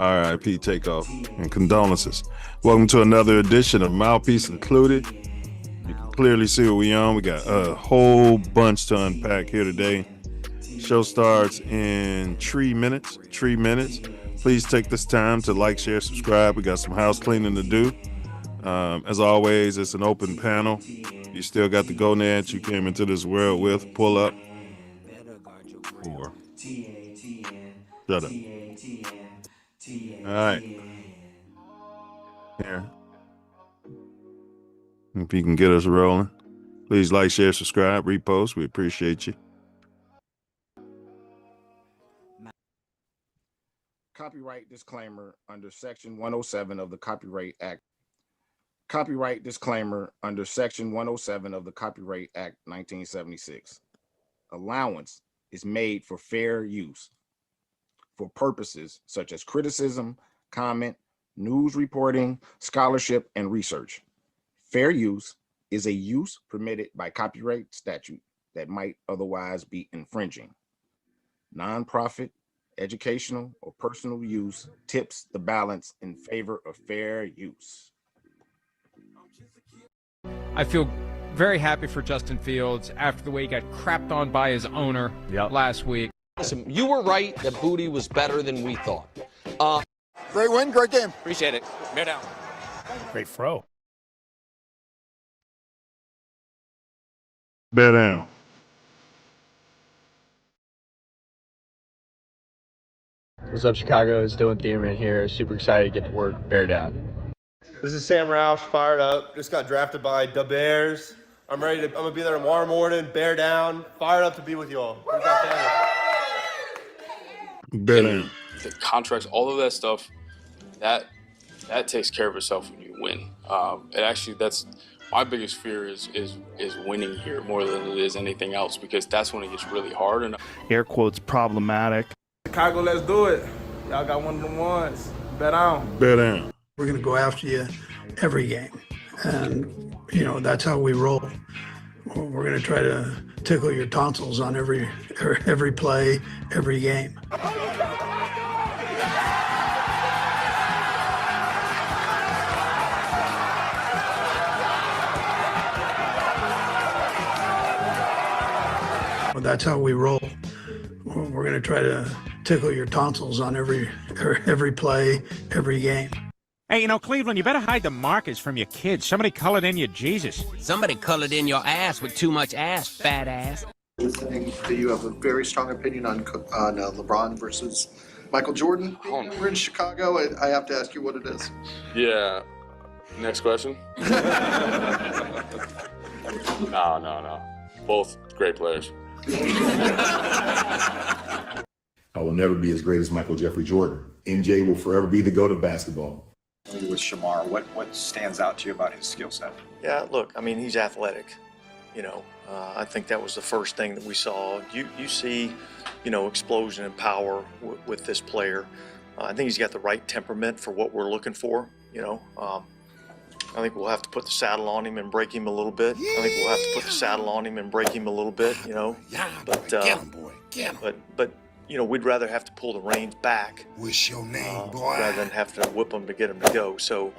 RIP Takeoff, and condolences. Welcome to another edition of Mouthpiece Included. You can clearly see what we on. We got a whole bunch to unpack here today. Show starts in 3 minutes. 3 minutes. Please take this time to like, share, subscribe. We got some house cleaning to do. As always, it's an open panel. You still got the gonads you came into this world with. Pull up. Or shut up. All right. Here. If you can get us rolling, please like, share, subscribe, repost. We appreciate you. Copyright disclaimer under Section 107 of the Copyright Act. Copyright disclaimer under Section 107 of the Copyright Act 1976. Allowance is made for fair use for purposes such as criticism, comment, news reporting, scholarship, and research. Fair use is a use permitted by copyright statute that might otherwise be infringing. Nonprofit, educational, or personal use tips the balance in favor of fair use. I feel very happy for Justin Fields after the way he got crapped on by his owner last week. Listen, you were right that Booty was better than we thought. Great win, great game. Appreciate it. Bear down. Great throw. Bear down. What's up, Chicago? It's Dylan Thiemann here. Super excited to get to work. Bear down. This is Sam Roush, fired up. Just got drafted by the Bears. I'm gonna be there tomorrow morning. Bear down. Fired up to be with you all. Bear down. The contracts, all of that stuff, that takes care of itself when you win. And actually, that's my biggest fear is winning here more than it is anything else, because that's when it gets really hard. And Air quotes problematic. Chicago, let's do it. Y'all got one of them ones. Bet on. Bear down. We're going to go after you every game. And, you know, that's how we roll. We're going to try to tickle your tonsils on every play, every game. Well, that's how we roll. We're going to try to tickle your tonsils on every play, every game. Hey, you know, Cleveland, you better hide the markers from your kids. Somebody colored in your Jesus. Somebody colored in your ass with too much ass, fat ass. Listening to you have a very strong opinion on LeBron versus Michael Jordan. We're in Chicago. I have to ask you what it is. yeah, next question. No. Both great players. I will never be as great as Michael Jeffrey Jordan. MJ will forever be the GOAT of basketball. With Shamar, what stands out to you about his skill set? Yeah, look, I mean, he's athletic. You know, I think that was the first thing that we saw. You see, you know, explosion and power with this player. I think he's got the right temperament for what we're looking for. You know, I think we'll have to put the saddle on him and break him a little bit. You know, but you know, we'd rather have to pull the reins back. What's your name, boy? Rather than have to whip them to get them to go. So,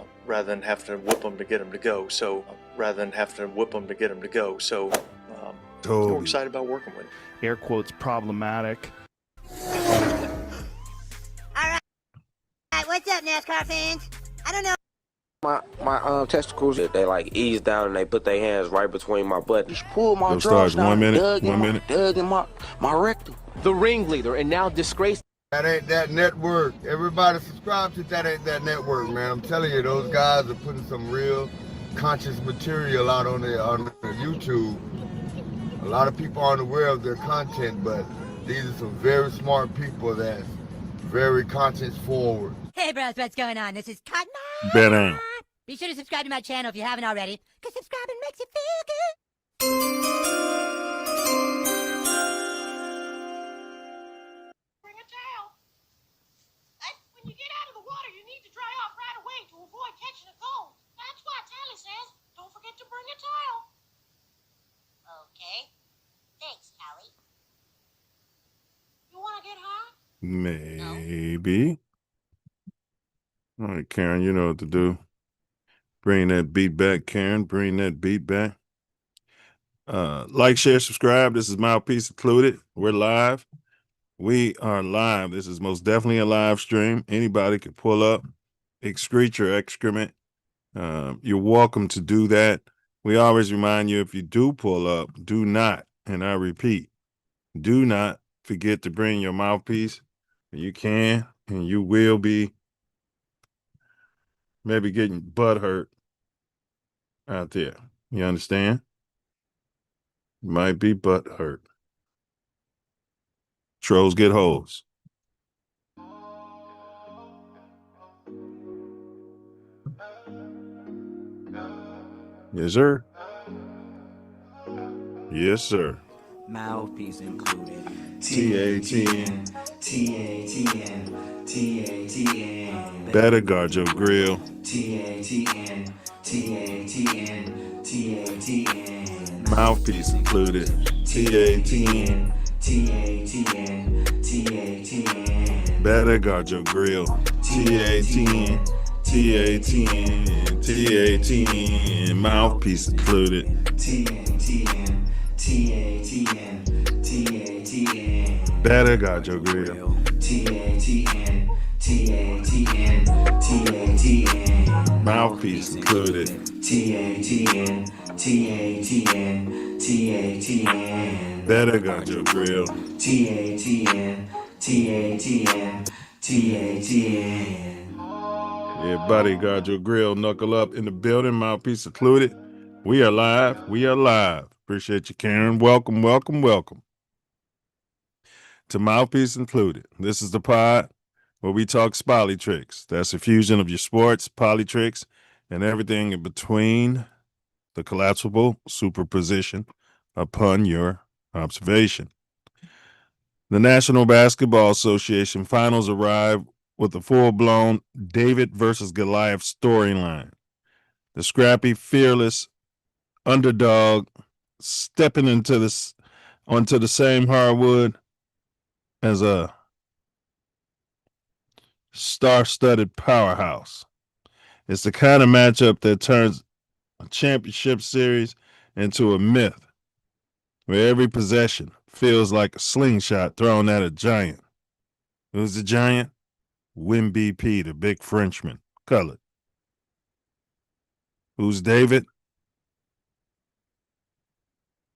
Totally. we're excited about working with him. Air quotes problematic. All right, what's up, NASCAR fans? I don't know. My testicles, they like ease down and they put their hands right between my butt. Just pull my drawers down. 1 minute. Dug in my rectum. The ringleader and now disgraced. That ain't that network. Everybody subscribe to That Ain't That Network, man. I'm telling you, those guys are putting some real conscious material out on the YouTube. A lot of people aren't aware of their content, but these are some very smart people that's very conscience forward. Hey, bros, what's going on? This is Cotton. Bear down. Be sure to subscribe to my channel if you haven't already, because subscribing makes you feel good. Bring a towel. When you get out of the water, you need to dry off right away to avoid catching a cold. That's why Tally says, don't forget to bring a towel. Okay. Thanks, Tally. You want to get high? Maybe. All right, Karen, you know what to do. Bring that beat back, Karen. Bring that beat back. Like, share, subscribe. This is Mouthpiece Included. We're live. We are live. This is most definitely a live stream. Anybody can pull up, excrete your excrement. You're welcome to do that. We always remind you, if you do pull up, do not, and I repeat, do not forget to bring your mouthpiece. You can and you will be maybe getting butt hurt out there. You understand? Might be butt hurt. Trolls get holes. Yes, sir. Yes, sir. Mouthpiece included. TATN. TATN. TATN. Better guard your grill. TATN. TATN. TATN. Mouthpiece included. TATN. TATN. TATN. Better guard your grill. TATN. TATN. TATN. Mouthpiece included. TATN. TATN. TATN. Better guard your grill. TATN. TATN. TATN. Mouthpiece included. TATN. TATN. TATN. Better guard your grill. TATN. TATN. TATN. Everybody guard your grill. Knuckle up in the building. Mouthpiece included. We are live. We are live. Appreciate you, Karen. Welcome, welcome, welcome to Mouthpiece Included. This is the pod where we talk spolly tricks. That's a fusion of your sports, poly tricks, and everything in between, the collapsible superposition upon your observation. The National Basketball Association finals arrive with a full-blown David versus Goliath storyline. The scrappy, fearless underdog stepping onto the same hardwood as a star-studded powerhouse. It's the kind of matchup that turns a championship series into a myth, where every possession feels like a slingshot thrown at a giant. Who's the giant? Wim BP, the big Frenchman, colored. Who's David?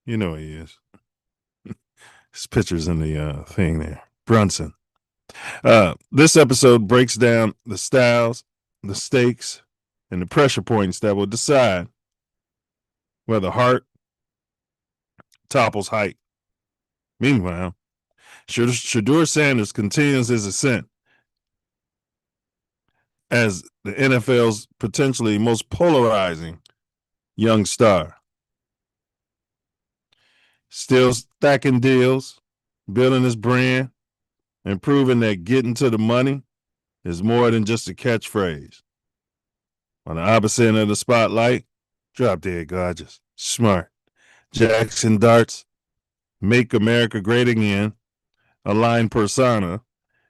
You know he is. His picture's in the thing there. Brunson. This episode breaks down the styles, the stakes, and the pressure points that will decide whether heart topples height. Meanwhile, Shedeur Sanders continues his ascent as the NFL's potentially most polarizing young star. Still stacking deals, building his brand, and proving that getting to the money is more than just a catchphrase. On the opposite end of the spotlight, drop dead gorgeous, smart, Jackson Darts, Make America Great Again, a line persona,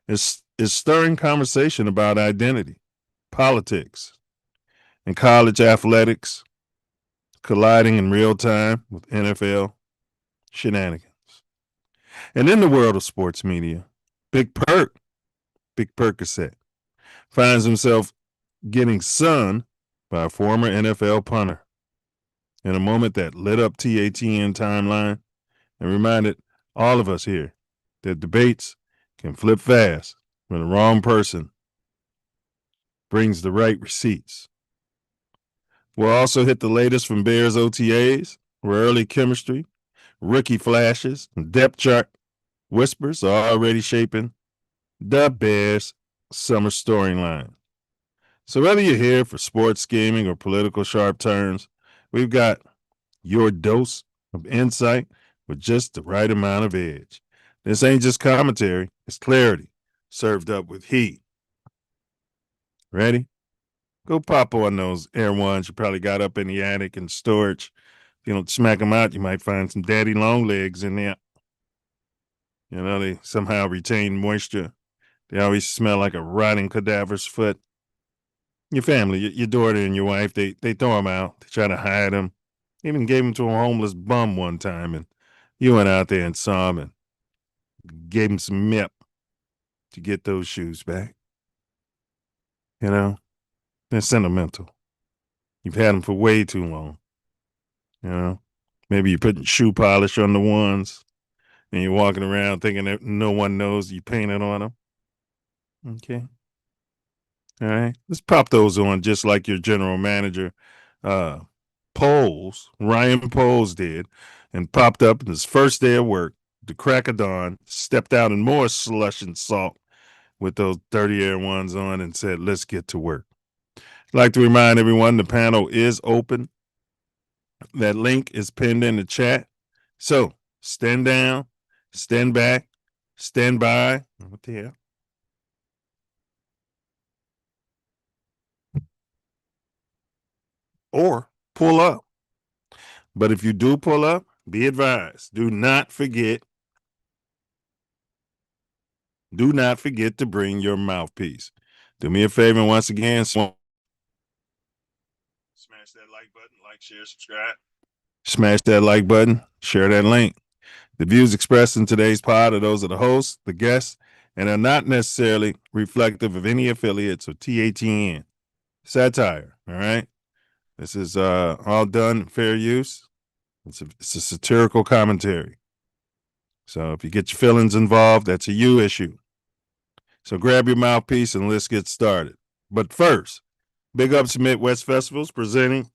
is stirring conversation about identity, politics, and college athletics colliding in real time with NFL shenanigans. And in the world of sports media, Big Percocet, finds himself getting sunned by a former NFL punter in a moment that lit up TATN timeline and reminded all of us here that debates can flip fast when the wrong person brings the right receipts. We'll also hit the latest from Bears OTAs, where early chemistry, rookie flashes, and depth chart whispers are already shaping the Bears' summer storyline. So whether you're here for sports scheming or political sharp turns, we've got your dose of insight with just the right amount of edge. This ain't just commentary, it's clarity served up with heat. Ready? Go pop on those Air Ones you probably got up in the attic and storage. If you don't smack them out, you might find some daddy long legs in there. You know, they somehow retain moisture. They always smell like a rotting cadaver's foot. Your family, your daughter and your wife, they throw them out. They try to hide them. Even gave them to a homeless bum one time, and you went out there and saw him and gave him some mip to get those shoes back. You know, they're sentimental. You've had them for way too long. You know, maybe you're putting shoe polish on the ones and you're walking around thinking that no one knows you painted on them. Okay. All right. Let's pop those on just like your general manager, Ryan Poles did, and popped up in his first day of work, the crack of dawn, stepped out in more slush and salt with those dirty air ones on and said, let's get to work. I'd like to remind everyone the panel is open. That link is pinned in the chat. So stand down, stand back, stand by. What the hell? Or pull up. But if you do pull up, be advised, do not forget to bring your mouthpiece. Do me a favor once again. Smash that like button, like, share, subscribe. Smash that like button, share that link. The views expressed in today's pod are those of the host, the guests, and are not necessarily reflective of any affiliates of TATN. Satire, all right? This is all done fair use. It's a satirical commentary. So if you get your feelings involved, that's a you issue. So grab your mouthpiece and let's get started. But first, big ups to Midwest Festivals presenting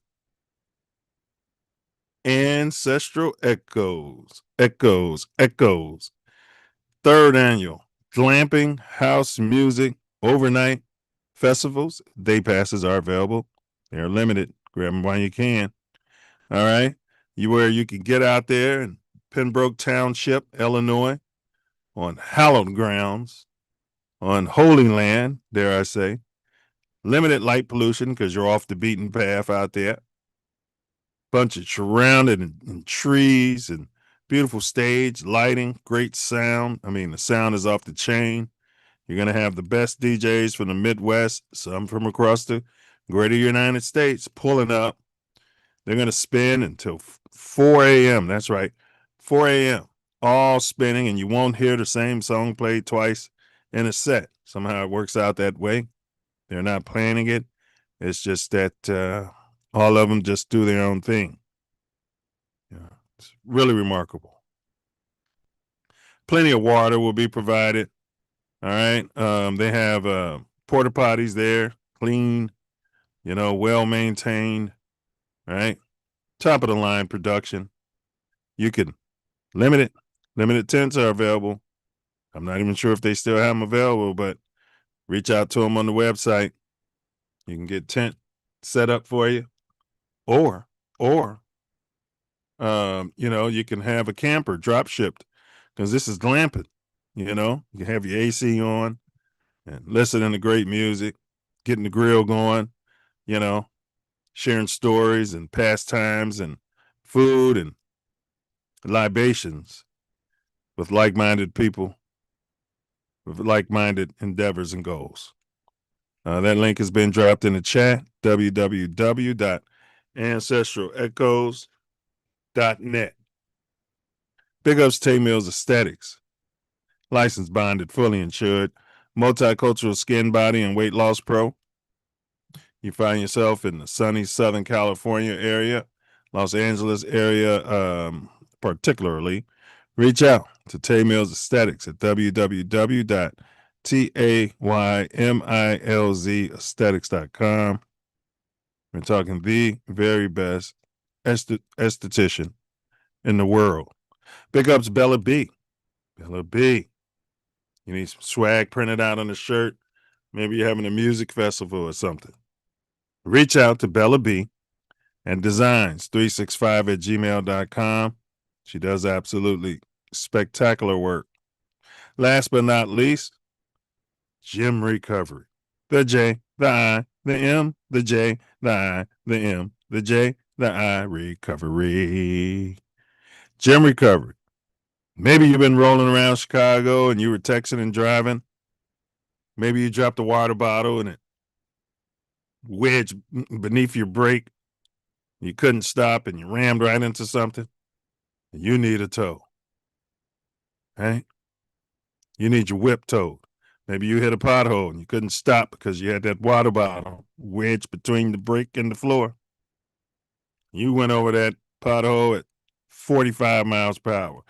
Ancestral Echoes. Third annual glamping house music overnight festivals. Day passes are available. They're limited. Grab them while you can. All right. Where you can get out there in Pembroke Township, Illinois, on hallowed grounds, on holy land, dare I say. Limited light pollution because you're off the beaten path out there. Bunch of surrounded in trees and beautiful stage, lighting, great sound. I mean, the sound is off the chain. You're going to have the best DJs from the Midwest, some from across the greater United States pulling up. They're going to spin until 4 a.m. That's right, 4 a.m. All spinning, and you won't hear the same song played twice in a set. Somehow it works out that way. They're not planning it. It's just that all of them just do their own thing. Yeah, it's really remarkable. Plenty of water will be provided. All right. They have porta potties there, clean, well maintained. Right. Top of the line production. You can limited tents are available. I'm not even sure if they still have them available, but reach out to them on the website. You can get tent set up for you, or you can have a camper drop shipped because this is glamping. You can have your AC on and listening to great music, getting the grill going, sharing stories and pastimes and food and libations with like-minded people, with like-minded endeavors and goals. That link has been dropped in the chat, www.ancestralechoes.net. Big ups to Milz Aesthetics. Licensed, bonded, fully insured. Multicultural skin, body, and weight loss pro. You find yourself in the sunny Southern California area, Los Angeles area particularly. Reach out to Milz Aesthetics at www.taymilzaesthetics.com. We're talking the very best esthetician in the world. Big ups Bella B. Bella B. You need some swag printed out on the shirt. Maybe you're having a music festival or something. Reach out to Bella B and designs365@gmail.com. She does absolutely spectacular work. Last but not least, Gym Recovery. The J, the I, the M, the J, the I, the M, the J, the I, recovery. Gym Recovery. Maybe you've been rolling around Chicago and you were texting and driving. Maybe you dropped a water bottle and it wedged beneath your brake. You couldn't stop and you rammed right into something. You need a tow. Right? You need your whip towed. Maybe you hit a pothole and you couldn't stop because you had that water bottle wedged between the brake and the floor. You went over that pothole at 45 miles per hour.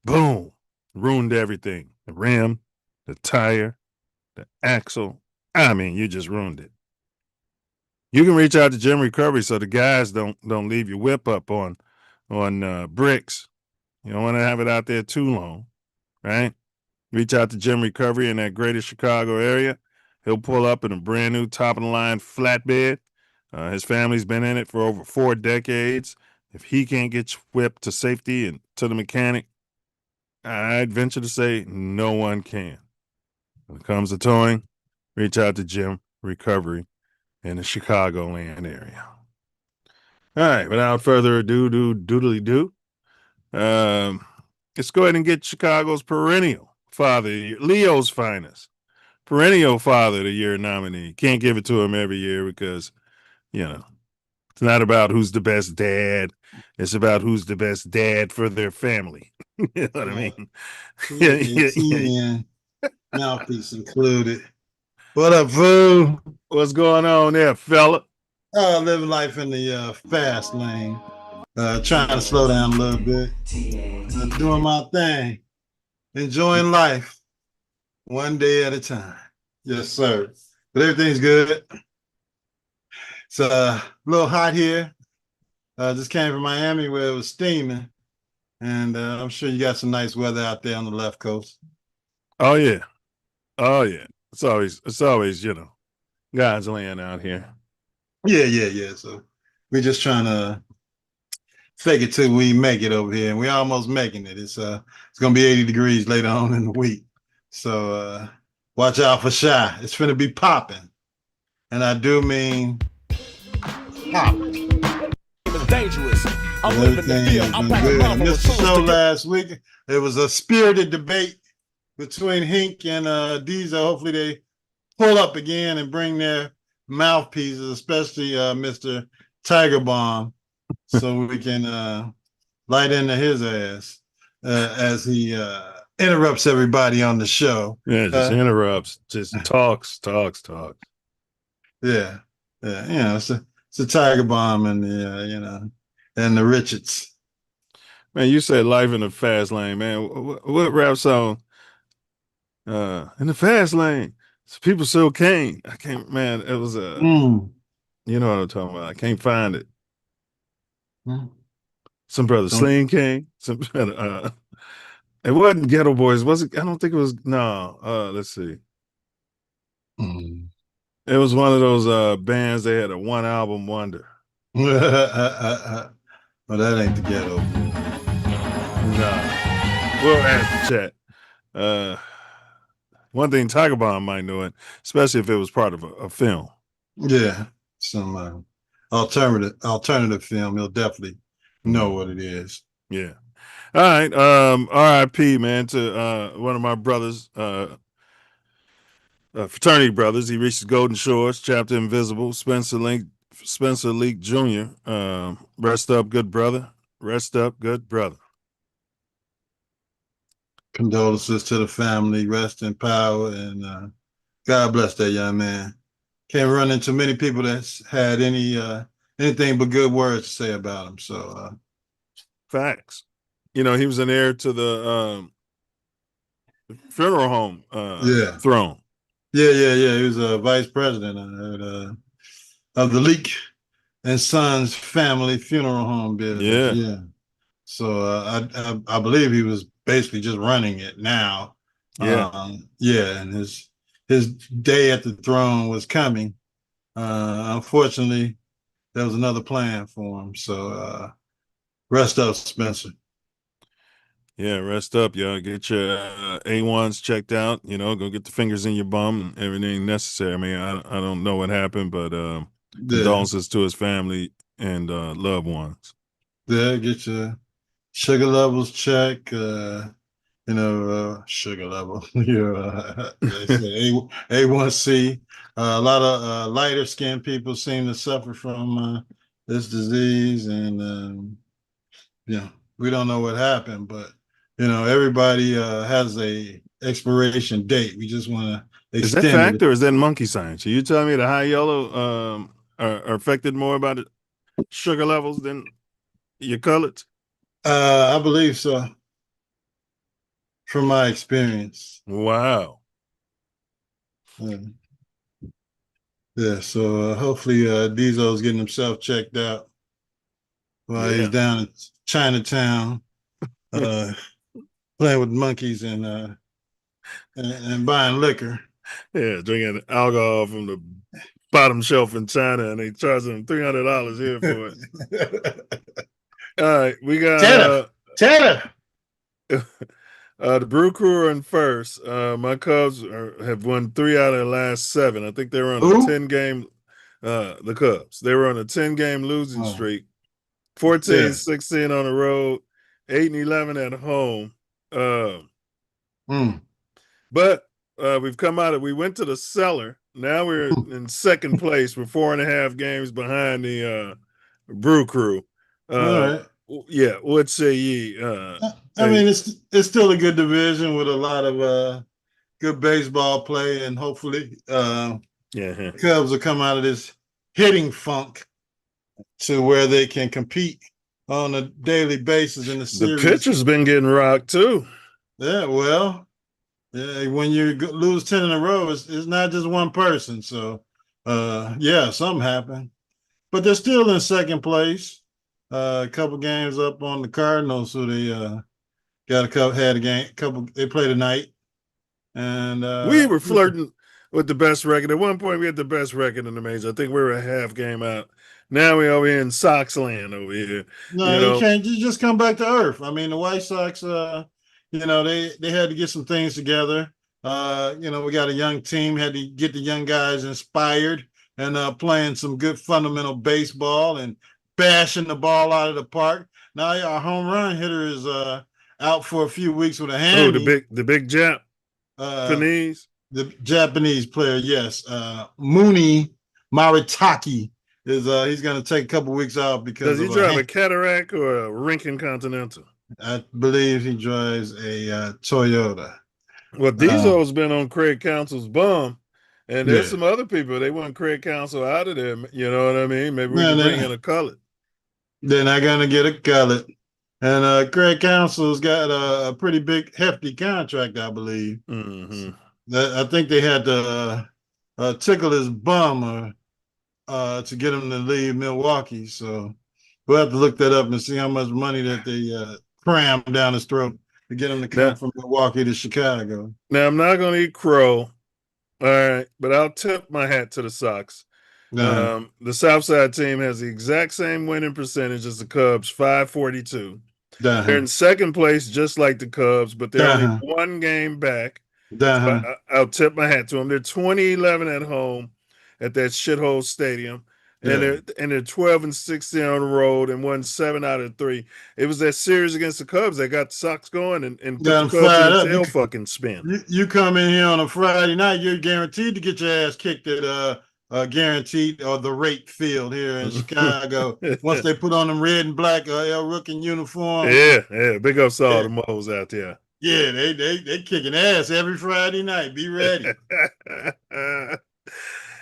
Boom. Ruined everything. The rim, the tire, the axle. I mean, you just ruined it. You can reach out to Gym Recovery so the guys don't leave your whip up on bricks. You don't want to have it out there too long, right? Reach out to Gym Recovery in that greater Chicago area. He'll pull up in a brand new top-of-the-line flatbed. His family's been in it for over 4 decades. If he can't get you whipped to safety and to the mechanic, I'd venture to say no one can. When it comes to towing, reach out to Gym Recovery in the Chicagoland area. All right, without further ado, doodly-doo, let's go ahead and get Chicago's perennial Father, Leo's finest, perennial Father of the Year nominee. Can't give it to him every year because, it's not about who's the best dad. It's about who's the best dad for their family. You know what I mean? TATN Mouthpiece included. What up, fool? What's going on there, fella? Living life in the fast lane. Trying to slow down a little bit. Doing my thing. Enjoying life one day at a time. Yes, sir. But everything's good. It's a little hot here. Just came from Miami where it was steaming. And I'm sure you got some nice weather out there on the left coast. Oh, yeah. Oh, yeah. It's always, God's land out here. Yeah. So we're just trying to fake it till we make it over here. And we're almost making it. It's gonna be 80 degrees later on in the week. So watch out for Shy. It's gonna be popping. And I do mean popping. It's dangerous. I'm living the field. I'm packing I missed the show last week. It was a spirited debate between Hink and Diesel. Hopefully they pull up again and bring their mouthpieces, especially Mr. Tiger Bomb, so we can light into his ass as he interrupts everybody on the show. Yeah, just interrupts, just talks. Yeah. It's a Tiger Bomb and and the Richards. Man, you said life in the fast lane, man. What rap song? In the fast lane, people still came. I can't, man. It was a, you know what I'm talking about. I can't find it. Some brother Sling came. Some it wasn't Ghetto Boys, was it? I don't think it was. No. Let's see. It was one of those bands. They had a 1 album wonder. Well, that ain't the Ghetto. No. We'll ask the chat. One thing Tiger Bomb might know it, especially if it was part of a film. Yeah, some alternative film. He'll definitely know what it is. Yeah. All right. R.I.P. man to one of my brothers, fraternity brothers. He reached Golden Shores, chapter Invisible. Spencer Leak Jr. Rest up, good brother. Rest up, good brother. Condolences to the family, rest in power, and God bless that young man. Can't run into many people that's had anything but good words to say about him. So facts. He was an heir to the funeral home throne. Yeah. He was a vice president of the Leak and Sons family funeral home business. Yeah. So I believe he was basically just running it now. And his day at the throne was coming. Unfortunately, there was another plan for him. So rest up, Spencer. Yeah, rest up, y'all. Get your A1s checked out. Go get the fingers in your bum and everything necessary. I mean, I don't know what happened, but condolences to his family and loved ones. Yeah, get your sugar levels checked. sugar level. They say A1C. A lot of lighter skinned people seem to suffer from this disease, and we don't know what happened, but everybody has a expiration date. We just want to Is that extend fact it. or is that monkey science? Are you telling me the high yellow are affected more by the sugar levels than your colors? I believe so, from my experience. Wow. Yeah, so hopefully Diesel's getting himself checked out while he's down in Chinatown, playing with monkeys and buying liquor. Yeah, drinking alcohol from the bottom shelf in China, and they charge them $300 here for it. All right, we got Tanner. The Brew Crew are in first. My Cubs have won 3 out of the last 7. I think they were on a 10-game. The Cubs. They were on a 10-game losing streak. 14-16 on the road, 8-11 at home. But we've come out of. We went to the cellar. Now we're in second place. We're 4.5 games behind the Brew Crew. All right. Yeah, what say ye? I mean, it's still a good division with a lot of good baseball play, and hopefully Cubs will come out of this hitting funk to where they can compete on a daily basis in the series. The pitcher's been getting rocked too. Yeah, well, when you lose 10 in a row, it's not just one person. So, something happened. But they're still in second place. A couple games up on the Cardinals, who they had a game. They played tonight, and we were flirting with the best record. At one point, we had the best record in the major. I think we were a half game out. Now we're over here in Sox land over here. No, you can't. You just come back to earth. I mean, the White Sox, they had to get some things together. We got a young team. Had to get the young guys inspired and playing some good fundamental baseball and bashing the ball out of the park. Now our home run hitter is out for a few weeks with a hand. Oh, the big Japanese, the Japanese player, yes. Mooney Maritaki is he's going to take a couple weeks off because does he drive a Cadillac or a Rinkin Continental? I believe he drives a Toyota. Well, Diesel's been on Craig Counsell's bum. And there's some other people. They want Craig Counsell out of there. You know what I mean? Maybe we can bring in a cullet. They're not going to get a cullet. And Craig Counsell's got a pretty big, hefty contract, I believe. Mm-hmm. I think they had to tickle his bum to get him to leave Milwaukee. So we'll have to look that up and see how much money that they cram down his throat to get him to come from Milwaukee to Chicago. Now, I'm not going to eat crow. All right, but I'll tip my hat to the Sox. The Southside team has the exact same winning percentage as the Cubs, 542. They're in second place, just like the Cubs, but they're only 1 game back. So I'll tip my hat to them. They're 20-11 at home at that shithole stadium, and they're 12-16 on the road and won 7 out of 3. It was that series against the Cubs that got the Sox going and put the Cubs in a tail fucking spin. You come in here on a Friday night, you're guaranteed to get your ass kicked at guaranteed or the rate field here in Chicago. Once they put on them red and black El Rookin uniform. Yeah. Big ups to all the moles out there. Yeah, they kicking ass every Friday night. Be ready.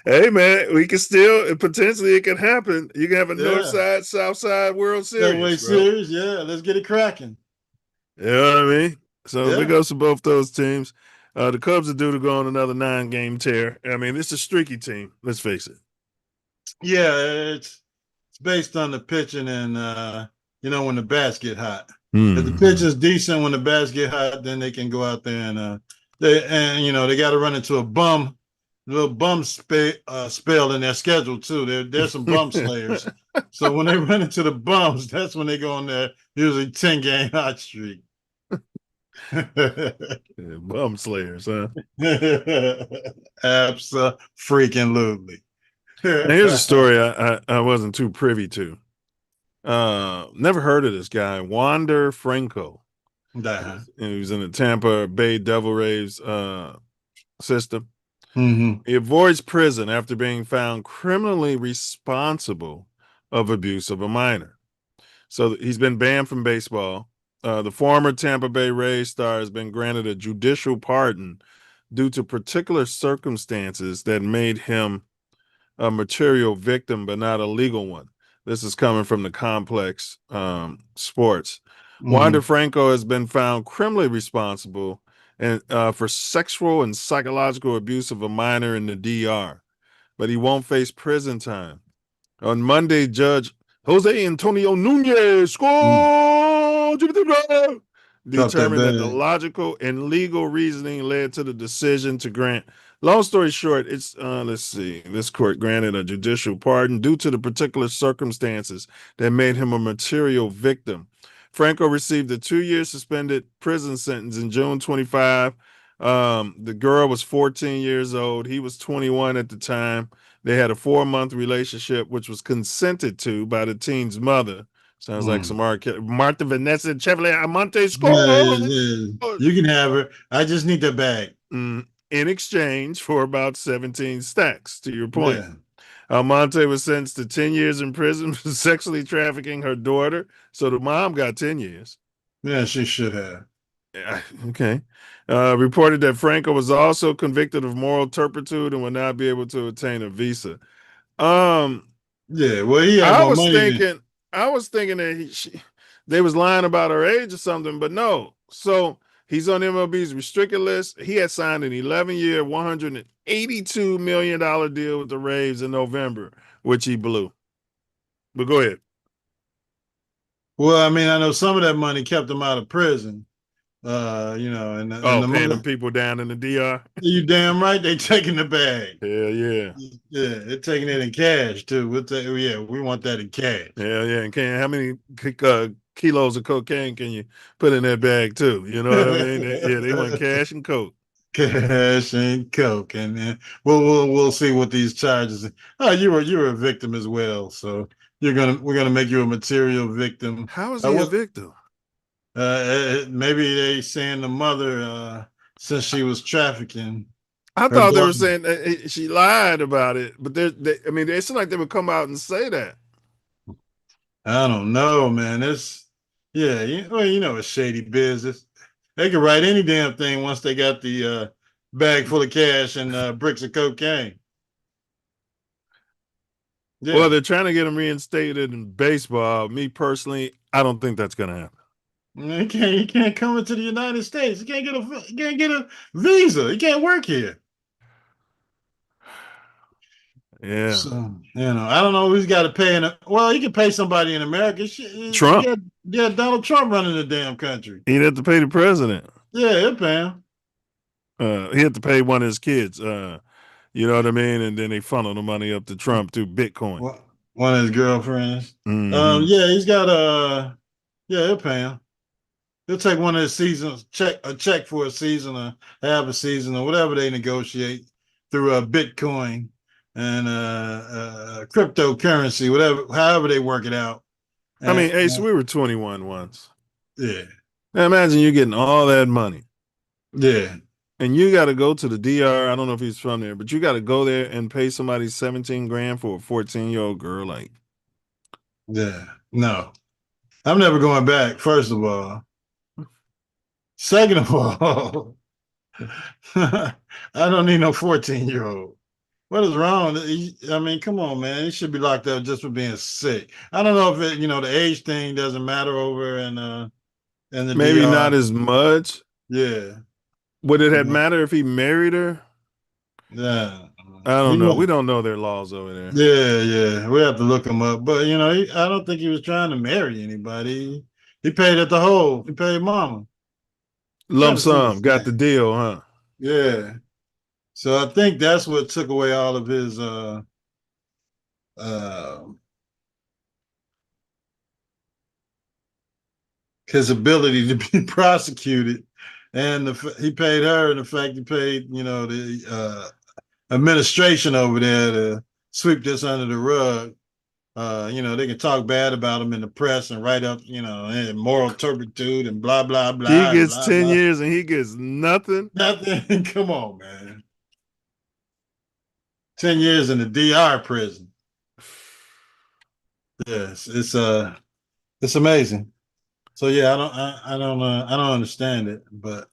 Hey man, we can still potentially it can happen. You can have a North Side, South Side World Series. Series, let's get it cracking. You know what I mean? So big ups to both those teams. The Cubs are due to go on another 9-game tear. I mean, it's a streaky team. Let's face it. Yeah, it's based on the pitching and when the bats get hot. If the pitch is decent when the bats get hot, then they can go out there and they got to run into a little bum spell in their schedule too. There's some bum slayers. So when they run into the bums, that's when they go on their usually 10-game hot streak. Bum slayers, huh? Absolutely. Now, here's a story I wasn't too privy to. Never heard of this guy, Wander Franco. Uh-huh. And he was in the Tampa Bay Devil Rays system. Mm-hmm. He avoids prison after being found criminally responsible of abuse of a minor. So he's been banned from baseball. The former Tampa Bay Rays star has been granted a judicial pardon due to particular circumstances that made him a material victim, but not a legal one. This is coming from the Complex Sports. Wander Franco has been found criminally responsible and for sexual and psychological abuse of a minor in the DR, but he won't face prison time. On Monday, Judge Jose Antonio Nunez determined that the logical and legal reasoning led to the decision to grant. Long story short, it's let's see. This court granted a judicial pardon due to the particular circumstances that made him a material victim. Franco received a 2-year suspended prison sentence in June 25. The girl was 14 years old. He was 21 at the time. They had a 4-month relationship, which was consented to by the teen's mother. Sounds like some Martha Vanessa Chevrolet Amante score. You can have her. I just need the bag. In exchange for about 17 stacks, to your point. Yeah. Almonte was sentenced to 10 years in prison for sexually trafficking her daughter. So the mom got 10 years. Yeah, she should have. Okay. Reported that Franco was also convicted of moral turpitude and would not be able to obtain a visa. Yeah, well, he had more money. I was thinking that they was lying about her age or something, but no. So he's on MLB's restricted list. He had signed an 11-year, $182 million deal with the Rays in November, which he blew. But go ahead. Well, I mean, I know some of that money kept him out of prison. And paying them people down in the DR. You damn right, they taking the bag. Hell yeah. Yeah, they're taking it in cash too. We want that in cash. Hell yeah. And how many kilos of cocaine can you put in that bag too? You know what I mean? They want cash and coke. Cash and coke, and then we'll see what these charges. Oh, you're a victim as well, so we're gonna make you a material victim. How is he a victim? Maybe they saying the mother, since she was trafficking. I thought they were saying that she lied about it, but it seemed like they would come out and say that. I don't know, man. It's it's shady business. They could write any damn thing once they got the bag full of cash and bricks of cocaine. Yeah. Well, they're trying to get him reinstated in baseball. Me personally, I don't think that's going to happen. He can't come into the United States. He can't get a visa. He can't work here. Yeah. So, I don't know who's got to pay. He can pay somebody in America. Trump. Yeah, Donald Trump running the damn country. He'd have to pay the president. Yeah, he'll pay him. He had to pay one of his kids. You know what I mean? And then they funnel the money up to Trump through Bitcoin. One of his girlfriends. Mm-hmm. He's got he'll pay him. He'll take one of his seasons, a check for a season or half a season or whatever they negotiate through a Bitcoin and cryptocurrency, however they work it out. I mean, Ace, we were 21 once. Yeah. Now imagine you getting all that money. Yeah. And you got to go to the DR. I don't know if he's from there, but you got to go there and pay somebody $17,000 for a 14-year-old girl. Like, yeah, no, I'm never going back. First of all, second of all, I don't need no 14-year-old. What is wrong? I mean, come on, man. He should be locked up just for being sick. I don't know if the age thing doesn't matter over in the maybe DR. not as much. Yeah. Would it have mattered if he married her? Yeah. I don't know. We don't know their laws over there. Yeah. We have to look him up. But, I don't think he was trying to marry anybody. He paid at the hole. He paid mama. Lump sum. Got the deal, huh? Yeah. So I think that's what took away all of his ability to be prosecuted. And he paid her, and the fact he paid, the administration over there to sweep this under the rug. They can talk bad about him in the press and write up, and moral turpitude and blah, blah, blah. He gets blah, 10 blah. years and he gets nothing. Nothing. Come on, man. 10 years in the DR prison. Yes, it's amazing. So yeah, I don't understand it, but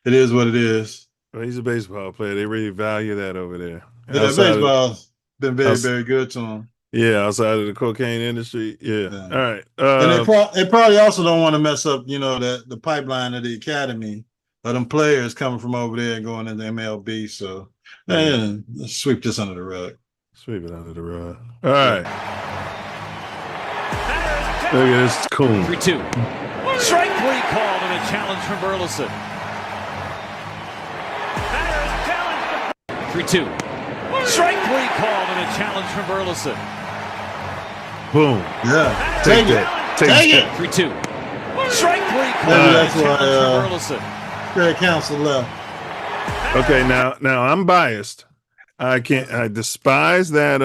it is what it is. Well, he's a baseball player. They really value that over there. Yeah, baseball's been very, very good to him. Yeah, outside of the cocaine industry. Yeah. All right. And they probably also don't want to mess up, the pipeline of the academy of them players coming from over there and going into MLB. So let's sweep this under the rug. Sweep it under the rug. All right. Look at this coon. 3-2. Strike 3 called and a challenge from Burleson. 3-2. Strike 3 called and a challenge from Burleson. Boom. Yeah. Take that. Take it. 3-2. Strike 3 called and a challenge from Burleson. Great counsel left. Okay, now I'm biased. I despise that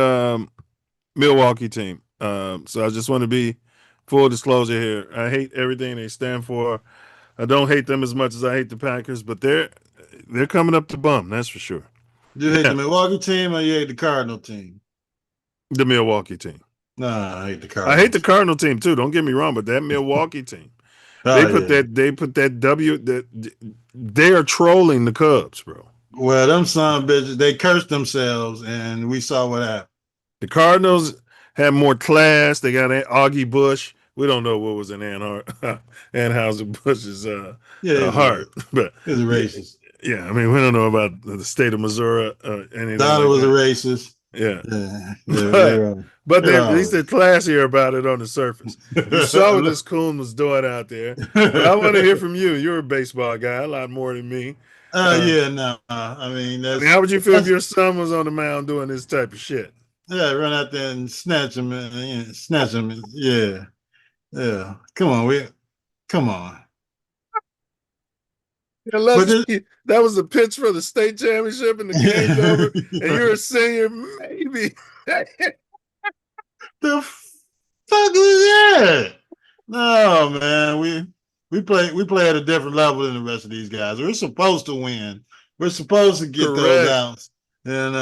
Milwaukee team. So I just want to be full disclosure here. I hate everything they stand for. I don't hate them as much as I hate the Packers, but they're coming up to bum, that's for sure. You hate the Milwaukee team or you hate the Cardinal team? The Milwaukee team. No, I hate the Cardinals. I hate the Cardinal team too. Don't get me wrong, but that Milwaukee team, they put that W. They are trolling the Cubs, bro. Well, them son of bitches, they cursed themselves, and we saw what happened. The Cardinals had more class. They got Augie Bush. We don't know what was in Anheuser Bush's heart, but he's a racist. Yeah, I mean, we don't know about the state of Missouri. Donald was a racist. Yeah. But at least they're classier about it on the surface. You saw what this coon was doing out there. But I want to hear from you. You're a baseball guy, a lot more than me. How would you feel if your son was on the mound doing this type of shit? Yeah, run out there and snatch him. Yeah. Yeah. Come on. That was a pitch for the state championship and the game's over, and you're a senior, maybe. The fuck is that? No, man. We play at a different level than the rest of these guys. We're supposed to win. We're supposed to get those outs. And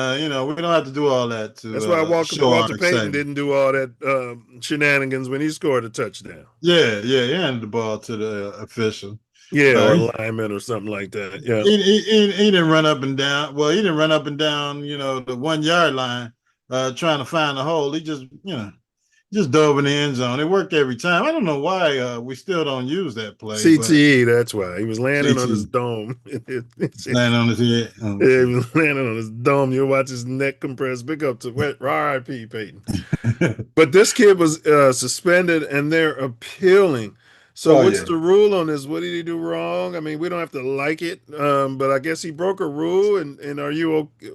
we don't have to do all that. That's why Walter Payton didn't do all that shenanigans when he scored a touchdown. Yeah, he handed the ball to the official. Yeah, or lineman or something like that. Yeah, he didn't run up and down. Well, he didn't run up and down, the 1 yard line, trying to find the hole. He just dove in the end zone. It worked every time. I don't know why we still don't use that play. CTE, that's why. He was landing on his dome. Landing on his head. Oh, yeah, he was landing on his dome. You watch his neck compress. Big up to R.I.P. Peyton. But this kid was suspended, and they're appealing. So what's the rule on this? What did he do wrong? I mean, we don't have to like it, but I guess he broke a rule. And are you okay?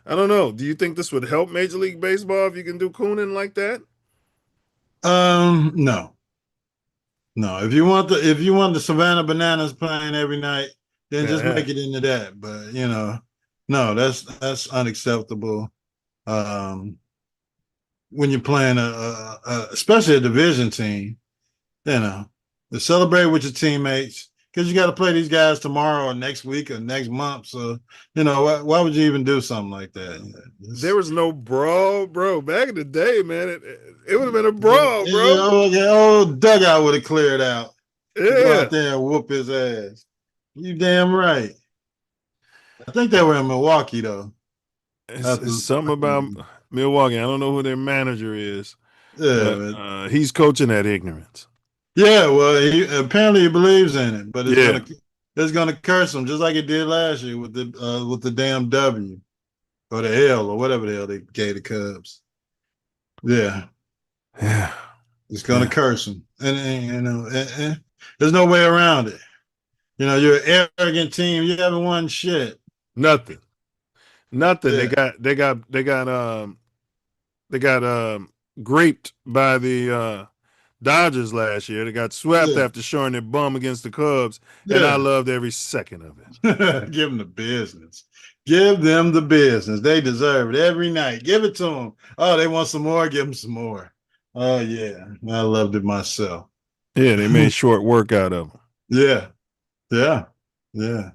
I don't know. Do you think this would help Major League Baseball if you can do cooning like that? No. If you want the Savannah Bananas playing every night, then just make it into that. But no, that's unacceptable. When you're playing especially a division team, to celebrate with your teammates, because you got to play these guys tomorrow or next week or next month. So, why would you even do something like that? There was no brawl, bro. Back in the day, man, it would have been a brawl, bro. The old dugout would have cleared out. Yeah. Go out there and whoop his ass. You damn right. I think they were in Milwaukee, though. It's something about Milwaukee. I don't know who their manager is. Yeah, but, he's coaching that ignorance. Yeah, well, apparently he believes in it, but it's gonna curse him just like it did last year with the damn W or the L or whatever the hell they gave the Cubs. Yeah, it's gonna curse him, and there's no way around it. You're an arrogant team. You haven't won shit. Nothing. Yeah. They got graped by the Dodgers last year. They got swept Yeah. after showing their bum against the Cubs, Yeah. and I loved every second of it. Give them the business. Give them the business. They deserve it every night. Give it to them. Oh, they want some more? Give them some more. Oh, yeah. I loved it myself. Yeah, they made short work out of them. Yeah. Yeah. Yeah.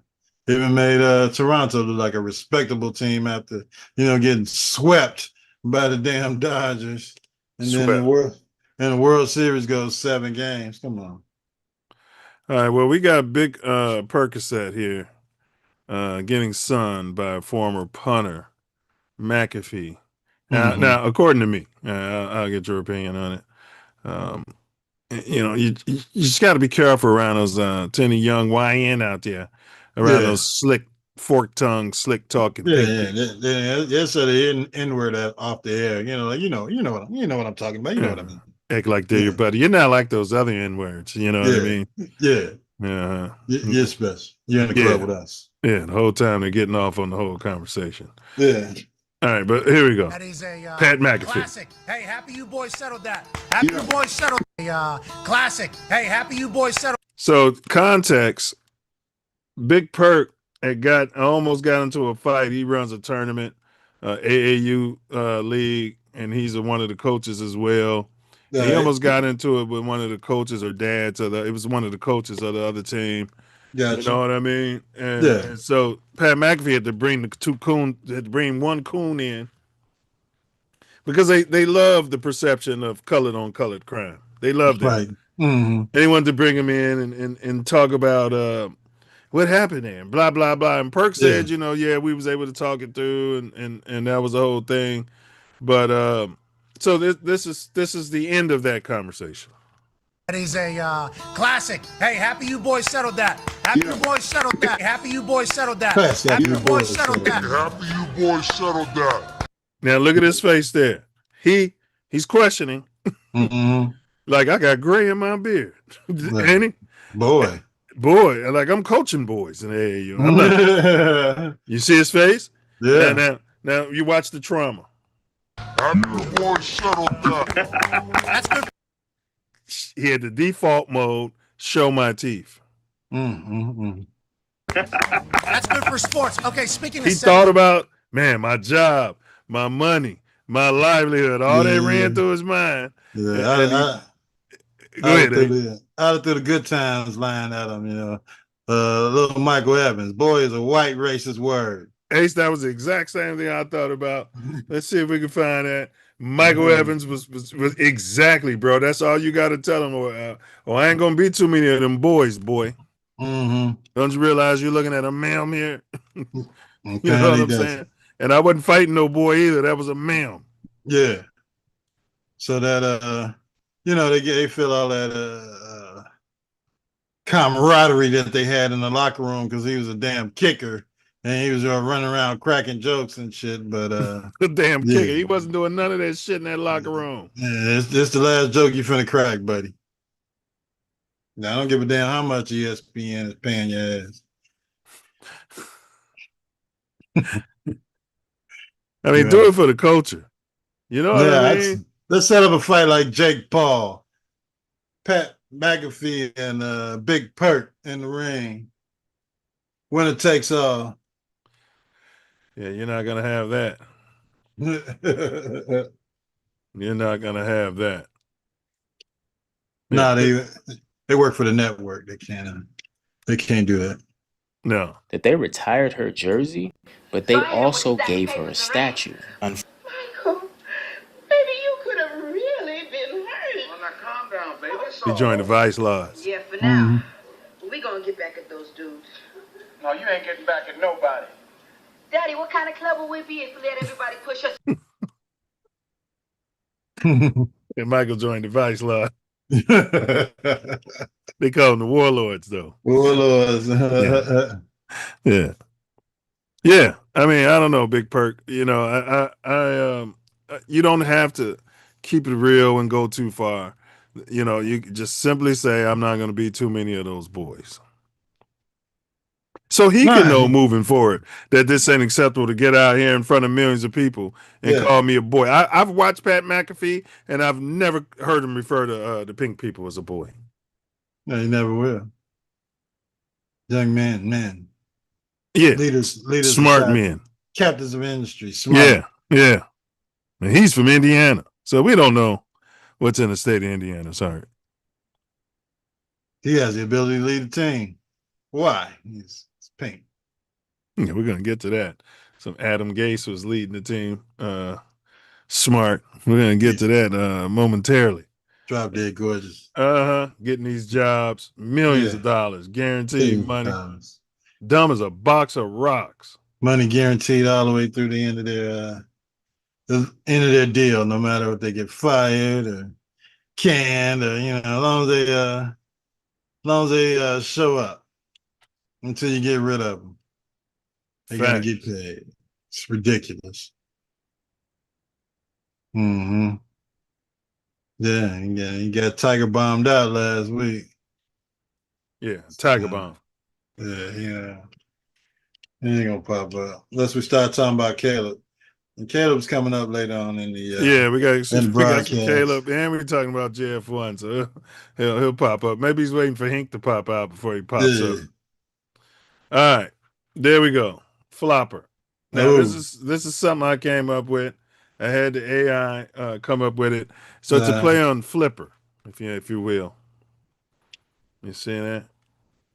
Even made Toronto look like a respectable team after, getting swept by the damn Dodgers. And then the World Series goes 7 games. Come on. All right, well, we got Big Percocet here getting sunned by a former punter, McAfee. Now, according to me, I'll get your opinion on it. You just got to be careful around those to any young YN out there, around those slick, fork tongue, slick talking. Yeah. They said the N-word off the air. You know what I'm talking about. You know what I mean. Act like they're your buddy. You're not like those other N-words. You know what I mean? Yeah. Yeah. You're special. You're in the club with us. Yeah, the whole time they're getting off on the whole conversation. Yeah. All right, but here we go. That is a Pat McAfee. Classic. Hey, happy you boys settled that. Happy you boys settled. Classic. Hey, happy you boys settled. So context, Big Perk almost got into a fight. He runs a tournament, AAU league, and he's one of the coaches as well. Right. He almost got into it with one of the coaches or dads it was one of the coaches of the other team. Gotcha. You know what I mean? And so Pat McAfee had to bring one coon in because they love the perception of colored on colored crime. They loved it. Right. Mm-hmm. They wanted to bring him in and talk about what happened there and blah, blah, blah. And Perk said, we was able to talk it through and that was the whole thing. But so this is the end of that conversation. That is a classic. Hey, happy you boys settled that. Happy you boys settled that. Happy you boys settled that. Happy you boys settled that. Happy you boys settled that. Now look at his face there. He's questioning. Mm-hmm. Like, I got gray in my beard. Ain't he? Boy, like I'm coaching boys in the AAU. I'm not. You see his face? Yeah. Now you watch the trauma. Happy you boys settled that. That's good. He had the default mode, show my teeth. Mm-hmm. That's good for sports. Okay, speaking of he thought about, man, my job, my money, my livelihood, all that ran through his mind. Yeah, go ahead. Out through the good times line at him, little Michael Evans. Boy is a white racist word. Ace, that was the exact same thing I thought about. Let's see if we can find that. Michael Evans was exactly, bro. That's all you got to tell him. Or I ain't gonna be too many of them boys, boy. Mm-hmm. Don't you realize you're looking at a ma'am here? You know what I'm saying? And I wasn't fighting no boy either. That was a ma'am. Yeah. So that they feel all that camaraderie that they had in the locker room because he was a damn kicker. And he was running around cracking jokes and shit, but the damn kicker. He wasn't doing none of that shit in that locker room. Yeah, it's the last joke you finna crack, buddy. Now I don't give a damn how much ESPN is paying your ass. I mean, do it for the culture. You know what I mean? Let's set up a fight like Jake Paul, Pat McAfee, and Big Perk in the ring. Winner takes all. Yeah, you're not gonna have that. You're not gonna have that. No, they work for the network. They can't do that. No. That they retired her jersey, but they also gave her a statue. Michael, baby, you could have really been hurt. Well, now calm down, baby. He joined the Vice Lodge. Yeah, for now. We gonna get back at those dudes. No, you ain't getting back at nobody. Daddy, what kind of club will we be if we let everybody push us? And Michael joined the Vice Lodge. They call them the Warlords, though. Warlords. Yeah. I mean, I don't know, Big Perk. You know, you don't have to keep it real and go too far. You know, you just simply say, I'm not going to be too many of those boys. So he can know Right. moving forward that this ain't acceptable to get out here in front of millions of people and Yeah. call me a boy. I've watched Pat McAfee, and I've never heard him refer to the pink people as a boy. No, he never will. Young men. Yeah. Leaders Smart of men. captains of industry. Smart. Yeah. And he's from Indiana. So we don't know what's in the state of Indiana. Sorry. He has the ability to lead the team. Why? He's pink. Yeah, we're gonna get to that. Some Adam Gase was leading the team. Smart. We're gonna get to that momentarily. Drop dead gorgeous. Getting these jobs, millions of dollars, guaranteed money. Dumb as a box of rocks. Money guaranteed all the way through the end of their deal, no matter if they get fired or canned or as long as they show up until you get rid of them. They gotta get paid. It's ridiculous. Mm-hmm. Yeah, he got Tiger bombed out last week. Yeah, Tiger bomb. Yeah. He ain't gonna pop up unless we start talking about Caleb. And Caleb's coming up later on in the we got some broadcast. Caleb, and we're talking about JF1, so he'll pop up. Maybe he's waiting for Hink to pop out before he pops up. All right, there we go. Flopper. Now this is something I came up with. I had the AI come up with it. So it's a play on Flipper, if you will. You see that?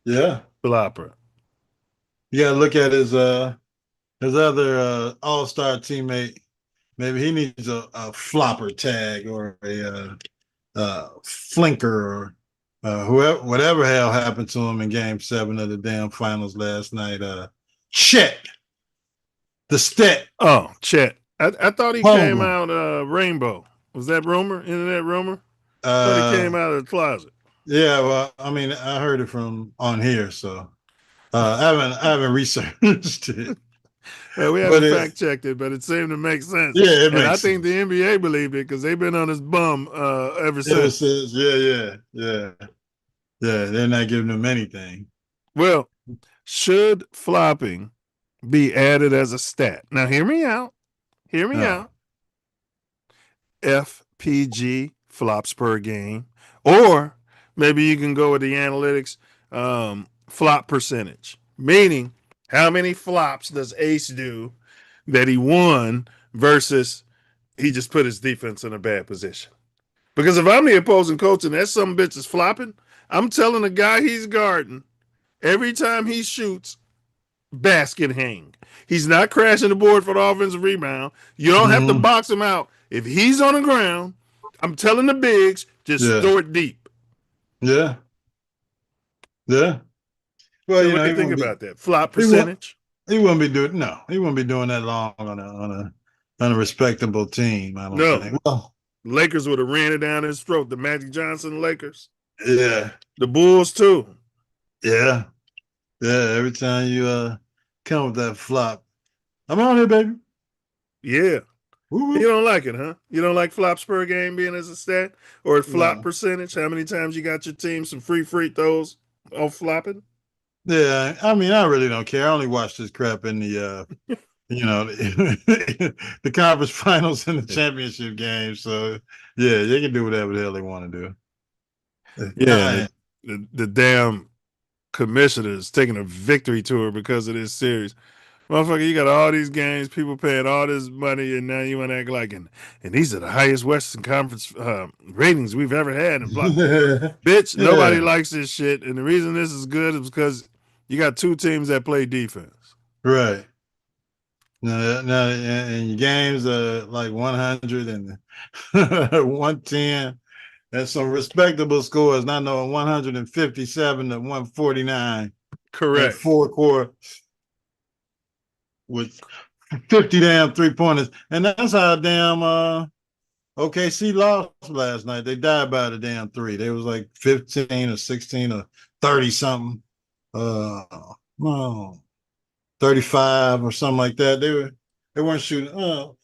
Yeah. Flopper. You gotta look at his other all-star teammate. Maybe he needs a flopper tag or a flinker or whatever hell happened to him in Game 7 of the damn finals last night. Chet, the stat. Oh, Chet. I thought he came out rainbow. Was that rumor? Internet rumor? I thought he came out of the closet. Yeah, well, I mean, I heard it from on here, so I haven't researched it. We haven't fact checked it, but it seemed to make sense. Yeah, I think the NBA believed it because they've been on his bum ever since. Yeah. They're not giving him anything. Well, should flopping be added as a stat? Now, hear me out. FPG flops per game, or maybe you can go with the analytics flop percentage, meaning how many flops does Ace do that he won versus he just put his defense in a bad position. Because if I'm the opposing coach and that some bitch is flopping, I'm telling the guy he's guarding every time he shoots, basket hang. He's not crashing the board for the offensive rebound. You don't have to box him out. If he's on the ground, I'm telling the bigs, just throw it deep. Yeah. Well, what do you think about that? Flop percentage? He wouldn't be doing that long on a respectable team. I don't think. Well, Lakers would have ran it down his throat. The Magic Johnson Lakers. Yeah. The Bulls too. Yeah. Every time you come with that flop, I'm on here, baby. Yeah. You don't like it, huh? You don't like flops per game being as a stat or flop percentage? How many times you got your team some free throws off flopping? Yeah, I mean, I really don't care. I only watch this crap in the, the conference finals and the championship games. So, yeah, they can do whatever the hell they want to do. Yeah, the damn commissioners taking a victory tour because of this series. Motherfucker, you got all these games, people paying all this money, and now you want to act like, and these are the highest Western Conference ratings we've ever had. And blah. Bitch, nobody likes this shit. And the reason this is good is because you got two teams that play defense. Right. Now, and your games are like 100 and 110. That's some respectable scores. Not knowing 157 to 149. Correct. 4 quarters with 50 damn 3-pointers. And that's how damn OKC lost last night. They died by the damn 3. They was like 15 or 16 or 30 something. 35 or something like that. They weren't shooting.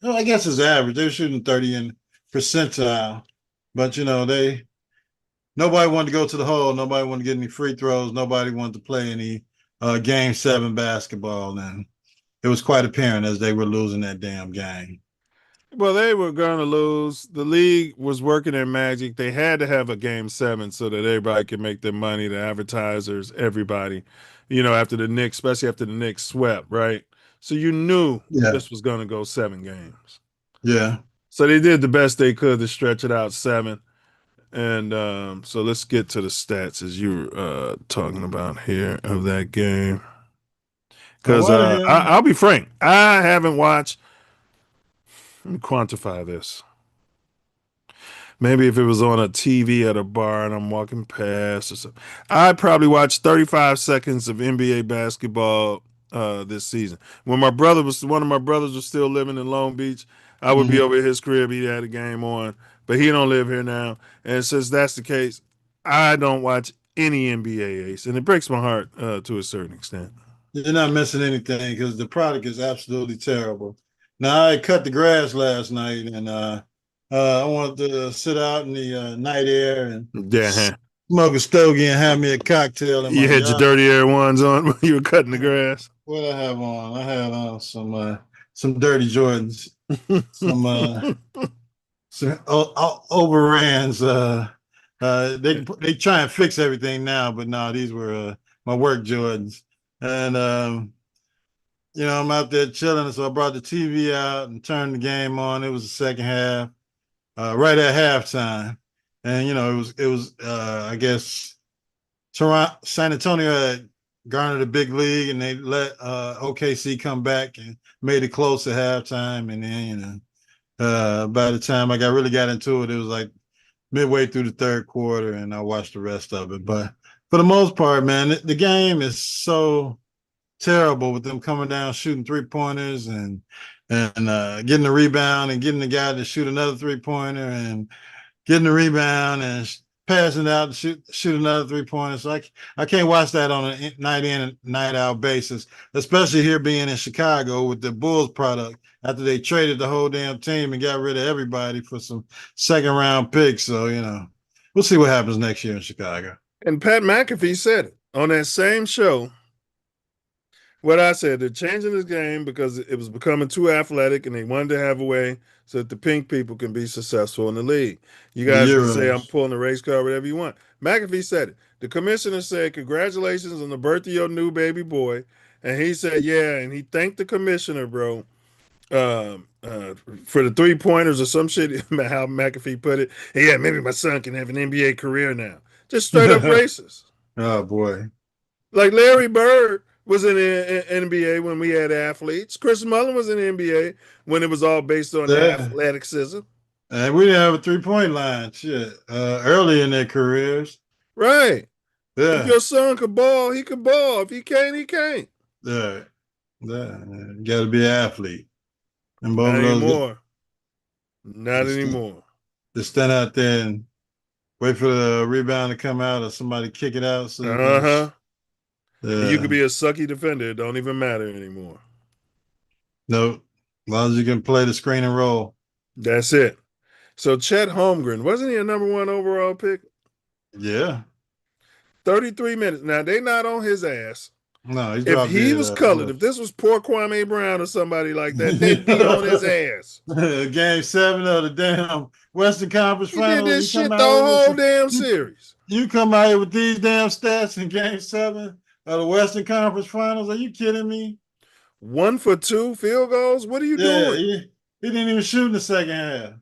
I guess it's average. They were shooting 30 in percentile, but nobody wanted to go to the hole. Nobody wanted to get any free throws. Nobody wanted to play any Game 7 basketball, and it was quite apparent as they were losing that damn game. Well, they were going to lose. The league was working their magic. They had to have a game 7 so that everybody could make their money, the advertisers, everybody, after the Knicks, especially after the Knicks swept, right? So you knew this was going to go 7 games. Yeah. So they did the best they could to stretch it out 7. And so let's get to the stats as you were talking about here of that game. Because I'll be frank, I haven't watched. Let me quantify this. Maybe if it was on a TV at a bar and I'm walking past or something, I probably watched 35 seconds of NBA basketball this season. When one of my brothers was still living in Long Beach, I would be over at his crib. He had a game on, but he don't live here now. And since that's the case, I don't watch any NBA, Ace, and it breaks my heart to a certain extent. You're not missing anything because the product is absolutely terrible. Now, I cut the grass last night, and I wanted to sit out in the night air and smoke a stogie and have me a cocktail. You had your dirty air ones on when you were cutting the grass? What I have on? I had on some dirty Jordans, some overrands. They try and fix everything now, but no, these were my work Jordans. And I'm out there chilling, so I brought the TV out and turned the game on. It was the second half, right at halftime, and it was I guess San Antonio had garnered a big lead, and they let OKC come back and made it close at halftime, and then by the time I really got into it, it was like midway through the third quarter, and I watched the rest of it. But for the most part, man, the game is so terrible with them coming down, shooting 3-pointers and getting the rebound and getting the guy to shoot another 3-pointer and getting the rebound and passing out to shoot another 3-pointer. So I can't watch that on a night in and night out basis, especially here being in Chicago with the Bulls product after they traded the whole damn team and got rid of everybody for some second round picks. So, we'll see what happens next year in Chicago. And Pat McAfee said it on that same show. What I said, they're changing this game because it was becoming too athletic and they wanted to have a way so that the pink people can be successful in the league. You guys can say I'm pulling the race car, whatever you want. McAfee said it. The commissioner said, congratulations on the birth of your new baby boy. And he said, yeah, and he thanked the commissioner, bro, for the 3-pointers or some shit, how McAfee put it. Yeah, maybe my son can have an NBA career now. Just straight up racist. Oh, boy. Like Larry Bird was in the NBA when we had athletes. Chris Mullin was in the NBA when it was all based on athleticism. And we didn't have a 3-point line, shit, early in their careers. Right. Yeah. If your son could ball, he could ball. If he can't, he can't. Yeah. You got to be an athlete. And Not anymore. Not anymore. Just stand out there and wait for the rebound to come out or somebody kick it out. So You could be a sucky defender. It don't even matter anymore. Nope. As long as you can play the screen and roll. That's it. So Chet Holmgren, wasn't he a number 1 overall pick? Yeah. 33 minutes. Now, they not on his ass. No, he's if he was colored, if this was poor Kwame Brown or somebody like that, they'd be on his ass. Game 7 of the damn Western Conference Finals. He did this shit the whole damn series. You come out here with these damn stats in Game 7 of the Western Conference Finals? Are you kidding me? 1 for 2 field goals? What are you doing? He didn't even shoot in the second half.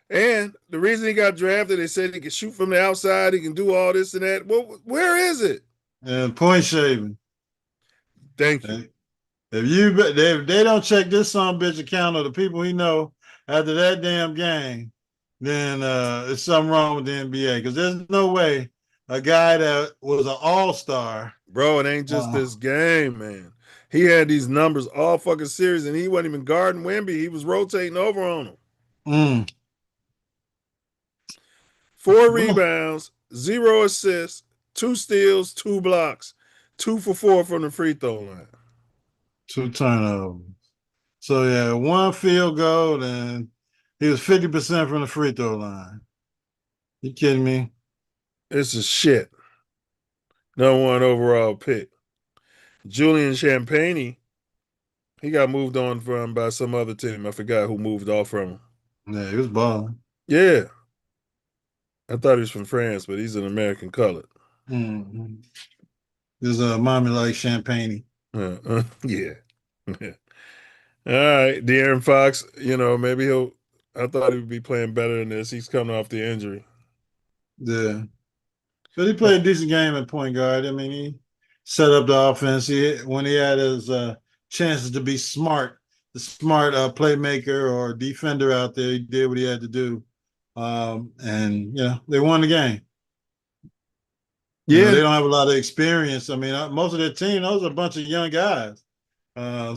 And the reason he got drafted, they said he can shoot from the outside, he can do all this and that. Well, where is it? And point shaving. Thank you. If they don't check this son bitch account of the people he know after that damn game, then there's something wrong with the NBA. Because there's no way a guy that was an all-star. Bro, it ain't just this game, man. He had these numbers all fucking series, and he wasn't even guarding Wemby. He was rotating over on him. 4 rebounds, 0 assists, 2 steals, 2 blocks, 2 for 4 from the free throw line. 2 turnovers. So, yeah, 1 field goal, and he was 50% from the free throw line. You kidding me? This is shit. #1 overall pick. Julian Champagny, he got moved on from by some other team. I forgot who moved off from him. Yeah, he was balling. Yeah. I thought he was from France, but he's an American colored. Mm-hmm. There's a mommy like champagne. Yeah. All right. De'Aaron Fox, maybe I thought he would be playing better than this. He's coming off the injury. Yeah. But he played a decent game at point guard. I mean, he set up the offense. When he had his chances to be smart, the smart playmaker or defender out there, he did what he had to do. And they won the game. Yeah. They don't have a lot of experience. I mean, most of their team, those are a bunch of young guys.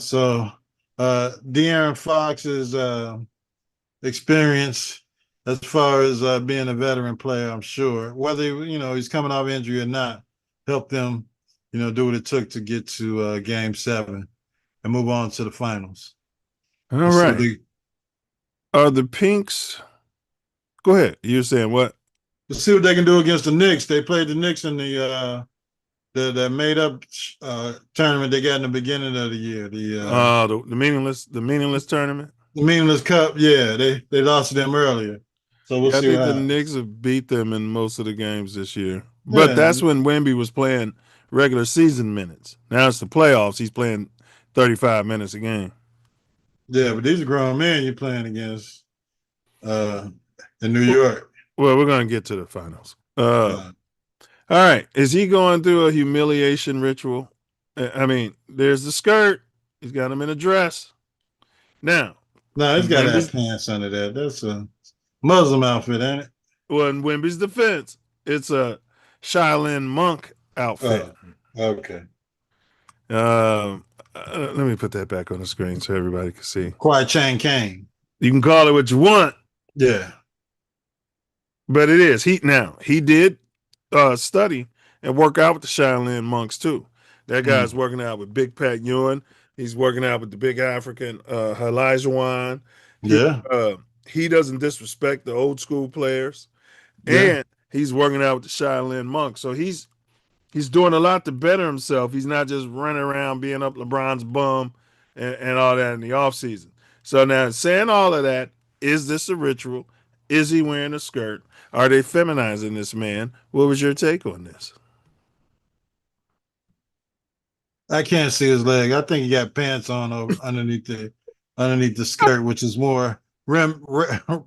So De'Aaron Fox's experience as far as being a veteran player, I'm sure, whether he's coming off injury or not, helped them, do what it took to get to Game 7 and move on to the finals. All right. Are the Pinks? Go ahead. You're saying what? Let's see what they can do against the Knicks. They played the Knicks in the made-up tournament they got in the beginning of the year. The meaningless tournament. The meaningless cup. Yeah, they lost to them earlier. So we'll see. I think the Knicks have beat them in most of the games this year. But that's when Wemby was playing regular season minutes. Now it's the playoffs. He's playing 35 minutes a game. Yeah, but these are grown men you're playing against in New York. Well, we're going to get to the finals. All right. Is he going through a humiliation ritual? I mean, there's the skirt. He's got him in a dress. Now. No, he's got to have pants under that. That's a Muslim outfit, ain't it? Well, in Wemby's defense, it's a Shaolin monk outfit. Oh, okay. Let me put that back on the screen so everybody can see. Quiet Chain Kane. You can call it what you want. Yeah. But it is. He did study and work out with the Shaolin monks too. That guy's working out with Big Pat Ewan. He's working out with the big African Elijah. Yeah. He doesn't disrespect the old school players. Yeah. And he's working out with the Shaolin monks. So he's doing a lot to better himself. He's not just running around being up LeBron's bum and all that in the offseason. So now saying all of that, is this a ritual? Is he wearing a skirt? Are they feminizing this man? What was your take on this? I can't see his leg. I think he got pants on underneath the skirt, which is more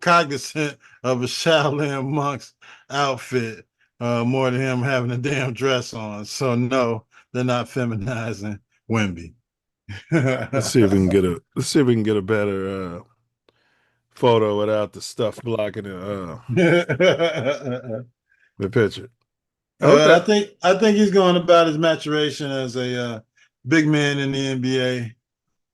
cognizant of a Shaolin monk's outfit, more than him having a damn dress on. So no, they're not feminizing Wemby. Let's see if we can get a better photo without the stuff blocking the picture. Okay. I think he's going about his maturation as a big man in the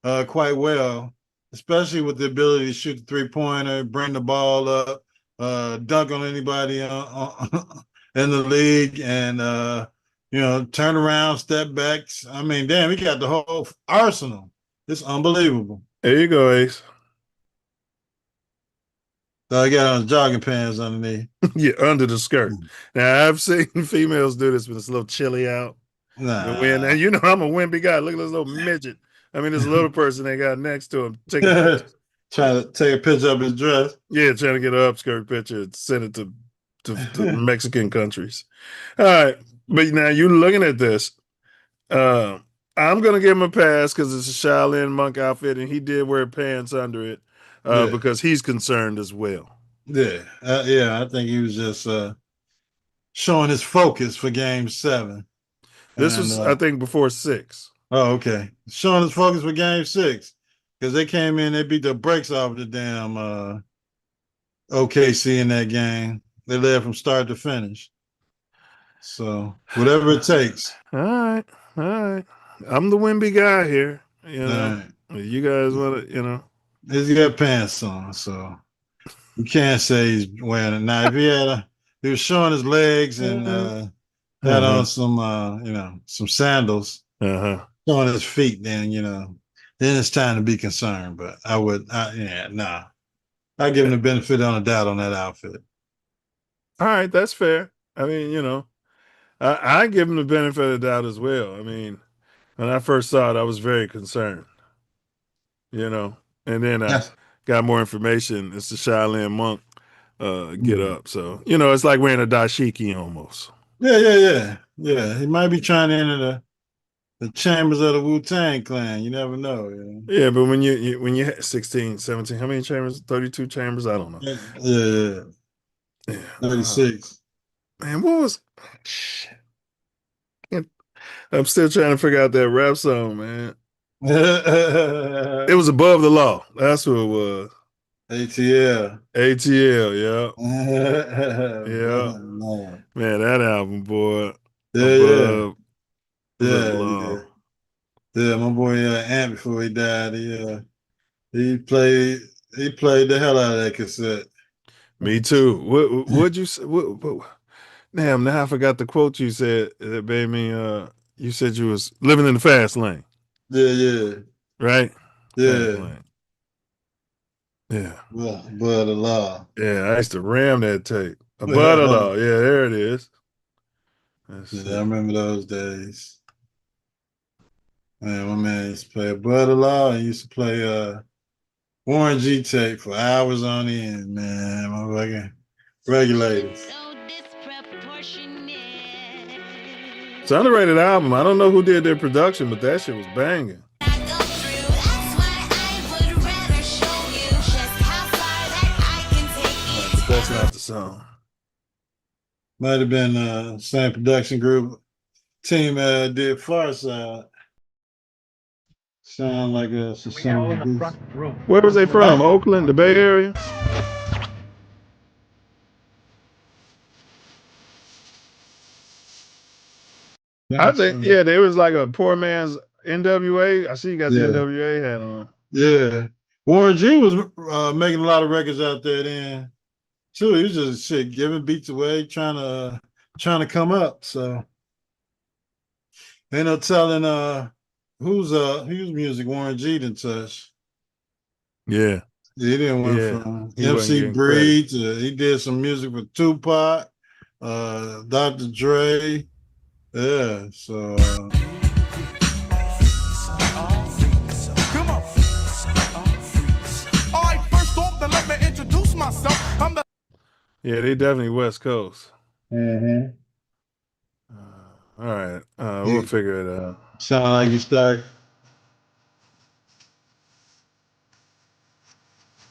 NBA quite well, especially with the ability to shoot the three-pointer, bring the ball up, dunk on anybody in the league, and turn around, step backs. I mean, damn, he got the whole arsenal. It's unbelievable. There you go, Ace. So I got on his jogging pants underneath. Yeah, under the skirt. Now, I've seen females do this when it's a little chilly out. Nah. And I'm a wimpy guy. Look at this little midget. I mean, this little person they got next to him. Trying to take a picture of his dress. Yeah, trying to get an upskirt picture and send it to Mexican countries. All right. But now you're looking at this. I'm going to give him a pass because it's a Shaolin monk outfit, and he did wear pants under it because he's concerned as well. Yeah. I think he was just showing his focus for Game 7. This was, I think, before 6. Oh, okay. Showing his focus for Game 6 because they came in, they beat the brakes off the damn OKC in that game. They led from start to finish. So whatever it takes. All right. I'm the Wemby guy here. You guys want to, He's got pants on, so you can't say he's wearing it. Now, if he was showing his legs and had on some sandals, showing his feet, then it's time to be concerned. But I give him the benefit of the doubt on that outfit. All right, that's fair. I mean, I give him the benefit of the doubt as well. I mean, when I first saw it, I was very concerned. And then I got more information. It's the Shaolin monk get up. So, it's like wearing a dashiki almost. Yeah. He might be trying to enter the chambers of the Wu-Tang Clan. You never know. Yeah, but when you had 16, 17, how many chambers? 32 chambers? I don't know. Yeah. 36. Man, what was shit? I'm still trying to figure out that rap song, man. It was Above the Law. That's what it was. ATL. Yeah. Man, that album, boy. Above the Law. Yeah, my boy Ant before he died, he played the hell out of that cassette. Me too. What'd you say? Damn, now I forgot the quote you said that made me you said you was living in the fast lane. Yeah. Right? Yeah. Fast lane. Yeah. Above the Law. Yeah, I used to ram that tape. Above the Law. Yeah, there it is. I remember those days. Man, my man used to play Above the Law and used to play Warren G tape for hours on end, man. Motherfucking Regulators. It's an underrated album. I don't know who did their production, but that shit was banging. But that's not the song. Might have been same production group team did Farside. Sound like a Where was they from? Oakland, the Bay Area? I think, they was like a poor man's NWA. I see you got the NWA hat on. Yeah. Warren G was making a lot of records out there then. Too. He was just giving beats away, trying to come up. So ain't no telling whose music Warren G didn't touch. Yeah. He didn't went from MC Breed to he did some music with Tupac, Dr. Dre. Yeah, so Come on. All right, first off, then let me introduce myself. I'm the Yeah, they definitely West Coast. Mm-hmm. All right, we'll figure it out. Sound like you start.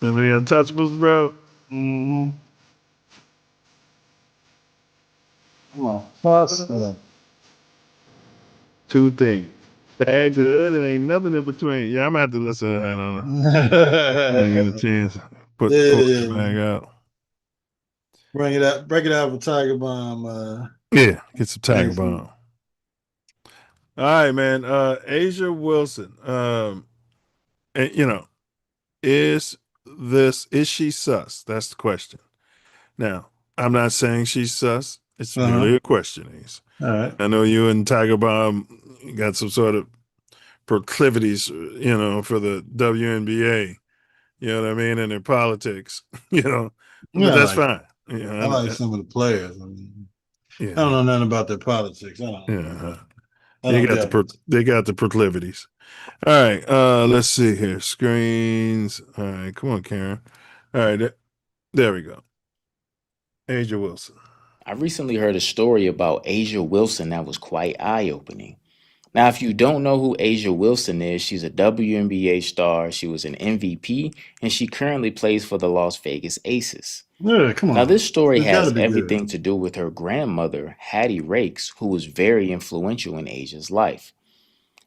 Remember the Untouchables, bro? Mm-hmm. Come on, plus. Two things. That good, and ain't nothing in between. Yeah, I'm gonna have to listen to that. I don't know. I get a chance. Pull it back out. Break it out with Tiger Bomb. Yeah, get some Tiger Bomb. All right, man. Asia Wilson. And is she sus? That's the question. Now, I'm not saying she's sus. It's merely a question. All right. I know you and Tiger Bomb got some sort of proclivities, for the WNBA. You know what I mean? And their politics. But that's fine. I like some of the players. I mean, I don't know nothing about their politics. I don't. They got the proclivities. All right. Let's see here. Screens. All right. Come on, Karen. All right. There we go. Asia Wilson. I recently heard a story about Asia Wilson that was quite eye-opening. Now, if you don't know who Asia Wilson is, she's a WNBA star, she was an MVP, and she currently plays for the Las Vegas Aces. Yeah, come on. Now, this story has everything to do with her grandmother, Hattie Rakes, who was very influential in Asia's life.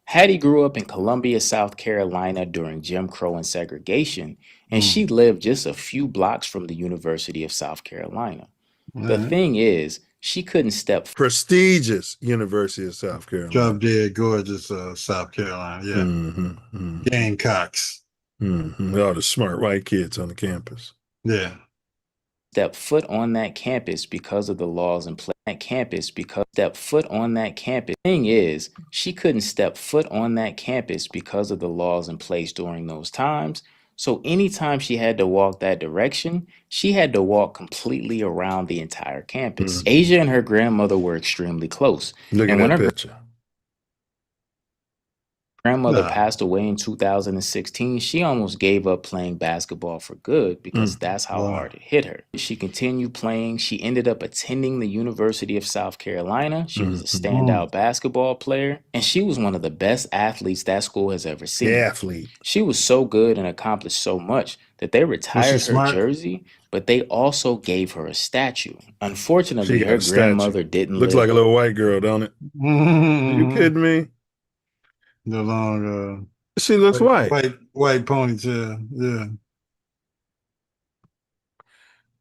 Hattie grew up in Columbia, South Carolina during Jim Crow and segregation, and she lived just a few blocks from the University of South Carolina. The thing is, she couldn't step prestigious University of South Carolina. Drop dead gorgeous South Carolina. Yeah. Gamecocks. All the smart white kids on the campus. Yeah. Step foot on that campus because of the laws in place. Step foot on that campus. Thing is, she couldn't step foot on that campus because of the laws in place during those times. So anytime she had to walk that direction, she had to walk completely around the entire campus. Asia and her grandmother were extremely close. Look at And when that her picture. grandmother passed away in 2016, she almost gave up playing basketball for good because that's how hard it hit her. She continued playing. She ended up attending the University of South Carolina. She was a standout basketball player, and she was one of the best athletes that school has ever seen. Athlete. She was so good and accomplished so much that they retired her smart? jersey, but they also gave her a statue. Unfortunately, She got her a statue. grandmother didn't Looks live. like a little white girl, don't it? Are you kidding me? The long She looks white. White ponytail. Yeah.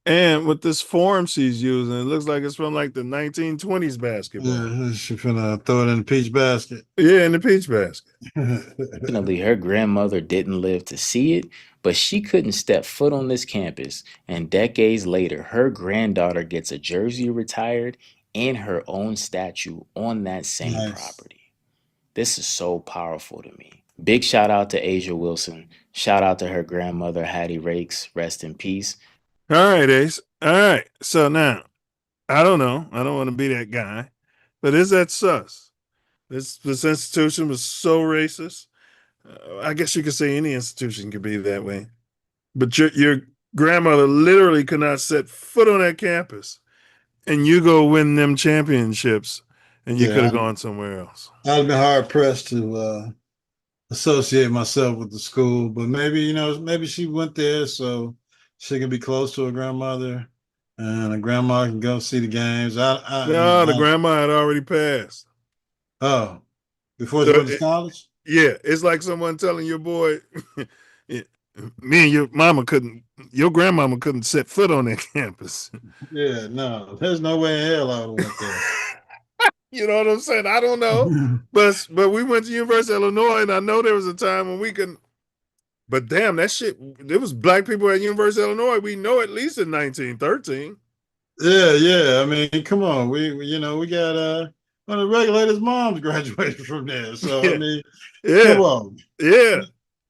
And with this form she's using, it looks like it's from like the 1920s basketball. Yeah, she finna throw it in the peach basket. Yeah, in the peach basket. Unfortunately, her grandmother didn't live to see it, but she couldn't step foot on this campus. And decades later, her granddaughter gets a jersey retired and her own statue on that same property. This is so powerful to me. Big shout out to Asia Wilson. Shout out to her grandmother, Hattie Rakes. Rest in peace. All right, Ace. All right. So now, I don't know. I don't want to be that guy, but is that sus? This institution was so racist. I guess you could say any institution could be that way. But your grandmother literally could not set foot on that campus, and you go win them championships, and you could have gone somewhere else. I'd have been hard pressed to associate myself with the school, but maybe she went there so she can be close to her grandmother, and her grandma can go see the games. No, the grandma had already passed. Oh, before she went to college? Yeah, it's like someone telling your boy, me and your grandmama couldn't set foot on that campus. Yeah, no, there's no way in hell I would have went there. You know what I'm saying? I don't know. but we went to University of Illinois, and I know there was a time when we couldn't. But damn, that shit, there was black people at University of Illinois. We know at least in 1913. Yeah. I mean, come on. We got one of the regulators' moms graduated from there. So I mean, come on. Yeah.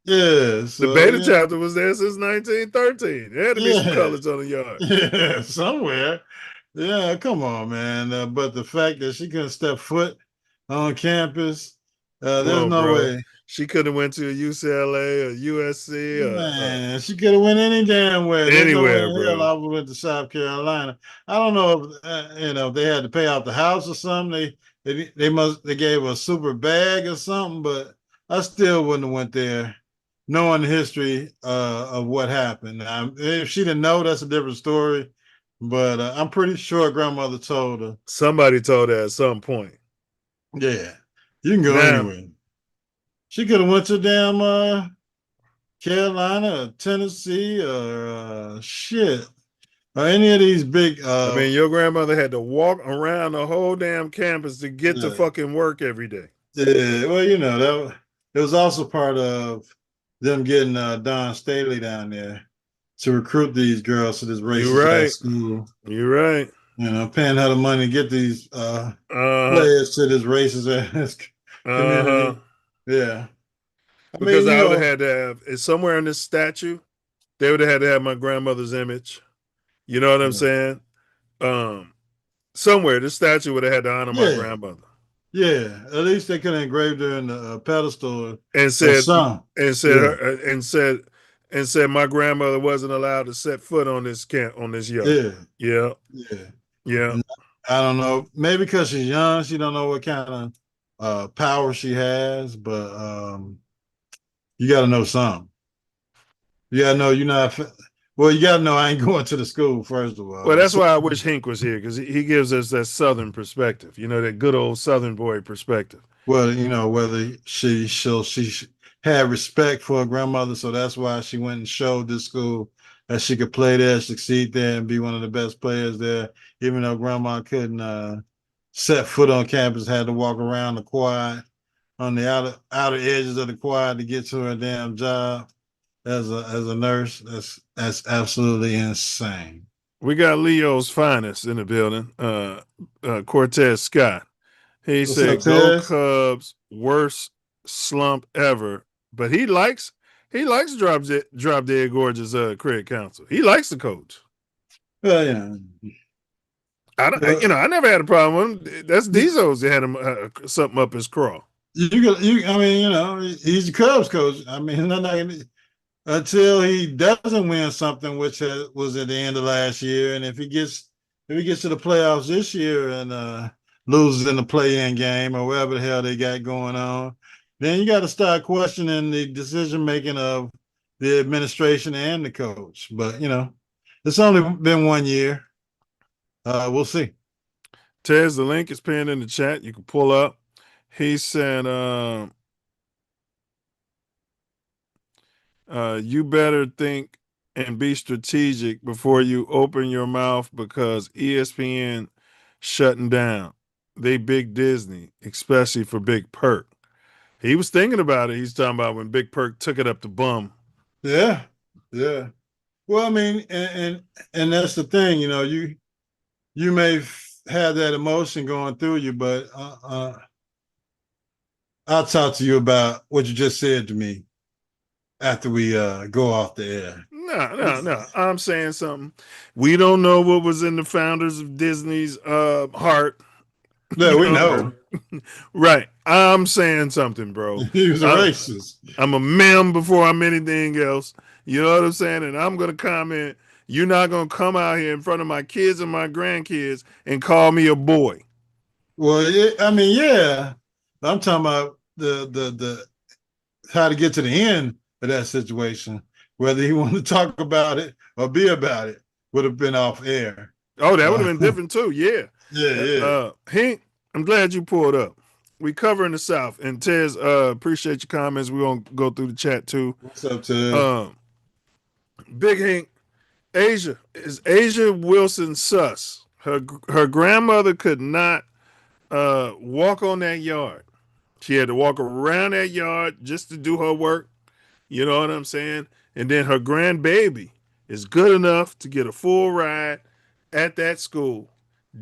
Yeah. So, the beta chapter was there since 1913. There had to be some colors on the yard. Yeah, somewhere. Yeah, come on, man. But the fact that she couldn't step foot on campus, there's no way. She could have went to a UCLA or USC. Man, she could have went any damn way. Anywhere, no way bro. I went to South Carolina. I don't know if if they had to pay out the house or something. They gave her a super bag or something, but I still wouldn't have went there, knowing the history of what happened. If she didn't know, that's a different story. But I'm pretty sure grandmother told her. Somebody told her at some point. Yeah, you can go anywhere. She could have went to damn Carolina or Tennessee or or any of these big. I mean, your grandmother had to walk around the whole damn campus to get to fucking work every day. Yeah, well, that it was also part of them getting Don Staley down there to recruit these girls to this racist school. You're right. Paying her the money to get these players to this racist community. Yeah. Because I would have had to have, somewhere in this statue, they would have had to have my grandmother's image. You know what I'm saying? Somewhere, this statue would have had to honor my grandmother. Yeah, at least they could have engraved her in the pedestal and said my grandmother wasn't allowed to set foot on this yard. Yeah. I don't know. Maybe because she's young, she don't know what kind of power she has, but you got to know something. You got to know you're not. Well, you got to know I ain't going to the school, first of all. Well, that's why I wish Hink was here, because he gives us that Southern perspective, that good old Southern boy perspective. Well, whether she had respect for her grandmother, so that's why she went and showed this school that she could play there, succeed there, and be one of the best players there, even though grandma couldn't set foot on campus, had to walk around the quad, on the outer edges of the quad to get to her damn job as a nurse. That's absolutely insane. We got Leo's finest in the building, Cortez Scott. He said, "Go Cubs, worst slump ever." But he likes He likes Drop Dead Gorgeous credit counsel. He likes the coach. Well, yeah. I never had a problem with him. That's Dizzo's that had him something up his craw. I mean, he's the Cubs coach. I mean, until he doesn't win something, which was at the end of last year, and if he gets to the playoffs this year and loses in the play-in game or whatever the hell they got going on, then you got to start questioning the decision making of the administration and the coach. But it's only been 1 year. We'll see. Tez, the link is pinned in the chat. You can pull up. He said, you better think and be strategic before you open your mouth because ESPN shutting down. They big Disney, especially for Big Perk. He was thinking about it. He's talking about when Big Perk took it up the bum. Yeah. Well, I mean, and that's the thing, you may have that emotion going through you, but I'll talk to you about what you just said to me after we go off the air. No. I'm saying something. We don't know what was in the founders of Disney's heart. Yeah, we know. Right. I'm saying something, bro. He was a racist. I'm a mem before I'm anything else. You know what I'm saying? And I'm going to comment. You're not going to come out here in front of my kids and my grandkids and call me a boy. Well, yeah. I'm talking about the how to get to the end of that situation. Whether he wanted to talk about it or be about it would have been off air. Oh, that would have been different too. Yeah. Yeah. Hank, I'm glad you pulled up. We covering the South. And Tez, appreciate your comments. We're going to go through the chat too. What's up, Tez? Big Hank, is Asia Wilson sus? Her grandmother could not walk on that yard. She had to walk around that yard just to do her work. You know what I'm saying? And then her grandbaby is good enough to get a full ride at that school,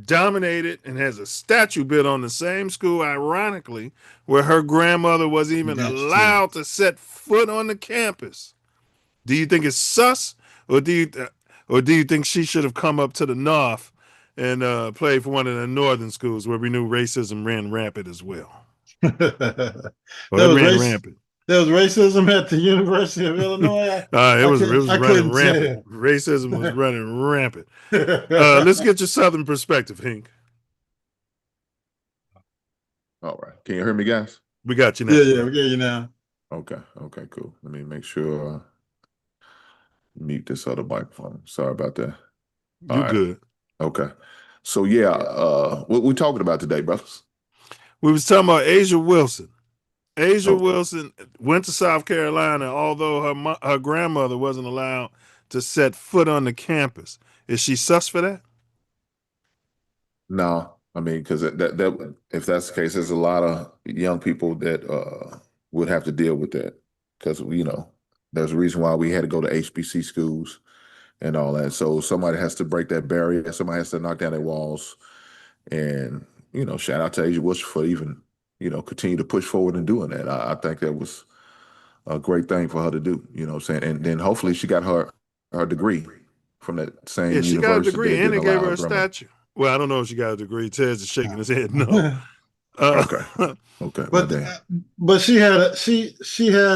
dominated, and has a statue built on the same school, ironically, where her grandmother was even allowed to set foot on the campus. Do you think it's sus, or do you think she should have come up to the north and played for one of the northern schools where we knew racism ran rampant as well? Rampant. There was racism at the University of Illinois. It was running rampant. Racism was running rampant. Let's get your Southern perspective, Hank. All right. Can you hear me, guys? We got you now. Yeah, we got you now. Okay, cool. Let me make sure mute this other microphone. Sorry about that. You good. Okay. So what we talking about today, brothers? We was talking about Asia Wilson. Wilson went to South Carolina, although her grandmother wasn't allowed to set foot on the campus. Is she sus for that? No, I mean, because that if that's the case, there's a lot of young people that would have to deal with that. Because there's a reason why we had to go to HBC schools and all that. So somebody has to break that barrier. Somebody has to knock down their walls. And shout out to Asia Wilson for even continue to push forward and doing that. I think that was a great thing for her to do, you know what I'm saying? And then hopefully she got her degree from that same university. Yeah, she got a degree and they gave her a statue. Well, I don't know if she got a degree. Tez is shaking his head no. Okay. But she had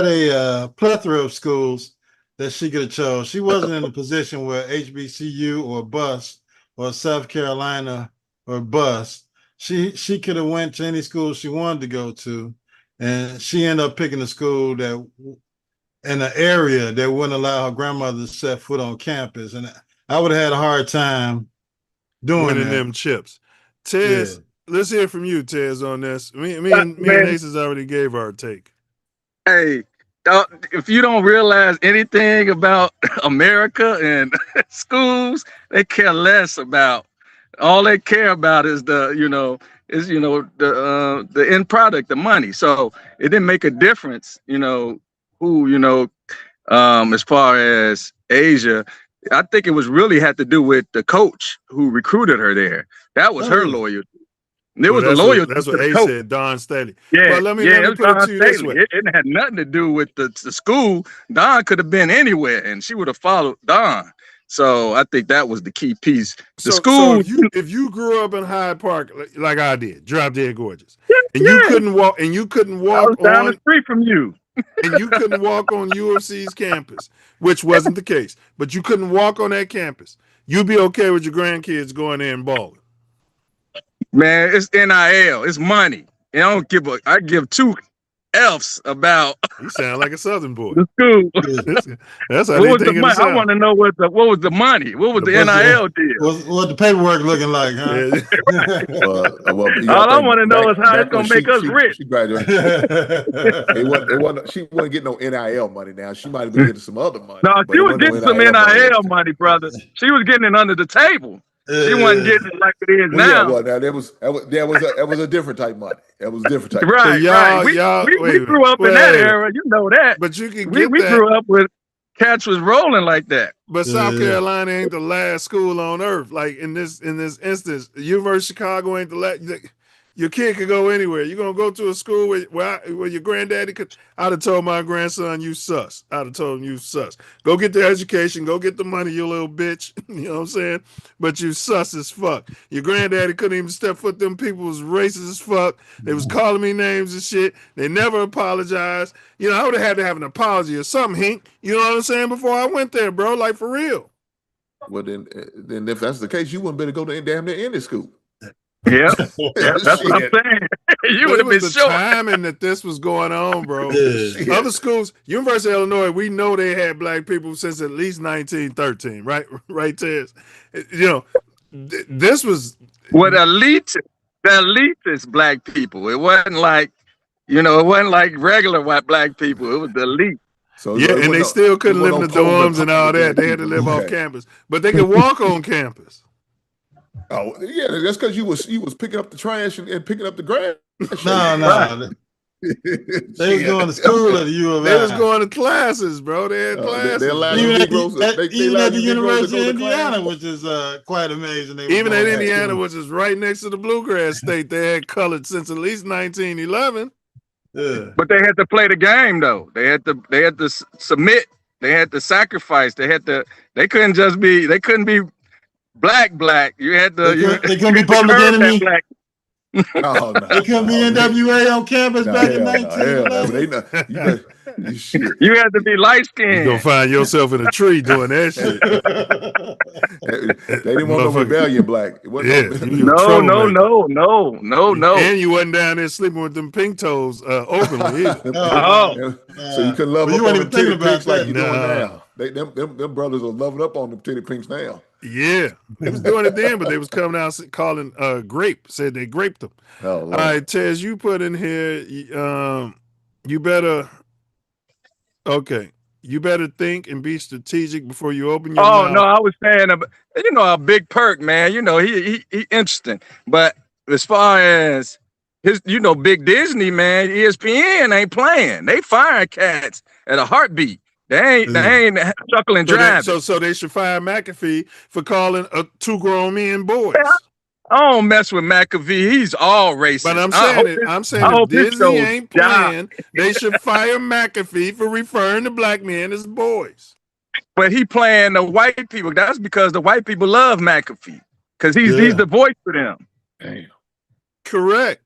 a plethora of schools that she could have chose. She wasn't in a position where HBCU or bust or South Carolina or bust. She could have went to any school she wanted to go to, and she ended up picking a school that in an area that wouldn't allow her grandmother to set foot on campus. And I would have had a hard time winning them chips. Tez, let's hear from you, Tez, on this. Me and Aces already gave our take. Hey, if you don't realize anything about America and schools, they care less about. All they care about is the end product, the money. So it didn't make a difference, who, as far as Asia. I think it was really had to do with the coach who recruited her there. That was her loyalty. There was a loyalty That's to what the A coach. said, Don Staley. Yeah, But let me it was put it Don to you this Staley. way. It had nothing to do with the school. Don could have been anywhere, and she would have followed Don. So I think that was the key piece. The So school. if you grew up in Hyde Park like I did, drop dead gorgeous, and Yeah. you couldn't walk I was down the street from you. and you couldn't walk on UFC's campus, which wasn't the case, but you couldn't walk on that campus, you'd be okay with your grandkids going there and balling. Man, it's NIL. It's money. And I give two F's about You sound like a Southern boy. the school. That's how What they was the think of the money? I South. want to know what was the money? What was the NIL deal? What the paperwork looking like, huh? All I want to know is how it's gonna make us rich. She graduated. She wasn't getting no NIL money. Now she might have been getting some other money. No, but she it was wasn't getting no some NIL NIL money, brother. She was getting it under the table. She wasn't getting it like it is Well, yeah, now. well, now that was a different type money. That was a different type. Right, So right. We grew up in that era. You know that. But you can we get that. grew up with cats was rolling like that. But South Carolina ain't the last school on earth. Like in this instance, University of Chicago ain't the last. Your kid could go anywhere. You're gonna go to a school where your granddaddy could. I'd have told my grandson, "You sus." I'd have told him, "You sus." Go get the education. Go get the money, you little bitch. You know what I'm saying? But you sus as fuck. Your granddaddy couldn't even step foot. Them people was racist as fuck. They was calling me names and shit. They never apologized. You know, I would have had to have an apology or something, Hink. You know what I'm saying? Before I went there, bro. Like for real. Well, then if that's the case, you wouldn't better go to damn near any school. Yeah, that's what I'm saying. You would have been the short. timing that this was going on, bro. Other schools, University of Illinois, we know they had black people since at least 1913, right? Right, Tez? You know, this was the elitist black people. It wasn't like, it wasn't like regular white black people. It was the elite. So yeah, and they still couldn't live in the dorms and all that. They had to live off campus, but they could walk on campus. Oh yeah, that's because you was picking up the trash and picking up the grass. No. They was going to school at the U of I. They was going to classes, bro. They had classes. Even at the University of Indiana, which is quite amazing. Even at Indiana, which is right next to the Bluegrass State, they had colored since at least 1911. Yeah. But they had to play the game though. They had to submit. They had to sacrifice. They couldn't be black. You had to. They couldn't be Public Enemy. Oh, no. They couldn't be NWA on campus back in 1911. You had to be light skinned. You're gonna find yourself in a tree doing that shit. They didn't want no rebellion black. No. And you wasn't down there sleeping with them pink toes openly either. So you couldn't love up you on weren't them even thinking titty about pinks like that. you doing now. Them brothers are loving up on them titty pinks now. Yeah, they was doing it then, but they was coming out calling grape. Said they graped them. Oh, all right, Tez, you put in here. You better think and be strategic before you open your mouth. Oh no, I was saying, a Big Perk, man. He interesting, but as far as his, Big Disney, man, ESPN ain't playing. They firing cats at a heartbeat. They ain't chuckling driving. So they should fire McAfee for calling two grown men boys. I don't mess with McAfee. He's all racist. But I'm saying if Disney ain't playing, they should fire McAfee for referring to black men as boys. But he playing the white people. That's because the white people love McAfee because he's the voice for them. Damn. Correct.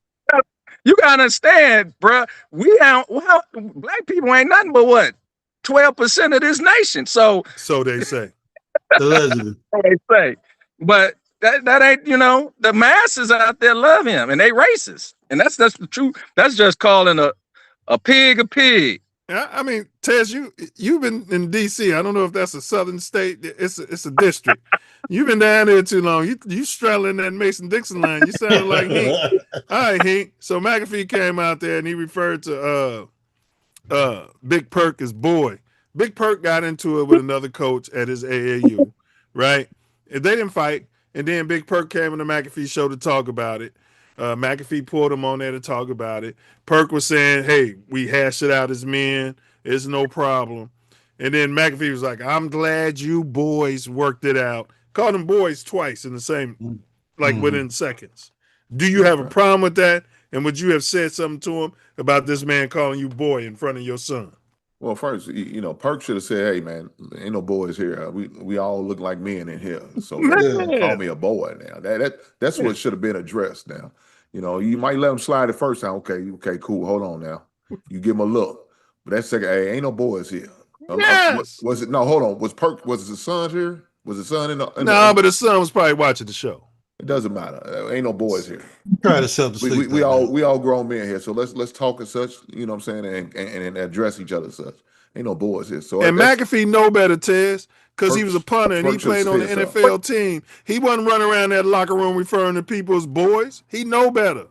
You gotta understand, bro. Black people ain't nothing but what? 12% of this nation. So they say. Allegedly. They say. But that ain't, the masses out there love him and they racist. And that's the truth. That's just calling a pig a pig. I mean, Tez, you've been in DC. I don't know if that's a southern state. It's a district. You've been down there too long. You straddling that Mason-Dixon line. You sounded like Hink. All right, Hink. So McAfee came out there and he referred to Big Perk as boy. Big Perk got into it with another coach at his AAU, right? And they didn't fight. And then Big Perk came on the McAfee show to talk about it. McAfee pulled him on there to talk about it. Perk was saying, hey, we hashed it out as men. It's no problem. And then McAfee was like, I'm glad you boys worked it out. Called them boys twice in the same, within seconds. Do you have a problem with that? And would you have said something to him about this man calling you boy in front of your son? Well, first, Perk should have said, "Hey, man, ain't no boys here. We all look like men in here. So don't call me a boy now." That's what should have been addressed. Now, you might let him slide the first time. Okay, cool. Hold on now. You give him a look, but that second, hey, ain't no boys here. Was it? No, hold on. Was the son here? Was the son in the? No, but his son was probably watching the show. It doesn't matter. Ain't no boys here. Try to self the we all grown men here. So let's talk as such. You know what I'm saying, and address each other as such. Ain't no boys here. So and McAfee know better, Tez, because he was a punter and he played on the NFL team. He wasn't running around that locker room referring to people as boys. He know better.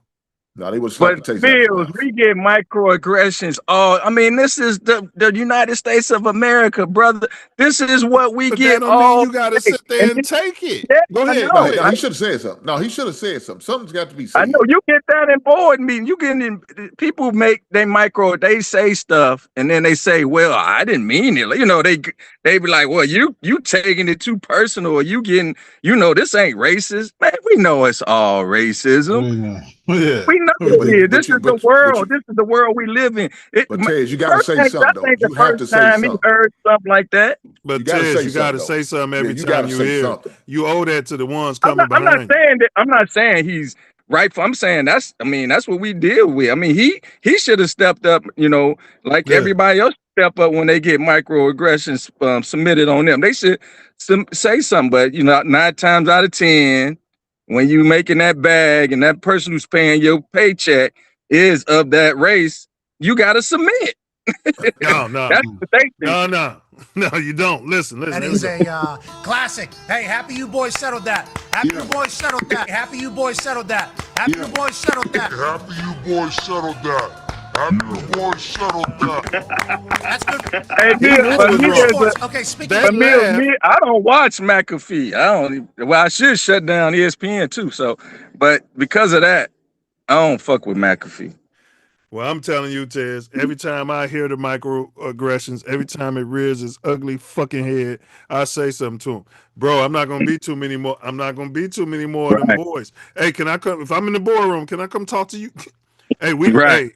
No, they was. But Milz, we get microaggressions. I mean, this is the United States of America, brother. This is what we get. That don't mean you got to sit there and take it. Yeah, Go ahead. No, he should have said something. No, he should have said something. Something's got to be said. I know you get that in board meeting. You get in. People they say stuff, and then they say, "Well, I didn't mean it." They be like, "Well, you taking it too personal, or you getting, this ain't racist, man. We know it's all racism. Yeah. We know it is. This is the world. This is the world we live in. But Tez, you got to say something, though. You have to say something. He heard something like that. But Tez, you got to say something every time you hear it. You owe that to the ones coming behind. I'm not saying he's rightful. I'm saying that's what we deal with. I mean, he should have stepped up, like everybody else step up when they get microaggressions submitted on them. They should say something, but 9 times out of 10, when you making that bag and that person who's paying your paycheck is of that race, you got to submit. No. That's what they think. No, you don't. Listen. And he's a classic. Hey, happy you boys settled that. Happy you boys settled that. Happy you boys settled that. Happy you boys settled that. Happy you boys settled that. Happy you boys settled that. That's good. Hey, okay, speaking of me, I don't watch McAfee. I should shut down ESPN too. So, but because of that, I don't fuck with McAfee. Well, I'm telling you, Tez, every time I hear the microaggressions, every time it rears its ugly fucking head, I say something to him. Bro, I'm not going to be too many more. I'm not going to be too many more of them boys. Hey, can I come? If I'm in the boardroom, can I come talk to you? Hey, hey,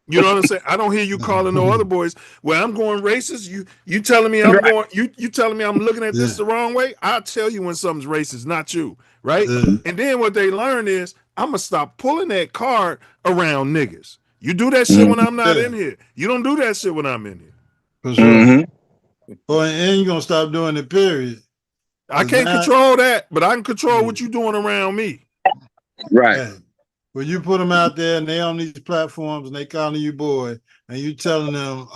you know what I'm saying? I don't hear you calling no other boys. Well, I'm going racist. You telling me I'm going, you telling me I'm looking at this the wrong way? I'll tell you when something's racist, not you, right? And then what they learn is I'm going to stop pulling that card around niggas. You do that shit when I'm not in here. You don't do that shit when I'm in here. For sure. Well, and you're going to stop doing it, period. I can't control that, but I can control what you're doing around me. Right. Yeah. When you put them out there and they on these platforms and they calling you boy and you telling them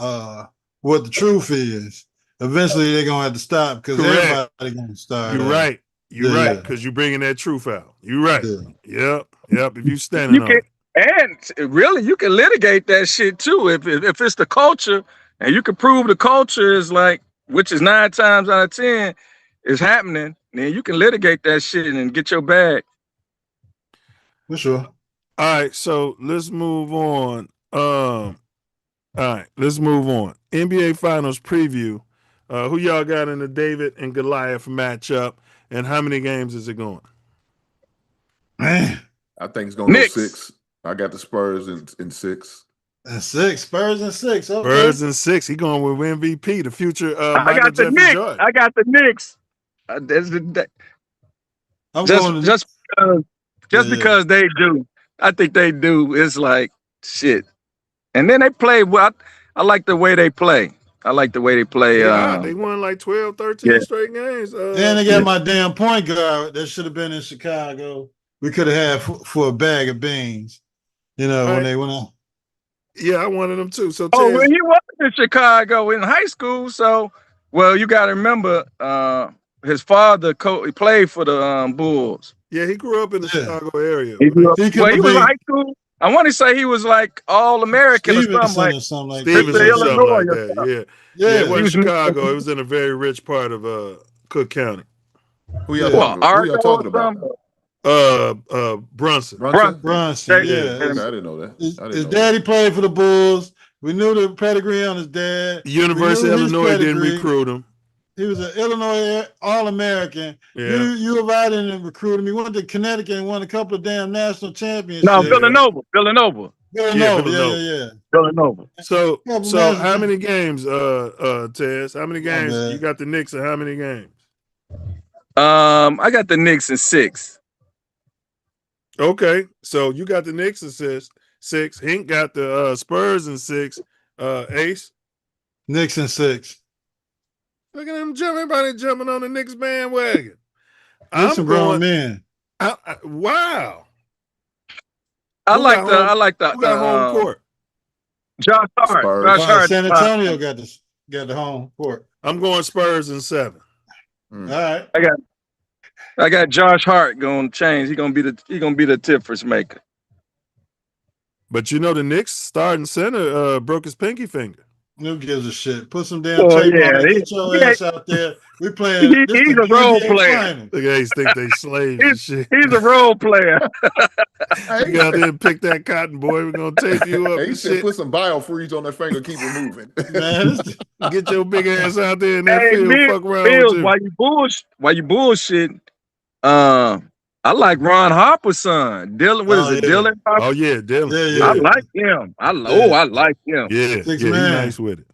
what the truth is, eventually they're going to have to stop because everybody's going to start. You're right. You're right, because you're bringing that truth out. You're right. Yep. If you standing on it. And really, you can litigate that shit too. If it's the culture, and you can prove the culture is which is 9 times out of 10 is happening, then you can litigate that shit and get your bag. For sure. All right, so let's move on. NBA Finals preview. Who y'all got in the David and Goliath matchup, and how many games is it going? Man, I think it's going to go 6. I got the Spurs in 6. And 6. Spurs in 6. Okay. Spurs in 6. He going with MVP, the future I got the Knicks. Jordan. I got the Knicks. Just because they do. I think they do. It's like shit. And then they play well. I like the way they play. They won like 12, 13 straight games. And they got my damn point guard that should have been in Chicago. We could have had for a bag of beans. When they went on. Yeah, I wanted them too. So when he was in Chicago in high school, you got to remember his father he played for the Bulls. Yeah, he grew up in the Chicago area. He was in high school. I want to say he was like All-American or something like Stevenson, Illinois something like that. Yeah, it wasn't Chicago. It was in a very rich part of Cook County. Who y'all talking about? Brunson. Yeah. Okay, I didn't know that. His daddy played for the Bulls. We knew the pedigree on his dad. University of Illinois didn't recruit him. He was an Illinois All-American. Yeah. You invited him and recruited him. He went to Connecticut and won a couple of damn national championships. No, Villanova. Yeah. Villanova. So how many games, Tez? How many games you got the Knicks and how many games? I got the Knicks in 6. Okay, so you got the Knicks in 6. Hink got the Spurs in 6. Ace? Knicks in 6. Look at them everybody jumping on the Knicks bandwagon. I'm some grown men. Wow. I like the who got home court? Josh Hart. Josh Hart. San Antonio got the home court. I'm going Spurs in 7. All right. I got Josh Hart going to change. He gonna be the difference maker. But you know the Knicks starting center broke his pinky finger. Who gives a shit? Put some damn tape on it. Get your ass out there. We playing. He's a role player. Look, Ace think they slaves and shit. He's a role player. You got there and pick that cotton, boy. We're gonna tape you up. He said, put some biofreeze on that finger, keep it moving. Man, get your big ass out there in that field. Fuck around Milz, with you. while you bullshit, I like Ron Harper's son. Dylan, Dylan? Oh yeah, Dylan. Yeah. I like him. I like him. Yeah, he's nice with it.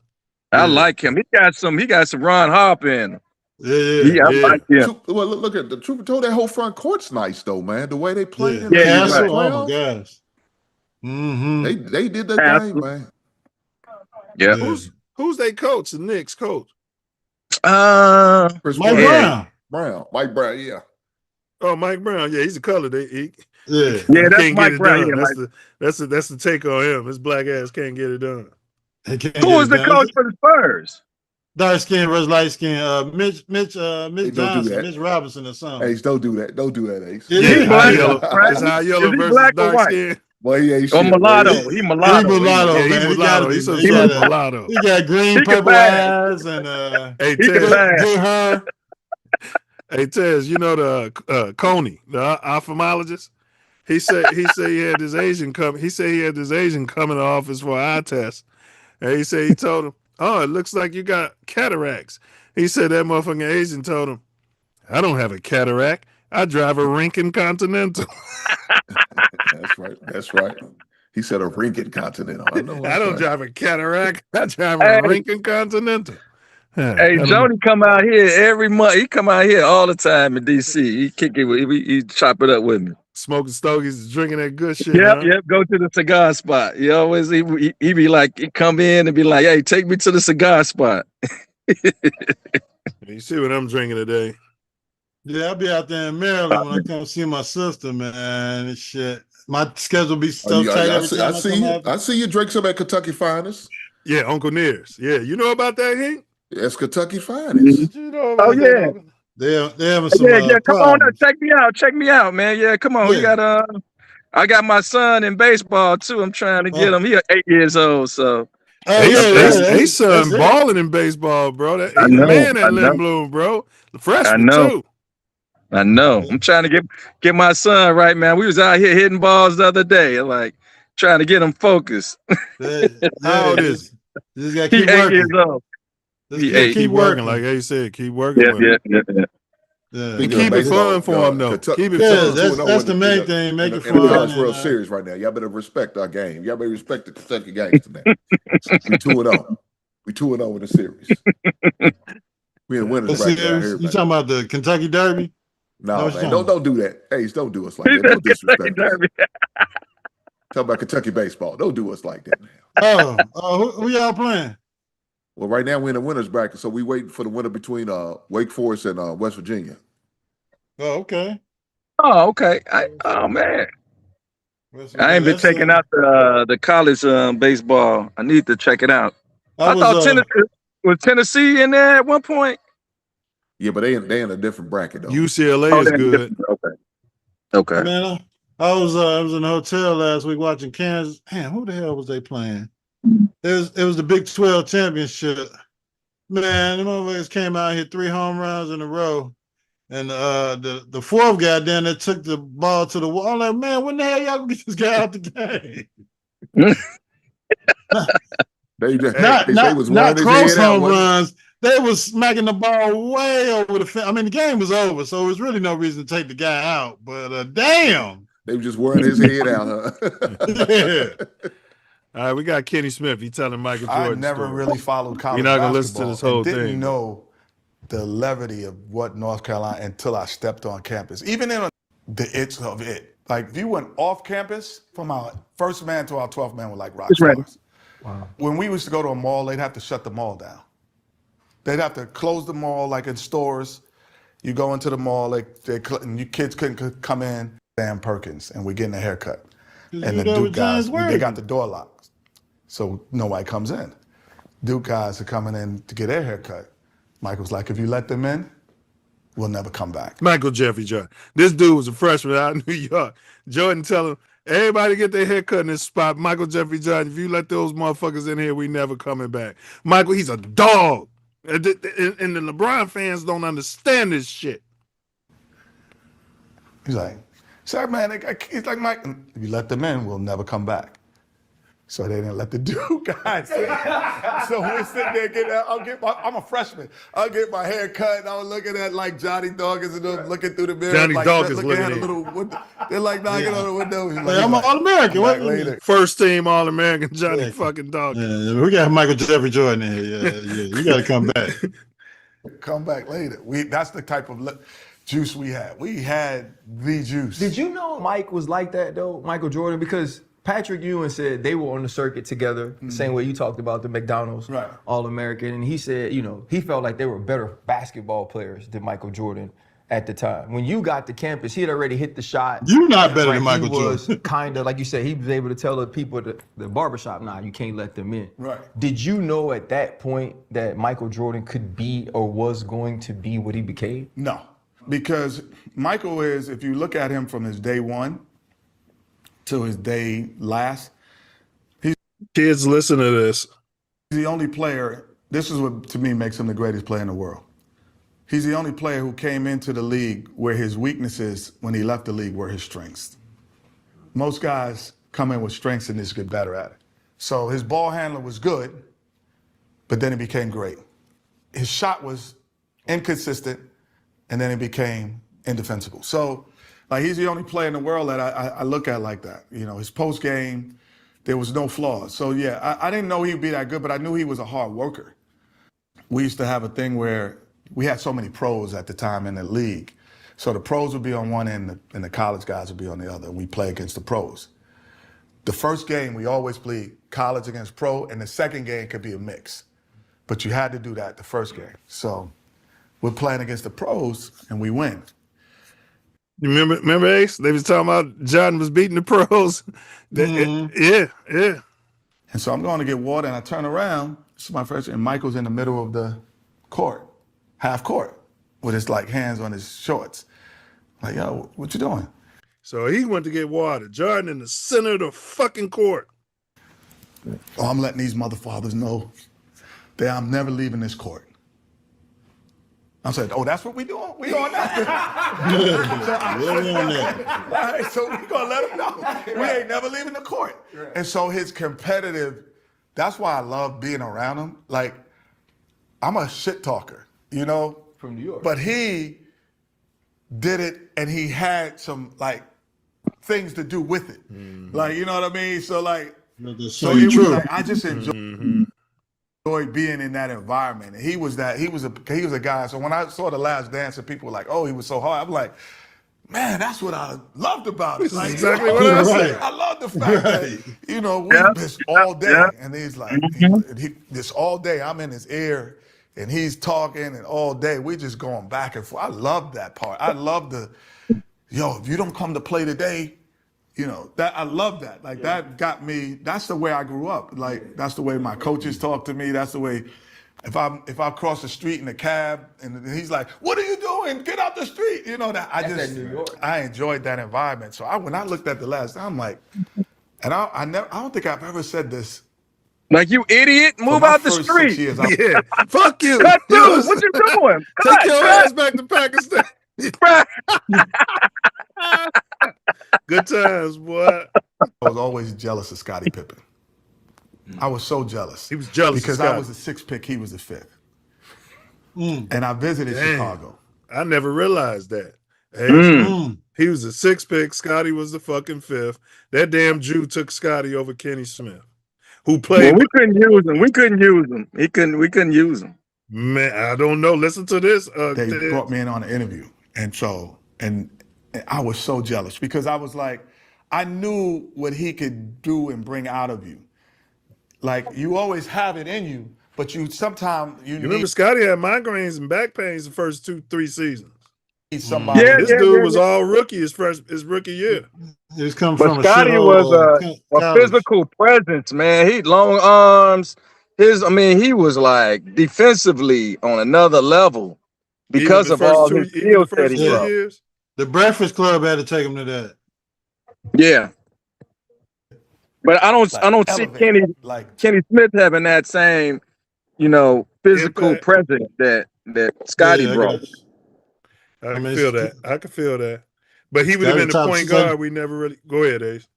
I like him. He got some Ron Harper in him. Yeah. I like him. Well, look at the truth. Told that whole front court's nice though, man. The way they played in Castle, oh my gosh. They did their thing, man. Yeah. Who's they coach? The Knicks coach? Mike Brown. Mike Brown, yeah. Oh, Mike Brown. Yeah, he's a color. Yeah, that's Mike Brown. Yeah, that's the take on him. His black ass can't get it done. Who was the coach for the Spurs? Dark skin versus light skin. Mitch Johnson, Mitch Robinson or something. Ace, don't do that. Don't do that, Ace. Yeah, high yellow. It's high yellow versus dark skin. Well, he ain't shit. Mulatto. He mulatto. He mulatto, man. He's mulatto. He's mulatto. He got green, purple eyes, and good hair. Hey Tez, you know the Coney, the ophthalmologist. He said he had this Asian come. He said he had this Asian come in the office for an eye test, and he said he told him, "Oh, it looks like you got cataracts." He said that motherfucking Asian told him, "I don't have a cataract. I drive a Rinkin Continental." That's right. He said a Rinkin Continental. I don't drive a cataract. I drive a Rinkin Continental. Hey, Joni come out here every month. He come out here all the time in DC. He kick it with he chop it up with me. Smoking stogies, drinking that good shit. Yep. Go to the cigar spot. He always he be like, he come in and be like, "Hey, take me to the cigar spot." You see what I'm drinking today? Yeah, I'll be out there in Maryland when I come see my sister, man. And shit, my schedule be so tight. I see you drink some at Kentucky Finest. Yeah, Uncle Nears. Yeah, you know about that, Hank? That's Kentucky Finest. You know oh yeah. They having some. Come on, check me out, man. Yeah, come on. Yeah. I got my son in baseball too. I'm trying to get him. He 8 years old, so. His son balling in baseball, bro. He's a man at Lindblom, bro. The freshman too. I know. I'm trying to get my son right, man. We was out here hitting balls the other day, like trying to get him focused. How old is he? You just gotta keep working. 8 years old. Keep working, like he said. Keep working. Yeah. And keep it fun for him, though. Keep it fun. That's the main thing. Make it fun. The World Series right now. Y'all better respect our game. Y'all better respect the Kentucky games today. We 2-0. We 2-0 in the series. We in winners right now. You talking about the Kentucky Derby? No, man. Don't do that. Hey, don't do us like that. Don't disrespect us. Talking about Kentucky baseball. Don't do us like that. Who y'all playing? Well, right now we're in the winners bracket, so we waiting for the winner between Wake Forest and West Virginia. Oh, okay. Oh, okay. Oh man. I ain't been checking out the college baseball. I need to check it out. I thought Tennessee in there at one point. Yeah, but they in a different bracket though. UCLA is good. Okay. Man, I was in a hotel last week watching Kansas. Man, who the hell was they playing? It was the Big 12 championship. Man, the motherfuckers came out here 3 home runs in a row. And the fourth guy then that took the ball to the wall. I'm like, man, when the hell y'all gonna get this guy out the game? Not close home runs, they was smacking the ball way over the fence. I mean, the game was over, so there was really no reason to take the guy out. But damn, they were just wearing his head out, huh? Yeah. All right, we got Kenny Smith. He telling Michael Jordan. I never story. really followed college You're not gonna basketball listen to this whole and didn't thing. know the levity of what North Carolina until I stepped on campus. Even in the itch of it. Like, if you went off campus, from our first man to our 12th man were like rock stars. Wow. When we used to go to a mall, they'd have to shut the mall down. They'd have to close the mall, like in stores. You go into the mall, and you kids couldn't come in. Sam Perkins, and we're getting a haircut. And the Duke guys, they got the door locked, so nobody comes in. Duke guys are coming in to get their haircut. Michael's like, if you let them in, we'll never come back. Michael Jeffrey Jordan. This dude was a freshman out in New York. Jordan tell him, everybody get their hair cut in this spot. Michael Jeffrey Jordan, if you let those motherfuckers in here, we never coming back. Michael, he's a dog. And the LeBron fans don't understand this shit. He's like, man, he's like, Mike, if you let them in, we'll never come back. So they didn't let the Duke guys in. So we're sitting there I'm a freshman. I'll get my hair cut, and I was looking at like Johnny Dawkins and them looking through the mirror. Johnny like, Dawkins looking at a in. little window. They're like knocking on the window. He's I'm an All-American. First team All-American Johnny fucking Dawkins. Yeah, we got Michael Jeffrey Jordan in here. Yeah. You got to come back. Come back later. That's the type of juice we had. We had the juice. Did you know Mike was like that though, Michael Jordan? Because Patrick Ewing said they were on the circuit together, the same way you talked about the McDonald's All-American, and he said, he felt like they were better basketball players than Michael Jordan at the time. When you got to campus, he had already hit the shot. You're not better than Michael Jordan. He was kind of, like you said, he was able to tell the people at the barbershop, nah, you can't let them in. Right. Did you know at that point that Michael Jordan could be or was going to be what he became? No, because Michael is, if you look at him from his day one to his day last, kids listen to this. He's the only player, this is what to me makes him the greatest player in the world. He's the only player who came into the league where his weaknesses when he left the league were his strengths. Most guys come in with strengths and just get better at it. So his ball handler was good, but then it became great. His shot was inconsistent, and then it became indefensible. So, like, he's the only player in the world that I look at like that. His post game, there was no flaws. So yeah, I didn't know he'd be that good, but I knew he was a hard worker. We used to have a thing where we had so many pros at the time in the league. So the pros would be on one end and the college guys would be on the other. We play against the pros. The first game, we always play college against pro, and the second game could be a mix. But you had to do that the first game. So we're playing against the pros, and we win. You remember Ace? They was talking about Jordan was beating the pros. Yeah. And so I'm going to get water, and I turn around. This is my first, and Michael's in the middle of the court, half court, with his like hands on his shorts. Like, yo, what you doing? So he went to get water. Jordan in the center of the fucking court. Oh, I'm letting these motherfathers know that I'm never leaving this court. I'm saying, oh, that's what we doing? We on that? All right, so we gonna let them know. We ain't never leaving the court. And so his competitive, that's why I love being around him. Like, I'm a shit talker, From New York. But he did it, and he had some, like, things to do with it. Like, you know what I mean? So, like, so it was like, I just enjoyed being in that environment. And he was a guy. So when I saw The Last Dance and people were like, oh, he was so hard, I'm like, man, that's what I loved about it. Like, exactly what I said. I love the fact that, we this all day. And he's like, this all day, I'm in his ear and he's talking and all day, we just going back and forth. I love that part. I love if you don't come to play today, that I love that. Like that got me, that's the way I grew up. Like that's the way my coaches talk to me. That's the way, if I cross the street in a cab and he's like, what are you doing? Get out the street. That New York. I enjoyed that environment. So when I looked at The Last Dance, I'm like, and I don't think I've ever said this. Like, you idiot, move out the street. 6 years, Yeah, fuck you. Cut through. What you doing? Take your ass back to Pakistan. Good times, boy. I was always jealous of Scottie Pippen. I was so jealous. He was jealous because of Scottie. I was the 6th pick, he was the 5th. And I visited Chicago. I never realized that. Hey, Mm. he was a 6th pick. Scotty was the fucking 5th. That damn Jew took Scotty over Kenny Smith, who played. Well, we couldn't use him. We couldn't use him. We couldn't use him. Man, I don't know. Listen to this. They brought me in on an interview. And I was so jealous because I was like, I knew what he could do and bring out of you. Like, you always have it in you, but sometimes you remember Scotty had migraines and back pains the first 2-3 seasons. need somebody. This dude was all rookie his rookie year. He was coming But from Scotty a was a physical presence, man. He long arms. He was like defensively on another level because of all his skills that he brought. Years. The Breakfast Club had to take him to that. Yeah. But I don't see Kenny Smith having that same, physical presence that Scotty brought. I can feel that. I can feel that. But he would have been the point guard. We never really go ahead, Ace.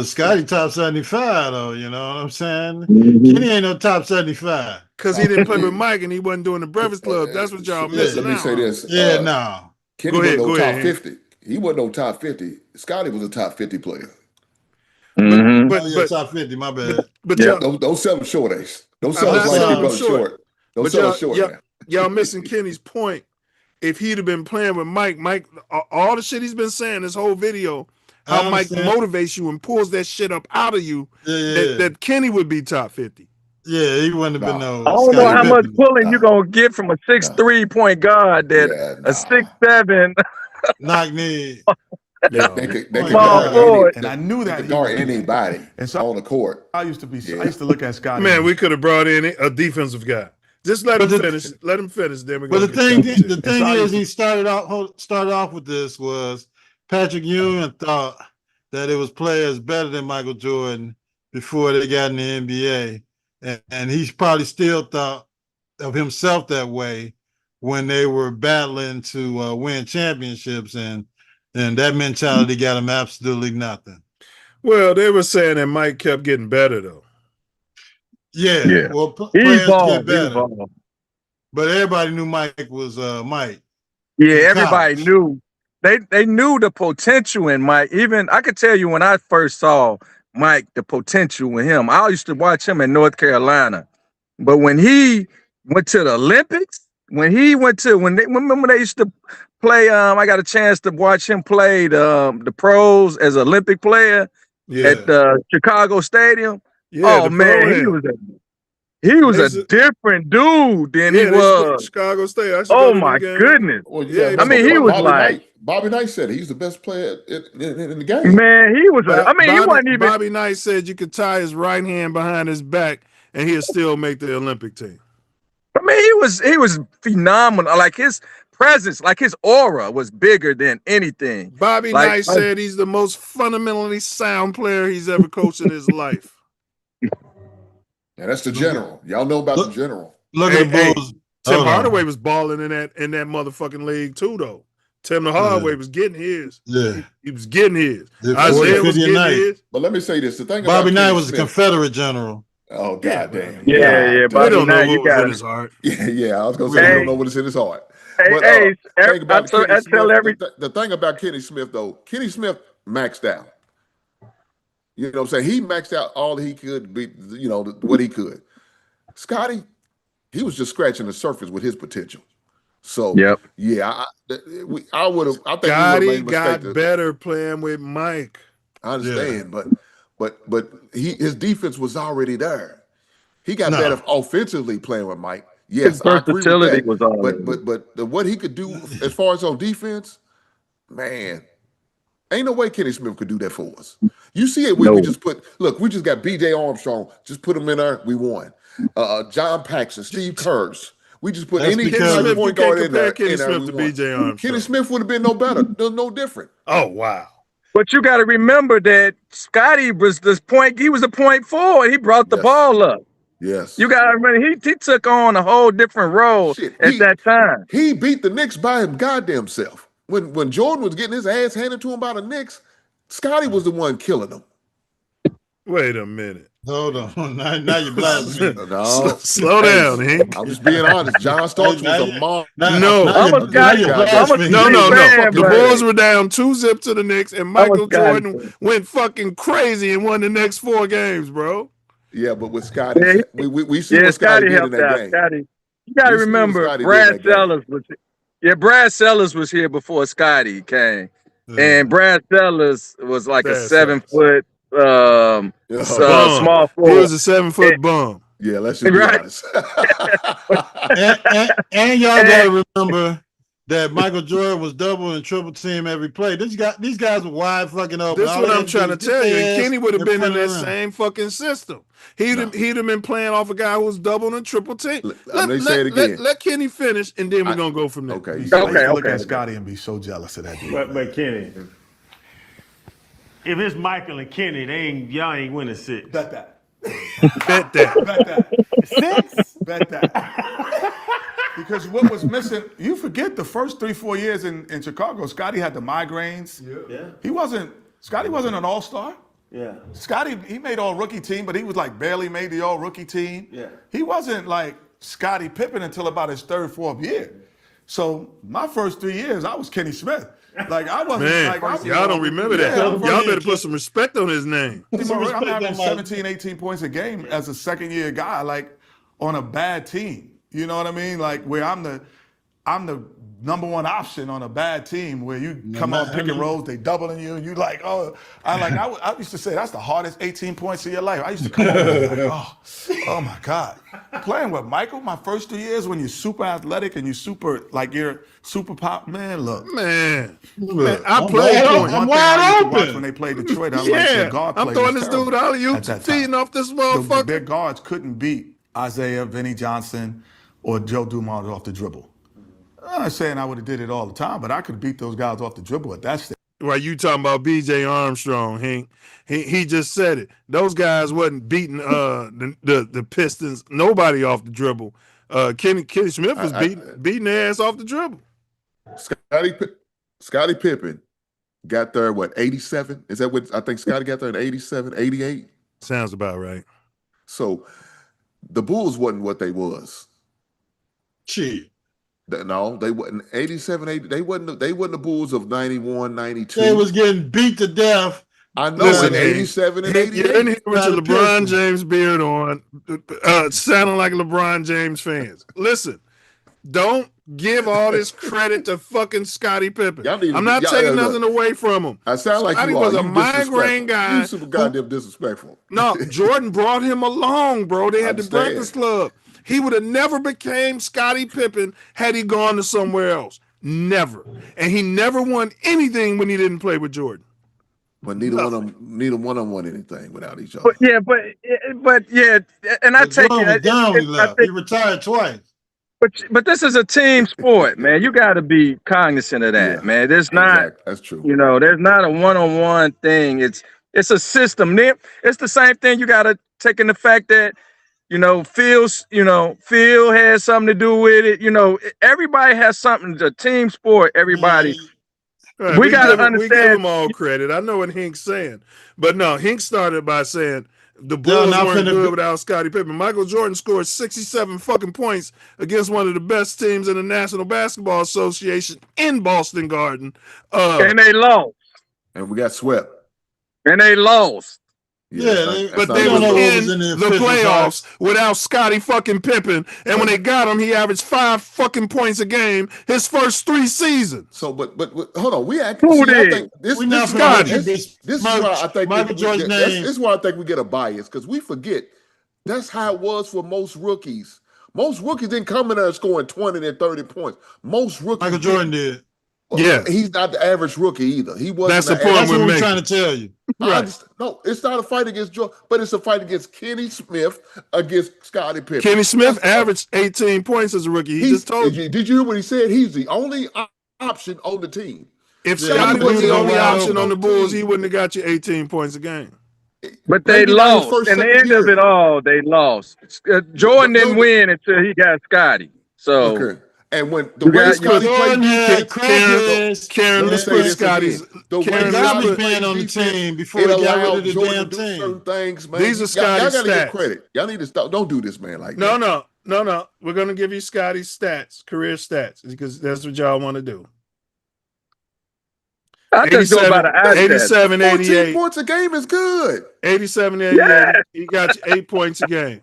Scotty top 75 though, you know what I'm saying? Kenny ain't no top 75. Because he didn't play with Mike and he wasn't doing the Breakfast Club. That's what y'all missing. Let me say this. No. Kenny wasn't no top 50. He wasn't no top 50. Scotty was a top 50 player. But top 50, my bad. But don't sell him short, Ace. Don't sell his light brother short. Don't sell him short. Y'all missing Kenny's point. If he'd have been playing with Mike, all the shit he's been saying this whole video, how Mike motivates you and pulls that shit up out of you, that Kenny would be top 50. Yeah, he wouldn't have been no. I don't know how much pulling you're going to get from a 6'3" point guard that a 6'7". Knock knee. They could guard and I knew that he could guard anybody on the court. I used to look at Scotty. Man, we could have brought in a defensive guy. Just let him finish. Let him finish. Then we. But the thing is, he started off with this was Patrick Ewing thought that it was players better than Michael Jordan before they got in the NBA, and he probably still thought of himself that way when they were battling to win championships, and that mentality got him absolutely nothing. Well, they were saying that Mike kept getting better though. Yeah. Well, players get better. But everybody knew Mike was Mike. Yeah, everybody knew. They knew the potential in Mike. Even I could tell you when I first saw Mike, the potential in him. I used to watch him in North Carolina. But when he went to the Olympics, when they used to play, I got a chance to watch him play the pros as an Olympic player at the Chicago Stadium. Yeah, man, he was a different dude than he was. Chicago State. Oh my goodness! Well, he was like Bobby Knight said he's the best player in the game. Man, he was. He wasn't even. Bobby Knight said you could tie his right hand behind his back and he'll still make the Olympic team. I mean, he was phenomenal. Like his presence, like his aura was bigger than anything. Bobby Knight said he's the most fundamentally sound player he's ever coached in his life. Yeah, that's the general. Y'all know about the general. Look at the Bulls. Tim Hardaway was balling in that motherfucking league too, though. Tim Hardaway was getting his. Yeah, he was getting his. Isaiah was getting his. But let me say this: the thing Bobby about Knight was a Confederate general. Oh goddamn! Yeah. Bobby don't know what was in his heart. Yeah. I was gonna say he don't know what is in his heart. The thing about Kenny Smith, though, Kenny Smith maxed out. You know what I'm saying? He maxed out all he could be, what he could. Scotty, he was just scratching the surface with his potential. So, I would have. I think Scotty got better playing with Mike. I understand, but his defense was already there. He got better offensively playing with Mike. Yes, his versatility was all. But what he could do as far as on defense, man. Ain't no way Kenny Smith could do that for us. You see it when we just we just got B.J. Armstrong, just put him in there, we won. John Paxson, Steve Kerrs. We just put any point guard in there. Kenny Smith to B.J. Armstrong. Kenny Smith would have been no better, no different. Oh, wow. But you got to remember that Scotty was he was a point forward. He brought the ball up. Yes. You got to remember, he took on a whole different role at that time. He beat the Knicks by his goddamn self. When Jordan was getting his ass handed to him by the Knicks, Scotty was the one killing him. Wait a minute. Hold on. Now you're blaspheming. No, Slow down, Hank. I'm just being honest. John Starks was a mom. No. I'm a Scotty No. fan, The but Bulls were down 2-0 to the Knicks, and I'm a Michael Scotty Jordan fan. went fucking crazy and won the next 4 games, bro. Yeah, but with Scotty, Yeah, we see what Scotty did in helped that out. game. Scotty, you got to We see what remember, Scotty did in Brad that game. Sellers was. Yeah, Brad Sellers was here before Scotty came, and Brad Sellers was like a Brad 7-foot Bum. small He forward. was a 7-foot bum. Yeah, let's just be Right. honest. And y'all gotta remember that Michael Jordan was double and triple team every play. These guys were wide fucking open. This is All what they I'm had to do trying to was tell get you. their And ass Kenny would have been in front that around. same fucking system. He'd have been playing off a guy who was double and triple team. Let Kenny finish, and then we're gonna go from there. Okay. Look at Scotty and be so jealous of that dude. But Kenny, if it's Michael and Kenny, y'all ain't winning 6. Bet that. Bet that. Bet that. 6? Bet that. Because what was missing, you forget the first 3-4 years in Chicago, Scotty had the migraines. Yeah. Scotty wasn't an all-star. Yeah. Scotty, he made all-rookie team, but he was like barely made the all-rookie team. Yeah. He wasn't like Scottie Pippen until about his 3rd, 4th year. So my first 3 years, I was Kenny Smith. Like I wasn't. Man, like, y'all don't remember that. Y'all better put some respect on his name. I'm having 17, 18 points a game as a second-year guy, like on a bad team. You know what I mean? Like where I'm the number one option on a bad team where you come out pick and rolls, they doubling you, and you like, oh, I used to say that's the hardest 18 points of your life. I used to come over like, oh my God. Playing with Michael my first 2 years when you're super athletic and you're super pop, man, look. Man, I played point. I'm wide open. When they played Detroit, I like their guard play. I'm throwing this dude out of you, feeding off this motherfucker. Their guards couldn't beat Isaiah, Vinnie Johnson, or Joe Dumars off the dribble. I'm not saying I would have did it all the time, but I could beat those guys off the dribble at that stage. While you talking about B.J. Armstrong, he just said it. Those guys wasn't beating the Pistons, nobody off the dribble. Kenny Smith was beating their ass off the dribble. Scottie Pippen got there, 87? Is that what I think Scottie got there in 87, 88? Sounds about right. So the Bulls wasn't what they was. Shit. No, they wasn't 87, 80. They wasn't the Bulls of 91, 92. They was getting beat to death. I know in 87 and 88. You're in here with your LeBron James beard on, sounding like LeBron James fans. Listen, don't give all this credit to fucking Scottie Pippen. I'm not taking nothing away from him. I sound like Scottie you was are. a migraine guy. You super goddamn disrespectful. No, Jordan brought him along, bro. They had the Breakfast Club. He would have never became Scottie Pippen had he gone to somewhere else. Never. And he never won anything when he didn't play with Jordan. But neither one of them won anything without each other. But and I take it. He retired twice. But this is a team sport, man. You got to be cognizant of that, man. There's not. That's true. You know, there's not a one-on-one thing. It's a system. It's the same thing. You got to take in the fact that, Phil has something to do with it. Everybody has something. It's a team sport. Everybody. Right, we got to understand. We give him all credit. I know what Hink's saying. But no, Hink started by saying the Bulls weren't good without Scottie Pippen. Michael Jordan scored 67 fucking points against one of the best teams in the National Basketball Association in Boston Garden. And they lost. And we got swept. And they lost. But they was in the playoffs without Scottie fucking Pippen, and when they got him, he averaged 5 fucking points a game his first 3 seasons. So, but hold on, this is why I think Michael Jordan's name. This is why I think we get a bias because we forget that's how it was for most rookies. Most rookies didn't come in there scoring 20 and 30 points. Most rookies, Michael Jordan did. Well, yeah, he's not the average rookie either. He wasn't. That's the point That's what we're we're making. trying to tell you. Right. No, it's not a fight against Jordan, but it's a fight against Kenny Smith against Scottie Pippen. Kenny Smith averaged 18 points as a rookie. He just told you. Did you hear what he said? He's the only option on the team. If Scottie was the only option on the Bulls, he wouldn't have got you 18 points a game. But they lost. In the end of it all, they lost. Jordan didn't win until he got Scottie. So. Okay. And when the way Scotty played defense, Karen, let's put Scotty's garbage man on the team before it he got rid allowed of the Jordan damn to do team. certain things, man. These are Scotty's y'all gotta stats. get credit. Y'all need to stop. Don't do this, man. Like that. No. We're gonna give you Scotty's stats, career stats, because that's what y'all want to do. I just go by the eye test. 87, 14 88. points a game is good. 87, 88. Yeah. He got you 8 points a game.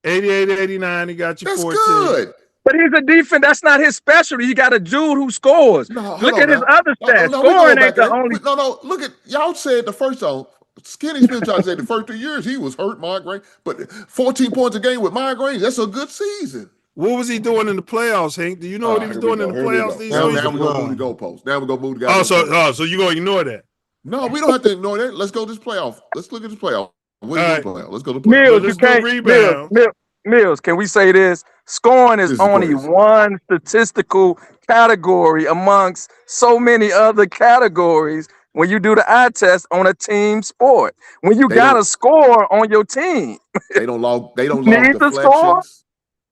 88, 89. He got you That's 14. good. But he's a defense. That's not his specialty. You got a dude who scores. No, Look at his other stats. No, we Scoring go ain't back the only. No. Look at y'all said the first song. Skinny Smith tried to say the first 3 years he was hurt migraine, but 14 points a game with migraines. That's a good season. What was he doing in the playoffs, Hank? Do you know what he was doing in the playoffs? Now we're gonna move the goalposts. Now we're gonna move the guys. So you're gonna ignore that? No, we don't have to ignore that. Let's go to this playoff. Let's look at this playoff. Let's go to the Mills, playoff. you can't. Mills, can we say this? Scoring is only one statistical category amongst so many other categories when you do the eye test on a team sport. When you got to score on your team. They don't log deflections.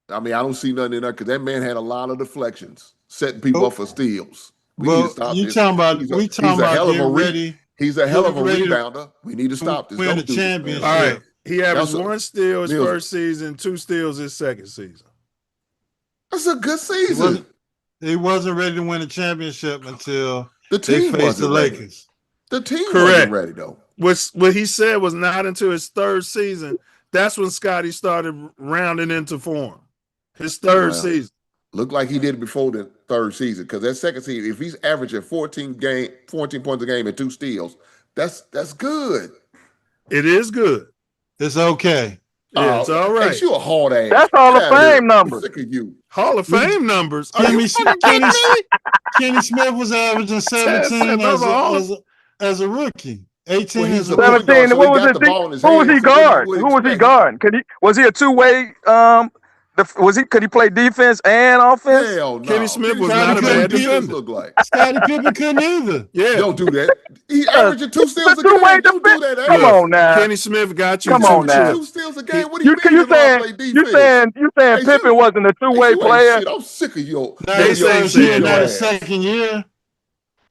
I mean, I don't see nothing in there because that man had a lot of deflections, setting people up for steals. We need to stop this. He's a hell of a rebounder. We need to stop this. Win the championship. All right. He averaged 1 steal his first season, 2 steals his second season. That's a good season. He wasn't ready to win a championship until the team they faced the Lakers. The team wasn't ready, though. What he said was not until his third season. That's when Scotty started rounding into form. His third season. Looked like he did it before the third season because that second season, if he's averaging 14 points a game and 2 steals, that's good. It is good. It's okay. Yeah, it's all right. You a hard ass. That's Hall of Fame numbers. Sick of you. Hall of Fame numbers. Kenny Smith was averaging 17 as a rookie. 18 as a 17. Who was he guarding? Who was he guarding? Was he a two-way? Could he play defense and offense? Hell no. Kenny Smith was not a bad defender. Scottie Pippen couldn't either. Yeah. Don't do that. He averaging 2 steals a game. Don't do that. Come on now. Kenny Smith got you. Come on now. 2 steals a game. What do you mean? You saying Pippen wasn't a two-way player? Shit, I'm sick of you. They say in that second year.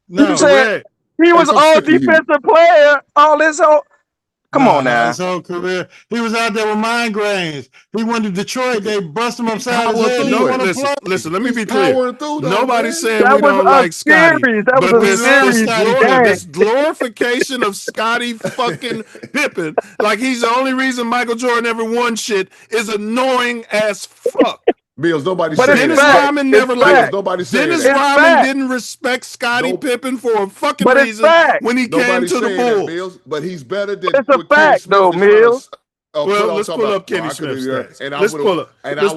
No, you said he was all defensive player all his whole. Come on now. His whole career. He was out there with migraines. He went to Detroit. They bust him upside his head. Listen, let me be clear. Nobody's saying that we don't like Scotty. But this glorification of Scotty fucking Pippen, like he's the only reason Michael Jordan ever won shit, is annoying as fuck. Mills, nobody said Dennis Rodman never liked. Nobody said Dennis Rodman didn't respect Scottie Pippen for a fucking reason when he came to the Bulls. Mills, but he's better than. It's a fact, though, Mills. Well, let's pull up Kenny Smith's stats. And I would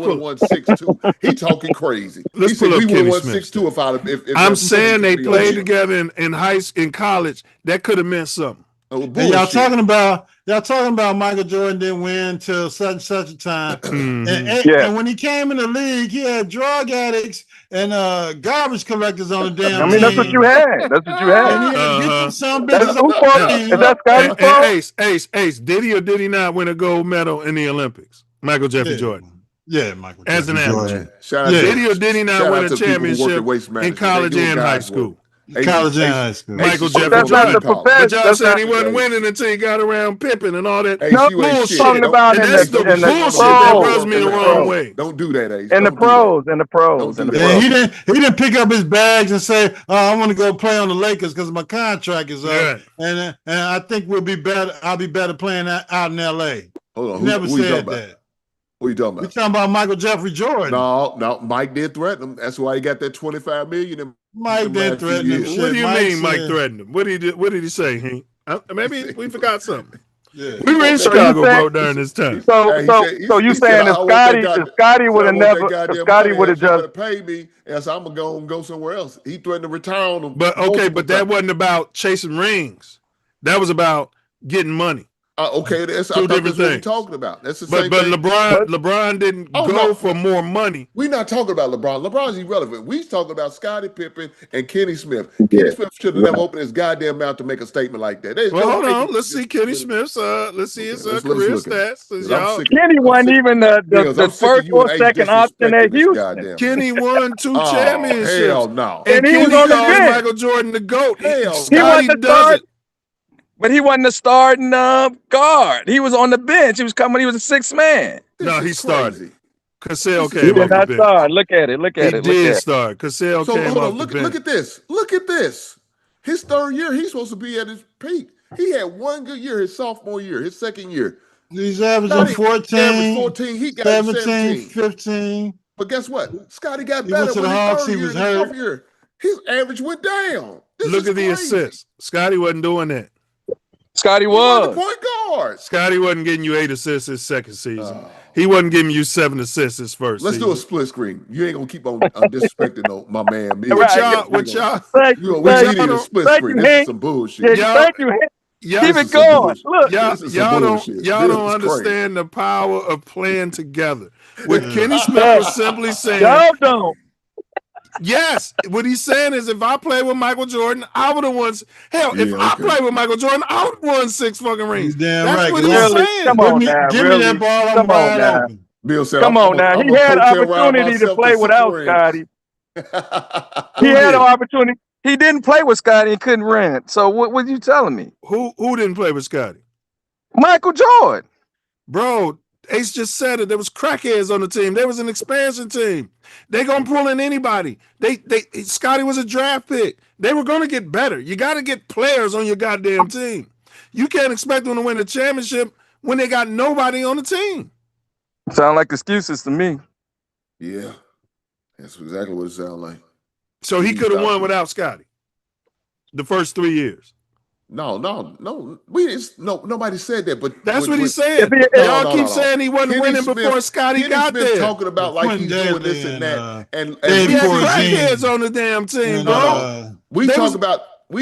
have won 6-2. He talking crazy. Let's pull up Kenny Smith's 6-2 if I'm saying they played together in college. That could have meant something. And y'all talking about Michael Jordan didn't win till such a time. And when he came in the league, he had drug addicts and garbage collectors on the damn team. That's what you had. And he had some bitches on the team. Is that Scotty's fault? Ace, did he or did he not win a gold medal in the Olympics? Michael Jeffrey Jordan. Yeah, Michael. As an amateur. Did he or did he not win a championship in college and high school? College and high school. Michael Jeffrey Jordan. But y'all said he wasn't winning until he got around Pippen and all that bullshit. Talking about and that's the bullshit that rubs me the wrong way. Don't do that, Ace. In the pros. He didn't pick up his bags and say, I want to go play on the Lakers because my contract is up. And I think I'll be better playing out in LA. Hold on. He never said that. What are you talking about? We're talking about Michael Jeffrey Jordan. No, Mike did threaten him. That's why he got that $25 million. Mike did threaten him. What do you mean Mike threatened him? What did he say, Hank? Maybe we forgot something. Yeah. We were in Chicago, bro, during this time. So you saying if Scotty would have never, if Scotty would have just paid me, and so I'm gonna go somewhere else. He threatened to retire on him. But that wasn't about chasing rings. That was about getting money. Okay, that's I Two thought different that's what we're things. talking about. That's the But same thing. LeBron didn't go for more money. We're not talking about LeBron. LeBron's irrelevant. We talking about Scottie Pippen and Kenny Smith. Kenny Smith should have never opened his goddamn mouth to make a statement like that. There's Well, no hold way on. he- Let's see Kenny Smith's. Let's see his let's career look at it. stats. 'Cause I'm sick of- Kenny I'm wasn't sick- even Mills, the I'm sick of first you and or Ace second option disrespecting at this Houston. goddamn Kenny won 2 Oh, championships. hell no. And he Kenny was on the called bench. Michael Jordan the GOAT. Hell no. He wasn't Scotty the doesn't. but he wasn't the starting guard. He was on the bench. He was coming. He was a sixth man. No, he started. Cassell He came did off the not bench. start. Look at it. Look He at it. Look did at it. start. Cassell So came hold off on, the look bench. at this. Look at this. His third year, he's supposed to be at his peak. He had one good year, his sophomore year, his second year. He's averaging Scotty 14, averaged 14. He got 17, 17. 15. But guess what? Scotty got He better went to when the his Hawks, third he year, was and his hurt. fourth year. His average went down. This Look is at the crazy. assists. Scotty wasn't doing that. Scotty He was was. the point guard. Scotty wasn't getting you 8 assists his second season. He wasn't giving you 7 assists his first Let's season. do a split screen. You ain't gonna keep on disrespecting my man. Mills. What y'all? Thank We you. need a split Thank screen. you, This is Hank. some bullshit. Yeah, thank you, Hank. Y'all, Keep This it is some going. bullshit. Look. This is some bullshit. Y'all This don't is understand the power of playing together. What Yeah. Kenny Smith was simply saying. Y'all don't. Yes, what he's saying is if I play with Michael Jordan, I would have won. Hell, if I play with Michael Jordan, I would have won 6 fucking rings. He's damn That's right. what Really? he's saying. Come on now. Give me that ball. I'm Come on wide now. open. Bill said, Come on now. I'm He a had coattail ride opportunity to myself play 6 without rings. Scotty. Who He had no did? opportunity. He didn't play with Scotty and couldn't rent. So what were you telling me? Who didn't play with Scotty? Michael Jordan. Bro, Ace just said it. There was crackheads on the team. There was an expansion team. They gonna pull in anybody. Scotty was a draft pick. They were gonna get better. You got to get players on your goddamn team. You can't expect them to win a championship when they got nobody on the team. Sound like excuses to me. Yeah, that's exactly what it sounds like. So he could have won without Scotty. The first 3 years. No. Nobody said that. But That's what he's saying. Y'all keep saying he wasn't winning before Scotty got there. Talking about like he's doing this and that, and he had crackheads on the damn team, bro. We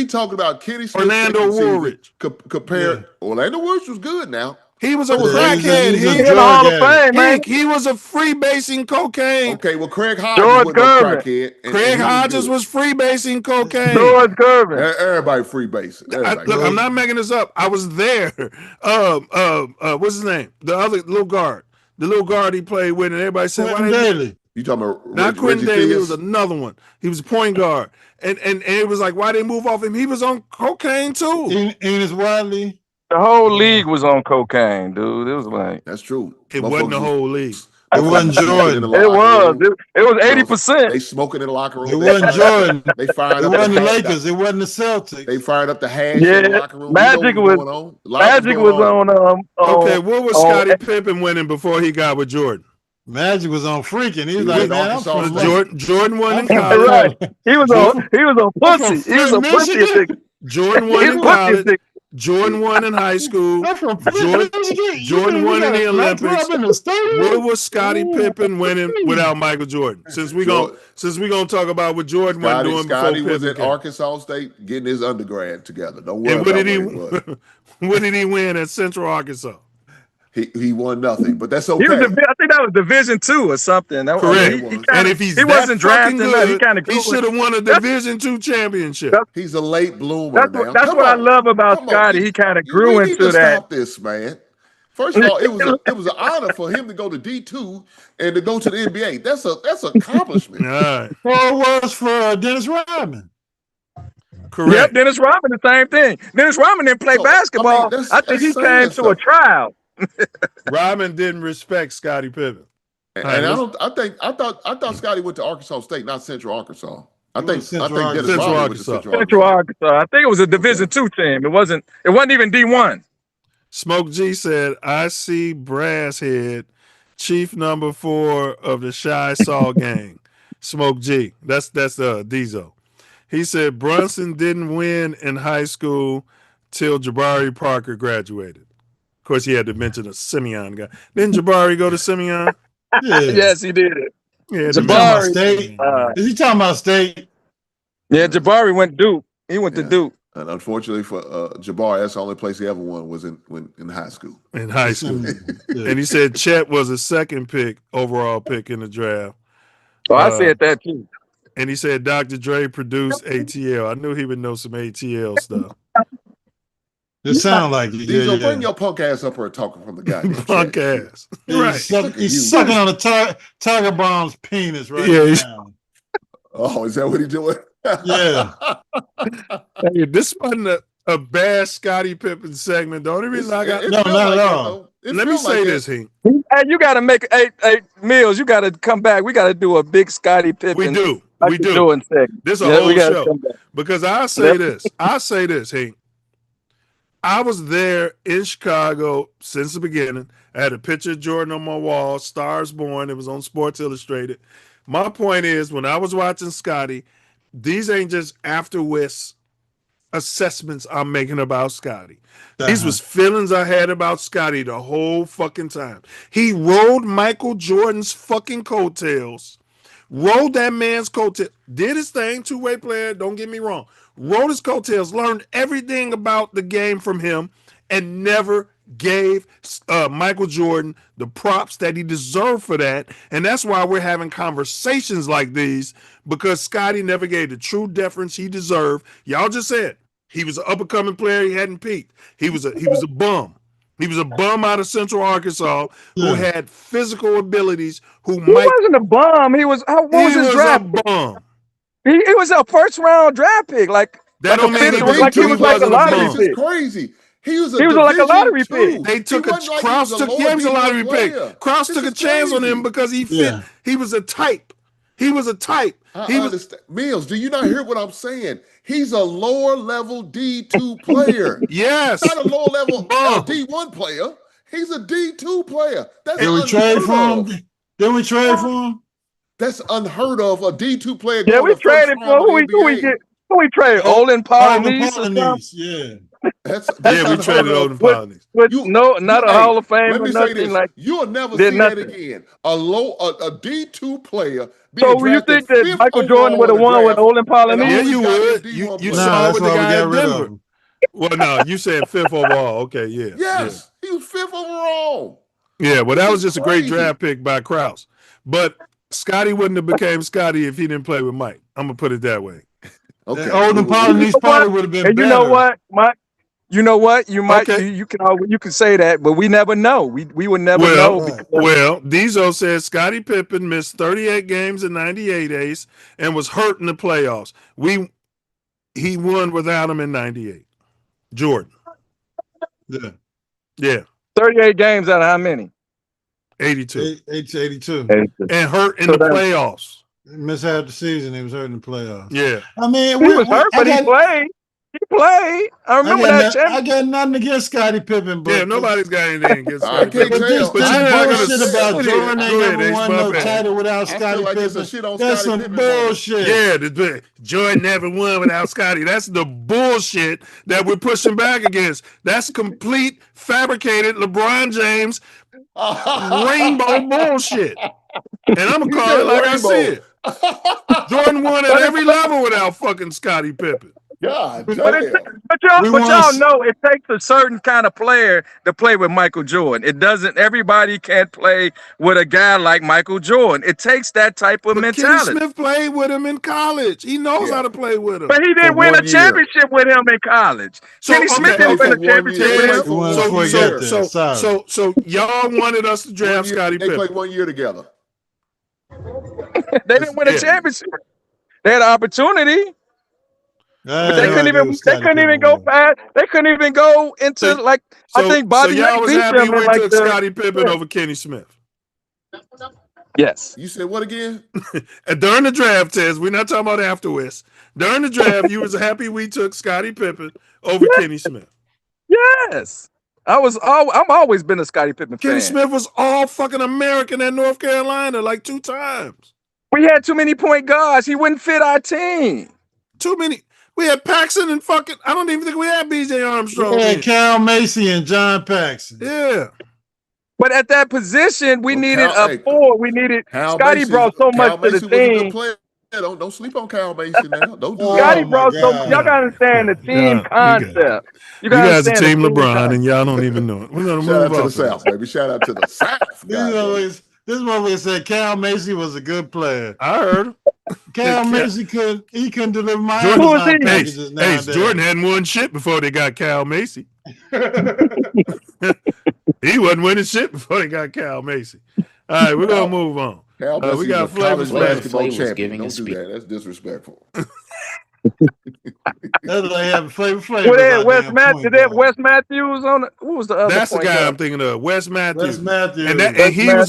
talking about Kenny Smith. Orlando Woolridge. Compared Orlando Woolridge was good now. He was a crackhead. He in the Hall of Fame, man. He was a freebasing cocaine. Okay, well, Craig Hodges was no crackhead. Craig Hodges was freebasing cocaine. George Gervin. Everybody freebasing. Look, I'm not making this up. I was there. What's his name? The other little guard. The little guard he played with, and everybody said, Quentin Daly. You talking about not Quentin Daly? It was another one. He was a point guard, and it was like, why they move off him? He was on cocaine too. Enos Wiley. The whole league was on cocaine, dude. It was like that's true. It wasn't the whole league. It wasn't Jordan. It was. It was 80%. They smoking in the locker room. It wasn't Jordan. They fired It up. wasn't the Lakers. It wasn't the Celtics. They fired up the hash in the locker room. Magic was on. Okay, what was Scottie Pippen winning before he got with Jordan? Magic was on freaking. He was like, man, I'm from Jordan won in college. Right. He was on pussy. He was on pussy. Jordan won in college. Jordan won in high school. Jordan won in the Olympics. What was Scottie Pippen winning without Michael Jordan? Since we gonna talk about what Jordan was doing Scotty before was Pippen at Arkansas State getting his undergrad together. Don't worry and about what he was. what did he win at Central Arkansas? He won nothing, but that's okay. I think that was Division II or something. Correct. And if he wasn't drafted, he should have won a Division II championship. He's a late bloomer. That's what I love about Scotty. He kind of grew we need into to that. Stop this, man. First of all, it was an honor for him to go to D2 and to go to the NBA. That's an accomplishment. All right. Well, it was for Dennis Rodman. Correct. Yep, Dennis Rodman, the same thing. Dennis Rodman didn't play basketball. I think he came to a trial. Rodman didn't respect Scottie Pippen. And I thought Scotty went to Arkansas State, not Central Arkansas. I think Dennis Rodman went to Central Arkansas. I think it was a Division II team. It wasn't even D1. Smoke G said, I see Brasshead, chief number 4 of the Shy Saw gang. Smoke G. That's Diesel. He said Brunson didn't win in high school till Jabari Parker graduated. Of course, he had to mention a Simeon guy. Didn't Jabari go to Simeon? Yeah. Yes, he did. Yeah, Jabari. Is he talking about State? Yeah, Jabari went Duke. He went to Duke. And unfortunately for Jabbar, that's the only place he ever won was in high school. In high school. And he said Chet was a second overall pick in the draft. Oh, I said that too. And he said Dr. Dre produced ATL. I knew he would know some ATL stuff. It sound like it. Diesel, bring your punk ass up here talking from the goddamn punk ass. Right. He's sucking on a Tiger Bomb's penis right now. Oh, is that what he's doing? Yeah. Hey, this wasn't a bad Scottie Pippen segment. The only reason I got no, not at all. Let me say this, Hank. Hey, you got to make Milz. You got to come back. We got to do a big Scottie Pippen. We do. This is a whole show. Because I say this. I say this, Hank. I was there in Chicago since the beginning. I had a picture of Jordan on my wall, Stars Born. It was on Sports Illustrated. My point is, when I was watching Scottie, these ain't just afterwards assessments I'm making about Scottie. These was feelings I had about Scottie the whole fucking time. He rode Michael Jordan's fucking coattails, rode that man's coattails, did his thing, two-way player, don't get me wrong, rode his coattails, learned everything about the game from him, and never gave Michael Jordan the props that he deserved for that. And that's why we're having conversations like these, because Scottie never gave the true deference he deserved. Y'all just said he was an up-and-coming player. He hadn't peaked. He was a bum. He was a bum out of Central Arkansas who had physical abilities. He wasn't a bum. He was. What was his draft? A bum. He was a first-round draft pick. Like that don't mean he was like a lottery pick. It's crazy. He was like a lottery pick. They took Krause took him as a lottery pick. Krause took a chance on him because he fit. Yeah. He was a type. He was a type. I understand. Milz, do you not hear what I'm saying? He's a lower level D2 player. Yes. Not a lower level D1 player. He's a D2 player. That's Did we trade for him? Did we trade for him? That's unheard of. A D2 player. Yeah, we traded for who we traded? Olin Polynice. Yeah. That's we traded Olin Polynice. Not a Hall of Fame. Let me say this: you'll never see that again. A D2 player. So you think that Michael Jordan would have won with Olin Polynice? Yeah, you would. You saw what the guy in Denver. Well, no, you said 5th overall. Okay, yeah. Yes, he was 5th overall. Yeah, well, that was just a great draft pick by Krause. But Scottie wouldn't have became Scottie if he didn't play with Mike. I'm gonna put it that way. Okay. Olin Polynice probably would have been better. You know what, Mike? You know what? You might you can say that, but we never know. We would never know. Well, Diesel says Scottie Pippen missed 38 games in '98 Ace and was hurt in the playoffs. He won without him in '98. Jordan. Yeah. 38 games out of how many? 82. 82. And hurt in the playoffs. He missed half the season. He was hurt in the playoffs. Yeah. I mean, he was hurt, but he played. He played. I remember that. I got nothing against Scottie Pippen, but nobody's got anything against Scottie Pippen. This bullshit about Jordan ain't never won no title without Scottie Pippen. That's some bullshit. Yeah, Jordan never won without Scottie. That's the bullshit that we're pushing back against. That's complete fabricated LeBron James rainbow bullshit. And I'm gonna call it like I said. Jordan won at every level without fucking Scottie Pippen. God damn. But y'all know it takes a certain kind of player to play with Michael Jordan. It doesn't. Everybody can't play with a guy like Michael Jordan. It takes that type of mentality. Kenny Smith played with him in college. He knows how to play with him. But he didn't win a championship with him in college. Kenny Smith didn't win a championship with him. So y'all wanted us to draft Scottie Pippen. They played 1 year together. They didn't win a championship. They had an opportunity. But they couldn't even go past. They couldn't even go into I think Bobby. So y'all was happy we took Scottie Pippen over Kenny Smith. Yes. You said what again? During the draft test, we're not talking about afterwards. During the draft, you was happy we took Scottie Pippen over Kenny Smith. Yes. I've always been a Scottie Pippen fan. Kenny Smith was all fucking American at North Carolina like 2 times. We had too many point guards. He wouldn't fit our team. Too many. We had Paxson and fucking, I don't even think we had BJ Armstrong. Yeah, Cal Macy and John Paxson. Yeah. But at that position, we needed a 4. We needed Scottie brought so much to the team. don't sleep on Cal Macy now. Don't do Scotty that. brought some. Y'all gotta understand the team concept. You guys are Team LeBron, and y'all don't even know it. We're gonna Shout move out to the off. South, baby. Shout out to the South. This motherfucker said Cal Macy was a good player. I heard him. Cal Macy couldn't deliver my Jordan, packages nowadays. Jordan hadn't won shit before they got Cal Macy. He wasn't winning shit before they got Cal Macy. All right, we're gonna move on. Cal Macy We got was a college Flavor basketball Flav. champion. Don't do that. That's disrespectful. That's like having Flavor Flav. Well, they had Wes Matthews on it. Who was the other? That's the point guy guard? I'm thinking of, Wes Matthews. Wes Matthews.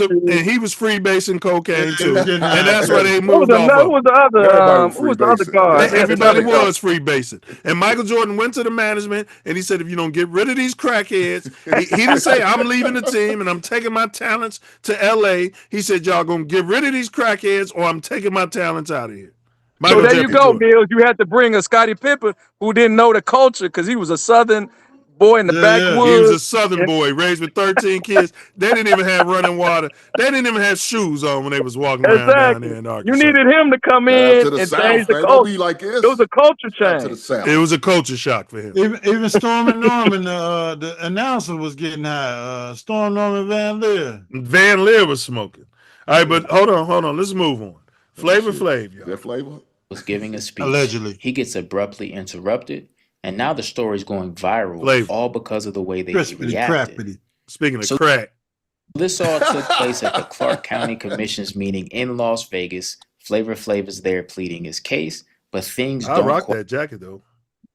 And he was free basing cocaine too, and that's why they moved off. Who was the other? Who was the other guard? Everybody was free basing, and Michael Jordan went to the management and he said, "If you don't get rid of these crackheads," he didn't say, "I'm leaving the team and I'm taking my talents to L.A." He said, "Y'all gonna get rid of these crackheads, or I'm taking my talents out of here." So there you go, Mills. You had to bring a Scottie Pippen who didn't know the culture because he was a Southern boy in the backwoods. He was a Southern boy raised with 13 kids. They didn't even have running water. They didn't even have shoes on when they was walking around down there in Arkansas. You needed him to come in and change the culture. Like this. It was a culture change. It was a culture shock for him. Even Storm and Norman, the announcer was getting high. Storm Norman Van Leer. Van Leer was smoking. All right, but hold on. Let's move on. Flavor Flav, y'all. That Flavor? Was giving a speech. Allegedly. He gets abruptly interrupted, and now the story's going viral, all because of the way they reacted. Speaking of crack. This all took place at the Clark County Commission's meeting in Las Vegas. Flavor Flav is there pleading his case, but things I don't rock quite that jacket though.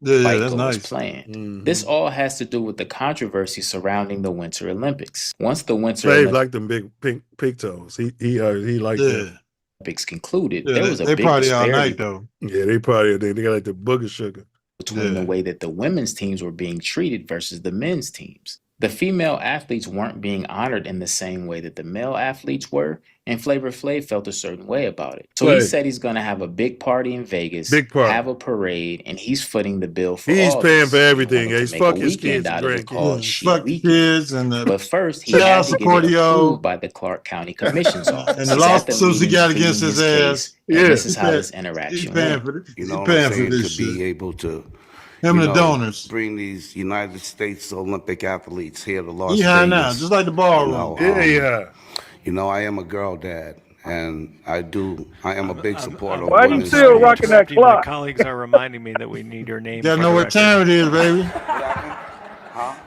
Yeah, that's go nice. as planned. This all has to do with the controversy surrounding the Winter Olympics. Once the Winter Flav liked them big pink toes. He liked that. Olympics concluded, Yeah, there was a they big party all disparity night though. Yeah, they party. They got like the booger sugar between the way that the women's teams were being treated versus the men's teams. The female athletes weren't being honored in the same way that the male athletes were, and Flavor Flav felt a certain way about it. So he said he's going to have a big party in Vegas, have a parade, and he's footing the bill for He's all paying this. for everything. He He's wanted to make fuck a his weekend kids out and of it called grandkids. She Fuck Weekend. kids and the But first, he child had to get it supportio. approved by the Clark County Commission's office. And the He's at lawsuits he meeting got against pleading his ass. case, and this is how this interaction went. You know what I'm saying? To be able to Him and the donors. bring these United States Olympic athletes here to Las He Vegas. high now, just like the ballroom. You know, I am a girl dad, and I am a big supporter of Why you women's still sports. rocking that clock? My colleagues are reminding me that we need your name. You gotta for know the what record. time it is, baby.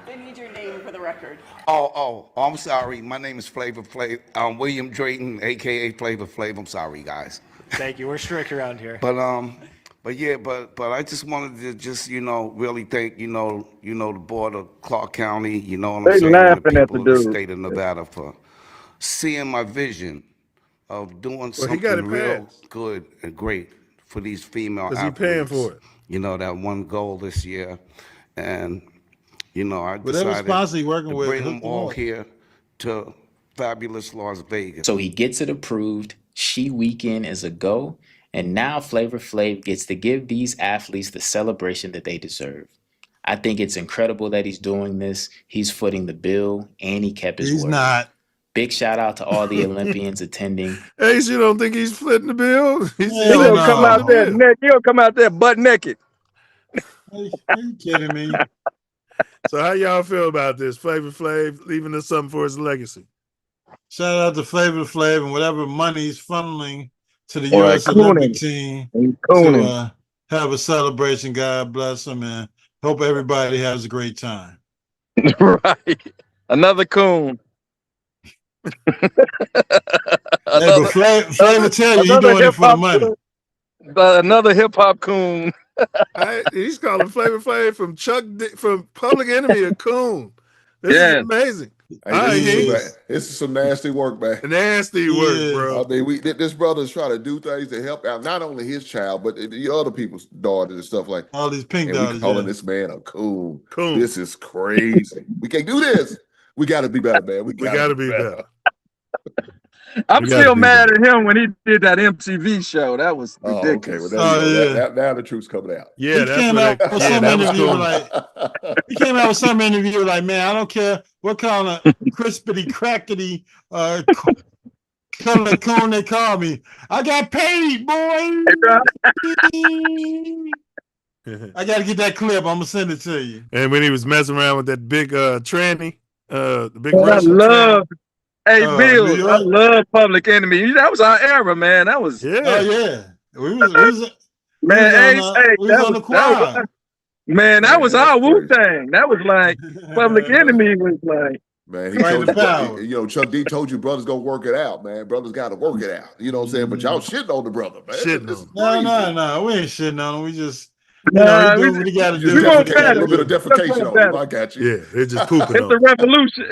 They need your name for the record. Oh, I'm sorry. My name is Flavor Flav. William Drayton, aka Flavor Flav. I'm sorry, guys. Thank you. We're strict around here. But I just wanted to just really thank the board of Clark County, you know what They I'm saying, laughing the at people the of the dude. state of Nevada for seeing my vision of doing Well, he something got it real passed. good and great for these female 'Cause he athletes. paying for it. You know, that one goal this year, and I Whatever decided sponsor he working to with, bring hook them him all up. here to fabulous Las Vegas. So he gets it approved. She Weekend is a go. And now Flavor Flav gets to give these athletes the celebration that they deserve. I think it's incredible that he's doing this. He's footing the bill and he kept his He's word. not. Big shout out to all the Olympians attending. Ace, you don't think he's footing the bill? He gonna come out there neck. He gonna come out there butt naked. Are you kidding me? So how y'all feel about this? Flavor Flav leaving us something for his legacy. Shout out to Flavor Flav and whatever money he's funneling to the All right, U.S. Olympic cooning. team Cooning. to have a celebration. God bless him, and hope everybody has a great time. Right. Another coon. Hey, but Flavor tell you he doing it for the money. Another hip hop coon. He's calling Flavor Flav from Public Enemy a coon. This Yeah. is amazing. This is some nasty work, man. Nasty work, bro. I mean, this brother's trying to do things to help out not only his child, but the other people's daughters and stuff like that. All these pink And we daughters. calling this man a coon. This is crazy. We can't do this. We got to be better, man. We got to be better. I'm We gotta still be mad at him when he did that MTV show. That was Okay, ridiculous. well, now the truth's coming out. Yeah, He came out with some interview he came out with some interview like, man, I don't care what kind of crispity crackety Colonel Coon, they call me. I got paid, boy. I got to get that clip. I'm gonna send it to you. And when he was messing around with that big tranny, the big Man, I Russian love, hey, New Milz, I York. love Public Enemy. That was our era, man. That was, yeah. Oh yeah, we was man, we was on the quad. Man, that was that's our Wu crazy. Tang. That was like Public Enemy was like. Man, he Fight told the you, power. you know, Chuck D told you brothers gonna work it out, man. Brothers gotta work it out. You know what I'm saying? But y'all shitting on the brother, man. Shitting This is on crazy. No, we ain't shitting on him. We just, Nah, he do what he got to Just do. defecate, a little bit of defecation on him. I got you. Yeah, they're just pooping It's on a him. revolution.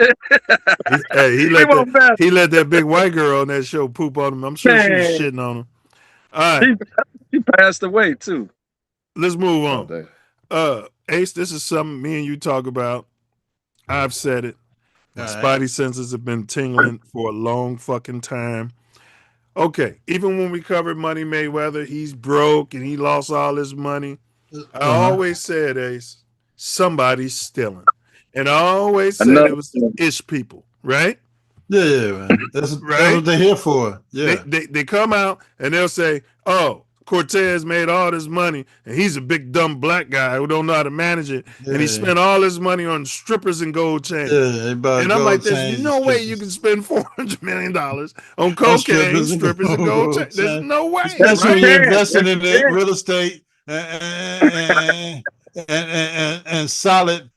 He let that big white girl on that show poop on him. I'm sure she was Man. shitting on him. All right, She passed away too. let's move All on. day. Ace, this is something me and you talk about. I've said it. My spidey senses have been tingling for a long fucking time. Okay, even when we covered Money Mayweather, he's broke and he lost all his money. I always said, Ace, somebody's stealing. And I always said it was the ish people, right? Yeah, man. That's what they're here for. Yeah. They come out and they'll say, oh, Cortez made all this money and he's a big dumb black guy who don't know how to manage it. Yeah. And he spent all his money on strippers and gold chains. Yeah, and I'm like, there's no way you can spend $400 million on cocaine, strippers, and gold chains. There's no way. Especially when you're investing in the Yeah. real estate and solid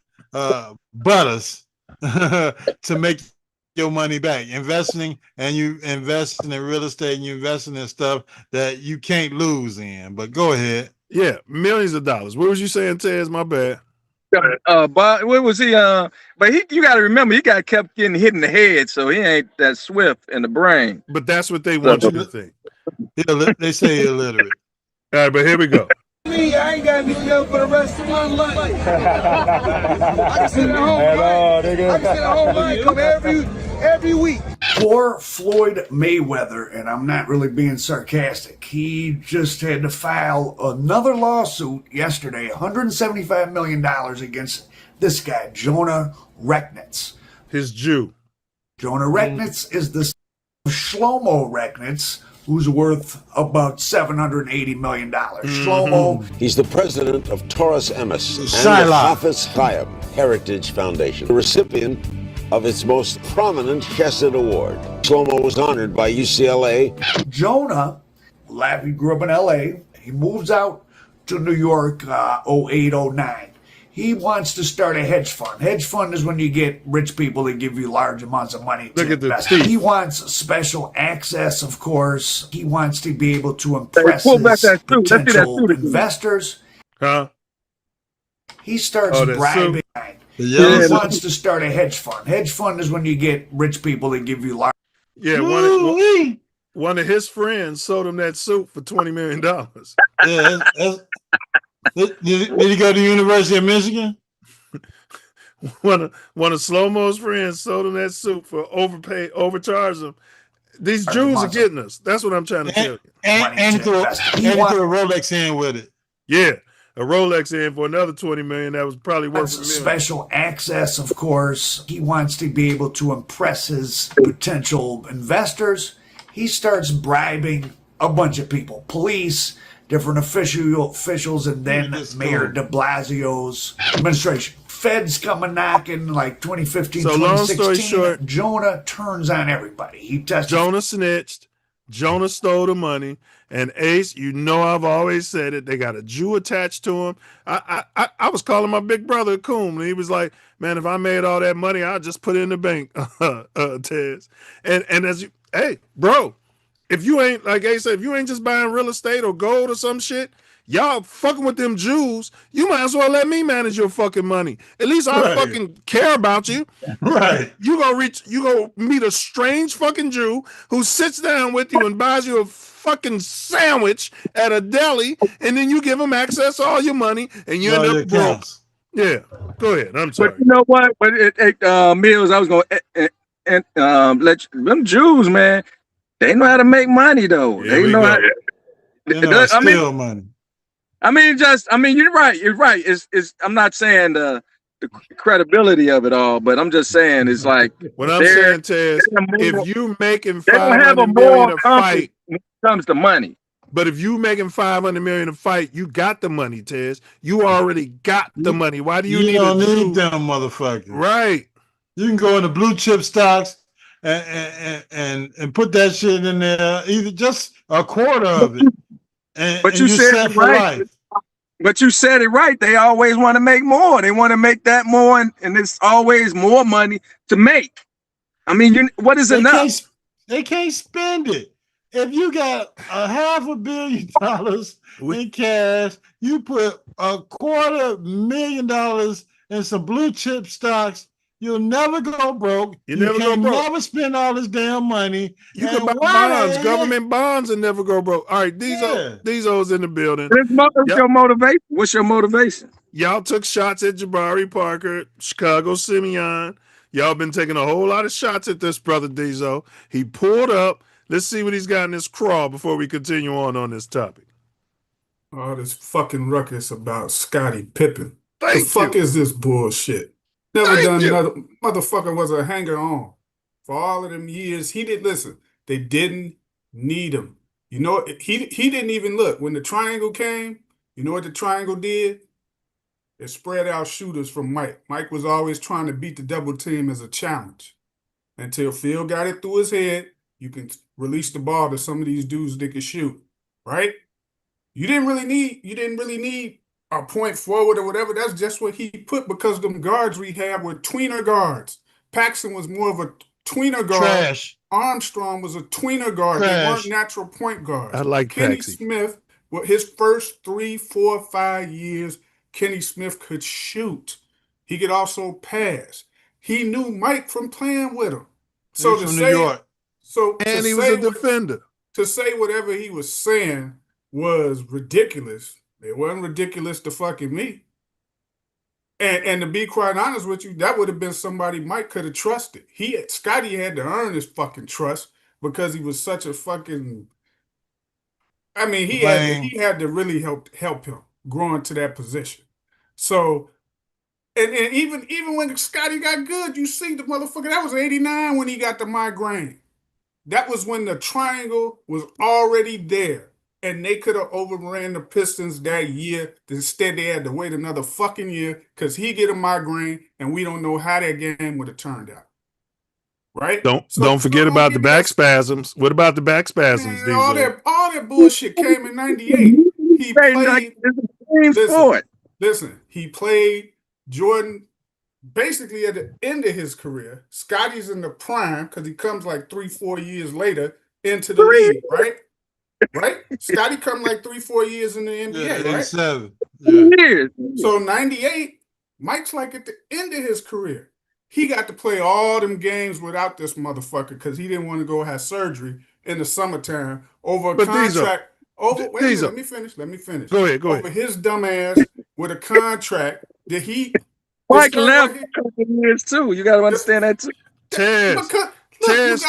butters to make your money back. Investing, and you investing in real estate, and you investing in stuff that you can't lose in. But go ahead. Yeah, millions of dollars. What was you saying, Tez? My bad. But what was he? But you got to remember, he kept getting hit in the head, so he ain't that swift in the brain. But that's what they want you to think. They say illiterate. All right, but here we go. Me, I ain't got any love for the rest of my life. I can sit at home. I can sit at home. I come every week. Poor Floyd Mayweather, and I'm not really being sarcastic. He just had to file another lawsuit yesterday, $175 million against this guy, Jonah Rechnitz. His Jew. Jonah Rechnitz is the Shlomo Rechnitz, who's worth about $780 million. Shlomo. He's the president of Taurus Emis and the Shiloh. Hafiz Chaim Heritage Foundation, the recipient of its most prominent Chesed Award. Shlomo was honored by UCLA. Jonah, he grew up in LA. He moves out to New York 08, 09. He wants to start a hedge fund. Hedge fund is when you get rich people that give you large amounts of money to invest. He wants special access, of course. He wants to be able to impress his potential investors. Huh? He starts bribing. He wants to start a hedge fund. Hedge fund is when you get rich people that give you large. Yeah, one of his friends sold him that suit for $20 million. Yeah, did he go to the University of Michigan? One of Slow-Mo's friends sold him that suit for overcharged him. These Jews are getting us. That's what I'm trying to tell you. And he threw a Rolex in with it. Yeah, a Rolex in for another $20 million. That was probably worth $1 million. Special access, of course. He wants to be able to impress his potential investors. He starts bribing a bunch of people, police, different officials, and then Mayor de Blasio's administration. Feds come knocking like 2015, So 2016. long story short, Jonah turns on everybody. Jonah snitched. Jonah stole the money. And Ace, you know I've always said it. They got a Jew attached to him. I was calling my big brother Coom, and he was like, "Man, if I made all that money, I'd just put it in the bank." Tez. And as you, hey, bro, if you ain't, like Ace said, if you ain't just buying real estate or gold or some shit, y'all fucking with them Jews, you might as well let me manage your fucking money. At least I fucking care about you. Right. You go meet a strange fucking Jew who sits down with you and buys you a fucking sandwich at a deli, and then you give him access to all your money, and you end up broke. Yeah, go ahead. I'm sorry. But you know what? But Milz, I was going to let them Jews, man. They know how to make money, though. They know how to steal money. I mean, you're right. You're right. I'm not saying the the credibility of it all, but I'm just saying it's like What I'm saying, Tez, if you making they don't have a $500 moral million a compass fight, when it comes to money. but if you making $500 million a fight, you got the money, Tez. You already got the money. Why do you need don't a need them motherfuckers? Right. You can go into blue chip stocks and put that shit in there, either just a quarter of it, But and you you're said set it for right. life. But you said it right. They always want to make more. They want to make that more, and it's always more money to make. I mean, what is enough? They can't spend it. If you got $500 million in cash, you put $250,000 in some blue chip stocks, you'll never go broke. You never go broke. Never spend all this damn money. You can buy bonds, government bonds, and never go broke. All right, these O's in the building. What's your motivation? What's your motivation? Y'all took shots at Jabari Parker, Chicago Simeon. Y'all been taking a whole lot of shots at this brother Diesel. He pulled up. Let's see what he's got in his crawl before we continue on this topic. All this fucking ruckus about Scottie Pippen. Thank the fuck you. is this bullshit? Never Thank done you. another. Motherfucker was a hanger on. For all of them years, he didn't listen. They didn't need him. You know, he didn't even look. When the triangle came, you know what the triangle did? It spread out shooters from Mike. Mike was always trying to beat the double team as a challenge. Until Phil got it through his head, you can release the ball to some of these dudes that can shoot, right? You didn't really need a point forward or whatever. That's just what he put because them guards we had were tweener guards. Paxson was more of a tweener guard. Trash. Armstrong was a tweener guard. Trash. They weren't natural point guards. I like Kenny Paxi. Smith, well, his first 3, 4, 5 years, Kenny Smith could shoot. He could also pass. He knew Mike from playing with him. So He's to from say, New York. so And to he was say a defender. to say whatever he was saying was ridiculous. It wasn't ridiculous to fucking me. And to be quite honest with you, that would have been somebody Mike could have trusted. Scottie had to earn his fucking trust because he was such a fucking. I mean, he had to really help him grow into that position. So, and even when Scottie got good, you see the motherfucker. That was '89 when he got the migraine. That was when the triangle was already there. And they could have overran the Pistons that year. Instead, they had to wait another fucking year because he get a migraine, and we don't know how that game would have turned out. Right? Don't forget about the back spasms. What about the back spasms, Man, all Diesel? that bullshit came in '98. He played. Listen, he played Jordan basically at the end of his career. Scotty's in the prime because he comes like 3, 4 years later into the league, right? Right? Scotty come like 3, 4 years in the NBA, right? 87. Years. So '98, Mike's like at the end of his career. He got to play all them games without this motherfucker because he didn't want to go have surgery in the summertime over a contract. Wait a minute, let me finish. Go ahead. Over his dumb ass with a contract that he. Mike left a couple of years too. You got to understand that too. Tez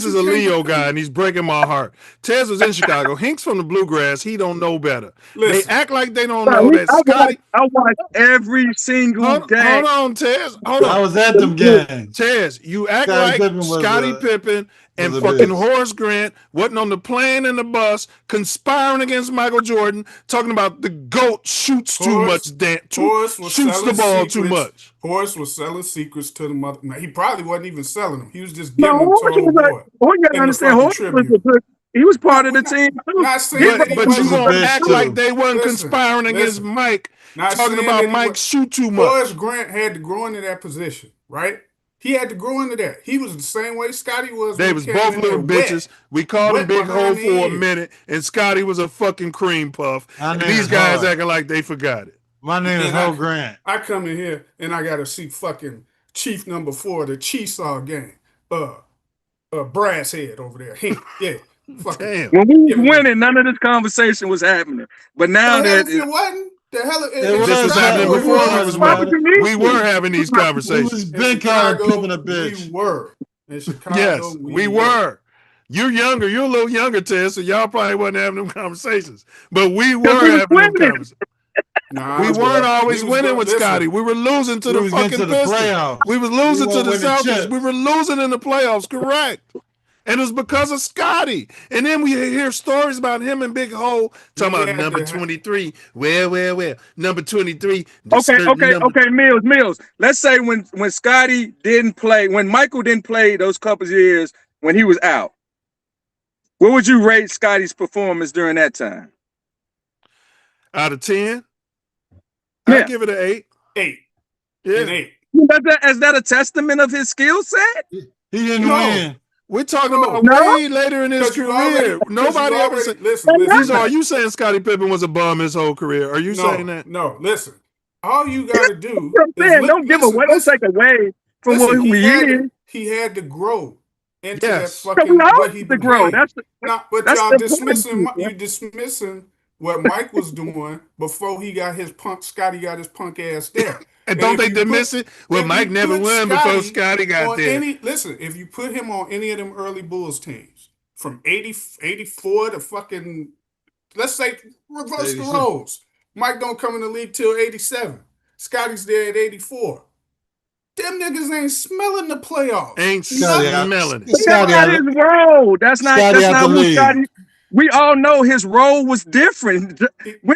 is a Leo guy, and he's breaking my heart. Tez was in Chicago. Hink's from the Bluegrass. He don't know better. They act like they don't know that. Scotty, I watch every single game. Hold on, Tez. Hold on. I was at them games. Tez, you act Scottie like Pippen was Scottie Pippen and a fucking bitch. Horace Grant wasn't on the plane and the bus conspiring against Michael Jordan, talking about the GOAT shoots too much, Horace was shoots the selling ball secrets. too much. Horace was selling secrets to the mother. Now, he probably wasn't even selling them. He was just giving them to old boy. You got to understand, he was part of the team too. Not saying that he But you wasn't. gonna act like they wasn't conspiring against Mike, talking about Mike shoot too much. Horace Grant had to grow into that position, right? He had to grow into that. He was the same way Scotty was. They was both little bitches. We called him Big Ho for a minute, and Scotty was a fucking cream puff. And these guys acting like they forgot it. My name is Ho Grant. I come in here and I gotta see fucking Chief number 4, the Cheesaw game. Brass head over there. Yeah. Damn. When we was winning, none of this conversation was happening. But now that it wasn't. This was happening before we were having these conversations. Been kind of pimping a bitch. We were. In Chicago, Yes, we were. You're younger. You're a little younger, Ted, so y'all probably wasn't having them conversations. But we were having them conversations. Nah, we weren't bro. always We was winning go- with listen, Scotty. We were losing to We the was getting fucking to the Pistons. playoffs. We was losing We to weren't the winning Celtics. chips. We were losing in the playoffs, correct. And it was because of Scotty. And then we hear stories about him and Big Hole talking about number 23. Well. Number 23. Okay, Milz. Let's say when Scotty didn't play, when Michael didn't play those couple of years when he was out, what would you rate Scotty's performance during that time? Out of 10? Yeah. I'd give it an 8. 8. Yeah. An 8. Is that a testament of his skill set? He didn't No. win. We're talking about No. way later in his 'Cause you career. already- Nobody ever said. Listen. Are you saying Scottie Pippen was a bum his whole career? Are you saying that? No, listen. All you got to do Don't give away. Don't take away from what we is. He had to grow into Yes. that fucking So we all what he have to grow. became. That's But that's y'all the dismissing point. you dismissing what Mike was doing before he got his Scotty got his punk ass there. And don't they if you dismiss it? Well, if Mike you never put won before Scotty got on there. Listen, if you put him on any of them early Bulls teams from 84 to fucking, let's say reverse the 87. roles. Mike don't come in the league till 87. Scotty's there at 84. Them niggas ain't smelling the playoffs. Ain't Scotty out- smelling it. That's Scotty not out his of- role. That's not Scotty out the what league. Scotty. We all know his role was different.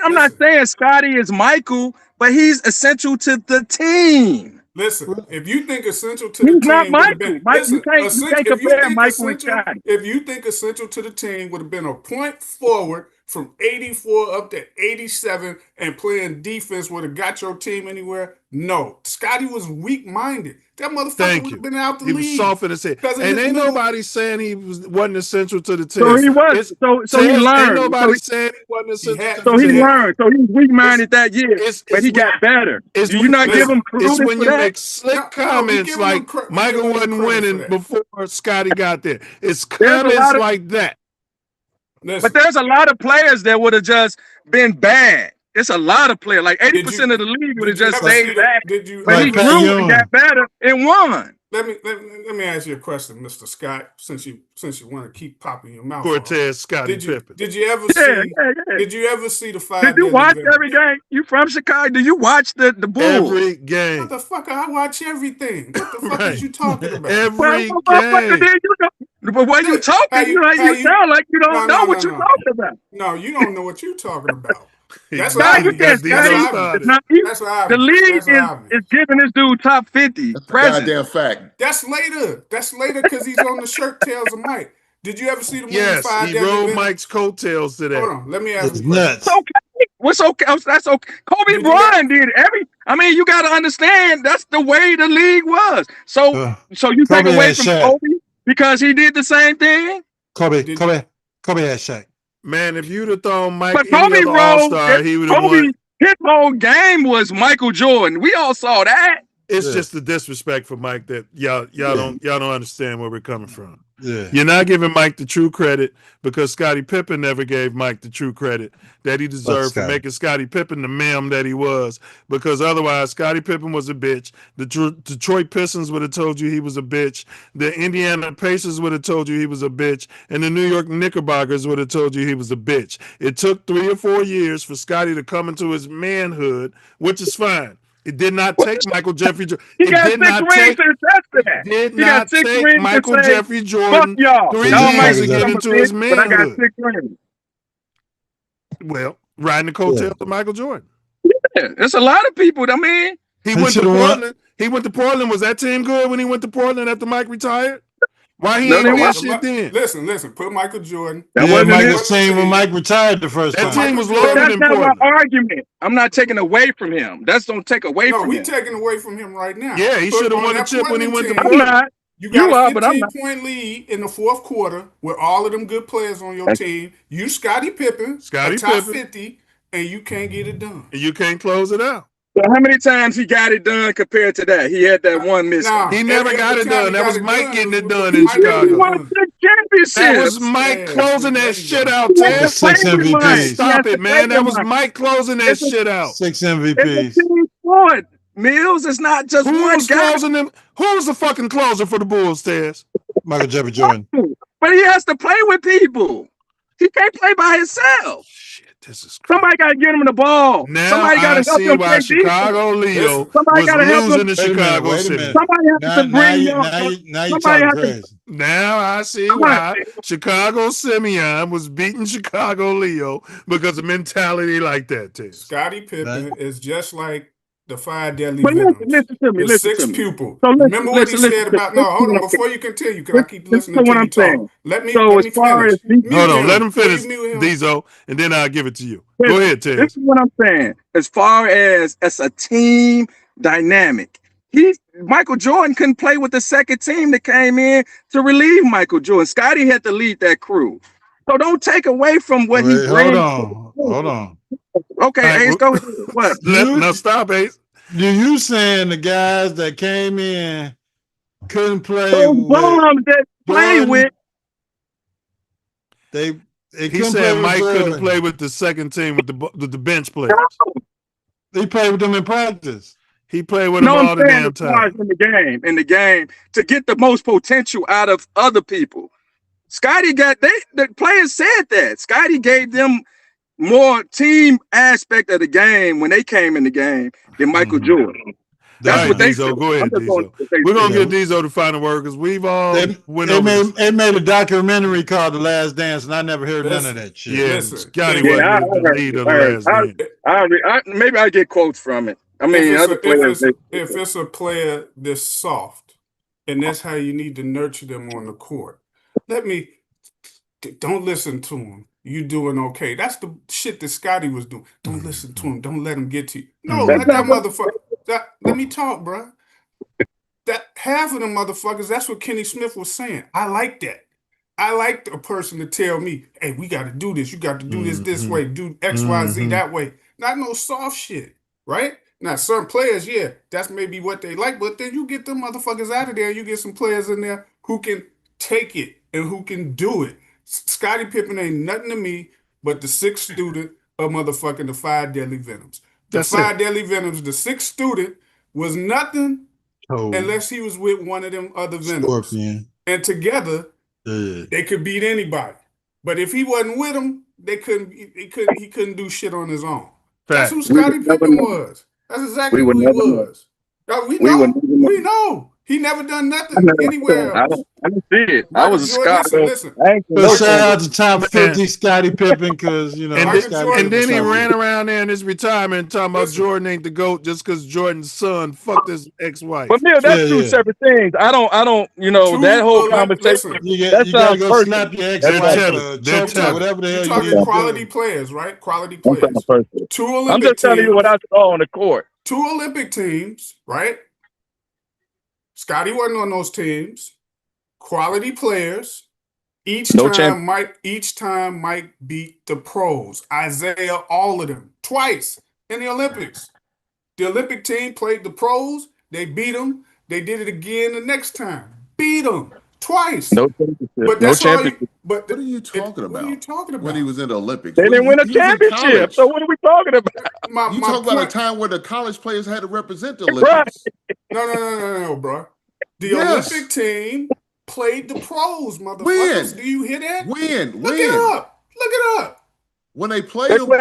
I'm not saying Scotty is Michael, but he's essential to the team. Listen, if you think essential to the He's team not would have Michael. been, Mike, listen, you can't if you compare think Michael with essential, Scotty. if you think essential to the team would have been a point forward from 84 up to 87 and playing defense would have got your team anywhere. No, Scotty was weak-minded. That motherfucker would have been out the He league. was soft in his head. Because of And his ain't little- nobody saying he wasn't essential to the team. So he was. So he learned. Ain't nobody So saying he wasn't essential to So the he team. learned. So he was weak-minded that year, but he got better. Do you not give him credit It's when for you that? make slick comments like Michael wasn't winning before Scotty got there. It's comments like that. But there's a lot of players that would have just been bad. It's a lot of players. Like 80% of the league would have just stayed bad. But he grew and got better and won. Let me ask you a question, Mr. Scott, since you want to keep popping your mouth. Cortez, Scottie Pippen. Did you ever Yeah, see? yeah. Did you ever see the 5? Did you watch every game? You from Chicago? Do you watch the Bulls? Every game. Motherfucker, I watch everything. What the fuck is you talking about? Every Well, motherfucker, then you know. But when you talking, you sound like you don't know what you're talking about. No, you don't know what you're talking about. That's Nah, what you can't say the league is giving this dude top 50 present. Goddamn fact. That's later. That's later because he's on the shirt tails of Mike. Did you ever see the movie Yes, 5 he Deadly rode Men? Mike's coattails today. Hold on, let me ask you. Nuts. It's okay. What's okay? That's okay. Kobe Bryant did I mean, you got to understand that's the way the league was. So you take Kobe away had from Shaq. Kobe because he did the same thing. Kobe had Shaq. Man, if you'd have thrown Mike But any Kobe other All-Star, he would have won. His whole game was Michael Jordan. We all saw that. It's just the disrespect for Mike that y'all don't understand where we're coming from. Yeah. You're not giving Mike the true credit because Scottie Pippen never gave Mike the true credit that he deserved for making Scottie Pippen the meme that he was. Because otherwise, Scottie Pippen was a bitch. The Detroit Pistons would have told you he was a bitch. The Indiana Pacers would have told you he was a bitch. And the New York Knickerbockers would have told you he was a bitch. It took 3 or 4 years for Scottie to come into his manhood, which is fine. It did not take Michael Jeffrey Jordan. He got 6 rings to attest to that. Did He got not 6 take rings Michael to say, Jeffrey Jordan fuck y'all. 3 Y'all might years to be get some into bitch, his but I got manhood. 6 rings. Well, riding the coattails of Michael Jordan. Yeah, there's a lot of people. I mean, he went to Portland. He went to Portland. Was that team good when he went to Portland after Mike retired? Why he ain't win shit then? Listen. Put Michael Jordan. That wasn't Michael's team when Mike retired the first time. That team was loaded that's in not Portland. my argument. I'm not taking away from him. That's don't take away No, from we him. taking away from him right now. Yeah, he Put should have on won the that chip when he went to Portland Portland. I'm not. You got You are, a but I'm not. 15-point lead in the fourth quarter with all of them good players on your team. You Scottie Pippen, Scottie a top Pippen. 50, and you can't get it done. And you can't close it out. So how many times he got it done compared to that? He had that one miss. Nah, He never got every it time done. he That got was it Mike done, getting it was done Mike in He Chicago. won 6 championships. That was Mike closing that shit out, Ted. 6 MVPs. Stop it, man. That was Mike closing that shit out. 6 It's a MVPs. team sport. Mills is not just Who one was guy. closing them? Who was the fucking closer for the Bulls, Tez? Michael Jeffrey Jordan. But he has to play with people. He can't play by himself. Shit. This is crazy. Somebody got to get him the ball. Now Somebody got I to help see him why play Chicago defense. Leo Somebody was got to help losing him. to Chicago City. Somebody has to bring him. Now you Somebody talking has crazy. Now I see why Chicago Simeon was beating Chicago Leo because of mentality like that, Tez. Scottie Pippen is just like the 5 deadly But venoms. listen to me. The Listen 6 to me. pupil. So Remember what he said about? No, hold on. listen Before you continue, because I keep listening to to what you I'm talk. saying. Let me So as far finish. as these, Hold on, let him Please finish, mute him. Diesel, and then I'll give it to you. Go ahead, this Tez. is what I'm saying. As far as a team dynamic, Michael Jordan couldn't play with the second team that came in to relieve Michael Jordan. Scottie had to lead that crew. So don't take away from what he brings. Hold on. Okay, All right, Ace, go ahead. What? Now stop, Ace. You saying the guys that came in couldn't play Those with bums that play Jordan? with. They He couldn't said play with Mike couldn't Jordan. play with the second team with the bench players. He played with them in practice. He played with them No, I'm all the saying damn as far as time. in the game, to get the most potential out of other people. Scottie the players said that. Scottie gave them more team aspect of the game when they came in the game than Michael Jordan. That's All what right, they Diesel, said. go ahead, I'm just going Diesel. to what they We're gonna said. get Diesel to final word because we've all went over this. They made a documentary called The Last Dance, and I never heard none of that shit. Yeah, Scotty Yeah, wasn't the lead of the last game. maybe I get quotes from it. I mean, if other players. it's a player this soft, and that's how you need to nurture them on the court. Don't listen to him. You doing okay. That's the shit that Scottie was doing. Don't listen to him. Don't let him get to you. No, let that motherfucker. Let me talk, bro. That half of them motherfuckers, that's what Kenny Smith was saying. I like that. I like a person to tell me, hey, we got to do this. You got to do this way. Do X, Y, Z that way. Not no soft shit, right? Now, certain players, yeah, that's maybe what they like, but then you get them motherfuckers out of there. You get some players in there who can take it and who can do it. Scottie Pippen ain't nothing to me but the 6th student of motherfucking the 5 deadly venoms. The 5 deadly venoms, the 6th student was nothing unless he was with one of them other venoms. Scorpion. And together, they could beat anybody. But if he wasn't with them, he couldn't do shit on his own. That's who Scottie Pippen was. That's exactly who he was. We know. He never done nothing anywhere else. I didn't see it. I was a Scott. Listen. Shout out to top 50 Scottie Pippen because and then he ran around there in his retirement talking about Jordan ain't the GOAT just because Jordan's son fucked his ex-wife. But Milz, that's two separate things. I don't, that whole conversation. You gotta go slap your ex-wife or choke her, whatever the hell you're talking quality players, right? Quality players. Two Olympic teams. I'm just telling you what I saw on the court. 2 Olympic teams, right? Scottie wasn't on those teams. Quality players. Each time Mike beat the pros. Isaiah, all of them. Twice in the Olympics. The Olympic team played the pros. They beat them. They did it again the next time. Beat them. Twice. No championship. But that's all you, what are you talking about? What are you talking about? When he was in the Olympics. They didn't win a championship. So what are we talking about? You talk about a time where the college players had to represent the Olympics. No, bro. The Olympic team played the pros, motherfuckers. Do you hear that? Look it up. Look it up. When they played them, are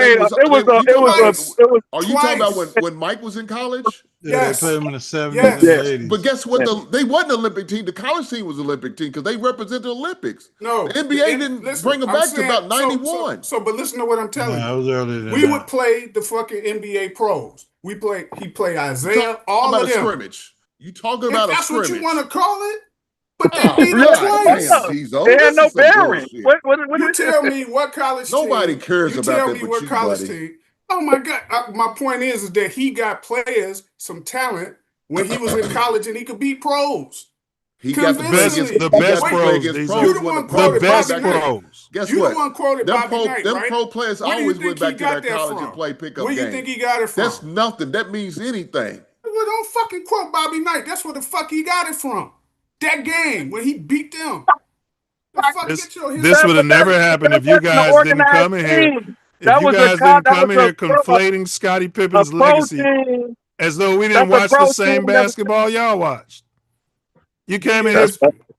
you talking about when Mike was in college? Yeah, they played him in the 70s and 80s. But guess what? They wasn't the Olympic team. The college team was the Olympic team because they represented the Olympics. No. The NBA didn't bring them back to about 91. But listen to what I'm telling you. That was earlier than we would play the fucking NBA pros. He played Isaiah, all of them. Scrimmage. You talking about a scrimmage. That's what you want to call it? But they beat them twice. They had no bearing. You tell me what college team. Nobody cares about that. You tell me what college team. Oh my God. My point is that he got players, some talent, when he was in college and he could beat pros. He got the best pros. You the one quoted Bobby Knight. Guess you what? the one quoted Bobby Knight, them right? pro players always went back to their college and played pickup games. Where you think he got it from? That's nothing. That means anything. Well, don't fucking quote Bobby Knight. That's where the fuck he got it from. That game when he beat them. This would have never happened if you guys didn't come in here. If you guys didn't come in here conflating Scottie Pippen's legacy as though we didn't watch the same basketball y'all watched. You came in here.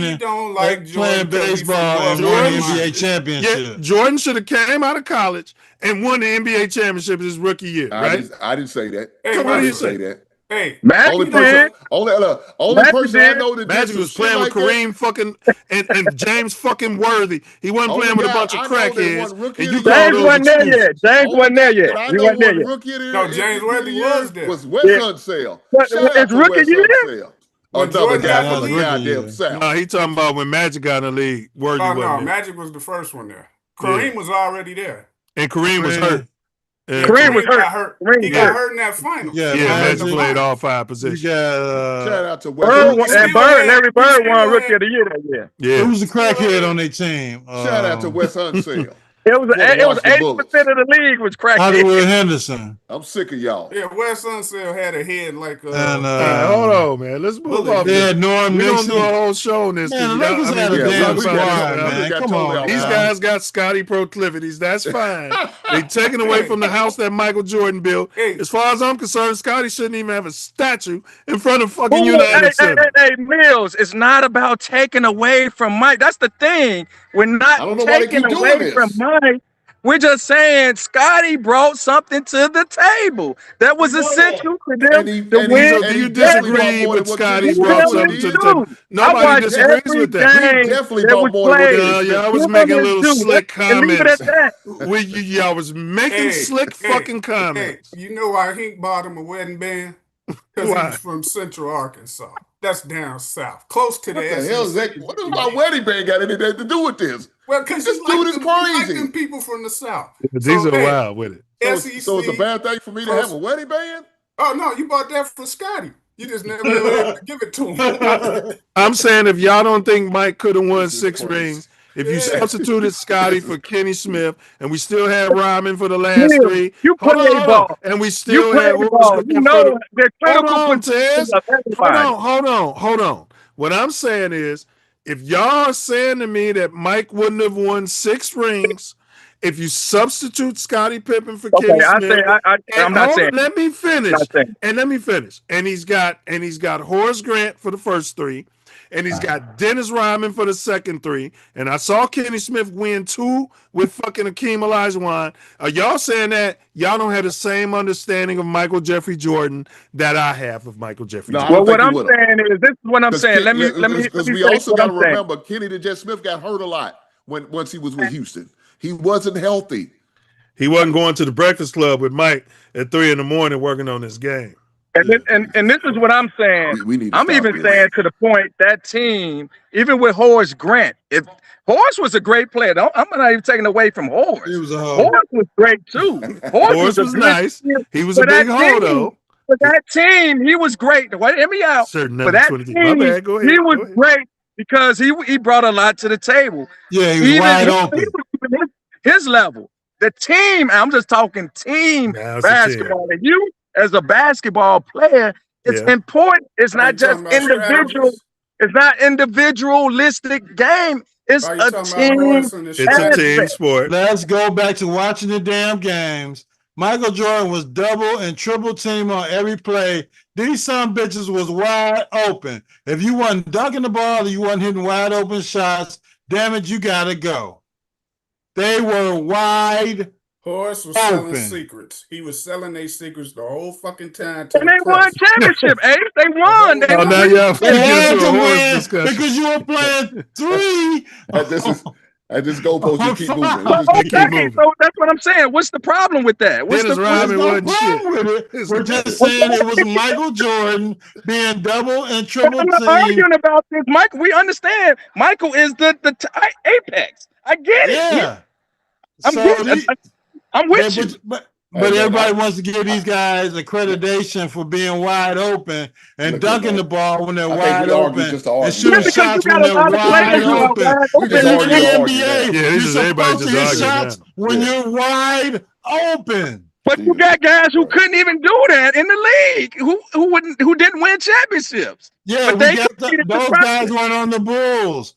training, don't like playing Jordan 'cause he from baseball, and North won the Carolina. NBA championship. Yeah, Jordan should have came out of college and won the NBA championship his rookie year, right? I didn't say that. Hey, Come on, my what do you friend. say? that. Hey, Magic did. Only person I know that did Magic some was shit playing with like that. Kareem fucking and James fucking Worthy. He wasn't Only playing with a guy bunch of I know that crackheads, won Rookie and of you the call Year. James those wasn't there excuses. yet. James Only wasn't there guy yet. that I He know wasn't there won yet. Rookie of the Year. No, James Worthy was there. Was Wes Yeah. Unseld. But Shout out it's to rookie Wes year. Unseld. When Another Jordan guy got from the the league. goddamn South. No, he talking about when Magic got in the league. Worthy Oh, wasn't no, there. Magic was the first one there. Kareem was already there. And Kareem was hurt. Yeah, Kareem was hurt. got hurt. Kareem He was got hurt. hurt in that finals. Yeah, Yeah, in Magic the played finals. all 5 You positions. got Shout out to Wes Bird, Unseld. and Larry Bird won Rookie of the Year that year. Yeah. who's the crackhead on their team? Shout out to Wes Unseld. It was For the 80% Washington Bullets. of the league was crackhead. Hollywood Henderson. I'm sick of y'all. Yeah, Wes Unseld had a head like And All right, hold on, man. Let's move off they this. had Norm We're gonna Nixon. do a whole show on this. Man, the 'cause Lakers y'all- had a we damn talk about squad, this. man. Come on, These man. guys got Scotty proclivities. That's fine. They taking away from the house that Michael Jordan built. As far as I'm concerned, Scotty shouldn't even have a statue in front of fucking United Center. Hey, Mills, it's not about taking away from Mike. That's the thing. We're not I don't know why they taking keep doing away from this. Mike. We're just saying Scotty brought something to the table that was essential for them to win. So do you disagree with Scotty brought something to the table? Nobody disagrees with that. He definitely brought more than what Y'all was making little slick comments. Y'all was making slick fucking comments. Hey, you know why Hink bought him a wedding band? Because he was from Central Arkansas. That's down south, close to What the the hell is that? What does my wedding band got anything to do with this? Well, because this dude is crazy. Like people from the south. These are the wild with it. So it's a bad thing for me to have a wedding band? Oh no, you bought that for Scotty. You just never able to give it to him. I'm saying if y'all don't think Mike could have won 6 rings, if you substituted Scotty for Kenny Smith, and we still had Ryman for the last 3, You hold play on, ball. and we still You had play Horace ball. Grant You for know the. the critical Hold on, position Tez. of everybody. Hold on. What I'm saying is, if y'all are saying to me that Mike wouldn't have won 6 rings if you substitute Scottie Pippen for Kenny Smith, I'm not saying. Let me finish. Not saying. And let me finish. And he's got Horace Grant for the first 3, and he's got Dennis Rodman for the second 3. And I saw Kenny Smith win 2 with fucking Akeem Olajuwon. Are y'all saying that y'all don't have the same understanding of Michael Jeffrey Jordan that I have of Michael Jeffrey Jordan? Well, what I'm saying is, this is what I'm saying. Let me Because we also got to remember, Kenny the Jet Smith got hurt a lot once he was with Houston. He wasn't healthy. He wasn't going to the Breakfast Club with Mike at 3 a.m. working on this game. And this is what I'm saying. I'm even saying to the point that team, even with Horace Grant, if Horace was a great player, I'm not even taking away from Horace. Horace was great too. Horace was nice. He was a big hoe though. For that team, he was great. Wait, hear me out. For that team, My bad. Go ahead. he was great because he brought a lot to the table. Yeah, he was wide open. His level. The team, I'm just talking team basketball. And you, as a basketball player, it's important. It's not just individual. It's not individualistic game. It's a team. It's a team sport. Let's go back to watching the damn games. Michael Jordan was double and triple team on every play. These some bitches was wide open. If you wasn't dunking the ball or you wasn't hitting wide open shots, damn it, you gotta go. They were wide Horace was open. selling secrets. He was selling their secrets the whole fucking time. And they won championship, Ace. They won. They won. Now y'all They had to win discussion. because you were playing 3. At this goalpost, you keep moving. Okay, so that's what I'm saying. What's the problem with that? What's Dennis the Rodman what's wasn't wrong with it? We're just saying it was Michael Jordan being double and triple I'm not team. arguing about this, Michael. We understand. Michael is the apex. I get it. Yeah. I'm with you. But everybody wants to give these guys accreditation for being wide open and dunking the ball when they're wide open and shooting shots when they're wide open. In the NBA, you're supposed to hit shots when you're wide open. But you got guys who couldn't even do that in the league, who didn't win championships. Yeah, but we got those guys weren't on the Bulls.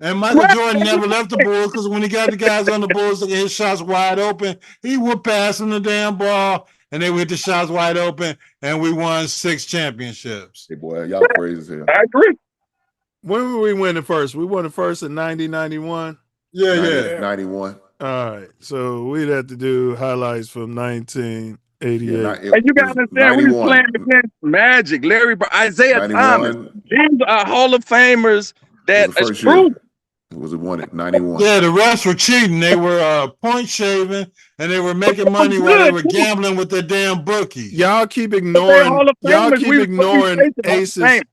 And Michael Jordan never left the Bulls because when he got the guys on the Bulls that get his shots wide open, he would pass them the damn ball and they would hit the shots wide open and we won 6 championships. Hey, boy, y'all crazy as hell. I agree. When were we winning first? We won the first in 90, 91? Yeah. 91. All right. So we'd have to do highlights from 19. 88. Yeah, And you gotta understand, we was playing against Magic, Larry Bird, Isaiah 91. Thomas. These are Hall of Famers that It was the is first year. proven. It was won at 91. Yeah, the rest were cheating. They were point shaving, and they were making money while they were gambling with their damn bookies. Y'all keep ignoring. Y'all keep ignoring Ace's.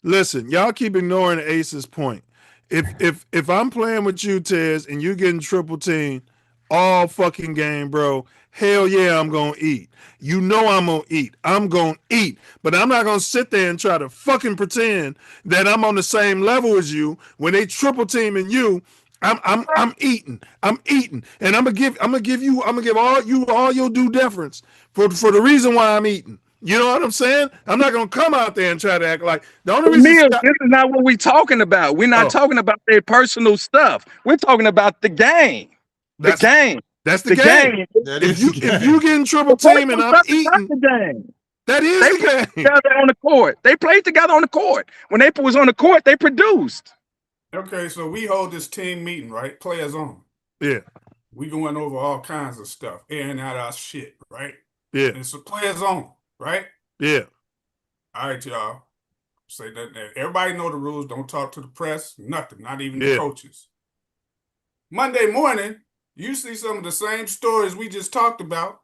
Listen, y'all keep ignoring Ace's point. If I'm playing with you, Tez, and you getting triple team all fucking game, bro, hell yeah, I'm gonna eat. You know I'm gonna eat. I'm gonna eat. But I'm not gonna sit there and try to fucking pretend that I'm on the same level as you when they triple teaming you. I'm eating. I'm eating. And I'm gonna give all your due deference for the reason why I'm eating. You know what I'm saying? I'm not gonna come out there and try to act like the only reason. Milz, this is not what we're talking about. We're not talking about their personal stuff. We're talking about the game. That's the game. That's the game. If you getting triple team and I'm eating, the game. That is they the game. Together on the court. They played together on the court. When they was on the court, they produced. Okay, so we hold this team meeting, right? Players on. Yeah. We going over all kinds of stuff, airing out our shit, right? Yeah. And so players on, right? Yeah. All right, y'all. Say that everybody know the rules. Don't talk to the press. Nothing. Not even the coaches. Monday morning, you see some of the same stories we just talked about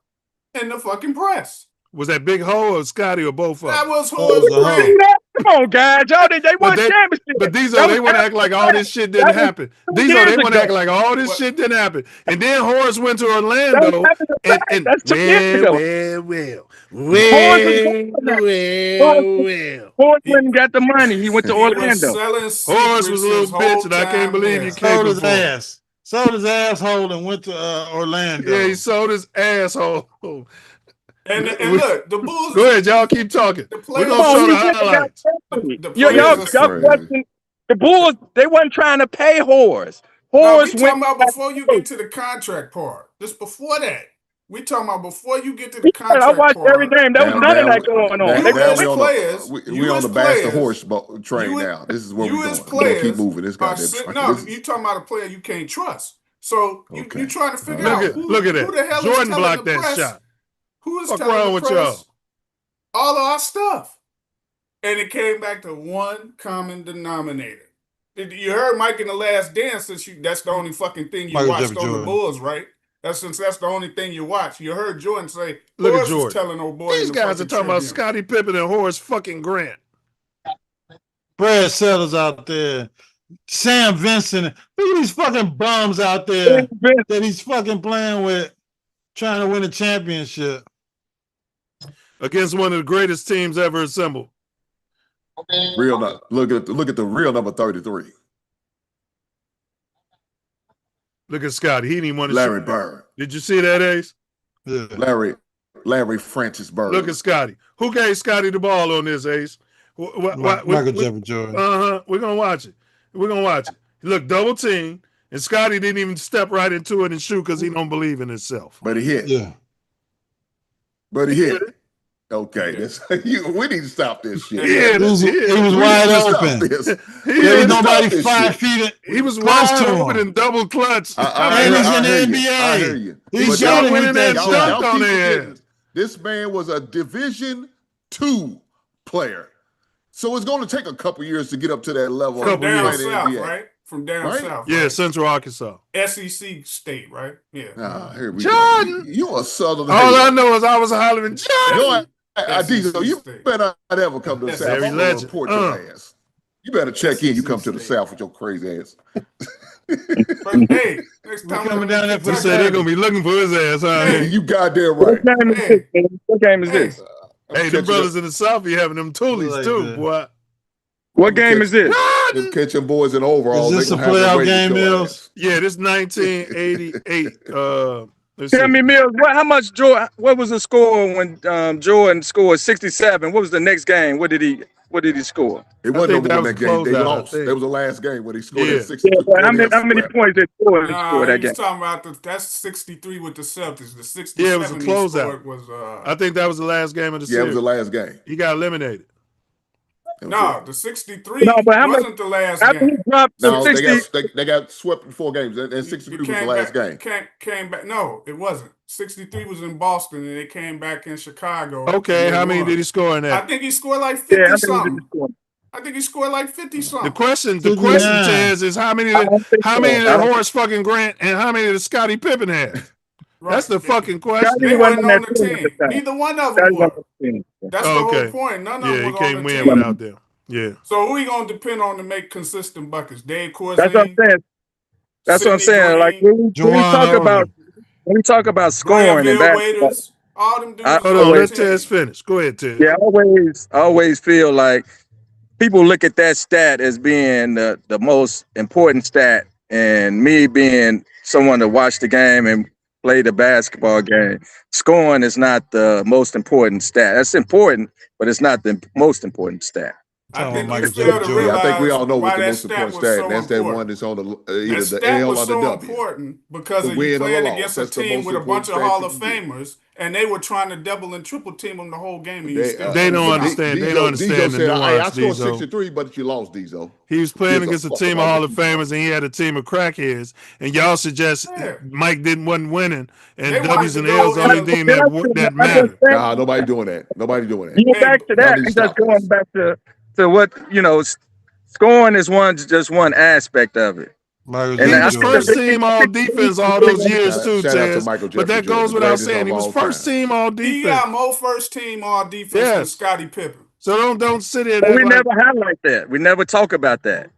in the fucking press. Was that Big Ho or Scotty or both of them? That was Ho. Come on, guys. Y'all, they won championship. But these are they want to act like all this shit didn't happen. These are they want to act like all this shit didn't happen. And then Horace went to Orlando and that's 2 years ago. Horace went and got the money. He went to Orlando. Horace was a little bitch, and I can't believe you sold his capable. ass. Sold his asshole and went to Orlando. Yeah, he sold his asshole. And look, the Bulls. Go ahead, y'all keep talking. We're gonna show the highlights. Y'all question the Bulls. They wasn't trying to pay Horace. Horace we talking about before you get to the contract part. Just before that. We talking about before you get to the contract I watched part. every game. There was none of that going on. We on the bash the horse train now. This is where we going. We're gonna keep moving. This goddamn train. No, you talking about a player you can't trust. So you trying to figure out who the hell Jordan is blocked the that press, shot. Who is What's telling wrong the with press y'all? all of our stuff? And it came back to one common denominator. You heard Mike in The Last Dance, since that's the only fucking thing you watched on the Bulls, right? Since that's the only thing you watch. You heard Jordan say, Look at Horace was Jordan. telling old boy. These guys are talking about Scottie Pippen and Horace fucking Grant. Brad Sellers out there. Sam Vincent. Look at these fucking bums out there that he's fucking playing with, trying to win a championship. Against one of the greatest teams ever assembled. Look at the real number 33. Look at Scotty. He didn't even want to Larry shoot. Bird. Did you see that, Ace? Yeah. Larry Francis Bird. Look at Scotty. Who gave Scotty the ball on this, Ace? Michael Jeffrey Jordan. We're gonna watch it. We're gonna watch it. Look, double team, and Scotty didn't even step right into it and shoot because he don't believe in himself. But he hit. Yeah. But he hit. Okay, we need to stop this shit. Yeah, he was wide open. There was nobody 5 feet. He was wide open and double clutch. And he's in the NBA. I hear you. He's y'all went in with there and that dunked on their ass. This man was a Division II player. So it's going to take a couple years to get up to that level. From down in the south, NBA. right? From down south. Yeah, right? Central Arkansas. SEC state, right? Yeah. Here we Jordan. go. You a Southern. All I know is I was hollering, Jordan. Diesel, you better not ever come to the South. I'm gonna report your ass. You better check in. You come to the South with your crazy ass. Hey, next time coming down there for He said they're gonna be looking for his ass. Huh? You goddamn right. What game is this? Hey, the brothers in the South be having them toolies too, boy. What game is this? Them catching boys in overalls. Is this a playoff game, Milz? Yeah, this 1988. Tell me, Milz, how much Jordan? What was the score when Jordan scored 67? What was the next game? What did he score? It wasn't no that game. They lost. That was the last game when he scored at 62. Yeah, how many points did Jordan score that game? He's talking about that's 63 with the Celtics. The 67 Yeah, it was a closeout. was I think that was the last game of the series. Yeah, it was the last game. He got eliminated. No, the 63 No, but how much wasn't the last after he game. dropped the No, 60? they got swept in 4 games, and 63 was the last game. Came back. No, it wasn't. 63 was in Boston, and they came back in Chicago. Okay, how many did he score in I that? think he scored like 50 Yeah, something. I think he scored like 50 something. The question, Tez, is how many did Horace fucking Grant and how many did Scottie Pippen have? That's the fucking question. They weren't on the team. Neither one of them were. That's the whole point. None of them was he on can't the win team. without them. Yeah. So who he gonna depend on to make consistent buckets? Dave Corzine? That's what I'm saying. That's what I'm saying. Like when we talk about scoring and basketball, all them dudes. Hold on, let Tez finish. Go ahead, Tez. Yeah, I always feel like people look at that stat as being the most important stat, and me being someone that watched the game and played the basketball game, scoring is not the most important stat. That's important, but it's not the most important stat. I think I think we all know what the most important stat, and that's that one that's on either the L or the W. Important because The of win you or the playing loss. against a That's the team most with a bunch of important Hall stat of you can Famers, and they were trying to double and triple team them the whole game. And They don't understand. They don't understand the nuance. Hey, I scored Diesel. 63, but you lost, Diesel. He was playing Gives against a fuck team of about Hall what of you Famers, and he had a team of crackheads. And y'all suggest Mike wasn't winning, and W's and L's only thing that mattered. Nah, nobody doing that. Nobody doing that. You go back to that. I'm just going back to what scoring is just one aspect of it. He was first team all defense all those years too, Shout out to Tez. Michael But that Jeffrey goes Jordan, without greatest saying. of He was all first time. team all He defense. got more first team all defense than Scottie Pippen. So don't sit here. But we never highlight that. We never talk about that.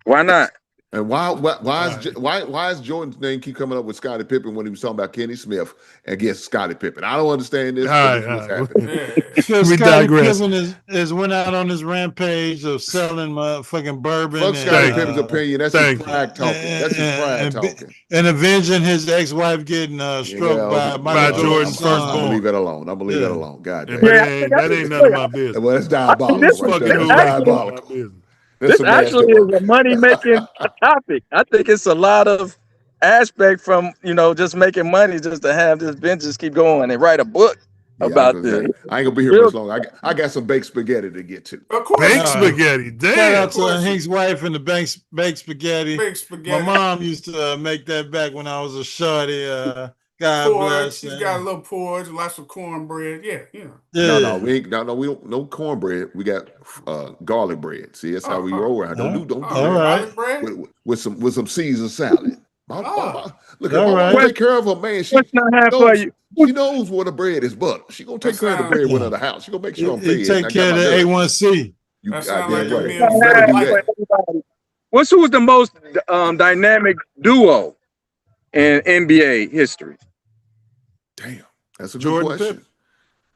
Why not? And why is Jordan's name keep coming up with Scottie Pippen when he was talking about Kenny Smith against Scottie Pippen? I don't understand this. But this is what's happening. Because We Scottie digress. Pippen is went out on his rampage of selling motherfucking bourbon. Fuck Scottie Pippen's opinion. That's his pride talking. That's his pride talking. And avenging his ex-wife getting struck by Michael Jordan's I'm son. gonna leave that alone. I'm gonna leave that alone. God damn. That ain't none of my business. Well, that's diabolical. This Right fucking there. is That's actually- diabolical. This actually is a money-making topic. I think it's a lot of aspect from just making money just to have this bench just keep going and write a book about this. I ain't gonna be here much longer. I got some baked spaghetti to get to. Of course. Baked spaghetti, damn. Shout out to Hank's wife and the baked spaghetti. Baked spaghetti. My mom used to make that back when I was a shorty. God Porridge. bless. She's got a little porridge, lots of cornbread. Yeah. No, we ain't. No, we don't. No cornbread. We got garlic bread. See, that's how we roll around. Don't do all right. With some Caesar salad. Look, All I'm right. gonna take care of her, man. She knows what the bread is butter. She gonna take care of the bread when in the house. She gonna make sure I'm You fed. take care of the A1C. You That goddamn sound like a right. meal. You better do that. Who's the most dynamic duo in NBA history? Damn, that's a good Jordan question. Pippen.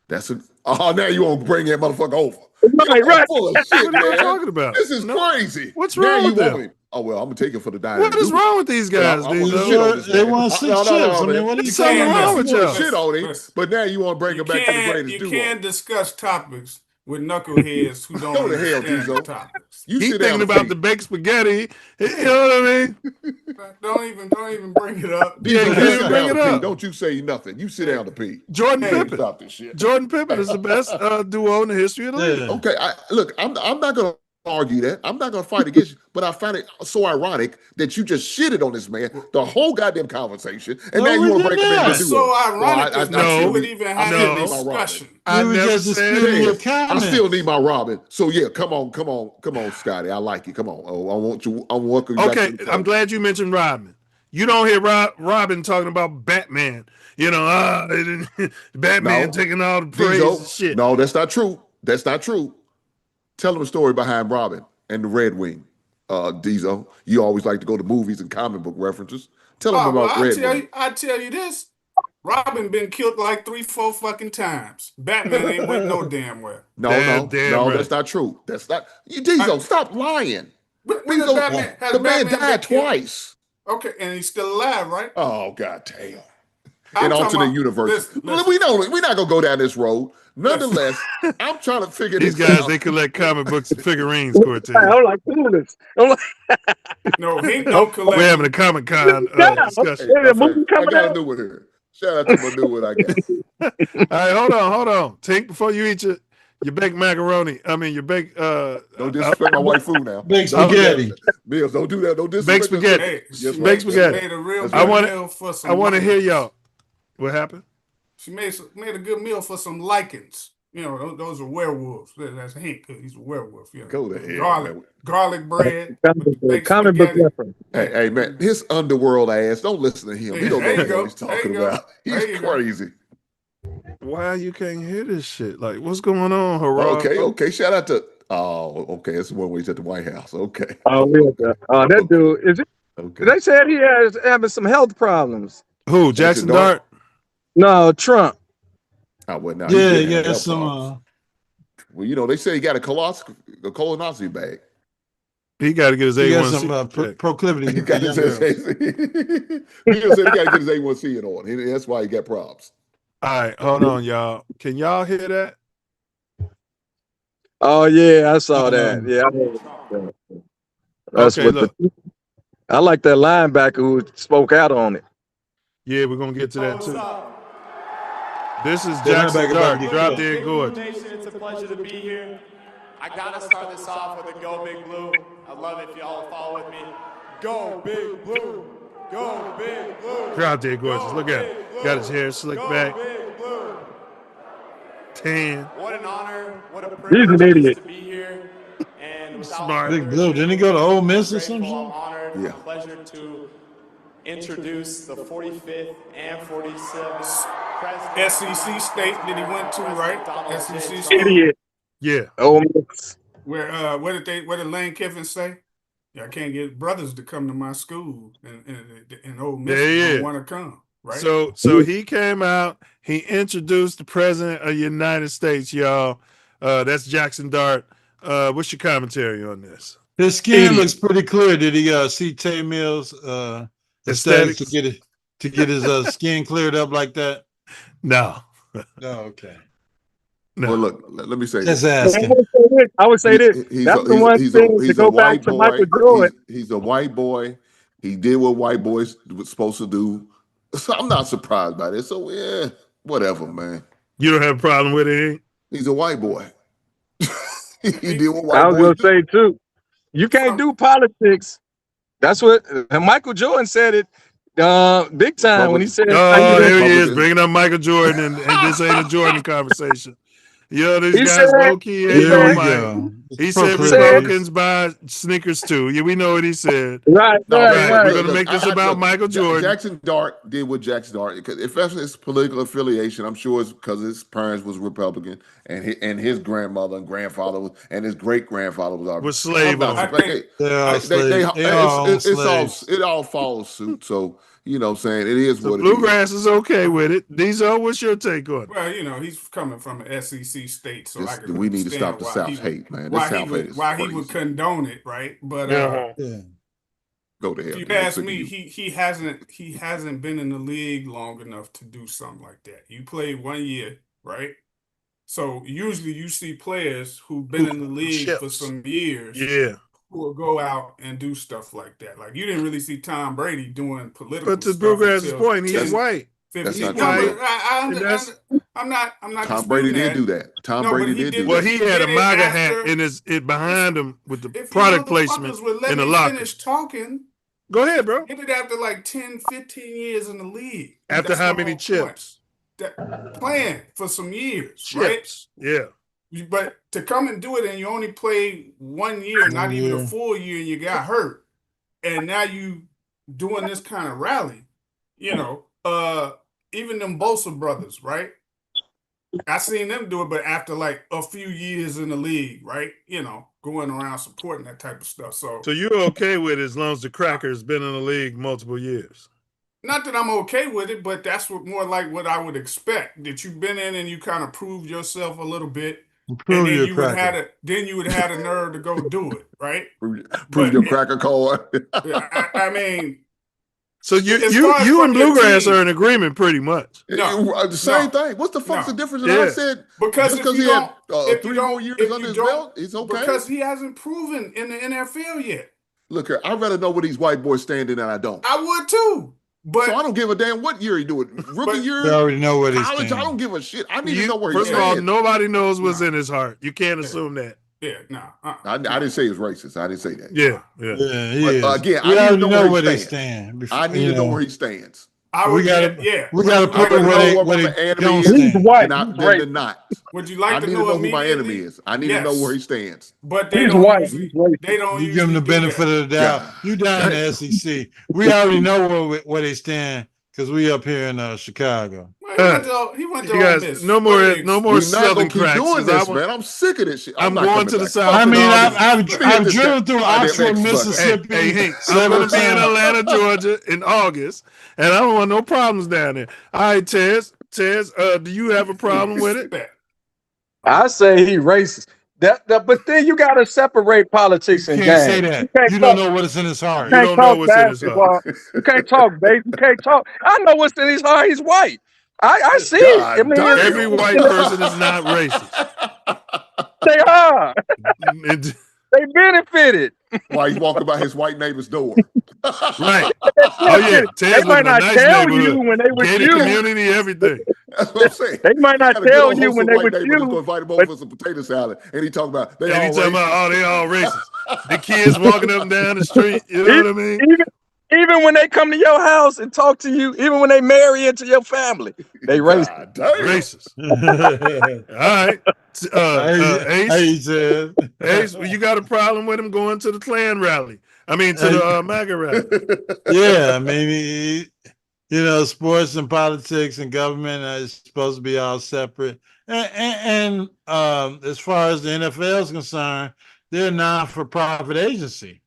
That's a. Oh, now you want to bring that motherfucker over? Right. Full of shit, What are you man. talking about? This is crazy. What's Now wrong you with want them? me? Oh well, I'm gonna take it for the dynamic. What is wrong with these guys? I'm gonna Diesel? shit on this They man. want 6 No, chips. I mean, man. what are you You saying? can't wrong with y'all? shit on him, but now you want to bring You him back to the greatest duo. can't discuss topics with knuckleheads who don't Go to hell, understand the Diesel. topics. You He's sit down thinking and about pee. the baked spaghetti. You know what I mean? Don't even bring it up. Diesel, Yeah, you can't sit bring down it to pee. up. Don't you say nothing. You sit down to pee. Jordan Hey, Pippen. stop this shit. Jordan Pippen is the best duo in the history of the league. Okay, look, I'm not gonna argue that. I'm not gonna fight against you, but I find it so ironic that you just shitted on this man the whole goddamn conversation, and now you want to break him into That's duo. so ironic Well, that you would even I have still a need my Robin. discussion. I We were never just said disputing your that. I comments. still need my Robin. So yeah, come on, Scotty. I like you. Come on. Oh, I want you. I'm welcome you back Okay, to the I'm club. glad you mentioned Rodman. You don't hear Robin talking about Batman. Batman No. taking all the praise Diesel, and shit. No, that's not true. That's not true. Tell them a story behind Robin and the Red Wing. Diesel, you always like to go to movies and comic book references. Tell them about Red Wing. I tell you this. Robin been killed like 3-4 fucking times. Batman ain't went no damn where. No, Damn right. that's not true. That's not. Diesel, stop lying. When Diesel, has the man Batman died been killed? twice. Okay, and he's still alive, right? Oh, god damn. I'm In talking alternate about- universe. listen. We're not gonna go down this road. Nonetheless, I'm trying to figure These this guys, out. they collect comic books and figurines, Cortez. I'm like, this. I'm like, No, he don't collect. We're having a Comic Con discussion. Hey, the movie I coming got a out. new one here. Shout out to my new one I got. All right, hold on. Tink, before you eat You baked macaroni. I mean, you baked. Don't disrespect my wife food now. Baked spaghetti. Mills, don't do that. Don't disrespect Baked spaghetti. Hey, Yes, Baked she spaghetti. made a real I good want meal for some I want to hear lichens. y'all. What happened? She made a good meal for some lichens. You know, those are werewolves. That's Hank. He's a werewolf. You know, Go to hell. garlic bread, baked Comic book spaghetti. reference. Hey, man, his underworld ass. Don't listen to him. He don't know There you what go. he's There talking you go. about. There He's you go. crazy. Why you can't hear this shit? Like, what's going on, Gerard? Okay. Shout out to. Oh, okay. It's one way he's at the White House. Okay. Oh, that dude is it? Okay. They said he has having some health problems. Who? Jackson Dart? No, Trump. Oh, well, now Yeah, some. Well, you know, they say he got a colonoscopy bag. He got to get his He got A1C. some proclivity. He got his Mills said he got to get his A1C in order. That's why he got problems. All right, hold on, y'all. Can y'all hear that? Oh yeah, I saw that. Yeah, I heard that. That's Okay, what look. I like that linebacker who spoke out on it. Yeah, we're gonna get to that too. This is The Jackson linebacker Dart, about to get drop killed. dead gorgeous. Nation, it's a pleasure to be here. I gotta start this off with a Go Big Blue. I love it if y'all follow with me. Go Big Blue. Go Big Blue. Drop dead gorgeous. Look at him. Got his hair slicked back. Big Blue. Tan. What an honor. What a He's privilege an it is idiot. to be here. And without Smart. Big Blue. Didn't he go to Ole Miss or something? I'm honored. Yeah. Pleasure to introduce the 45th and 47th president. SEC state that he went to, right? SEC state. Idiot. Yeah. Oh, Where what did Lane Kiffin say? Yeah, I can't get brothers to come to my school, and Ole Miss Yeah. don't want to come, right? So he came out. He introduced the president of the United States, y'all. That's Jackson Dart. What's your commentary on this? His skin looks pretty clear. Did he see Tay Mills aesthetics to get his skin cleared up like that? No. No, okay. No. Well, look, let me say Just this. asking. I would say this. That's the one thing to go back to Michael Jordan. He's a white boy. He did what white boys was supposed to do. So I'm not surprised by this. So yeah, whatever, man. You don't have a problem with it? He's a white boy. He did what white I was boys gonna say too. You can't do politics. That's what Michael Jordan said it big time when he said. Oh, there he is, bringing up Michael Jordan, and this ain't a Jordan conversation. Yo, this He guy's said- low key. he said- He said Republicans buy sneakers too. Yeah, we know what he said. Right. We're gonna make this about Michael Jordan. Jackson Dart did what Jackson Dart, because if that's his political affiliation, I'm sure it's because his parents was Republican and his grandmother and grandfather was, and his great grandfather was slave owners. It all follows suit. So you know, what I'm saying it is what it is. Bluegrass is okay with it. Diesel, what's your take on it? Well, you know, he's coming from an SEC state, so I can We need to stop the understand South's hate, man. The why South hate is why he crazy. would condone it, right? But Go to hell. if you man. ask Sick of me, you. he hasn't been in the league long enough to do something like that. You played 1 year, right? So usually you see players who've been in the league for some years, Yeah. who will go out and do stuff like that. Like you didn't really see Tom Brady doing political. But to stuff Bluegrass's until point, he's 10, white. 15. That's not No, true. but I'm not. Tom Brady disputing did do that. Tom No, but Brady he did did do Well, that. he had a did it MAGA after- hat in behind him with the If product you motherfuckers placement would let in the me locker. finish talking, Go ahead, bro. hit it after like 10, 15 years in the league. After That's how my many whole chips? point. Playing for some years, Chips. Yeah. right? But to come and do it and you only played 1 year, not even a full year, and you got hurt, and now you doing this kind of rally, you know, even them Bosa brothers, right? I seen them do it, but after like a few years in the league, right? You know, going around supporting that type of stuff. So So you're okay with it as long as the Cracker's been in the league multiple years? not that I'm okay with it, but that's more like what I would expect. That you've been in and you kind of proved yourself a little bit, Prove and then you're you a would cracker. have a nerve to go do it, right? Prove your cracker card. I mean, So as far as you from and your Bluegrass team- are in agreement pretty much. No, The same no, thing. What's the fuck's no. the difference? Yeah. And I said Because just if he you had don't, if 3 you more don't, years if under you his don't, belt, it's okay. because he hasn't proven in the NFL yet. Look here, I'd rather know where these white boys standing than I don't. I would too. But so I don't give a damn what year he do it. Rookie year, You already know what he's college. saying. I don't give a shit. I need to know where he First of all, stands. nobody knows what's in his heart. You can't assume that. Yeah, no. I didn't say he was racist. I didn't say that. Yeah. But, again, we I need to already know where where they he stands. stand. I need to know where he stands. We gotta put I where know they my enemy don't is, stand. than not. Would you like I to need know to know who my immediately? enemy is. I need to know where he stands. But they don't usually, they don't You usually give them the do benefit that. of the doubt. You down in the SEC. We already know where they stand because we up here in Chicago. He went to You Ole guys, Miss. no more We're not Southern gonna keep cracks. doing 'cause this, I- man. I'm sick of this shit. I'm not going coming to the back. South. I in mean, August. I've driven through Oxford, Xbox. Mississippi. Hey, Hank, I'm going to be in Atlanta, Georgia in August, and I don't want no problems down there. All right, Tez, do you have a problem with it? I say he racist. But then you got to separate politics and Can't games. say that. can't You talk- don't know what is in his heart. You can't talk basketball. You can't talk base. You can't talk. I know what's in his heart. He's white. I see it. I mean, Every white person is not racist. They are. They benefited. While he's walking by his white neighbor's door. Right. Oh yeah, Tez They might live in a not nice tell neighborhood. you when they with Gated you. community, everything. That's what I'm saying. They might not Got a good tell old you when wholesome they white with neighbor you. that's gonna invite him over for some potato salad, and he talking about they And he all talking racist. about, they all racist. The kids walking up and down the street. You know what I mean? Even when they come to your house and talk to you, even when they marry into your family, they racist. Racist. All right. Ace, you got a problem with him going to the Klan rally? I mean, to the MAGA rally. Yeah, I mean, sports and politics and government is supposed to be all separate. And as far as the NFL is concerned, they're a non-for-profit agency.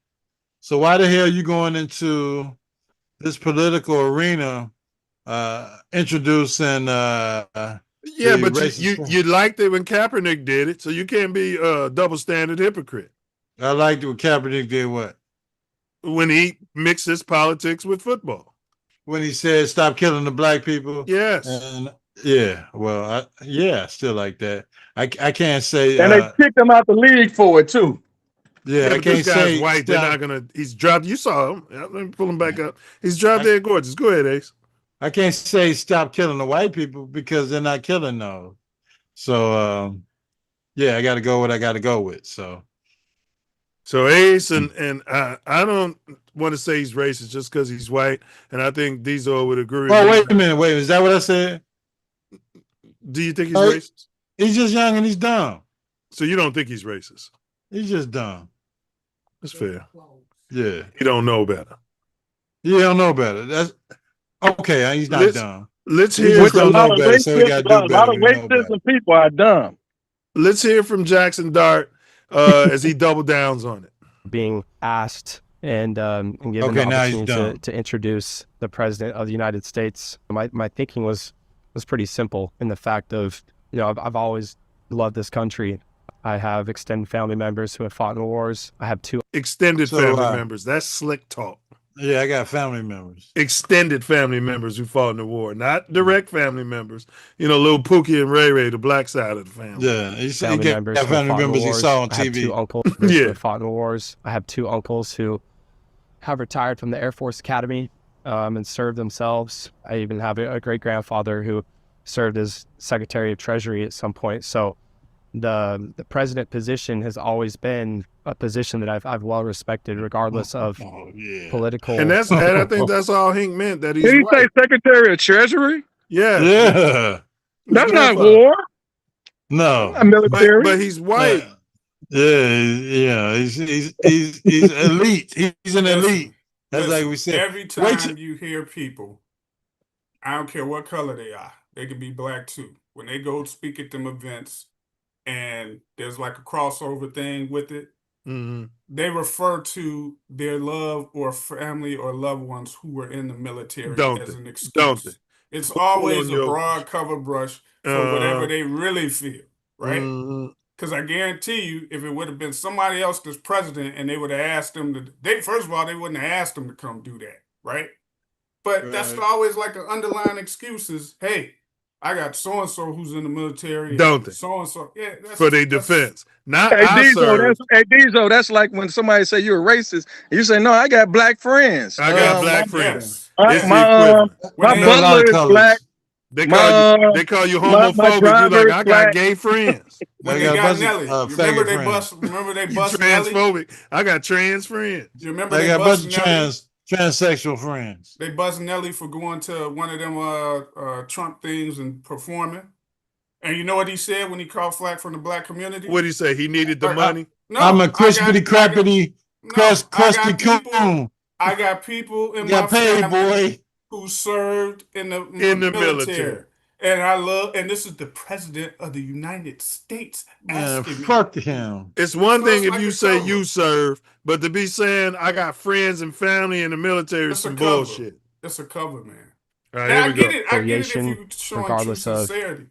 So why the hell are you going into this political arena introducing Yeah, but you liked it when Kaepernick did it, so you can't be a double standard hypocrite. I liked it when Kaepernick did what? When he mixed his politics with football. When he said, stop killing the black people? Yes. And I still like that. I can't say. And they kicked him out the league for it, too. Yeah, I but can't this guy's say. white. They're not gonna. He's dropped. You saw him. Let me pull him back up. He's dropped dead gorgeous. Go ahead, Ace. I can't say stop killing the white people because they're not killing those. So I got to go what I got to go with. So Ace and I don't want to say he's racist just because he's white, and I think Diesel would agree. Oh, wait a minute. Is that what I said? Do you think he's racist? He's just young and he's dumb. So you don't think he's racist? He's just dumb. That's fair. Yeah. You don't know better. You don't know better. That's okay. He's not dumb. Let's hear With a lot of racism people are dumb. Let's hear from Jackson Dart as he doubled downs on it. Being asked and given the opportunity to introduce the president of the United States, my thinking was pretty simple in the fact of, I've always loved this country. I have extended family members who have fought in wars. I have two extended family members. That's slick talk. Yeah, I got family members. Extended family members who fought in the war, not direct family members. Little Pookie and Ray Ray, the black side of the family. Yeah, family members he saw on TV. I have two uncles who have fought in the wars. I have two uncles who have retired from the Air Force Academy and served themselves. I even have a great grandfather who served as Secretary of Treasury at some point. So the president position has always been a position that I've well respected, regardless of political. And I think that's all Hank meant. That he's. Did he say Secretary of Treasury? Yeah. Yeah. That's not war. No. Not military. But he's white. Yeah. He's elite. He's an elite. That's like we said. Every time you hear people, I don't care what color they are, they could be black too. When they go speak at them events, and there's like a crossover thing with it, they refer to their love or family or loved ones who were in the military as an excuse. Don't they? It's always a broad cover brush for whatever they really feel, right? Because I guarantee you, if it would have been somebody else that's president and they would have asked them to, first of all, they wouldn't have asked them to come do that, right? But that's always like an underlying excuse is, hey, I got so and so who's in the military. Don't they? So and so, yeah. For their defense, not Hey, serve. Diesel, that's like when somebody say you're a racist, and you say, no, I got black friends. I got black friends. It's the My equivalent. my There are a lot of butler is black. colors. They My call you my homophobic. You like, driver is I got black. gay friends. When They they got a got bunch Nelly, of you remember faggot friends. remember they You bust Nelly? transphobic. I got trans friends. You remember They they got a bunch bust of Nelly? transsexual friends. They bust Nelly for going to one of them Trump things and performing. And you know what he said when he caught flack from the black community? What did he say? He needed the Uh, uh, money. no, I'm a I got, crispity crappity crusty coon. I got people in my Got paid, family boy. who served in the In the military. military. And this is the president of the United States Man, asking me. fuck him. It's one So thing it's if like you a say cover. you serve, but to be saying I got friends and family in the military is It's a some cover. bullshit. It's a cover, man. All right, And here I we get go. it. I get it if Affiliation, you're showing true regardless of sincerity.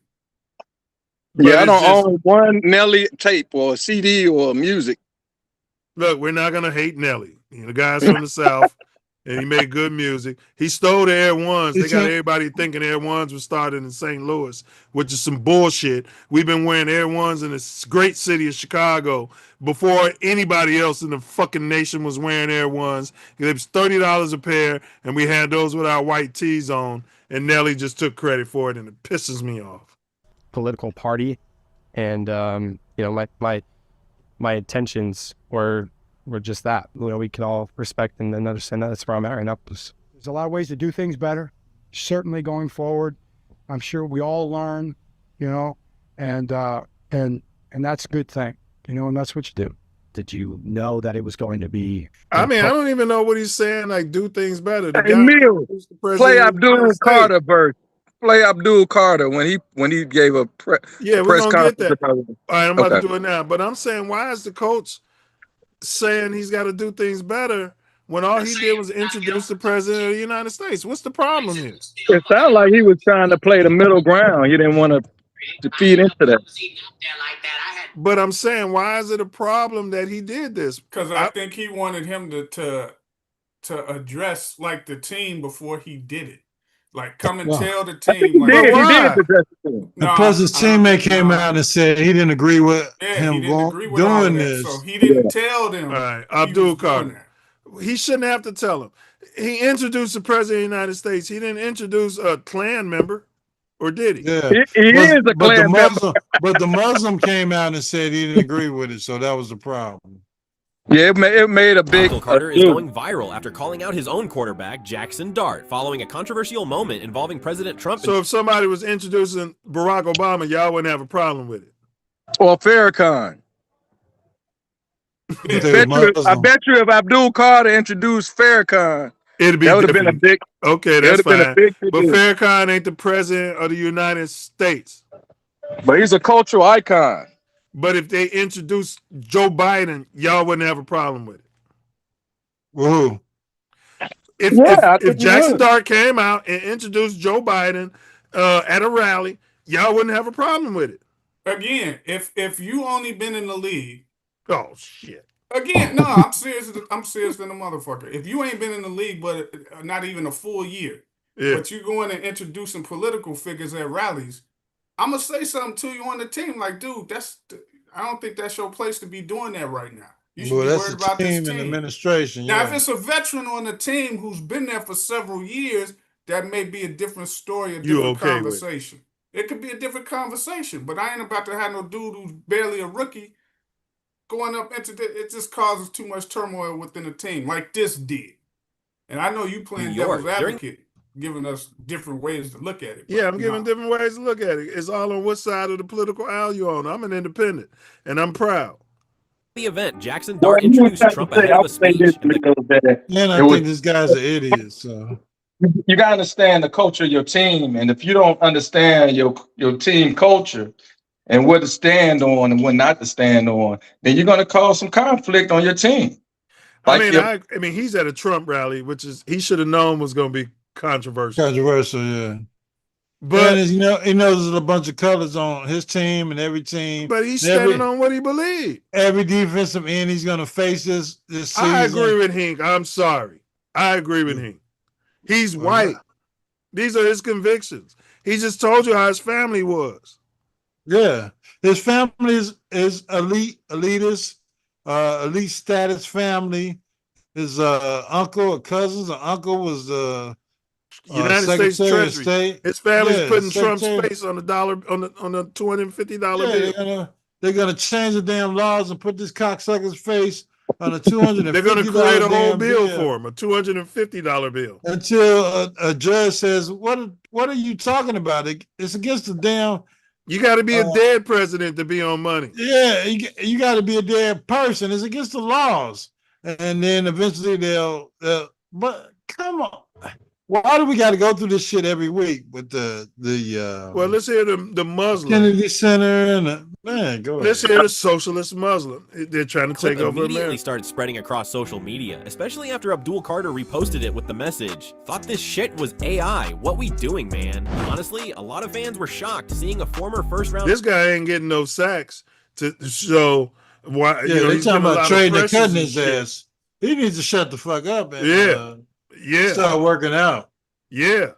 But Yeah, I it's don't just own one Nelly tape or CD or music. look, we're not gonna hate Nelly. The guy's from the South and he made good music. He stole the Air Ones. They got everybody thinking Air Ones was started in St. Louis, which is some bullshit. We've been wearing Air Ones in this great city of Chicago before anybody else in the fucking nation was wearing Air Ones. It was $30 a pair, and we had those with our white tees on, and Nelly just took credit for it, and it pisses me off. political party, and my intentions were just that. We can all respect and understand that. That's where I'm at right now. There's a lot of ways to do things better. Certainly going forward, I'm sure we all learn, and that's a good thing, and that's what you do. Did you know that it was going to be? I mean, I don't even know what he's saying. Like, do things better. The Hey, guy Milz, who's the president play of the United Abdul States. Carter verse. Play Abdul Carter when he gave a Yeah, we're press gonna get conference. that. All right, I'm about Okay. to do it now. But I'm saying, why is the coach saying he's got to do things better when all he did was introduce the president of the United States? What's the problem here? It sounded like he was trying to play the middle ground. He didn't want to feed into that. But I'm saying, why is it a problem that he did this? Because I think he wanted him to address like the team before he did it. Like come and tell the team. Like, He did address the team. And plus, his teammate came out and said he didn't agree with him he didn't agree with all doing of that. this. So he didn't tell them. All right, he was Abdul doing Carter. He shouldn't have to tell him. He introduced the president of the United States. He didn't introduce a Klan member, or did he? Yeah, He is a Klan member. But the Muslim came out and said he didn't agree with it, so that was the problem. Yeah, it made a big. Uncle Carter is going viral after calling out his own quarterback, Jackson Dart, following a controversial moment involving President Trump. So if somebody was introducing Barack Obama, y'all wouldn't have a problem with it. Or Farrakhan. I bet you if Abdul Carter introduced Farrakhan, It'd be that would have been a big. Okay, that's It would have fine. been a big But deal. Farrakhan ain't the president of the United States. But he's a cultural icon. But if they introduced Joe Biden, y'all wouldn't have a problem with it. Whoa. If Jackson Dart came out and introduced Joe Biden at a rally, y'all wouldn't have a problem with it. Again, if you only been in the league. Oh shit. Again, no, I'm serious. I'm serious than a motherfucker. If you ain't been in the league, but not even a full year, but you going and introducing political figures at rallies, I'm gonna say something to you on the team. Like, dude, I don't think that's your place to be doing that right now. You should Well, be that's worried the about team this and team. administration. Now, Yeah. if it's a veteran on the team who's been there for several years, that may be a different story, a You different okay with it? conversation. It could be a different conversation, but I ain't about to have no dude who's barely a rookie going up into it. Just causes too much turmoil within the team, like this did. And I know you playing New York, devil's during- advocate, giving us different ways to look at it. Yeah, I'm giving different ways to look at it. It's all on what side of the political aisle you're on. I'm an independent, and I'm proud. The event, Jackson Dart introduced Trump ahead of a speech. And I think this guy's an idiot. So You gotta understand the culture of your team, and if you don't understand your team culture and what to stand on and what not to stand on, then you're gonna cause some conflict on your team. I mean, he's at a Trump rally, which is he should have known was going to be controversial. yeah. But and he knows there's a bunch of colors on his team and every team. But he's standing on what he believes. Every defensive end he's going to face this season. I agree with Hink. I'm sorry. I agree with Hink. He's white. These are his convictions. He just told you how his family was. Yeah. His family is elitist, elite status family. His uncle or cousins, or uncle was United States Secretary of Treasury. State. His family's Yeah, putting Trump's Secretary. face on the dollar on the $250 Yeah, bill. they're gonna change the damn laws and put this cocksucker's face on a $250 They're going to create a whole damn bill for him, a $250 bill. until a judge says, "What are you talking about? It's against the damn." You got to be a dead president to be on money. Yeah, you got to be a dead person. It's against the laws, and then eventually they'll. But come on, why do we got to go through this shit every week with the? Well, let's hear the Muslim Kennedy Center and man, go ahead. Let's hear the socialist Muslim. They're trying to Clip take over immediately America. started spreading across social media, especially after Abdul Carter reposted it with the message, "Thought this shit was AI. What we doing, man?" Honestly, a lot of fans were shocked seeing a former first-round. This guy ain't getting no sacks to show why. Yeah, they talking about trading and cutting his ass. He needs to shut the fuck up and start working out. Yeah,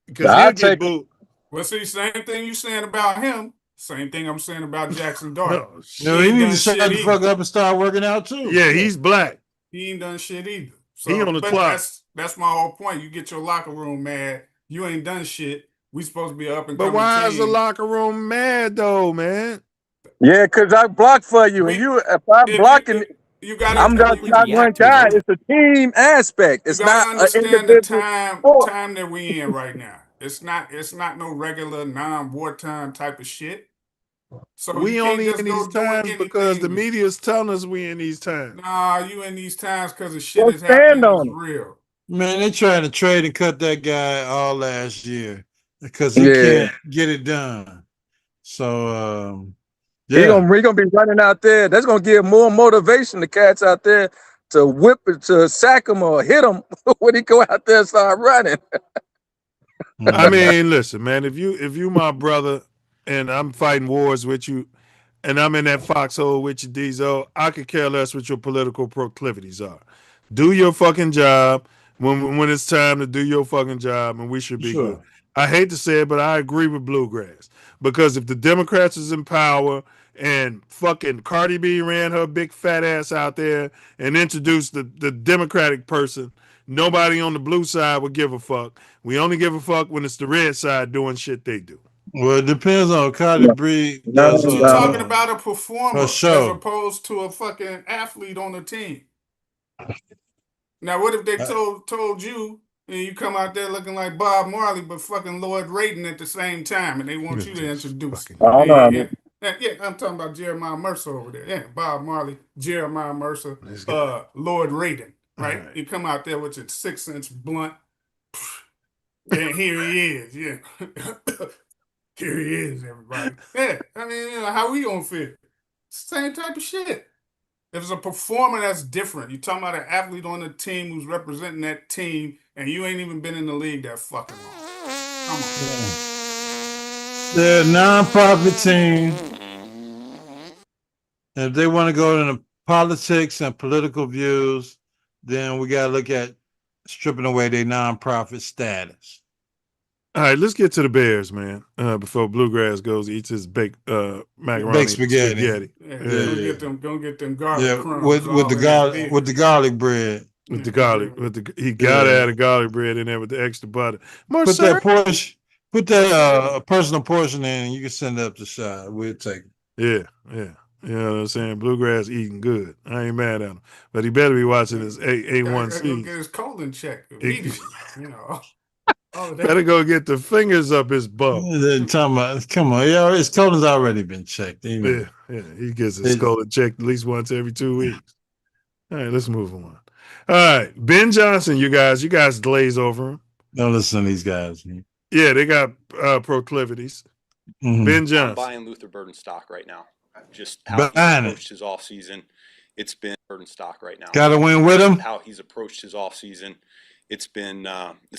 because he'll get booed. Well, see, same thing you saying about him. Same thing I'm saying about Jackson Dart. No, he needs to shut the fuck up and start working out too. Yeah, he's black. He ain't done shit either. So, He on the clock. That's my whole point. You get your locker room mad. You ain't done shit. We supposed to be up and But coming why team. is the locker room mad though, man? Yeah, because I block for you, and you if I'm blocking, I'm not one guy. It's a team aspect. It's You gotta not an understand the individual. time that we in right now. It's not no regular non-wartime type of shit. So We you can't only just in go these doing times because the anything. media's telling us we in these times. Nah, you in these times because the shit Don't is stand happening. on It's it. real. Man, they trying to trade and cut that guy all last year because he Yeah. can't get it done. So He gonna be running out there. That's gonna give more motivation to cats out there to whip it, to sack him or hit him when he go out there and start running. I mean, listen, man, if you my brother and I'm fighting wars with you and I'm in that foxhole with you, Diesel, I could care less what your political proclivities are. Do your fucking job when it's time to do your fucking job, and we should be good. I hate to say it, but I agree with Bluegrass. Because if the Democrats is in power and fucking Cardi B ran her big fat ass out there and introduced the Democratic person, nobody on the blue side would give a fuck. We only give a fuck when it's the red side doing shit they do. Well, it depends on Cardi B. But you're talking about a performer as show. opposed to a fucking athlete on the team. Now, what if they told you and you come out there looking like Bob Marley but fucking Lloyd Raiden at the same time, and they want you to introduce? Yeah, I'm talking about Jeremiah Mercer over there. Yeah, Bob Marley, Jeremiah Mercer, Lloyd Raiden. Right? You come out there with your 6-inch blunt, and here he is. Yeah. Here he is, everybody. Yeah, I mean, how we gonna feel? Same type of shit. If it's a performer, that's different. You're talking about an athlete on the team who's representing that team, and you ain't even been in the league that fucking long. Come on. They're a non-profit team. And if they want to go into politics and political views, then we gotta look at stripping away their non-profit status. All right, let's get to the Bears, man. Before Bluegrass goes eats his baked macaroni Baked spaghetti. Yeah, Go get them garlic crumbs. with the garlic bread. With the garlic, he gotta add a garlic bread in there with the extra butter. Put that personal portion in, and you can send it up the shot. We'll take it. Yeah. You know what I'm saying? Bluegrass eating good. I ain't mad at him, but he better be watching his A1C. Go get his colon checked immediately. You know. Better go get the fingers up his bum. Come on, his colon's already been checked. Yeah, he gets his colon checked at least once every 2 weeks. All right, let's move on. All right, Ben Johnson, you guys glaze over him. Don't listen to these guys. Yeah, they got proclivities. Ben Johnson. I'm buying Luther Burden stock right now. Just how he's approached his offseason. It's been Burden stock right now. Got to win with him. How he's approached his offseason. It's been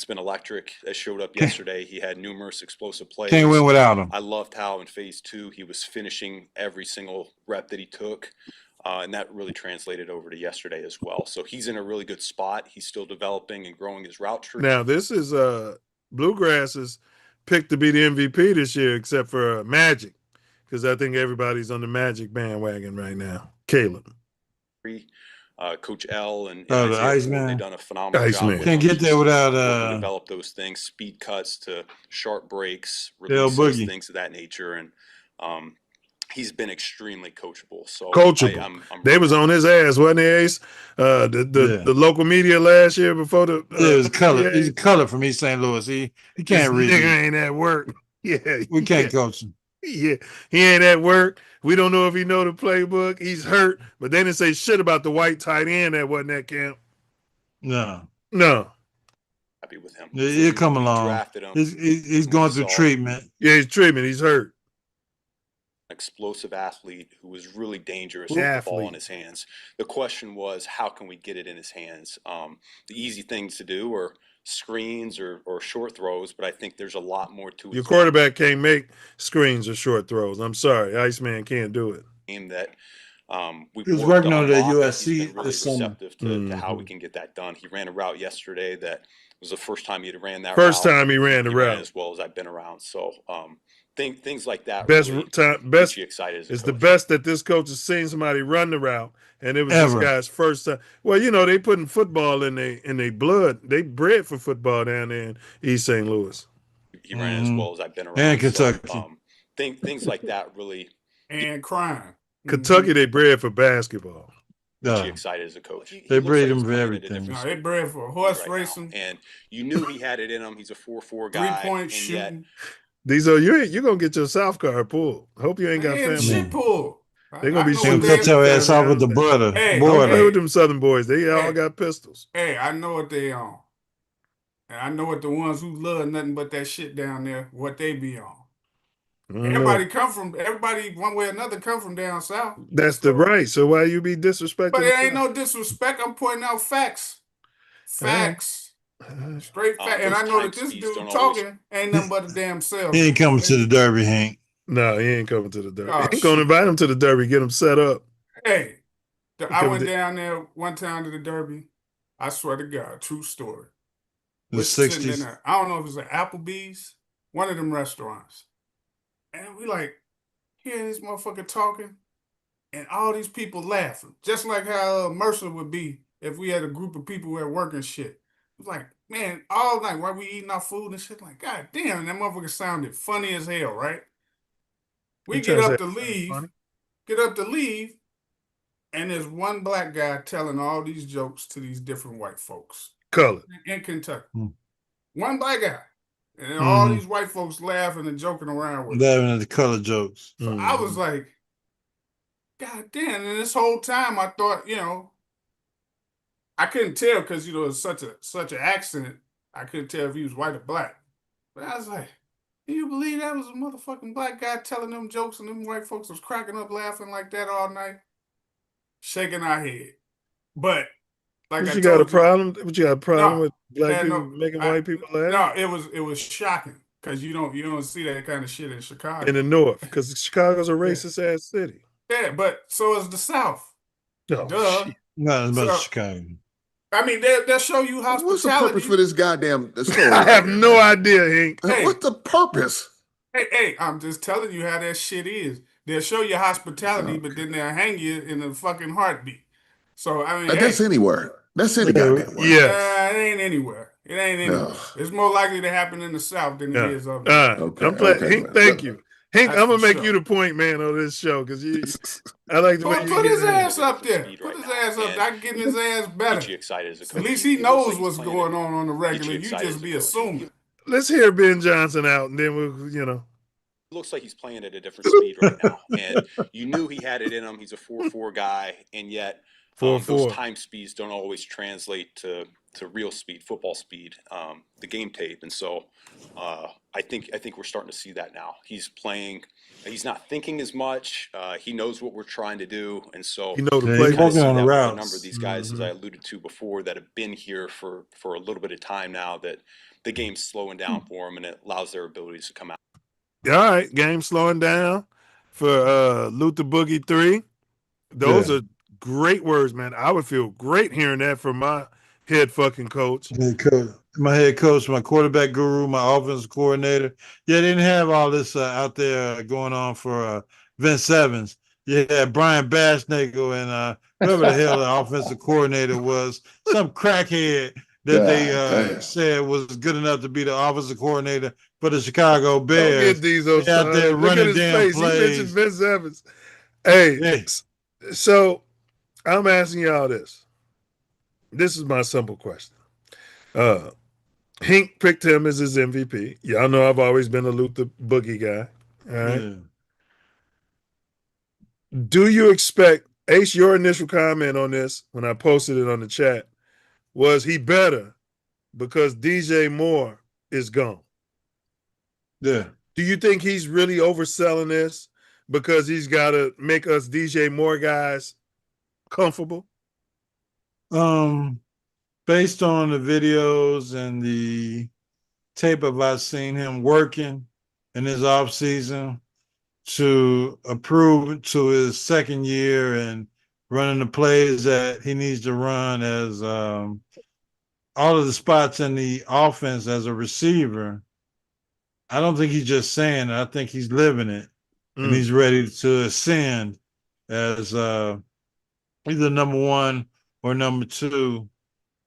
electric. That showed up yesterday. He had numerous explosive plays. Can't win without him. I loved how in phase 2 he was finishing every single rep that he took, and that really translated over to yesterday as well. So he's in a really good spot. He's still developing and growing his route tree. Now this is Bluegrass's pick to be the MVP this year, except for Magic, because I think everybody's on the Magic bandwagon right now. Caleb. Coach L and the Isaiah Ford, Iceman. they've done a phenomenal job. Iceman. With Can't him. get there He's without working to develop those things, speed cuts to sharp breaks, L releases, Boogie. things of that nature, and he's been extremely coachable. So Coachable. I'm They was on his ass, wasn't they, Ace? The local media last year before the Yeah, it was color. WNBA. He's a color from East St. Louis. He This can't read. nigga ain't at work. Yeah, We can't coach him. Yeah, he ain't at work. We don't know if he know the playbook. He's hurt, but they didn't say shit about the white tight end that wasn't at camp. No. Happy with him. He'll come along. Drafted him. He's going through treatment. Yeah, he's treatment. He's hurt. Explosive athlete who was really dangerous with the ball in his hands. The question was, how can we get it in his hands? The easy things to do are screens or short throws, but I think there's a lot more to it. Your quarterback can't make screens or short throws. I'm sorry, Iceman can't do it. Game that we He was working on the USC He's been really this summer. receptive to how we can get that done. He ran a route yesterday that was the first time he had ran that. First route. time he ran the route as well as I've been around. So things like that. Best really time, get best. you excited as a It's coach. the best that this coach has seen somebody run the route, and it was Ever. this guy's first time. Well, you know they putting football in they blood. They bred for football down there in East St. Louis. He ran as well as I've been around. And Kentucky. So, things like that really And crime. Kentucky, they bred for basketball. get you excited as a coach. He They looks breed like him he's for playing at a everything. different No, they bred for horse right now. racing, And you knew he had it in him. He's a 4-4 guy. 3-point and shooting. yet These are you're gonna get your South card pulled. Hope you ain't got Man, family. shit pull. They're gonna be know shooting. what they- Cut your ass off with the butter. Hey, Don't play hey. with them Southern boys. They all Hey. got pistols. Hey, I know what they on. And I know what the ones who love nothing but that shit down there, what they be on. Everybody one way or another come from down south. That's the right. So why you be disrespecting? But it ain't no disrespect. I'm pointing out facts. Facts. Straight facts. And I know that this dude talking ain't nothing but a damn self. He ain't coming to the Derby, Hank. No, he ain't coming to the Derby. Oh, He ain't gonna invite him to the Derby. Get him set up. Hey, I Come went to- down there one time to the Derby. I swear to God, true story. The We're sitting in 60s. there. I don't know if it was an Applebee's, one of them restaurants. And we like hearing this motherfucker talking and all these people laughing. Just like how Mercer would be if we had a group of people at work and shit. It was like, man, all night while we eating our food and shit, like, God damn, that motherfucker sounded funny as hell, right? We You get trying up to to say leave, funny? and there's one black guy telling all these jokes to these different white folks Colored. in Kentucky. One black guy. And then all Mhm. these white folks laughing and joking around with him. Laughing at the color jokes. So I was like, God damn. And this whole time I thought, I couldn't tell because, it's such an accent. I couldn't tell if he was white or black. But I was like, can you believe that was a motherfucking black guy telling them jokes and them white folks was cracking up laughing like that all night? Shaking our head. But like What I you got a told you, problem? What you got a problem No, with black man, people no, making white people laugh? No, it was shocking because you don't see that kind of shit in Chicago. In the North, because Chicago's a racist ass city. Yeah, but so is the South. Oh, Duh. shit. Not as much So- as Chicago. I mean, they'll show you hospitality. What's the purpose for this goddamn story? I have no idea, Hank. Hey. What's the purpose? Hey, I'm just telling you how that shit is. They'll show you hospitality, but then they'll hang you in a fucking heartbeat. So, I mean, That's anywhere. That's any goddamn where. Yes. it ain't anywhere. It ain't anywhere. It's more likely to happen in the South than it is up All there. right. Okay, I'm glad. okay, Hank, man. thank you. Hank, That's I'm going to for make sure. you the point man on this show because I like the way you Put get his in. ass up there. Speed Put right his now. ass up And there. I can get his ass better. get you excited as a coach. At least he looks knows like he's what's playing going it. on the regular. You excited just as a be coach. assuming. Let's hear Ben Johnson out, and then we'll. Looks like he's playing at a different speed right now. And you knew he had it in him. He's a 4-4 guy, and yet 4-4. those time speeds don't always translate to real speed, football speed, the game tape. And so I think we're starting to see that now. He's playing. He's not thinking as much. He knows what we're trying to do, and so You know the Yeah, play. he's working on the with a routes. number of these guys, as I alluded to before, that have been here for a little bit of time now. That the game's slowing down for them, and it allows their abilities to come out. All right, game slowing down for Luther Boogie 3. Those are great words, man. I would feel great hearing that from my head fucking coach. My head coach, my quarterback guru, my offensive coordinator. Yeah, they didn't have all this out there going on for Vince Evans. Yeah, Brian Basnagle and whoever the hell the offensive coordinator was, some crackhead that they said was good enough to be the offensive coordinator for the Chicago Bears. Don't get Diesel They out there started. Look at running his damn face. plays. He mentioned Vince Evans. Hey, Yeah. so I'm asking y'all this. This is my simple question. Hink picked him as his MVP. Y'all know I've always been a Luther Boogie guy. All right. Yeah. Do you expect, Ace, your initial comment on this when I posted it on the chat was he better because DJ Moore is gone? Yeah. Do you think he's really overselling this because he's got to make us DJ Moore guys comfortable? Based on the videos and the tape of I've seen him working in his off season to approve to his second year and running the plays that he needs to run as all of the spots in the offense as a receiver. I don't think he's just saying it. I think he's living it, and he's ready to ascend as either number one or number two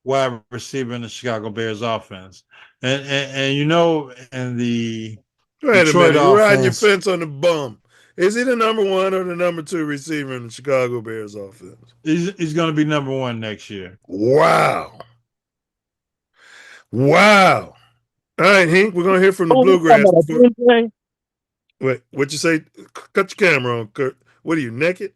wide receiver in the Chicago Bears offense. And you know, in the Wait Detroit a minute, you're riding your offense, fence on the bum. Is he the number one or the number two receiver in the Chicago Bears offense? he's going to be number one next year. Wow. All right, Hink, we're going to hear from the Bluegrass. Wait, what you say? Cut your camera on, Kurt. What are you, naked?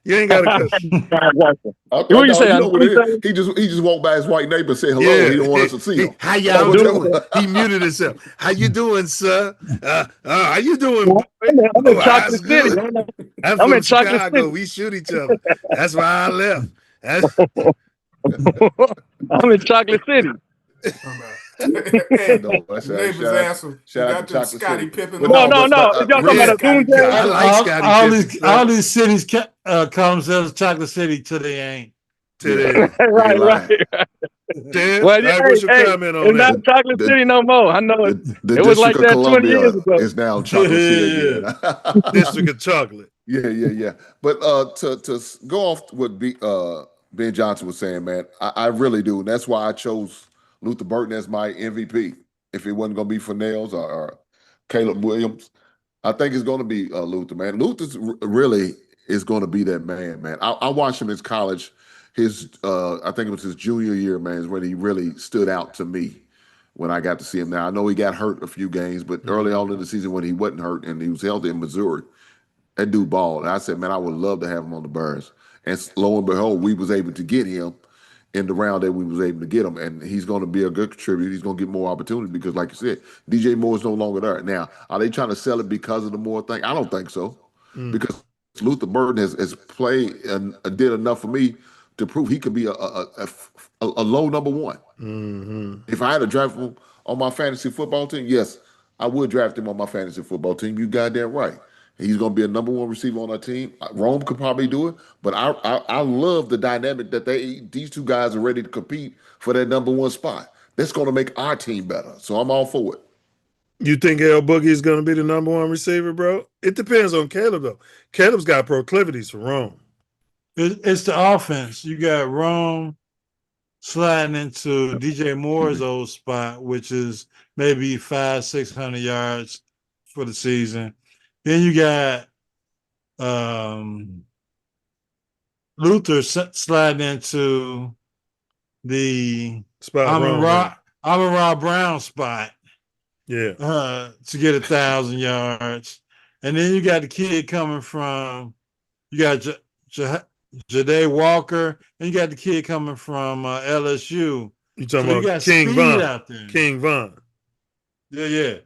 You ain't got to cut. What you say? He just walked by his white neighbor and said hello. Yeah. He don't want us to see him. How y'all doing? He muted himself. How you doing, sir? How you doing? I'm in Chocolate City. I'm in from Chocolate Chicago. City. We shoot each other. That's why I left. I'm in Chocolate City. Neighbors asked him. Shout out got to them Chocolate Scotty City. Pippen. No. If y'all talking about a Doomsday, I like Scotty Pippen. All these cities call themselves Chocolate City till they ain't. Today. right. Dan, Well, yeah, what's your comment on it's that? not Chocolate City no more. I know it. The It was like District of that 20 Columbia years ago. is now Chocolate City again. District of Chocolate. Yeah. But to go off what Ben Johnson was saying, man, I really do. And that's why I chose Luther Burton as my MVP. If it wasn't going to be for Nails or Caleb Williams, I think it's going to be Luther, man. Luther really is going to be that man. I watched him in college. I think it was his junior year, man, is when he really stood out to me when I got to see him. Now, I know he got hurt a few games, but early on in the season when he wasn't hurt and he was healthy in Missouri, that dude balled. And I said, man, I would love to have him on the Bears. And lo and behold, we was able to get him in the round that we was able to get him. And he's going to be a good contributor. He's going to get more opportunity because, like you said, DJ Moore is no longer there. Now, are they trying to sell it because of the Moore thing? I don't think so. Because Luther Burden has played and did enough for me to prove he could be a low number one. If I had to draft him on my fantasy football team, yes, I would draft him on my fantasy football team. You goddamn right. He's going to be a number one receiver on our team. Rome could probably do it, but I love the dynamic that these two guys are ready to compete for that number one spot. That's going to make our team better. So I'm all for it. You think L Boogie is going to be the number one receiver, bro? It depends on Caleb, though. Caleb's got proclivities for Rome. It's the offense. You got Rome sliding into DJ Moore's old spot, which is maybe 500-600 yards for the season. Then you got Luther sliding into the Amon-Ra Brown spot. Yeah. To get 1,000 yards. And then you got the kid coming from, you got Ja'Day Walker, and you got the kid coming from LSU. You talking about King Von? Out there. King Von. Yeah.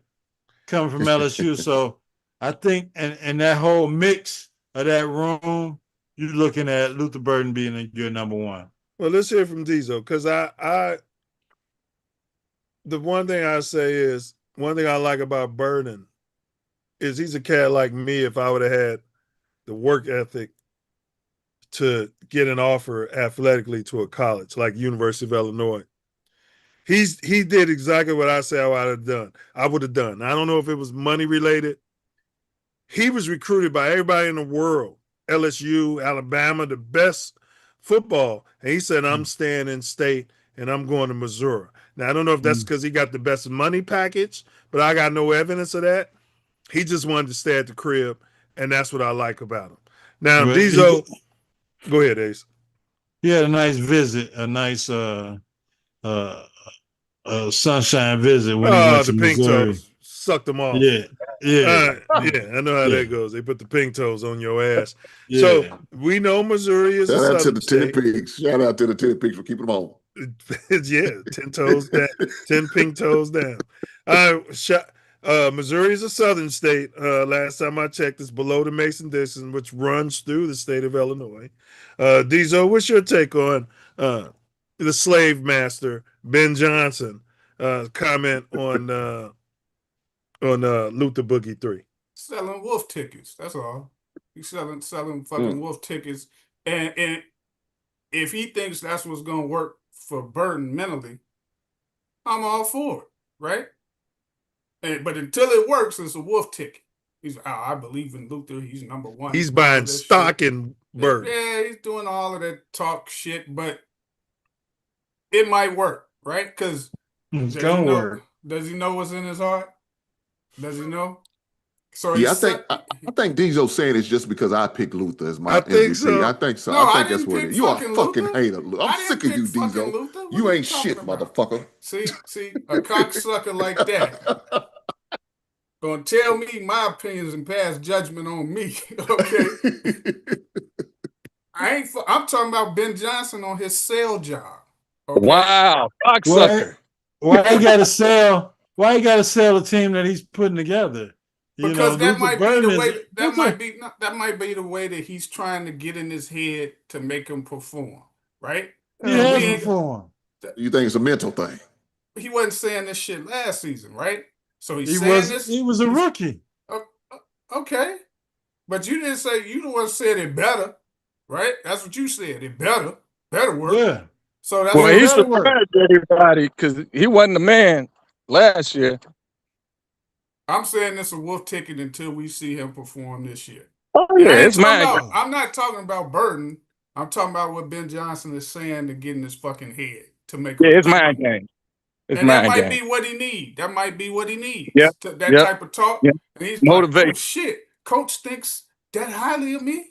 Coming from LSU. So I think, and that whole mix of that room, you're looking at Luther Burden being your number one. Well, let's hear from Diesel, because the one thing I say is, one thing I like about Burden is he's a cat like me. If I would have had the work ethic to get an offer athletically to a college like University of Illinois, he did exactly what I say I would have done. I don't know if it was money related. he was recruited by everybody in the world, LSU, Alabama, the best football. And he said, I'm staying in state and I'm going to Missouri. Now, I don't know if that's because he got the best money package, but I got no evidence of that. He just wanted to stay at the crib, and that's what I like about him. Now, But Diesel, go ahead, Ace. He had a nice visit, a nice sunshine visit when he went to the pink Missouri. toes sucked them off. Yeah, yeah, yeah. I know how that goes. They put the pink toes on your ass. Yeah. So we know Missouri is Shout a out to southern the state. 10 pigs. Shout out to the 10 pigs for keeping them on. Yeah, 10 toes down, 10 pink toes down. Missouri is a southern state. Last time I checked, it's below the Mason-Dixon, which runs through the state of Illinois. Diesel, what's your take on the slave master Ben Johnson comment on Luther Boogie 3? Selling wolf tickets. That's all. He's selling fucking wolf tickets. And if he thinks that's what's gonna work for Burton mentally, I'm all for it, right? But until it works, it's a wolf ticket. He's I believe in Luther. He's number one. He's buying stock in Burton. Yeah, he's doing all of that talk shit, but it might work, right? Because it's gonna work. Does he know what's in his heart? Does he know? So Yeah, I think Diesel's saying it's just because I picked Luther as my I think MVP. so. I think so. No, I I think that's didn't what it pick is. You are a fucking fucking Luther. hater. I I'm didn't sick of you, pick fucking Diesel. Luther. What You are ain't talking shit, about? motherfucker. See, a cocksucker like that gonna tell me my opinions and pass judgment on me. Okay, I'm talking about Ben Johnson on his sale job. Okay? Wow, cocksucker. Why he got to sell? Why he got to sell a team that he's putting together? Because that Luther might be Burton the way. is- That might be the way that he's trying to get in his head to make him perform. Right? He has performed. You think it's a mental thing? He wasn't saying this shit last season, right? So He saying this. He was a rookie. Okay, but you didn't say, you the one said it better, right? That's what you said. It better work. Yeah. So that's Well, what he's better work. surprised everybody because he wasn't the man last year. I'm saying it's a wolf ticket until we see him perform this year. Oh And yeah, I ain't it's talking mine. about- I'm not talking about Burton. I'm talking about what Ben Johnson is saying to get in his fucking head to make. Yeah, it's mind game. It's And that mind might game. be what he needs. That might be what he needs. Yep, That yep, type of talk. yep. And he's Motivate. like, oh shit, coach thinks that highly of me.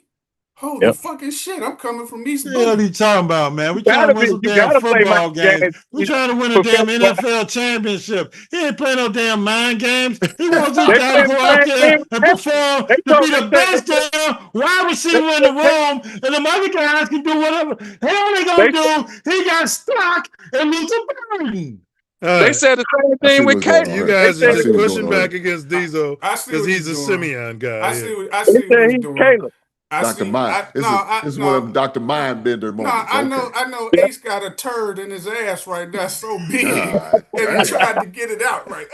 Holy Yep. fucking shit! I'm coming from East. What the hell are you talking about, man? We You trying to gotta win be- some you damn gotta play football mind games. games. We trying to win a damn Professional- NFL championship. He ain't playing no damn mind games. He wants this They guy play to go the out same there game. and perform They to told be me the they- best damn wide receiver in the room, and the other guys can do whatever the hell they They- gonna do. He got stock and Luther Burton. They said the same thing with Caleb. You guys They are said- just pushing back against Diesel I see because what he's a he's doing. Simeon guy. I yeah. see what They said he's he's doing. Caleb. Dr. Mind. This is one of them Dr. Mindbender No, moments. I Okay. know Ace got a turd in his ass right now so big, God and damn. he tried to get it out right.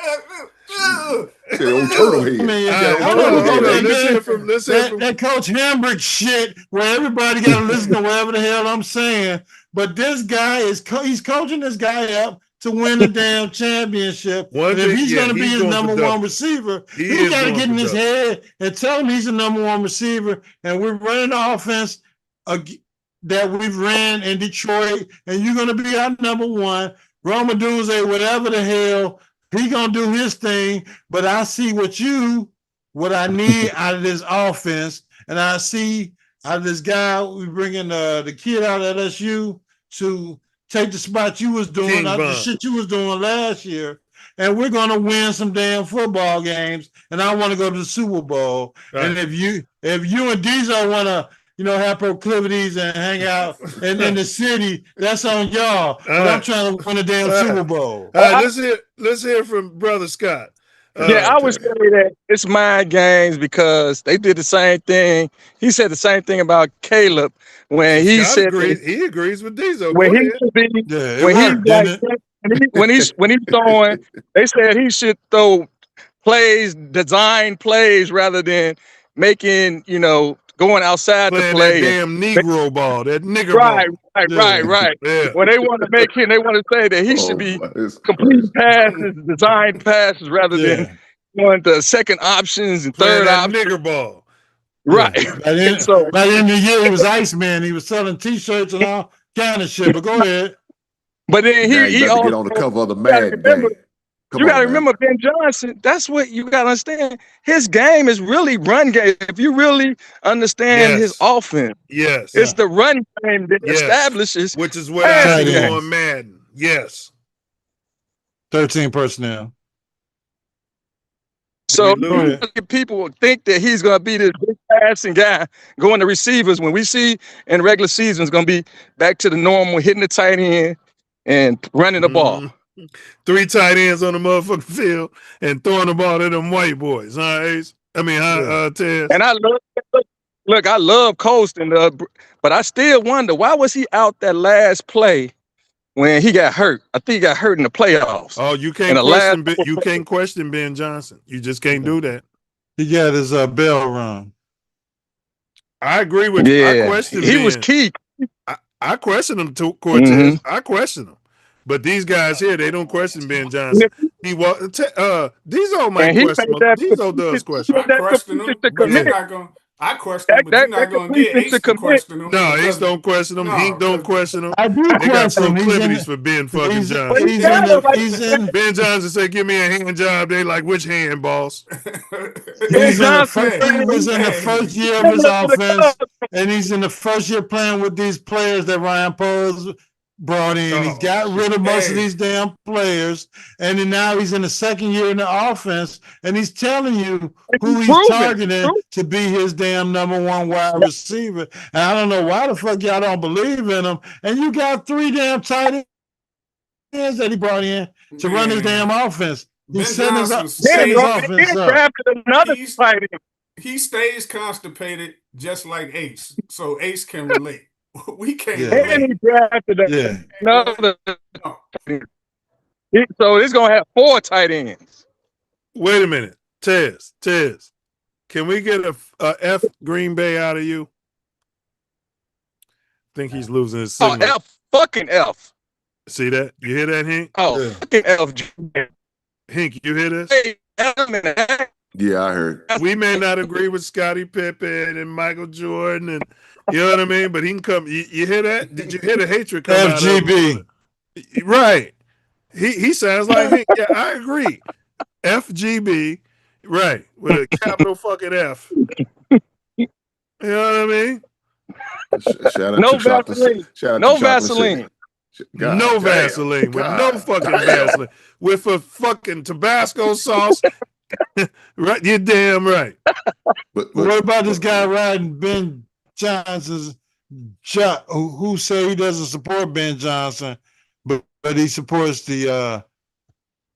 Say old turtle head. I mean, Yeah, old hold turtle on, head. hold on. Let's man. hear from- let's hear from- That Coach Hambrick shit, where everybody got to listen to whatever the hell I'm saying. But this guy he's coaching this guy up to win a damn championship. One And if thing, he's yeah, going to be he's his going for number double. one receiver, He he is got to going get in for his double. head and tell him he's the number one receiver. And we're running the offense that we've ran in Detroit, and you're going to be our number one. Roma Duze, whatever the hell, he going to do his thing. But I see what I need out of this offense, and I see out of this guy, we bringing the kid out of LSU to take the spot you was doing, King out the Von. shit you was doing last year, and we're gonna win some damn football games. And I want to go to the Super Bowl. Right. And if you and Diesel want to, have proclivities and hang out in the city, that's on y'all. But I'm right. trying to win a damn All right. Super Bowl. All right, let's hear from Brother Scott. Yeah, I would say that it's mind games because they did the same thing. He said the same thing about Caleb when he Scott said agrees, he agrees with Diesel. when Go he ahead. should be Yeah, it when he's worked, like didn't it? when he's throwing. They said he should throw design plays rather than making going outside Playing to play. that damn Negro ball, that nigger Right, ball. right. Yeah. When they want to make him, they want to say that he should be Oh, it's complete crazy. passes, design passes rather than going to second options and playing third that options. nigger ball. Right. By the So end of the year, he was Iceman. He was selling T-shirts and all kind of shit. But go ahead. but then Now you he got to also get on the cover of the you gotta Madden remember, game. Come you on, got to man. remember Ben Johnson. That's what you got to understand. His game is really run game. If you really understand his Yes. offense, Yes. it's the run game that Yes. establishes Which is what I passing do game. on Madden. Yes. 13 personnel. So Go ahead. people think that he's going to be this big passing guy going to receivers when we see in regular season it's going to be back to the normal, hitting the tight end and running the ball. 3 tight ends on the motherfucking field and throwing the ball to them white boys, huh, Ace? I mean, Tez? And I look, I love coasting, but I still wonder why was he out that last play when he got hurt? I think he got hurt in the playoffs. Oh, you can't question Ben Johnson. You just can't do that. He got his bell rung. I agree with you. I question he Ben. was key. I question him too, Cortez. I question him. But these guys here, they don't question Ben Johnson. These old might question him. These old does question him. I question him, but you're not going. I question him, but you're not going to get Ace to question him. No, Ace don't question him. Hink don't question him. I do They got question him. proclivities for Ben fucking Johnson. He's in. Ben Johnson said, "Give me a hand job." They like, which hand, boss? He was in the first year of his offense, and he's in the first year playing with these players that Ryan Poles brought in. He's got rid of most of these damn players, and then now he's in the second year in the offense, and he's telling you who he's targeting to be his damn number 1 wide receiver. And I don't know why the fuck y'all don't believe in him. And you got 3 damn tight ends that he brought in to run his damn offense. He's setting his offense up. He stays constipated just like Ace, so Ace can relate. We can't. And he drafted another. So it's gonna have 4 tight ends. Wait a minute, Tez. Can we get a F Green Bay out of you? Think he's losing his signal. Fucking F. See that? You hear that, Hink? Fucking F. Hink, you hear this? Yeah, I heard. We may not agree with Scottie Pippen and Michael Jordan, and you know what I mean. But he can come. You hear that? Did you hear the hatred come out of him? Right. He sounds like Hink. Yeah, I agree. FGB. Right, with a capital fucking F. You know what I mean? No Vaseline. No Vaseline. No Vaseline. With no fucking Vaseline. With a fucking Tabasco sauce. Right, you're damn right. But what about this guy riding Ben Johnson's shot? Who say he doesn't support Ben Johnson, but he supports the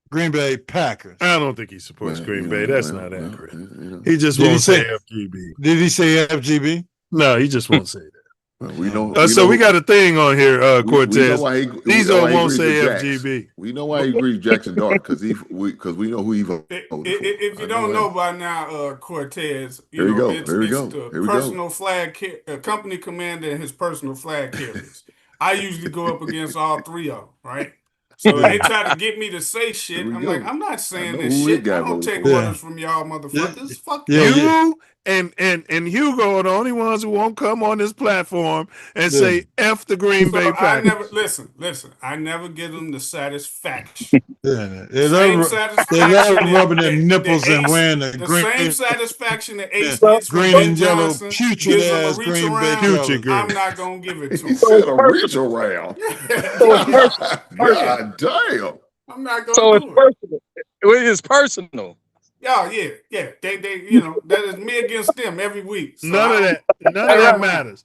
Green Bay Packers? I don't think he supports Green Bay. That's not accurate. He just won't say FGB. Did he say FGB? No, he just won't say that. Well, we know. We got a thing on here, Cortez. These all won't say FGB. We know why he agrees with Jackson Dart because we know who he voted. If you don't know by now, Cortez, Here we go. It's the personal flag company commander and his personal flag carriers. I usually go up against all 3 of them, right? So they try to get me to say shit. I'm like, I'm not saying this shit. I don't take orders from y'all motherfuckers. Fuck you. And Hugo are the only ones who won't come on this platform and say F the Green Bay Packers. I never listen. I never give them the satisfaction. They're rubbing their nipples and wearing the green, same satisfaction that Ace gets green and yellow, putrid ass Green Bay colors. I'm not gonna give it to him. He said a reach around. God damn. I'm not gonna. So it's personal. It is personal. Yeah. They, that is me against them every week. So none of that matters.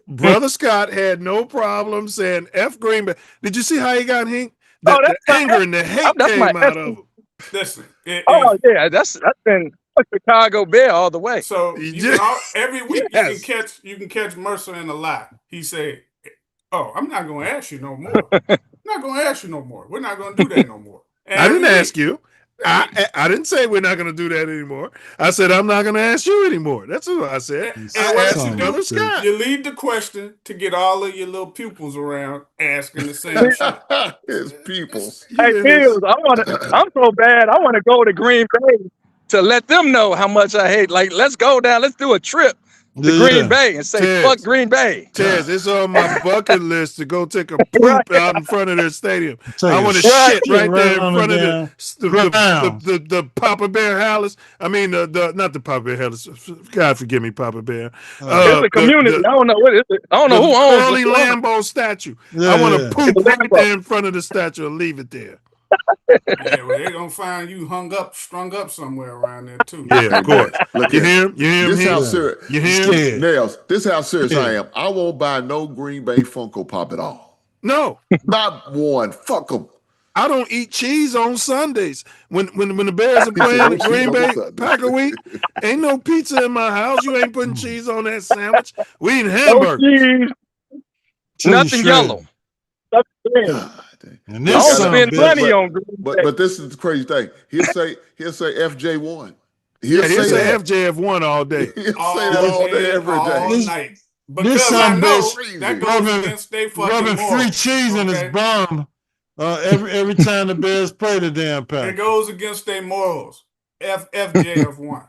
Brother Scott had no problem saying F Green Bay. Did you see how he got Hink? The anger and the hate came out of him. Listen. That's been a Chicago Bear all the way. So every week you can catch Mercer in a lie. He said, "Oh, I'm not going to ask you no more. I'm not going to ask you no more. We're not going to do that no more." I didn't ask you. I didn't say we're not going to do that anymore. I said I'm not going to ask you anymore. That's what I said. And Ask what you Brother do, Scott. you lead the question to get all of your little pupils around asking the same shit. His pupils. Hey, Milz, I'm so bad. I want to go to Green Bay to let them know how much I hate. Like, let's go down. Let's do a trip to Green Bay and say, fuck Green Bay. Tez, it's on my bucket list to go take a poop out in front of their stadium. I want to shit right there in front of the Papa Bear Palace. I mean, not the Papa Bear Palace. God forgive me, Papa Bear. It's a community. I don't know what is it. I don't know who owns Early it. Lambeau statue. I want to poop right there in front of the statue and leave it there. Yeah, well, they're gonna find you strung up somewhere around there too. Yeah, of course. Look, You hear him? You hear him? This how serious. You hear him? Nails. This is how serious I am. I won't buy no Green Bay Funko Pop at all. No, not one. Fuck them. I don't eat cheese on Sundays. When the Bears are playing the Green Bay Packer week, ain't no pizza in my house. You ain't putting cheese on that sandwich. We eat hamburgers. Nothing yellow. And this spend money on Green Bay. But this is the crazy thing. He'll say FJ1. He'll say FJF1 all day. He'll say that all day, every day. All night. This Because I son know bitch that goes against their fucking free morals. cheese in his bum every time the Bears play the damn It Pack. goes against their morals. FJF1.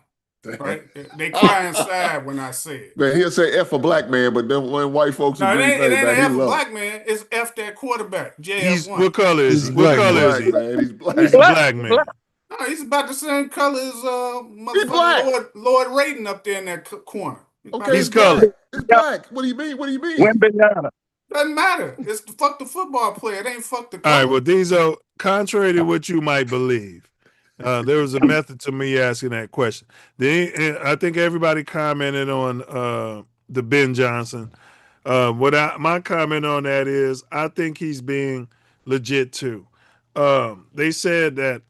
Right? They cry inside when I say it. Man, he'll say F a black man, but then when white folks No, it agree, ain't an man, F he a love black man. It's F that quarterback. He's, JF1. what color is he? He's What color is black, he? man. He's black. He's a black man. No, he's about the same color as motherfucker Lord Raiden up there in that corner. Okay, He's colored. It's black. What do you mean? What do you mean? Doesn't matter. It's fuck the football player. It ain't fuck the All color. right, well, these are contrary to what you might believe. There was a method to me asking that question. I think everybody commented on the Ben Johnson. My comment on that is I think he's being legit too. They said that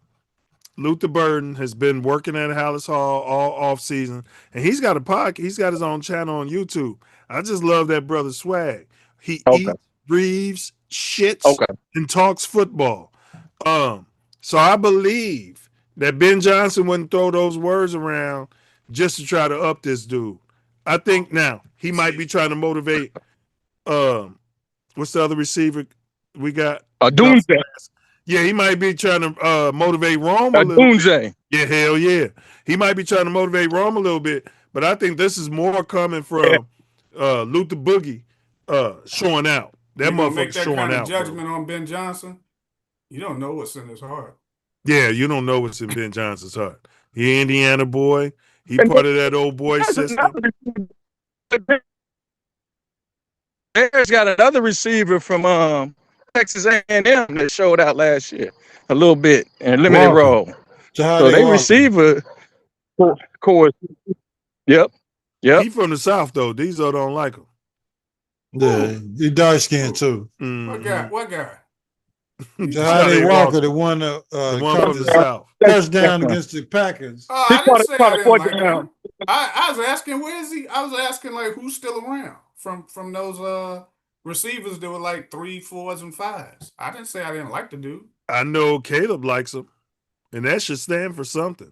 Luther Burden has been working at Hallis Hall all off season, and he's got a podcast. He's got his own channel on YouTube. I just love that brother swag. He eats, breathes, shits, and talks football. So I believe that Ben Johnson wouldn't throw those words around just to try to up this dude. I think now he might be trying to motivate. What's the other receiver we got? Doomsday. Yeah, he might be trying to motivate Rome a little bit. Yeah, hell yeah. He might be trying to motivate Rome a little bit, but I think this is more coming from Luther Boogie showing out. That You gonna make motherfucker's that showing kind of out. judgment on Ben Johnson? You don't know what's in his heart. Yeah, you don't know what's in Ben Johnson's heart. He Indiana boy. He part of that old boy system. Bears got another receiver from Texas A&M that showed out last year a little bit in limited role. So they receiver course. Yep. He from the South though. These don't like him. Yeah, he dark skinned too. What guy? What guy? Jahade Walker, the one from the South. Touchdown against the Packers. I didn't say I didn't like him. I was asking, where is he? I was asking, like, who's still around from those receivers that were like 3, 4s, and 5s. I didn't say I didn't like the dude. I know Caleb likes him, and that should stand for something.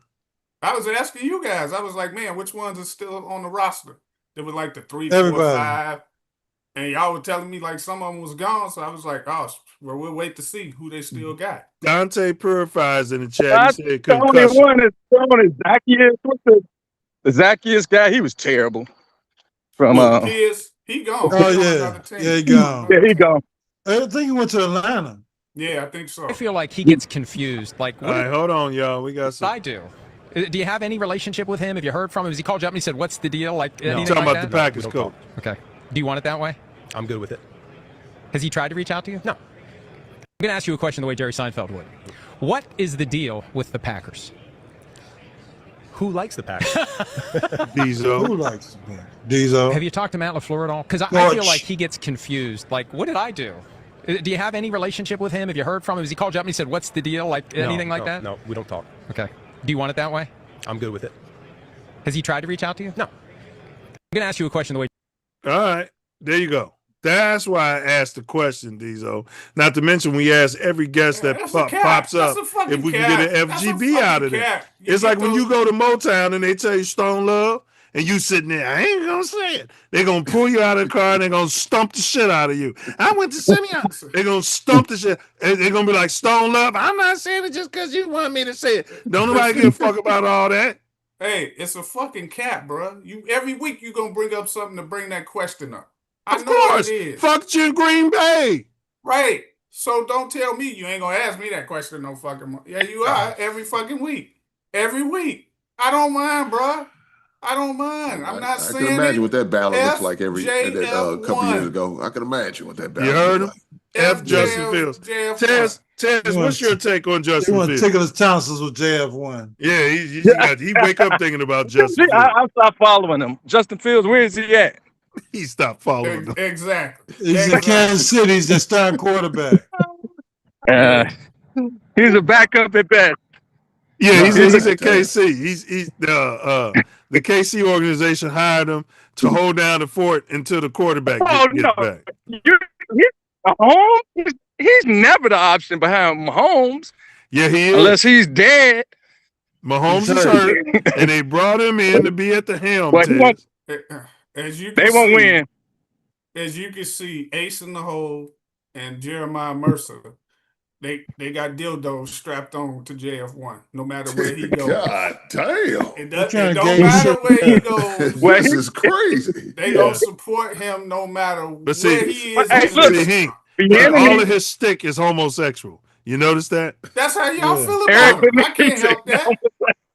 I was asking you guys. I was like, man, which ones are still on the roster? They were like the 3, 4, Everybody. 5. And y'all were telling me like some of them was gone. So I was like, oh, well, we'll wait to see who they still got. Dante Purifies in the chat. He said The only concussion. one is throwing is Zacchaeus. What's the Zacchaeus guy? He was terrible. From Pierce, he gone. Oh He on yeah, another team. yeah, he gone. Yeah, he gone. I think he went to Atlanta. Yeah, I think so. I feel like he gets confused. Like, All what right, did hold on, y'all. We got some. I do? Do you have any relationship with him? Have you heard from him? Has he called you up and he said, "What's the deal?" Like, No. anything Talking like about that? the Packers coach. Okay. Do you want it that way? I'm good with it. Has he tried to reach out to you? No. I'm going to ask you a question the way Jerry Seinfeld would. What is the deal with the Packers? Who likes the Packers? Diesel. Who likes the Packers? Diesel. Have you talked to Matt LaFleur at all? Because I feel like he gets confused. Like, what did I do? Do you have any relationship with him? Have you heard from him? Has he called you up and he said, "What's the deal?" Like, anything like that? No, we don't talk. Okay. Do you want it that way? I'm good with it. Has he tried to reach out to you? No. I'm going to ask you a question the way. All right, there you go. That's why I asked the question, Diesel. Not to mention, we ask every guest that pops up if we can get an FGB out of there. It's like when you go to Motown and they tell you Stone Love, and you sitting there, I ain't gonna say it. They're gonna pull you out of the car and they're gonna stump the shit out of you. I went to Simeon. They're gonna stump the shit. And they're gonna be like, Stone Love, I'm not saying it just because you want me to say it. Don't nobody give a fuck about all that. Hey, it's a fucking cap, bro. Every week you gonna bring up something to bring that question up. I know course. It is. Fuck you, Green Bay. Right. So don't tell me you ain't gonna ask me that question no fucking more. Yeah, you are every fucking week. Every week. I don't mind, bro. I don't mind. I'm not saying. I can imagine what that ballot looks like a FJF1. couple years ago. I can imagine what that ballot. You heard him? Like. F. Justin Fields. Taz, what's your take on Justin He Fields? want to tickle his tonsils with JF1. Yeah, he wake up thinking about Justin Fields. I stopped following him. Justin Fields, where is he at? He stopped following him. Exactly. He's in Kansas City. He's the starting quarterback. He's a backup at best. Yeah, he's at KC. He's the KC organization hired him to hold down the fort until the quarterback gets back. Mahomes? He's never the option behind Mahomes. Yeah, he is. Unless he's dead. Mahomes is hurt, and they brought him in to be at the helm. As you can they won't win. As you can see, Ace in the Hole and Jeremiah Mercer, they got dildos strapped on to JF1, no matter where he goes. God damn. It don't matter where he goes. This is crazy. They gonna support him no matter where he is. All of his stick is homosexual. You notice that? That's how y'all feel about him. I can't help that.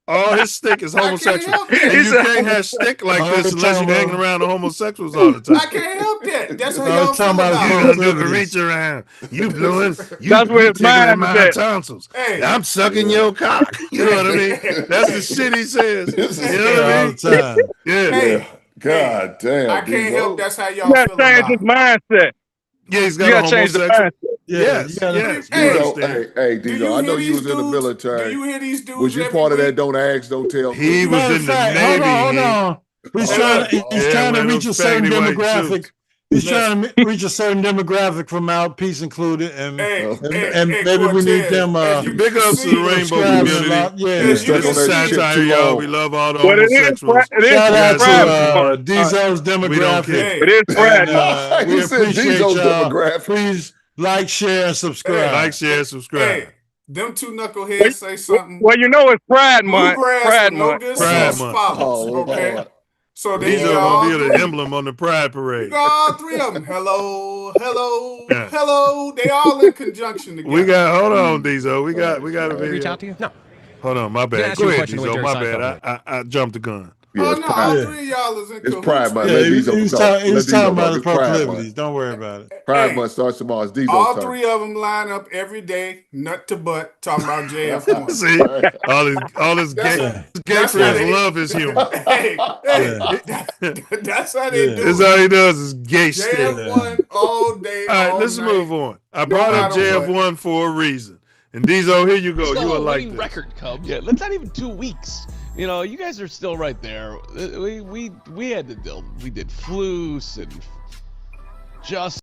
All his stick is homosexual. And you can't have stick like this unless you're hanging around the homosexuals all the time. I can't help that. That's how y'all feel about him. You reach around. You blowing. That's where his mind my tonsils. Hey. I'm sucking your cock. You know what I mean? That's the shit he says. You know what I mean? Yeah. Hey, God damn. I can't help that's how y'all feel about him. Change his mindset. Yeah, he's got a homosexual. Yes. Hey, Dino, I know you was in the military. Do you hear these dudes? Was you part of that don't ask, don't tell? He was in the Navy. Hold on. He's trying to reach a certain demographic. He's trying to reach a certain demographic from Mouthpiece included, and maybe we need them. Big ups to the rainbow community. Yeah, satire, y'all. We love all the homosexuals. Shout out to Diesel's demographic. It is Brad. We appreciate y'all. Please like, share, and subscribe. Like, share, and subscribe. Hey, them two knuckleheads say something. Well, you know it's Pride Month. Pride Month. Pride Month. Okay. So these are gonna be the emblem on the Pride Parade. All three of them. Hello. They all in conjunction together. We got. Hold on, Diesel. We got a video. Reach out to you? No. Hold on, my bad. Go ahead, Diesel. My bad. I jumped the gun. Yeah, all three of y'all is in It's Pride Month. He's talking about his proclivities. Don't worry about it. Pride Month starts tomorrow. It's Diesel's all turn. three of them line up every day, nut to butt, talking about JF1. See, all his gay friends love his humor. Hey, that's how they do. That's how he does his gay shit. JF1 all day. All right, let's move on. I brought up JF1 for a reason. And Diesel, here you go. You will like this. Record, Cubs. Yeah, that's not even 2 weeks. You know, you guys are still right there. We had to deal. We did Floose and just.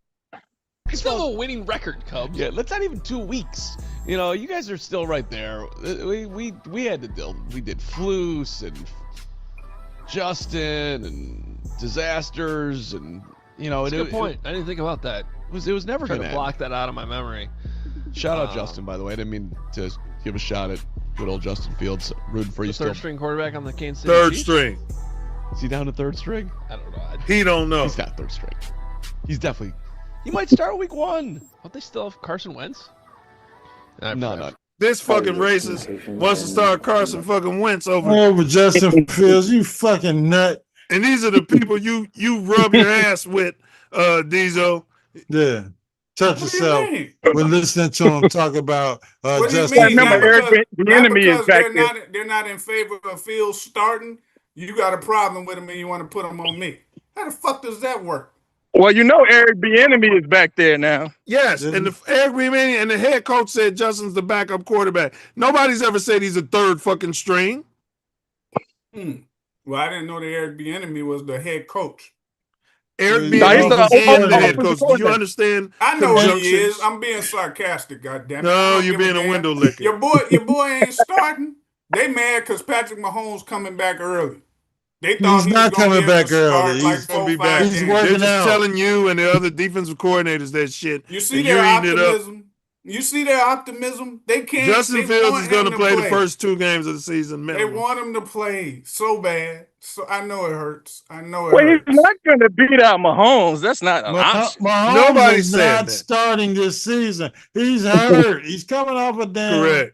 Still a winning record, Cubs. Yeah, that's not even 2 weeks. You know, you guys are still right there. We had to deal. We did Floose and Justin and disasters and That's a good point. I didn't think about that. It was never going to block that out of my memory. Shout out Justin, by the way. I didn't mean to give a shot at good old Justin Fields. Rooting for you still. Third string quarterback on the Kansas City Third Chiefs? string. Is he down to third string? I don't know. He don't know. He's not third string. He's definitely. He might start week 1. Don't they still have Carson Wentz? No. This fucking racist wants to start Carson fucking Wentz over Justin Fields. You fucking nut. And these are the people you rub your ass with, Diesel. Yeah. Touch yourself when listening to him talk about Justin. The enemy is back there. They're not in favor of Fields starting. You got a problem with him and you want to put him on me. How the fuck does that work? Well, you know Eric Bieniemy is back there now. Yes, and Eric Bieniemy and the head coach said Justin's the backup quarterback. Nobody's ever said he's a third fucking string. Well, I didn't know that Eric Bieniemy was the head coach. Eric No, he's the Bieniemy and the head offensive coach. Do you coordinator. understand? I know what he conjunctions? is. I'm being sarcastic, goddammit. No, you're being a window licker. Your boy ain't starting. They mad because Patrick Mahomes coming back early. They thought He's he was not gonna be coming able back to start early. like He's Gonna 4 be 5 back. He's games. They're working just out. telling you and the other defensive coordinators that shit. You see and their you're eating it up. optimism. You see their optimism. They can't. Justin they Fields want is going him to play the first 2 games of the season. They Minimum. want him to play so bad. So I know it hurts. I know it Well, hurts. he's not going to beat out Mahomes. That's not an option. Mahomes Nobody is said not that. starting this season. He's hurt. He's coming off a damn Correct.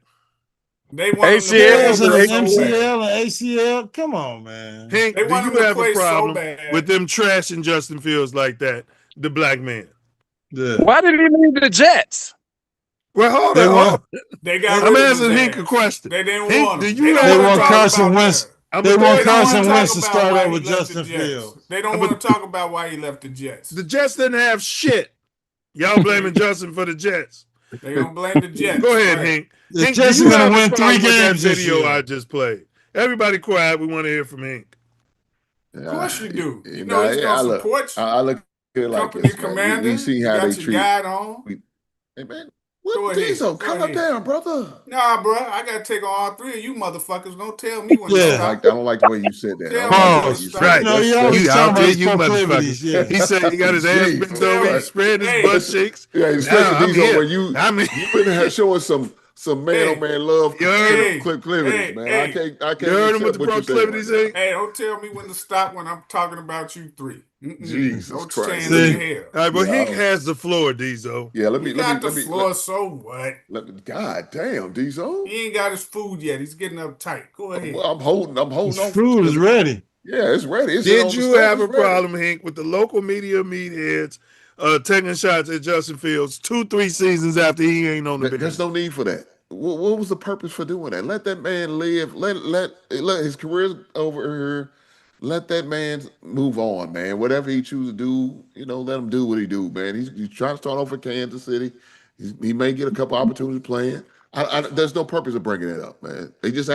They want him to tears in play his so bad. MCL and ACL. Come on, man. Hank, They do want you him to have a play so problem bad. with them trashing Justin Fields like that? The black man. Yeah. Why did he leave the Jets? Well, hold They on. want- They got I'm rid of asking his Hank ass. a question. They didn't Hank, want do him. you They don't They have a want talk Carson about Wentz. that. I'm They gonna want tell you- Carson They don't Wentz to talk start about why over he left the Justin Jets. Fields. They don't want to talk about why he left the Jets. The Jets didn't have shit. Y'all blaming Justin for the Jets. They don't blame the Jets. Go ahead, Right. Hank. The Hank, Jets do are you going have to a win 3 problem with that games this video year. I just played? Everybody quiet. We want to hear from Hank. Of course you do. You Nah, know he's I gonna look, support you. I look at it like Company this, man. commander. We see you how got they your treat. guide on. Hey, man, Go what ahead. Diesel? Go Calm ahead. down, brother. Nah, bro. I gotta take on all 3 of you motherfuckers. Don't tell me when to Yeah. stop. I don't like the way you said that. I Tell don't me like the when way to you stop. said Right. that. No, he always You talking out about there, his you proclivities. motherfuckers. Yeah. He said he got his ass Jeez, bent Tell over, me. he spread his Hey. butt cheeks. Yeah, Now especially I'm Diesel here. when you been showing some man on man love You heard him? proclivities, man. I can't You heard him accept with the what you're saying proclivities, right Hank? Hey, don't tell me when to stop when I'm talking about you 3. Jesus no Christ. chance in See? hell. All right, well, Yeah, Hank I- has the floor, Diesel. Yeah, let He me got the floor, so what? God damn, Diesel. He ain't got his food yet. He's getting uptight. Go ahead. I'm holding His on. food is ready. Yeah, it's ready. It's on Did the you stove, have a it's ready. problem, Hank, with the local meatheads taking shots at Justin Fields 2-3 seasons after he ain't on the bench? There's no need for that. What was the purpose for doing that? Let that man live. Let his career's over here. Let that man move on, man. Whatever he chooses to do, let him do what he do, man. He's trying to start off at Kansas City. He may get a couple opportunities playing. There's no purpose of bringing it up, man. They just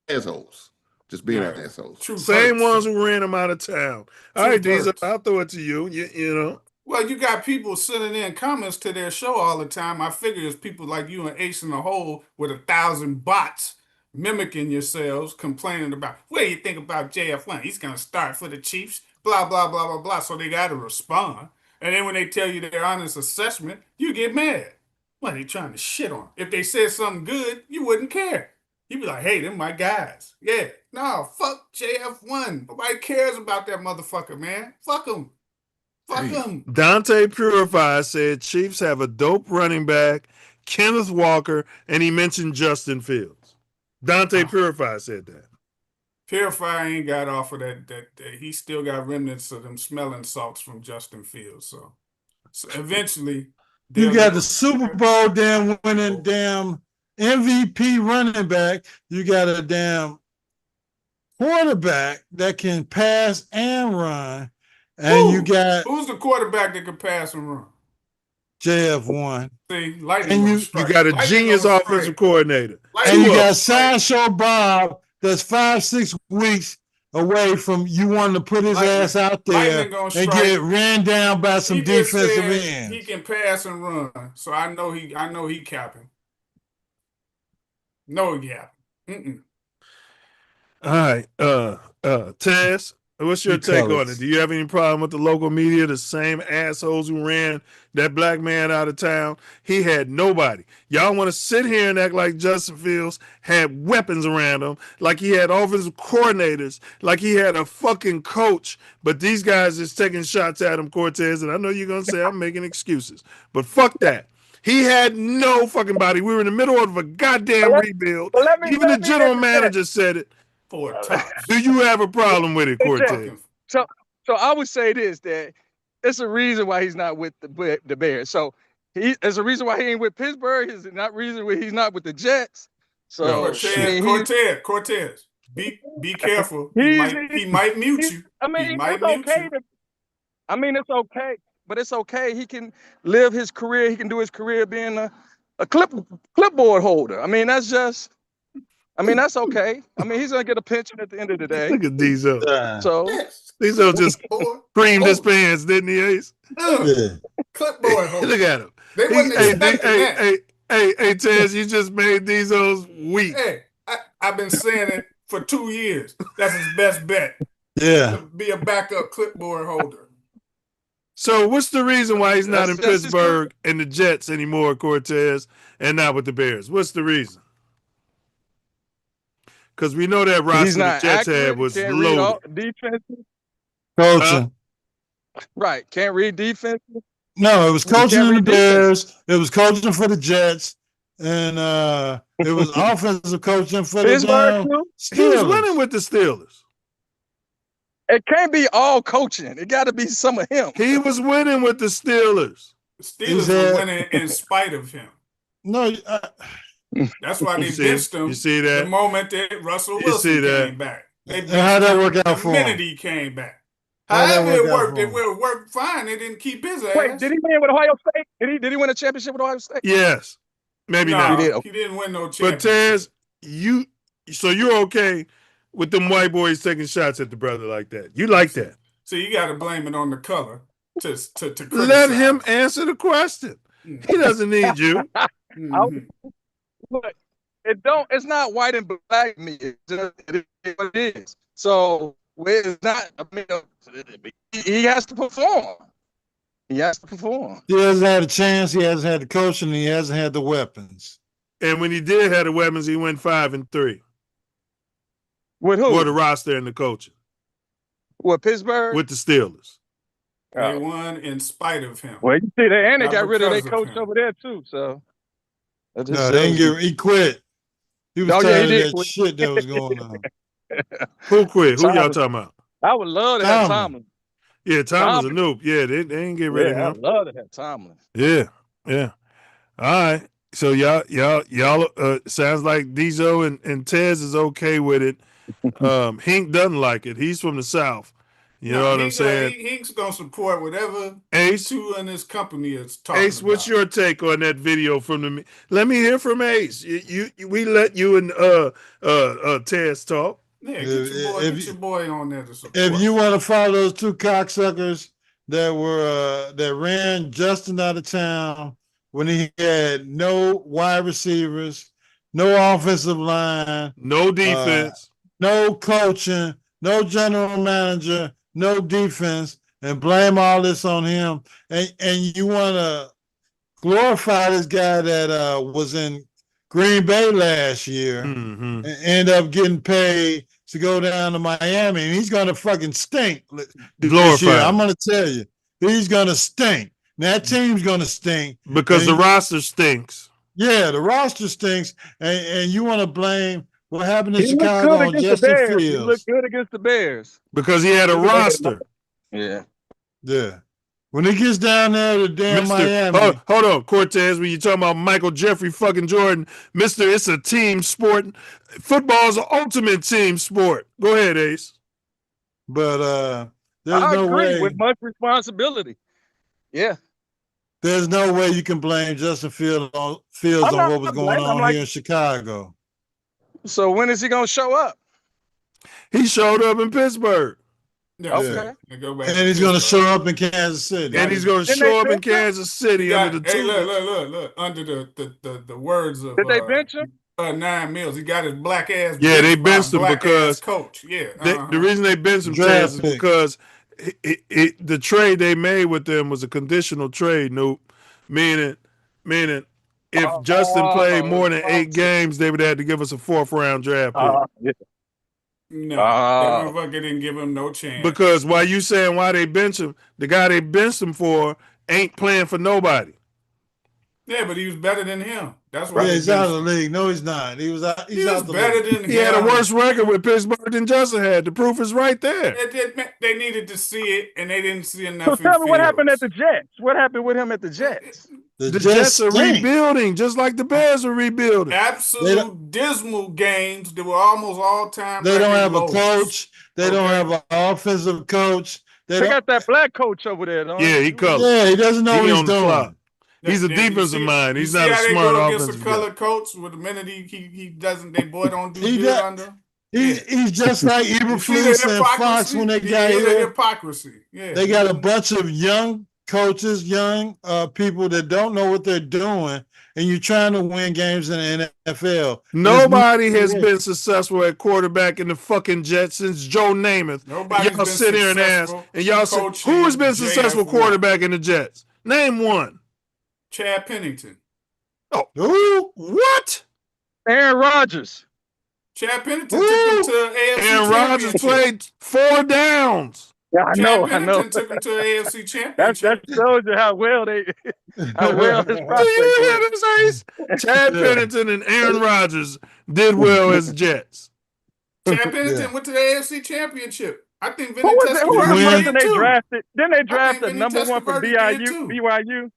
assholes, just being assholes. Same ones who ran him out of town. All right, Diesel, hurts. I'll throw it to you. You know. Well, you got people sending in comments to their show all the time. I figure it's people like you and Ace in the Hole with 1,000 bots mimicking yourselves, complaining about, what do you think about JF1? He's going to start for the Chiefs, blah, blah, blah, blah, blah. So they got to respond. And then when they tell you their honest assessment, you get mad. What, they trying to shit on? If they said something good, you wouldn't care. You'd be like, hey, them my guys. Yeah. No, fuck JF1. Nobody cares about that motherfucker, man. Fuck him. Fuck him. Dante Purify said Chiefs have a dope running back, Kenneth Walker, and he mentioned Justin Fields. Dante Purify said that. Purify ain't got off of that. He still got remnants of them smelling salts from Justin Fields. So eventually, You got the Super Bowl damn winning damn MVP running back. You got a damn quarterback that can pass and run. And you got who's the quarterback that can pass and run? JF1. See, lightning And gonna you strike. got a Lightning genius gonna offensive strike. coordinator. And you got Lightning Sideshow Bob that's 5-6 weeks away from you wanting to put his ass out there Lightning gonna and strike. get ran down by some He just defensive said ends. he can pass and run, so I know he capping. No, he capping. All right. Taz, what's your take on colors. it? Do you have any problem with the local media, the same assholes who ran that black man out of town? He had nobody. Y'all want to sit here and act like Justin Fields had weapons around him, like he had offensive coordinators, like he had a fucking coach, but these guys is taking shots at him, Cortez, and I know you're going to say I'm making excuses, but fuck that. He had no fucking body. We were in the middle of a goddamn rebuild. Even the general manager said it. Do you have a problem with it, Cortez? So I would say this, that it's a reason why he's not with the Bears. So there's a reason why he ain't with Pittsburgh. There's not reason why he's not with the Jets. So Cortez, be careful. He might mute you. I mean, He might it's mute okay. you. It's okay, but it's okay. He can live his career. He can do his career being a clipboard holder. I mean, that's just. I mean, that's okay. I mean, he's gonna get a pension at the end of the day. Look at Diesel. So Diesel just creamed his pants, didn't he, Ace? Yeah. Clipboard holder. Look at him. They wasn't expecting that. Hey, Tez, you just made Diesel's week. Hey, I've been saying it for 2 years. That's his best bet. Yeah. To be a backup clipboard holder. So what's the reason why he's not in That's Pittsburgh and the Jets anymore, Cortez, and not with the Bears? What's the reason? Because we know that roster he's the not Jets accurate, had was can't read all loaded. defenses. Coaching. Right, can't read defenses. No, it was coaching can't in the read defense. Bears. It was coaching for the Jets. And it was offensive coaching for the Pittsburgh, damn too? He was Steelers. winning with the Steelers. It can't be all coaching. It got to be some of him. He was winning with the Steelers. The Steelers were winning in spite of him. No, That's why they You see- ditched him you see that? the moment that Russell You Wilson see that? came back. They And how'd that work out the for minute him? he came back. How'd that However it work out worked, for it him? worked fine. They didn't keep his ass. Wait, did he win with Ohio State? Did he win a championship with Ohio State? Yes. Maybe No, not. he didn't win no But championship. Tez, so you're okay with them white boys taking shots at the brother like that? You like that? So you got to blame it on the color to Let criticize. him answer the question. He doesn't need you. Look, it's not white and black to me. It is what it is. So it's not. I mean, he has to perform. He has to perform. He hasn't had a chance. He hasn't had the coaching. And he hasn't had the weapons. And when he did have the weapons, he went 5-3. With who? For the roster and the coaching. With Pittsburgh? With the Steelers. They won in spite of him. Well, you see that, and they Not got rid of their because of coach him. over there too. So that just No, they shows didn't you. get. He quit. He was Oh, yeah, tired he of did that quit. shit that was going on. Who quit? Who y'all Tomlin. talking about? I would love to have Tomlin. Tomlin. Yeah, Tomlin's a noob. Yeah, they ain't get rid Yeah, of him. I'd love to have Tomlin. Yeah. All right. So y'all sounds like Diesel and Tez is okay with it. Hink doesn't like it. He's from the South. You know what I'm saying? He's going to support whatever Ace? two in his company is talking Ace, what's your take on that video from the? Let me hear from Ace. We let you and Tez talk. Yeah, get your boy on there to support. If you want to follow those two cocksuckers that were that ran Justin out of town when he had no wide receivers, no offensive line, no defense, no coaching, no general manager, no defense, and blame all this on him, and you want to glorify this guy that was in Green Bay last year and end up getting paid to go down to Miami, and he's going to fucking stink this year. I'm going to tell you, he's going to stink. That team's going to stink because the roster stinks. Yeah, the roster stinks, and you want to blame what happened in He looked Chicago good on against the Justin Bears. He Fields. looked good against the Bears. Because he had a roster. Yeah. Yeah. When he gets down there to damn Miami. Hold on, Cortez, when you talking about Michael Jeffrey fucking Jordan, Mr. It's a team sport. Football is an ultimate team sport. Go ahead, Ace. But there's I no agree way. with much responsibility. Yeah. There's no way you can blame Justin Fields on what was going on here in Chicago. So when is he going to show up? He showed up in Pittsburgh. Yeah, okay. And he's going to show up in Kansas City. And he's going to show up in Kansas City under the Hey, two. look, under the words of Did they bench him? 9 Milz. He got his black ass. Yeah, they by a benched him black because ass coach. Yeah, the reason they benched him Chaz, is because the trade they made with them was a conditional trade, Noop. Meaning if Justin played more than 8 games, they would have to give us a 4th-round draft pick. No, that motherfucker didn't give him no chance. Because while you saying why they bench him, the guy they benched him for ain't playing for nobody. Yeah, but he was better than him. That's why Yeah, they he's out of benched the league. No, he's not. He was out. He's He out was the better league. than him. He had a worse record with Pittsburgh than Justin had. The proof is right there. They needed to see it, and they didn't see enough. So in tell me what Fields. happened at the Jets. What happened with him at the Jets? The Jets are rebuilding, just like the Bears are rebuilding. Absolute dismal games. They were almost all time. They don't have a lows. coach. They don't have an offensive coach. They got that black coach over there, though. Yeah, he colored. Yeah, he doesn't know what he's on the doing. fly. He's a defensive mind. He's not a how they smart go against offensive a guy. color coach with the minute he doesn't, they boy don't do He good does- under. He's just like You see the Eberflus and Fox when they got the here. hypocrisy. Yeah, They got a bunch of young coaches, young people that don't know what they're doing, and you're trying to win games in the NFL. Nobody has been successful at quarterback in the fucking Jets since Joe Namath. Nobody's Y'all been sit here and ask, successful and y'all say, coaching who has been successful JF1? quarterback in the Jets? Name one. Chad Pennington. Oh, who? What? Aaron Rodgers. Chad Pennington took him to an AFC Aaron Rodgers championship. played 4 downs. Yeah, I know. Pennington took him to an AFC That championship. shows you how well his Do prospects you hear were. this, Ace? Chad Pennington and Aaron Rodgers did well as Jets. Chad Pennington went to the AFC championship. I think Who Vinny was the person Testaverde they too. drafted? Didn't they draft think a Vinny number one from Testaverde did too. BYU?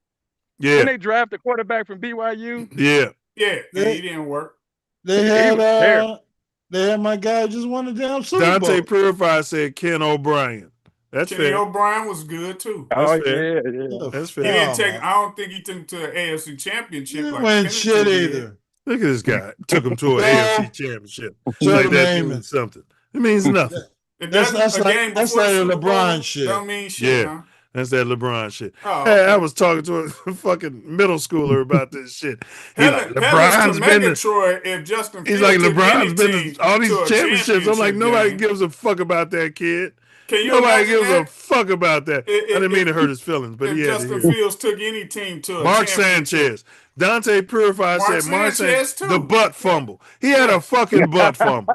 Yeah. Didn't they draft a quarterback from BYU? Yeah. Yeah, he didn't work. They had my guy just won the damn Super Bowl. Dante Purifier said Ken O'Brien. That's Kenny fair. O'Brien was good too. That's fair. yeah. That's He fair. didn't take. I don't think he took him to an AFC championship. He didn't like win Pennington shit did. either. Look at this guy. Took him to an AFC championship. Like that means something. It means nothing. It That's doesn't. like a game that's before like the a Super Bowl LeBron shit. Don't mean shit. Yeah. Huh? That's that LeBron shit. Oh, Hey, I okay. was talking to a fucking middle schooler about this shit. He like, Heavens LeBron's to been to, Megatroy if Justin he's Fields like, took LeBron's any been team to all these to a championships. I'm like, championship nobody game. gives a fuck about that kid. Can you Nobody imagine gives that? a fuck about that. I didn't mean to hurt his feelings, but If he had to Justin hear it. Fields took any team to a Mark championship. Sanchez. Dante Purifier Mark said Mark Sanchez, Sanchez, too. the butt fumble. He had a fucking butt fumble.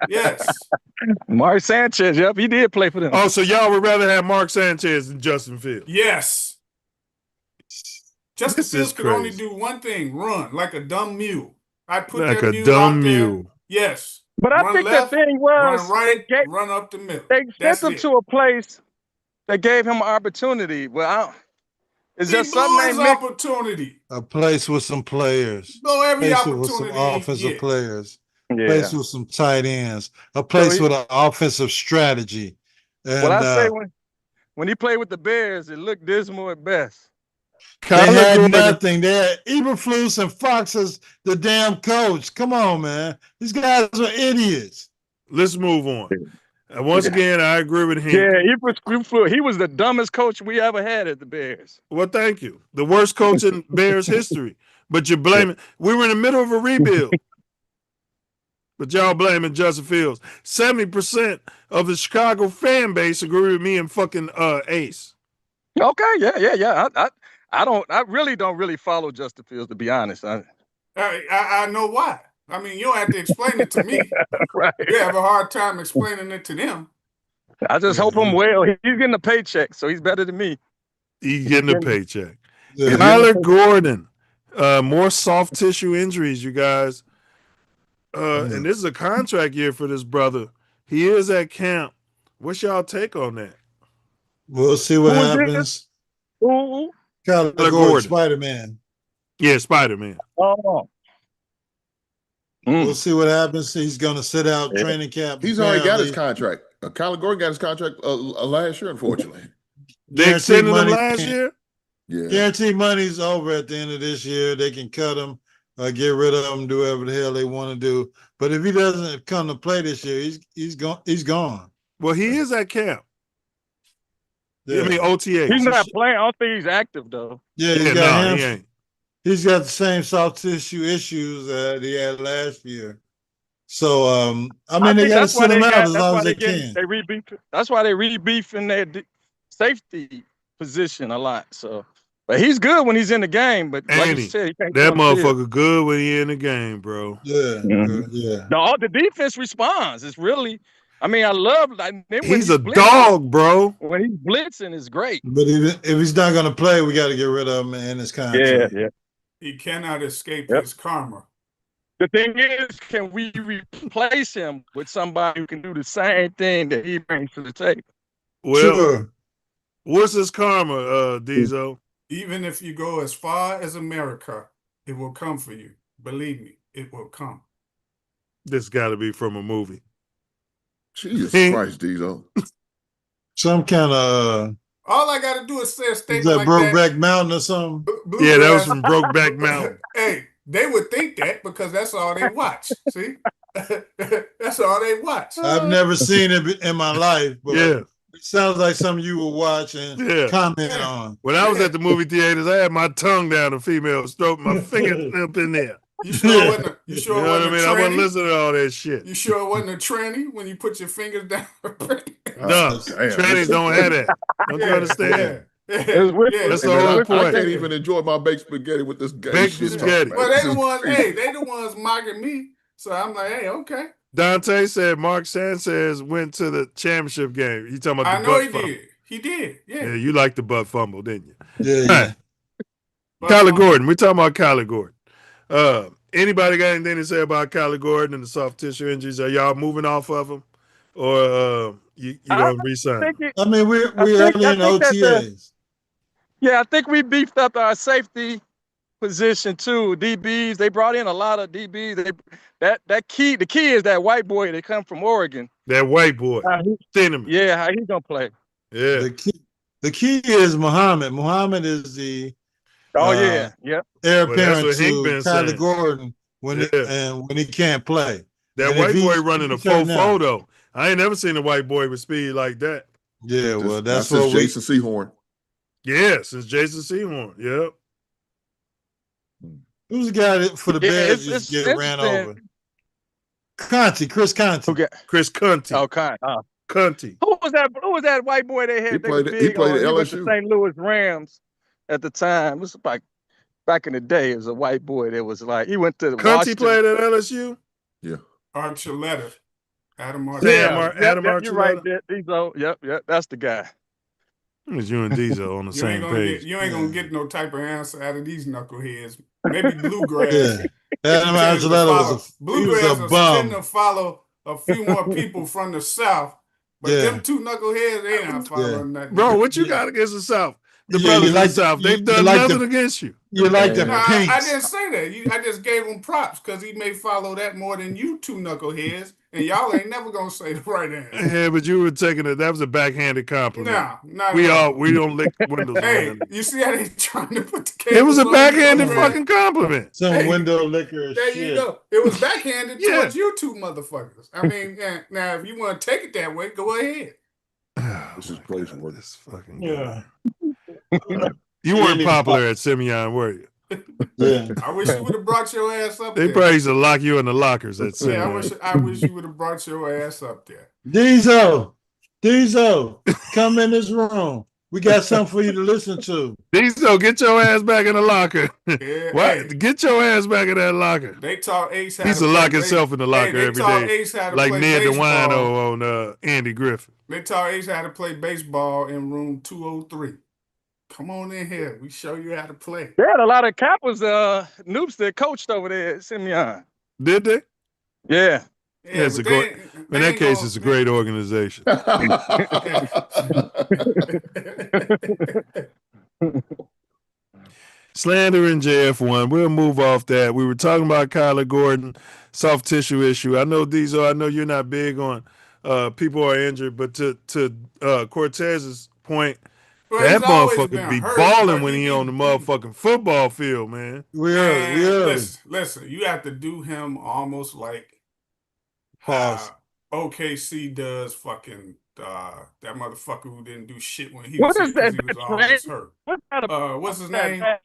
Yes. Mark Sanchez, yep, he did play for them. Oh, so y'all would rather have Mark Sanchez than Justin Fields? Yes. Justin This is Fields could only crazy. do one thing: run like a dumb mule. I put Like that a mule dumb out there. mule. Yes. But I Run think left, the thing was run right, they, run up the middle. they sent That's him it. to a place that gave him an opportunity. Well, is He there something blew his they mixed? opportunity. A place with some players. Blow every Place with some opportunity he offensive get. players. Yeah. Place with some tight ends. A place he- with an offensive strategy. And Well, I say when he played with the Bears, it looked dismal at best. they Kyler had Gordon. nothing. They had Eberflus and Fox as the damn coach. Come on, man. These guys are idiots. Let's move on. Once again, I agree with him. Yeah, he was the dumbest coach we ever had at the Bears. Well, thank you. The worst coach in Bears history. But you're blaming. We were in the middle of a rebuild. But y'all blaming Justin Fields. 70% of the Chicago fan base agree with me and fucking Ace. Okay, yeah. I really don't follow Justin Fields, to be honest. I know why. I mean, you don't have to explain it to me. Right. You have a hard time explaining it to them. I just hope him well. He's getting a paycheck, so he's better than me. He's getting a paycheck. Yeah. Kyler Gordon. More soft tissue injuries, you guys. And this is a contract year for this brother. He is at camp. What's y'all take on that? We'll see what Who is happens. this? Who? Kyler Gordon, Spider-Man. Yeah, Spider-Man. Oh. We'll see what happens. He's going to sit out training camp. He's already got his apparently. contract. Kyler Gordon got his contract last year, unfortunately. They Guaranteed extended him money- last year? Yeah. Guaranteed money's over at the end of this year. They can cut him, get rid of him, do whatever the hell they want to do. But if he doesn't come to play this year, he's gone. He's gone. Well, he is at camp. Yeah. I mean, OTA. He's not playing. I don't think he's active, though. Yeah, Yeah, he ain't. He's got the same soft tissue issues that he had last year. So, I mean, they think got to that's why sit him they out got- as that's long why as they get- can. They rebeef. That's why they rebeef in their safety position a lot. So, but he's good when he's in the game. But like Ain't you he? said, he can't That come to the field. motherfucker good when he in the game, bro. Yeah, Mhm. yeah. The defense responds. It's really, I mean, I love. When He's a blitzing- dog, bro. When he's blitzing, it's great. But if he's not going to play, we got to get rid of him and his contract. Yeah. He cannot escape Yep. his karma. The thing is, can we replace him with somebody who can do the same thing that he brings to the table? Well, Sure. what's his karma, Diesel? Even if you go as far as America, it will come for you. Believe me, it will come. This got to be from a movie. Jesus He- Christ, Diesel. Some kind of All I got to do is say a Is statement that like Brokeback Mountain or something? Yeah, that was from Brokeback Mountain. Hey, they would think that because that's all they watch. See, that's all they watch. I've never seen it in my life, but Yeah. it sounds like something you would watch and comment on. When I was at the movie theaters, I had my tongue down a female, stroking my finger up in there. You sure wasn't? You sure You know what I wasn't mean? a I wasn't tranny? listening to all that shit. You sure it wasn't a tranny when you put your fingers down? No, trannies don't have that. Don't you understand? Yeah. That's the whole I point. can't even enjoy my baked spaghetti with this gay Baked shit. spaghetti. Well, they the ones. Hey, they the ones mocking me. So I'm like, hey, okay. Dante said Mark Sanchez went to the championship game. You talking about I the know butt he fumble. did. He did. Yeah. Yeah, you liked the butt fumble, didn't you? Yeah. Kyler Gordon. We're talking about Kyler Gordon. Anybody got anything to say about Kyler Gordon and the soft tissue injuries? Are y'all moving off of him, or you gonna resign him? I mean, we're early in OTAs. Yeah, I think we beefed up our safety position too. DBs, they brought in a lot of DBs. The key is that white boy that come from Oregon. That white boy, Cinnamon. Yeah, how he gonna play? Yeah. The key is Muhammad. Muhammad is the heir Well, that's apparent what Hank to been Kyler saying. Gordon when he can't play. That And white if boy he's- running a he's hurt now. 4-4 though. I ain't never seen a white boy with speed like that. Yeah, well, that's since what we. Jason Sehorn. Yeah, since Jason Sehorn. Yep. Who's the guy that for the Bears it's used to get ran interesting. over? Chris Conti. Okay. Chris Conti. Oh, Conti. Who was that white boy they had? He They was played- he big played on? at He went to LSU. St. Louis Rams at the time. It was back in the day. It was a white boy that was like he went to the Conti Washington. played at LSU. Yeah. Archuleta. Adam Archuleta. Adam You're right. Archuleta. Diesel. Yep, that's the guy. It was you and Diesel on the You ain't same gonna page. get, you ain't gonna get no type of answer out of these knuckleheads. Maybe Bluegrass. Yeah. Adam Archuleta was a Bluegrass bum. tend to follow a few more people from the South, but Yeah. them two knuckleheads, they not following nothing. Bro, what you got against the South? The Yeah, brothers you in like the South, the- they've you done like nothing the- against you. You like the No, I pinks. didn't say that. I just gave him props because he may follow that more than you two knuckleheads, and y'all ain't never gonna say the right answer. Yeah, but you were taking it. That was a backhanded compliment. No, not we at all. we don't lick windows. Hey, around. you see how they trying to put the It was a cables on backhanded Bluegrass? fucking compliment. Some Hey, window liquor. There shit. you go. It was backhanded Yeah. towards you two motherfuckers. I mean, now if you want to take it that way, go ahead. This is place work. This fucking Yeah. You weren't popular at Simeon, were you? Yeah. I wish you would have brought your ass up They there. probably used to lock you in the lockers at Yeah, Simeon. I wish you would have brought your ass up there. Diesel, come in this room. We got something for you to listen to. Diesel, get your ass back in the locker. Yeah, What? hey. Get your ass back in that locker. They taught Ace how He used to to play lock himself in the locker they every taught day, Ace how to like play Ned the baseball. Wino on Andy Griffin. They taught Ace how to play baseball in room 203. Come on in here. We show you how to play. They had a lot of Kappas, noobs that coached over there at Simeon. Did they? Yeah. Yeah, it's but a great. In that case, it's a great organization. Slander in JF1. We'll move off that. We were talking about Kyler Gordon, soft tissue issue. I know, Diesel, I know you're not big on people are injured, but to Cortez's point, Well, that he's always motherfucker been be hurt, balling but when he he on the motherfucking football field, man. We Man, early. listen, you have to do him almost like Pause. OKC does fucking that motherfucker who didn't do shit when he What was is here 'cause that? he was always hurt. What's that? What's his that- name? that-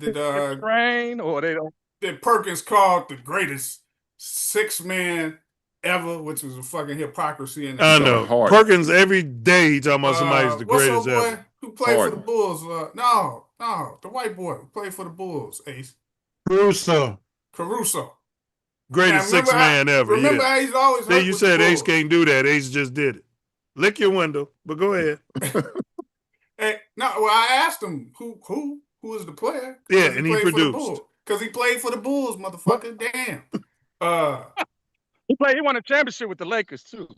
Did train or they don't? did Perkins called the greatest 6-man ever, which was a fucking hypocrisy. In I itself. know. Perkins every day he talking about somebody's the what's greatest old boy ever. who played for the Harden. Bulls? No, the white boy who played for the Bulls. Ace Caruso. Greatest Now, remember 6-man ever. Remember yeah. how he's always See, hurt you with said the Ace Bulls. can't do that. Ace just did it. Lick your window, but go ahead. Hey, no, well, I asked him who is the player. Yeah, and he produced. Because he played for the Bulls, motherfucker. Damn. He won a championship with the Lakers too.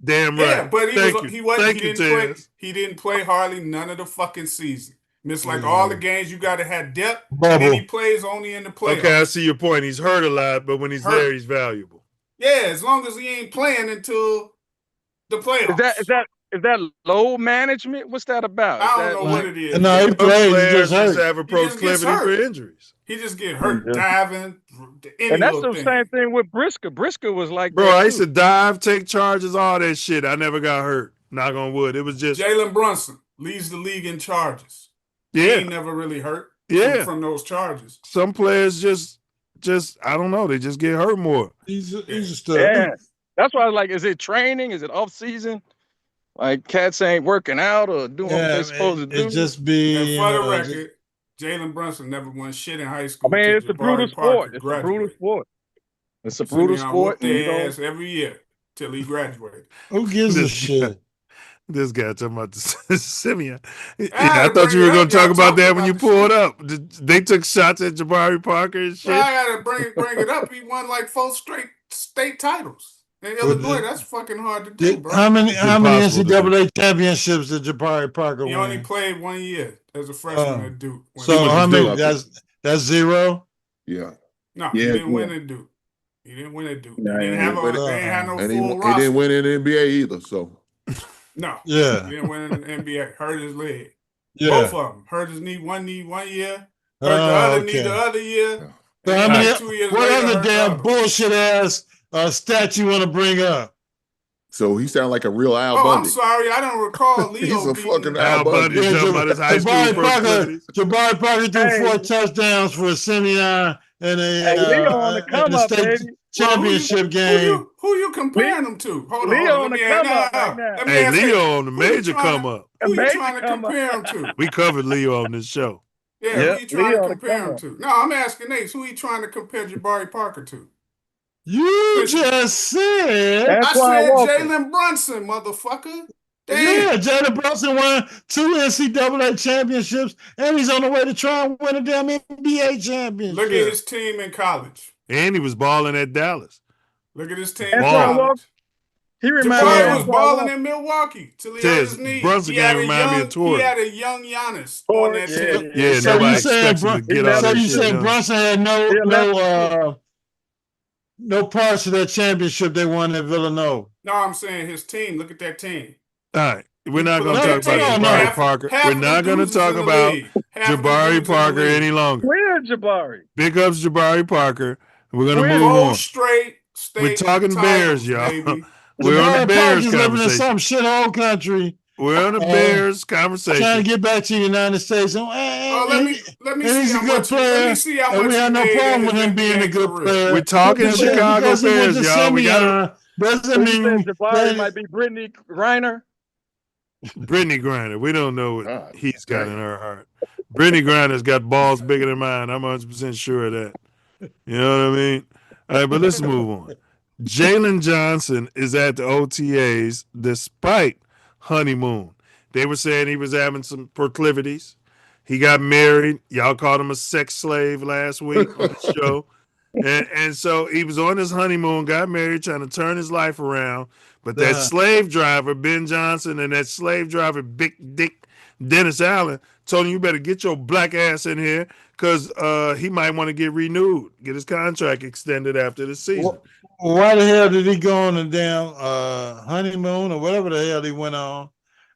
Damn right. Yeah, but Thank you. Thank you, Tez. he didn't play hardly none of the fucking season. Missed like all the games. You got to have depth. Bubble. And he plays only in the playoffs. Okay, I see your point. He's hurt a lot, but when he's there, he's valuable. Yeah, as long as he ain't playing until the playoffs. Is that Is that load management? What's that about? I Is don't that know like, what it is. No, he Some plays. He Players just just hurt. have a He just gets proclivity for hurt. injuries. He just get hurt diving, any and that's little the thing. same thing with Brisker. Brisker was like Bro, that I used too. to dive, take charges, all that shit. I never got hurt. Knock on wood. It was just Jalen Brunson leads the league in charges. He yeah, ain't never really hurt yeah. from those charges. Some players just I don't know. They just get hurt more. He's a stud. Yeah. That's why I was like, is it training? Is it off season? Like cats ain't working out or doing what they supposed to do. It just be. And You for the know, record, Jalen Brunson never won shit in high school. I mean, it's till a brutal Jabari sport. Parker It's a brutal graduated. sport. It's a brutal Simeon sport. whooped their ass every year till he graduated. who gives a This shit? This guy talking about the Simeon. Yeah, I I thought you bring were it going up. to talk Y'all about talking that when about you the pulled up. They took shots at Jabari Parker and shit. Well, I gotta bring it up. He won like 4 straight state titles in Illinois. That's fucking hard to do, bro. How many impossible to do. NCAA championships did Jabari Parker He win? only played 1 year as a freshman at Duke. So how many? That's zero. Yeah. No, he didn't win at Duke. He didn't win at Duke. They didn't have no And full he roster. didn't win in the NBA either. So No. Yeah. He didn't win in the NBA. Hurt his leg. Yeah. Both of them. Hurt his knee one year. Hurt the other knee the other year. So And how then many? 2 years What later, other hurt the damn other. bullshit ass stat you want to bring up? So he sounded like a real Al Oh, I'm Bundy. sorry. I don't recall Leo He's a beating fucking Al Al Bundy Bundy. talking about his high school proclivities. Jabari Parker threw Hey. 4 touchdowns for Simeon in Hey, Leo on the in come the up, state baby. championship game. Who you comparing him to? Hold Leo on. on Let the me come ask, up right now. let me Hey, ask Leo you, on the who you major trying come to- up. Who you Major trying to come up. compare him to? We covered Leo on this show. Yeah, Yeah, who you trying Leo to on the compare come him up. to? No, I'm asking Ace. Who you trying to compare Jabari Parker to? You just said. I Antoine said Walker. Jalen Brunson, motherfucker. Yeah, Damn. Jalen Brunson won 2 NCAA championships, and he's on the way to try and win a damn NBA championship. Look at his team in college. And he was balling at Dallas. Look at his team Ball. in Antoine college. Walker. He reminds me Jabari of was Antoine balling Walker. in Milwaukee till he Tez, hurt his knee. Brunson He had game a remind me of young, Torrey. he had a young Giannis on Torrey, that yeah, team. Yeah, So nobody you saying expects him to get all so that you shit saying done. Brunson had no parts of that championship they won at Villanova. No, I'm saying his team. Look at that team. All right. We're not going No, to talk about no, Jabari no. Parker. Half We're of the not going to dudes is talk in the about league. Half of the Jabari dudes in the Parker league. any longer. Where Jabari? Big ups Jabari Parker. We're going to Where- move 4 on. straight state We're talking titles, Bears, y'all. baby. We're on the Jabari Bears Parker's living in conversation. some shithole country, We're on the Bears conversation. trying to get back to the United States. Oh, And let me he's see a how good much. player. Let me see how and much we he have no made problem in with his him being a NBA good career. player. We're talking Just Chicago because he went Bears, to y'all. We got Simeon doesn't So you mean said Jabari that might be Brittany Griner? Brittany Griner. We don't know what God, he's got damn. in her heart. Brittany Griner's got balls bigger than mine. I'm 100% sure of that. You know what I mean? All right, but let's move on. Jalen Johnson is at the OTAs despite honeymoon. They were saying he was having some proclivities. He got married. Y'all called him a sex slave last week on the show. And so he was on his honeymoon, got married, trying to turn his life around. But that slave driver, Ben Johnson, and that slave driver, Big Dick Dennis Allen, told him, you better get your black ass in here because he might want to get renewed, get his contract extended after the season. Why the hell did he go on a damn honeymoon or whatever the hell he went on,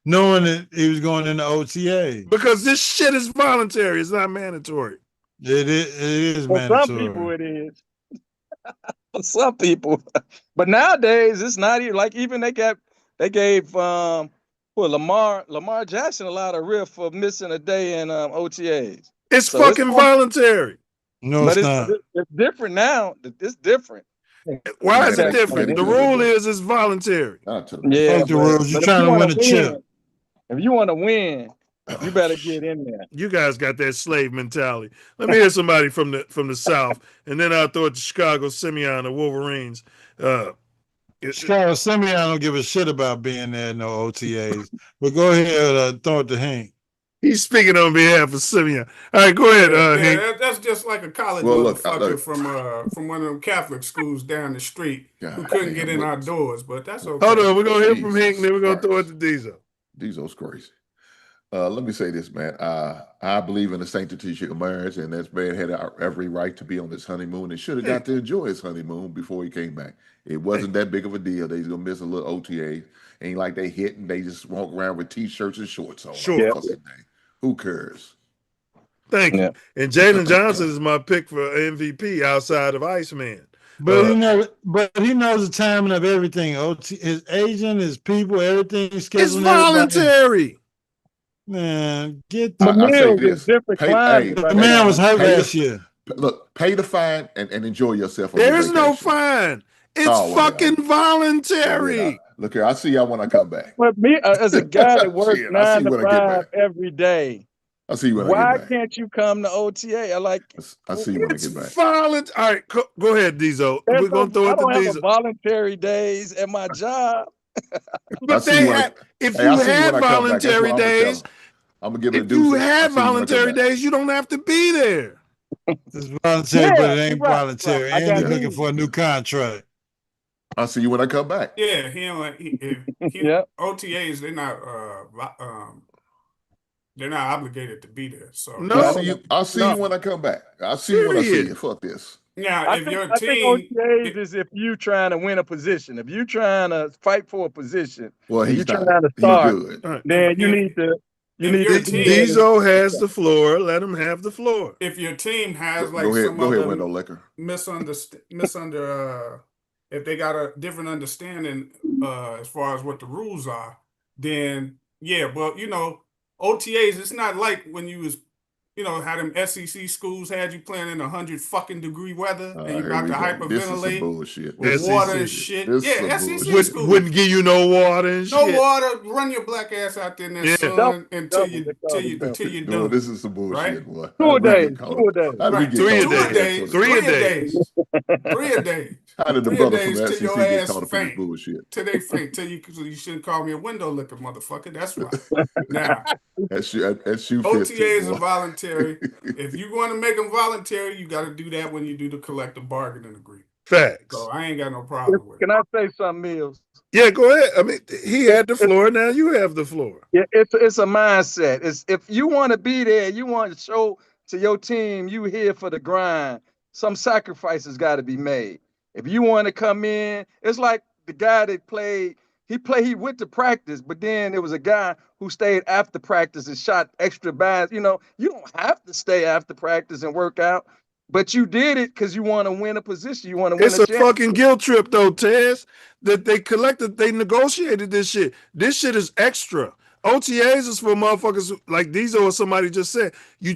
knowing that he was going into OTA? Because this shit is voluntary. It's not mandatory. It is For mandatory. some people, it is. For some people, but nowadays it's not even like even they gave Lamar Jackson a lot of riff for missing a day in OTAs. It's So fucking voluntary. No, But it's not. it's different now. It's different. Why is it Yeah, different? The rule is it's voluntary. Yeah, Fuck the rules. You're but if trying you to wanna win a chip. If you want to win, you better get in there. You guys got that slave mentality. Let me hear somebody from the South, and then I'll throw it to Chicago Simeon, the Wolverines. Chicago Simeon don't give a shit about being there, no OTAs. But go ahead, throw it to Hank. He's speaking on behalf of Simeon. All right, go ahead, Hank. That's just like a college motherfucker from one of them Catholic schools down the street who couldn't get in our doors. But that's okay. Hold on, we're gonna hear from Hank, and then we're gonna throw it to Diesel. Diesel's crazy. Let me say this, man. I believe in the sanctity of marriage, and this man had every right to be on this honeymoon and should have got to enjoy his honeymoon before he came back. It wasn't that big of a deal that he's gonna miss a little OTA. Ain't like they hitting. They just walk around with t-shirts and shorts on. Sure. All fucking day. Who cares? Thank you. And Jalen Johnson is my pick for MVP outside of Iceman. But he knows the timing of everything. His agent, his people, everything. It's voluntary. Man, get I say this. Different climate. the man was hurt last year. Look, pay the fine and enjoy yourself. On There your is no vacation. fine. It's fucking voluntary. Look here, I'll see y'all when I come back. But me, as a guy that works Shit, I'll see 9 you to when I get 5 back. every day, I'll see you when I why get back. can't you come to OTA? I'll see you when I It's get back. violent. All right, go ahead, Diesel. We're gonna throw I it to don't have Diesel. a voluntary days at my job. But they had, if you had voluntary days, I'm gonna give it a if you deuces. had I'll see you when I come voluntary back. days, you don't have to be there. It's voluntary, but it ain't voluntary. right. I And he's got looking you. for a new contract. I'll see you when I come back. Yeah, OTAs they're not obligated to be there. So I'll see you when I come back. I'll see you when I see you. Fuck this. Now, if your I think team, OTAs is if you trying to win a position. If you trying to fight for a position, Well, and he's you trying not. to He's start, good. then you need to. You need to. Diesel has the floor. Let him have the floor. if your team has like Go ahead, some go ahead, other window liquor. if they got a different understanding as far as what the rules are, then yeah, but OTAs, it's not like when you was how them SEC schools had you playing in 100 fucking-degree weather and you about to hyperventilate This is some bullshit. with water and shit. This is Yeah, some SEC bullshit. schools. Wouldn't give you no water and No shit. water. Run your black ass out there in that sun until you're No, done. this is some bullshit, Right? boy. 2 a day. 2 a day. How did we get Three a caught up in day. this? 3 a day. 3 a day. How did the 3 brother days from till SEC your get ass caught up in this faint. bullshit? Till they faint. Till you shouldn't call me a window licker, motherfucker. That's right. Now, That shoe fits OTAs boy. are voluntary. If you want to make them voluntary, you got to do that when you do the collective bargaining agreement. Facts. So I ain't got no problem with it. Can I say something, Mills? Yeah, go ahead. I mean, he had the floor. Now you have the floor. Yeah, it's a mindset. It's if you want to be there, you want to show to your team you here for the grind. Some sacrifices got to be made. If you want to come in, it's like the guy that played. He went to practice, but then there was a guy who stayed after practice and shot extra bags. You don't have to stay after practice and work out, but you did it because you want to win a position. You want to win It's a a championship. fucking guilt trip though, Tez. That they negotiated this shit. This shit is extra. OTAs is for motherfuckers like Diesel or somebody just said. You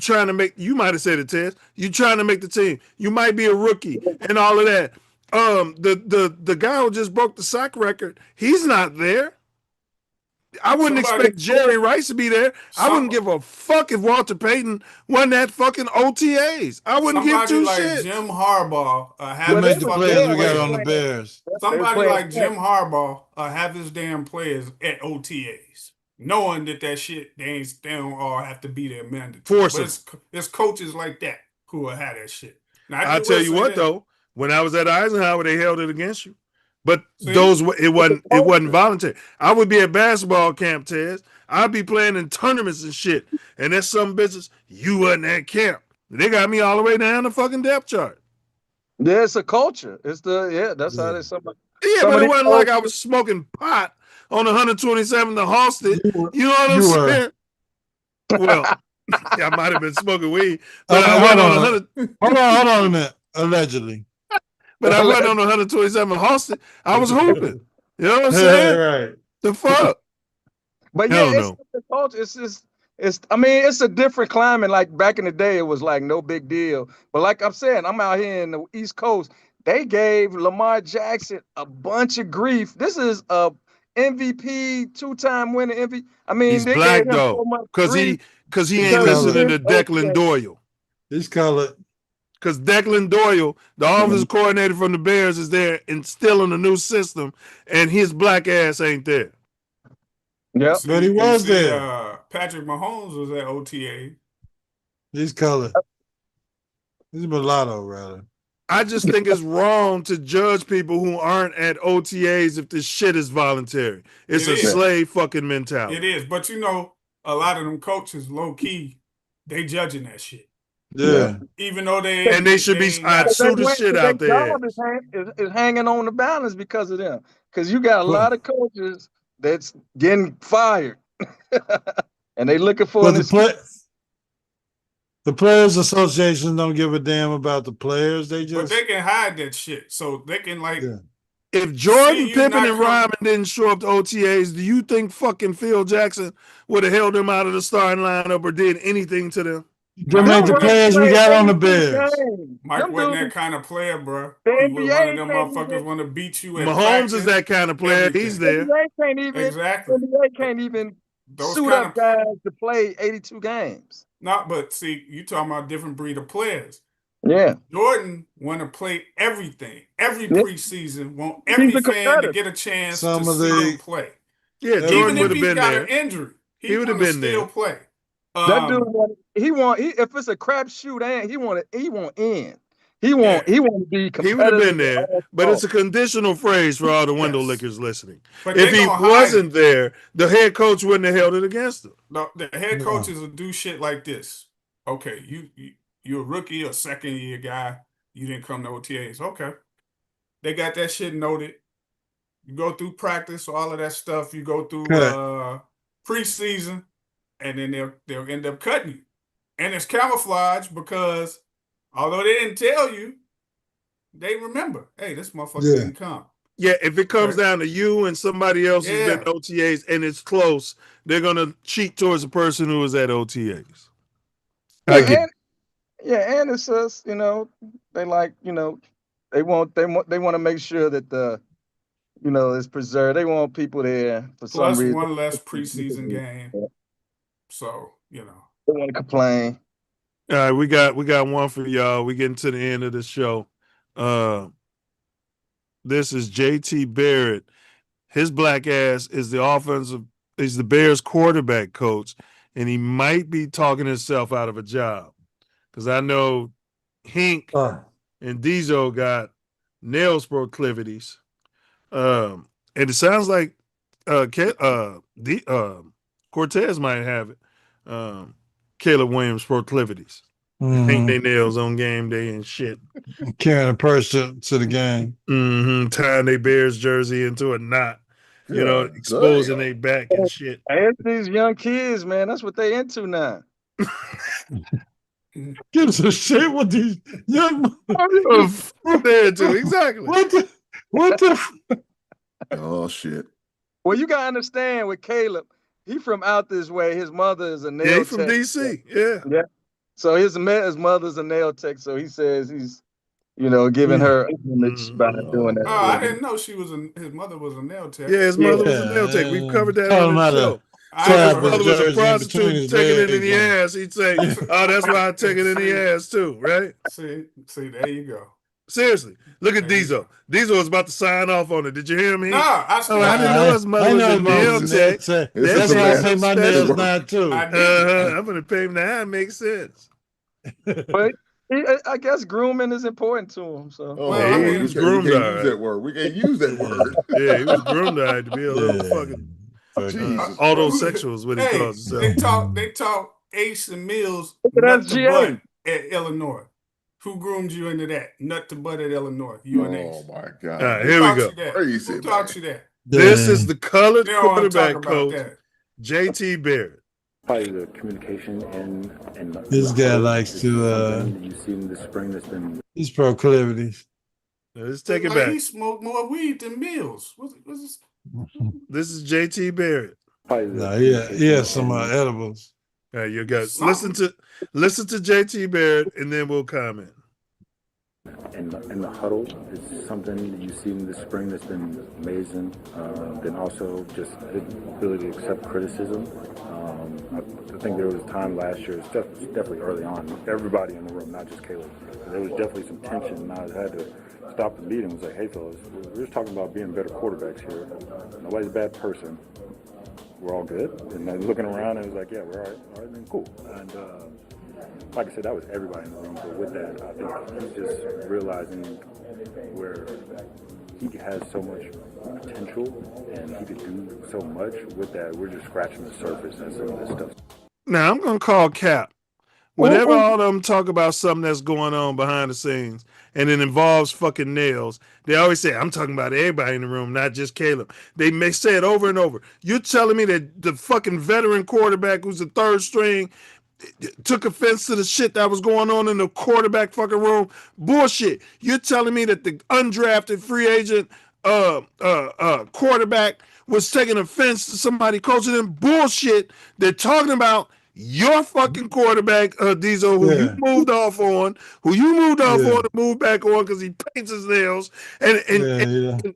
might have said it, Tez. You trying to make the team. You might be a rookie and all of that. The guy who just broke the sack record, he's not there. I wouldn't expect Jerry Rice to be there. I wouldn't give a fuck if Walter Payton won at fucking OTAs. I wouldn't give two like shits. Jim Harbaugh How many players we got on the Bears? Somebody like Jim Harbaugh have his damn players at OTAs, knowing that shit they don't all have to be there mandatory. Force But it's coaches like that who will have that shit. Now, I'll tell you what though, when I was at Eisenhower, they held it against you. But it wasn't voluntary. I would be at basketball camp, Tez. I'd be playing in tournaments and shit. And there's some bitches, you wasn't at camp. They got me all the way down the fucking depth chart. Yeah, it's a culture. That's how they somebody. Yeah, but it wasn't like I was smoking pot on 127 to Halsted. You know what I'm saying? Well, I might have been smoking weed. But I went on 100. Hold on a minute. Allegedly. But I went on 127 Halsted. I was hooping. You know what I'm saying? Right. The fuck? But yeah, it's the culture. It's a different climate. Like back in the day, it was like no big deal. But like I'm saying, I'm out here in the East Coast. They gave Lamar Jackson a bunch of grief. This is a MVP, 2-time winner MVP. I mean, he's they black gave him though, so much because he ain't because listening to Declan Doyle. He's colored. Because Declan Doyle, the offensive coordinator from the Bears, is there instilling a new system, and his black ass ain't there. Yeah, but he was there. Patrick Mahomes was at OTA. He's colored. He's mulatto, rather. I just think it's wrong to judge people who aren't at OTAs if this shit is voluntary. It's a slave fucking mentality. It is, but a lot of them coaches, low key, they judging that shit. Yeah. Even though they should be I'd sue the shit out there. Is hanging on the balance because of them. Because you got a lot of coaches that's getting fired, and they looking for But an the Players Association don't give a damn about the players. They But just they can hide that shit, so they can like. Yeah. If Jordan, See you Pippen, not and come- Ryman didn't show up to OTAs, do you think fucking Phil Jackson would have held them out of the starting lineup or did anything to them? them ain't the players we got on the Bears. Mike wasn't that kind of player, bro. The He was one of NBA them can't motherfuckers even- want to beat you at Mahomes practice, is that kind of player. everything. He's there. NBA can't even Exactly. NBA can't even Those suit kind up of guys to play 82 games. not, but see, you talking about different breed of players. Yeah. Jordan want to play everything, every Yeah. preseason, want He's every a fan to competitor. get a chance Some to of see the- him play. Yeah, Even Jordan if would have he's been got there. an injury, He would have wanna been still there. play. That dude if it's a crapshoot, and he want in. He want to be competitive. He would have been there, all but it's a sports. conditional phrase for all the window Yes. lickers listening. But If they he gonna hide wasn't there, the head coach wouldn't have held it against him. No, the head coaches will do shit like this. Okay, you're a rookie or second year guy. You didn't come to OTAs. Okay, they got that shit noted. You go through practice, all of that stuff. You go through preseason, and then they'll end up cutting you. And it's camouflage because although they didn't tell you, they remember. Hey, this motherfucker Yeah. didn't come. Yeah, if it comes Right. down to you and somebody else who's been Yeah. OTAs and it's close, they're gonna cheat towards the person who was at OTAs. I get it. And it's just, they like, they want to make sure that it's preserved. They want people there for Plus some reason. one less preseason game. So, They want to complain. All right, we got one for y'all. We getting to the end of the show. This is JT Barrett. His black ass is he's the Bears quarterback coach, and he might be talking himself out of a job. Because I know Hink and Diesel got nails proclivities. And it sounds like Cortez might have it. Caleb Williams proclivities. Paint their nails on game day and shit. Carrying a purse to the game. Tying their Bears jersey into a knot. Exposing their back and shit. And these young kids, man, that's what they into now. Gives a shit with these young there too. Exactly. What the Oh shit. Well, you gotta understand with Caleb, he from out this way. His mother is a nail Yeah, tech. he's from DC. Yeah. Yeah. So his mother's a nail tech. So he says he's, giving her image by doing that. Oh, I didn't know his mother was a nail tech. Yeah, his mother was a nail tech. We've covered that on the show. I So never his mother heard was a jersey prostitute between his taking it in legs, the ass. He'd say, "Oh, that's why I take it in the ass too." Right? See, there you go. Seriously, look at Diesel. Diesel was about to sign off on it. Did you hear him? No, I didn't know his mother was a nail tech. That's why I pay my nails now too. I'm gonna pay him now. It makes sense. But I guess grooming is important to him. So he was groomed. We can't all use right. that word. We can't use that word. Yeah, he was groomed all right to be a little fucking autosexual is what he calls himself. They talk Ace and Mills Look at nut to SGA. butt at Illinois. Who groomed you into that? Nut to butt at Illinois. You and Ace. Oh my God. All right, here we go. Who taught you that? This is the colored They don't wanna talk quarterback about coach, that. JT Barrett. Probably the communication and This guy likes to you've seen this spring that's been his proclivities. Let's take it Like back. he smoked more weed than Mills. What's this? This is JT Barrett. No, he has some edibles. All right, you guys listen to JT Barrett, and then we'll comment. and the huddle is something that you've seen this spring that's been amazing. Then also just the ability to accept criticism. I think there was a time last year, it's definitely early on, everybody in the room, not just Caleb, there was definitely some tension, and I had to stop the meeting and was like, hey fellas, we're just talking about being better quarterbacks here. Nobody's a bad person. We're all good. And then looking around, and it was like, yeah, we're all right, then cool. And like I said, that was everybody in the room. But with that, I think he's just realizing where he has so much potential and he could do so much. With that, we're just scratching the surface and some of this stuff. Now I'm gonna call Cap Whenever all of them talk about something that's going on behind the scenes and it involves fucking nails, they always say, I'm talking about everybody in the room, not just Caleb. They may say it over and over. You're telling me that the fucking veteran quarterback who's the third string took offense to the shit that was going on in the quarterback fucking room? Bullshit. You're telling me that the undrafted free agent quarterback was taking offense to somebody coaching them? Bullshit. They're talking about your fucking quarterback, Diesel, who you moved off on, to move back on because he paints his nails, and the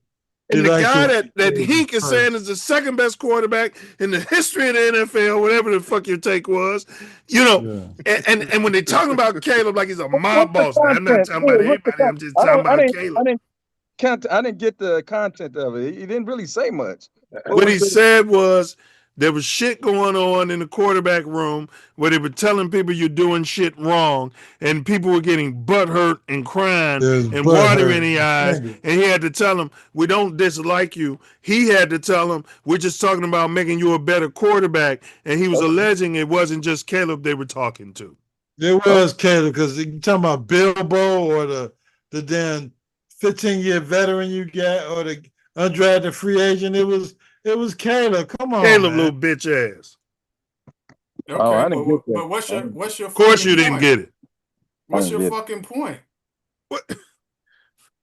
guy that Hink is saying is the second best quarterback in the history of the NFL, whatever the fuck your take was, and when they're talking about Caleb like he's a mob boss, I'm not talking about anybody, I'm just talking about Caleb. I didn't get the content of it. He didn't really say much. What he said was there was shit going on in the quarterback room where they were telling people you're doing shit wrong, and people were getting butthurt and crying and water in the eyes. And he had to tell them, we don't dislike you. He had to tell them, we're just talking about making you a better quarterback. And he was alleging it wasn't just Caleb they were talking to. It was Caleb, because you're talking about Bilbo or the damn 15-year veteran you got or the undrafted free agent. It was Caleb. Come on, Caleb, man. little bitch ass. Okay, I didn't get that. But what's your? Of course, you fucking didn't point? get it. What's your fucking point? What?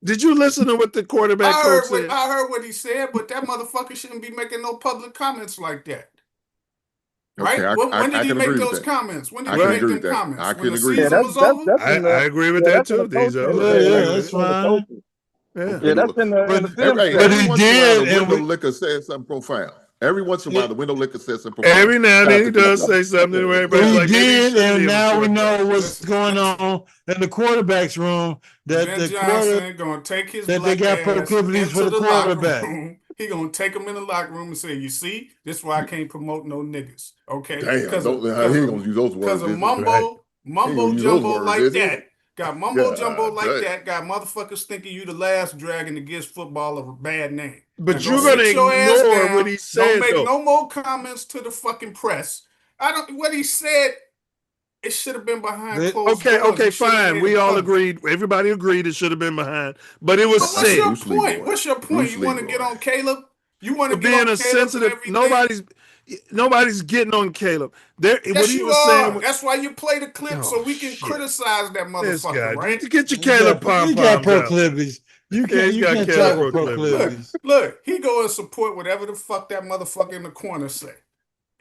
Did you listen to what the quarterback coach said? I heard what he said, but that motherfucker shouldn't be making no public comments like that. Right? Okay, When did he make those comments? When did he make them comments? When the season was over? I agree with that too, Diesel. Yeah, that's fine. Yeah, that's in the film. But he did, and the window liquor said something profound. Every once in a while, the window liquor says something profound. Every now and then he does say something where everybody's He like, did, and now we know what's going on in the quarterback's room. That Ben the Johnson gonna take his that they got ass proclivities for into the quarterback. locker room. He gonna take him in the locker room and say, "You see, this is why I can't promote no niggas." Okay, Damn, he ain't gonna use those words. Because of mumbo jumbo like that. Got mumbo jumbo like that. Got motherfuckers thinking you the last dragon that gives football a bad name. But now you're go gonna sit your ass ignore down. what he said. Don't make though. no more comments to the fucking press. What he said. It should have been behind closed doors. Okay, fine. We all agreed. Everybody agreed it should have been behind, but it was said. What's your point? What's your point? You want to get on Caleb? You want to get being on a Caleb sensitive? Nobody's getting on Caleb. Yes, what he you was are. saying. That's why you play the clip so we can criticize that motherfucker, right? Get your Caleb pom He got proclivities. You can't talk with proclivities. Look, he go and support whatever the fuck that motherfucker in the corner say.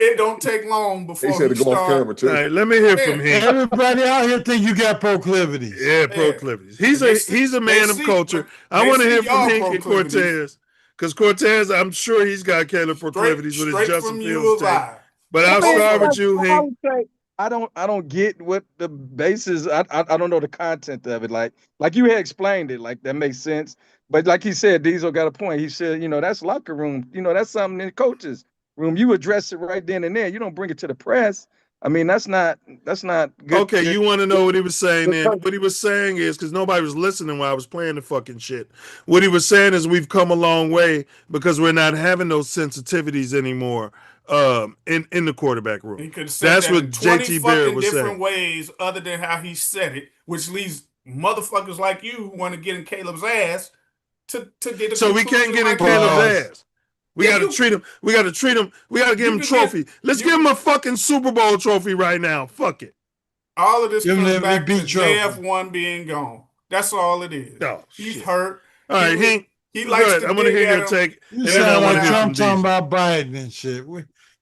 It don't take long before he said to go off camera too. All right, let me hear from him. Everybody out here think you got proclivities. Yeah, proclivities. He's a man of culture. I want to hear from Hank and Cortez. Because Cortez, I'm sure he's got Caleb proclivities with his Justin Fields take. But I'll start with you, Hank. I don't get what the basis. I don't know the content of it. Like you had explained it. Like that makes sense. But like he said, Diesel got a point. He said, that's locker room. That's something in the coaches room. You address it right then and there. You don't bring it to the press. I mean, that's not good. Okay, you want to know what he was saying then? What he was saying is, because nobody was listening while I was playing the fucking shit. What he was saying is we've come a long way because we're not having those sensitivities anymore in the quarterback room. He could say That's that what in 20 JT Barrett fucking was different saying. ways other than how he said it, which leaves motherfuckers like you who want to get in Caleb's ass to get a So we can't get in Caleb's ass. We got to treat him. We got to treat him. We got to give him a trophy. Let's give him a fucking Super Bowl trophy right now. Fuck it. All of this Give him comes the back to MVP trophy. JF1 being gone. That's all it is. Oh, he's hurt. All right, Hank. He likes to I'm going to dig hear at your him. take. You and then sound I wanna like hear from Trump talking Diesel. about Biden and shit.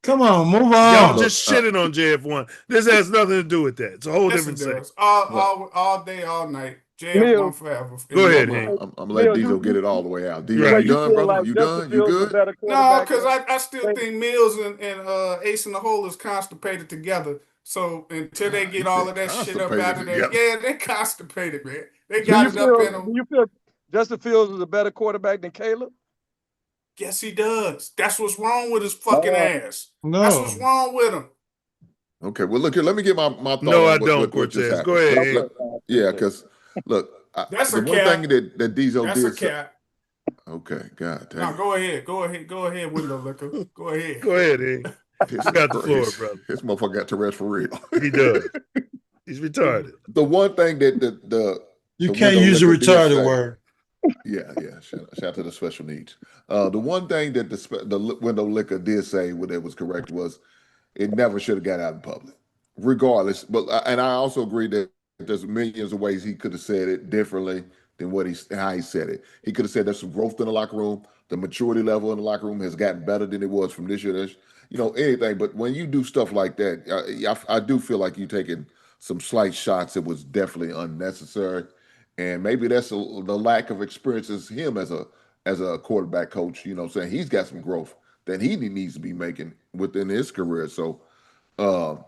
Come on, move on. Y'all just shitting on JF1. This has nothing to do with that. It's a whole Yes, different it thing. does. All day, all night. JF1 forever. Go ahead, Hank. I'm gonna let Diesel get it all the way out. Diesel, Right. you done, brother? You done? You good? No, because I still think Milz and Ace in the Hole is constipated together. So until they get all of that shit up out of there, yeah, they're constipated, man. They got it up in them. Do you feel Justin Fields is a better quarterback than Caleb? Yes, he does. That's what's wrong with his fucking ass. No. That's what's wrong with him. Okay, well, look here. Let me get my thought. No, I on don't, what just Cortez. happened. Go ahead, Look, yeah, because look, That's the a one cap. thing that Diesel That's a did. cap. Okay, God damn. No, go ahead, window liquor. Go ahead. Go ahead, Hank. You got the floor, brother. This motherfucker got Tourette's for real. He does. He's retarded. The one thing that you can't use a retarded word. Yeah. Shout out to the special needs. The one thing that the window liquor did say, what it was correct, was it never should have got out in public, regardless. But and I also agree that there's millions of ways he could have said it differently than how he said it. He could have said there's some growth in the locker room. The maturity level in the locker room has gotten better than it was from this year. Anything. But when you do stuff like that, I do feel like you're taking some slight shots. It was definitely unnecessary. And maybe that's the lack of experience as him as a quarterback coach. You know what I'm saying? He's got some growth that he needs to be making within his career. So I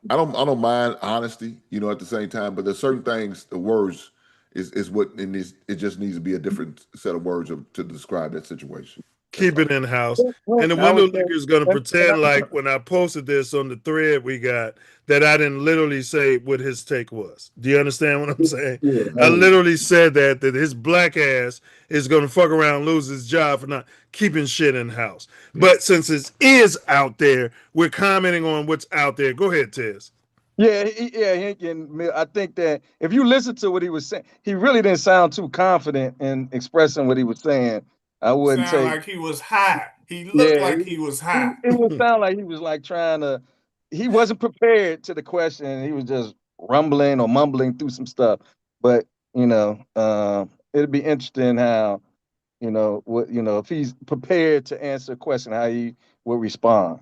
don't mind honesty, at the same time, but there's certain things, the words is what it just needs to be a different set of words to describe that situation. Keep it in house. And the window liquor is going to pretend like when I posted this on the thread we got that I didn't literally say what his take was. Do you understand what I'm saying? Yeah, I literally said that his black ass is going to fuck around and lose his job for not keeping shit in house. But since it is out there, we're commenting on what's out there. Go ahead, Tez. Yeah, and I think that if you listen to what he was saying, he really didn't sound too confident in expressing what he was saying. I wouldn't sound say like he was high. He looked like he was high. It would sound like he was like he wasn't prepared to the question. He was just rumbling or mumbling through some stuff. But it'd be interesting how, if he's prepared to answer a question, how he will respond.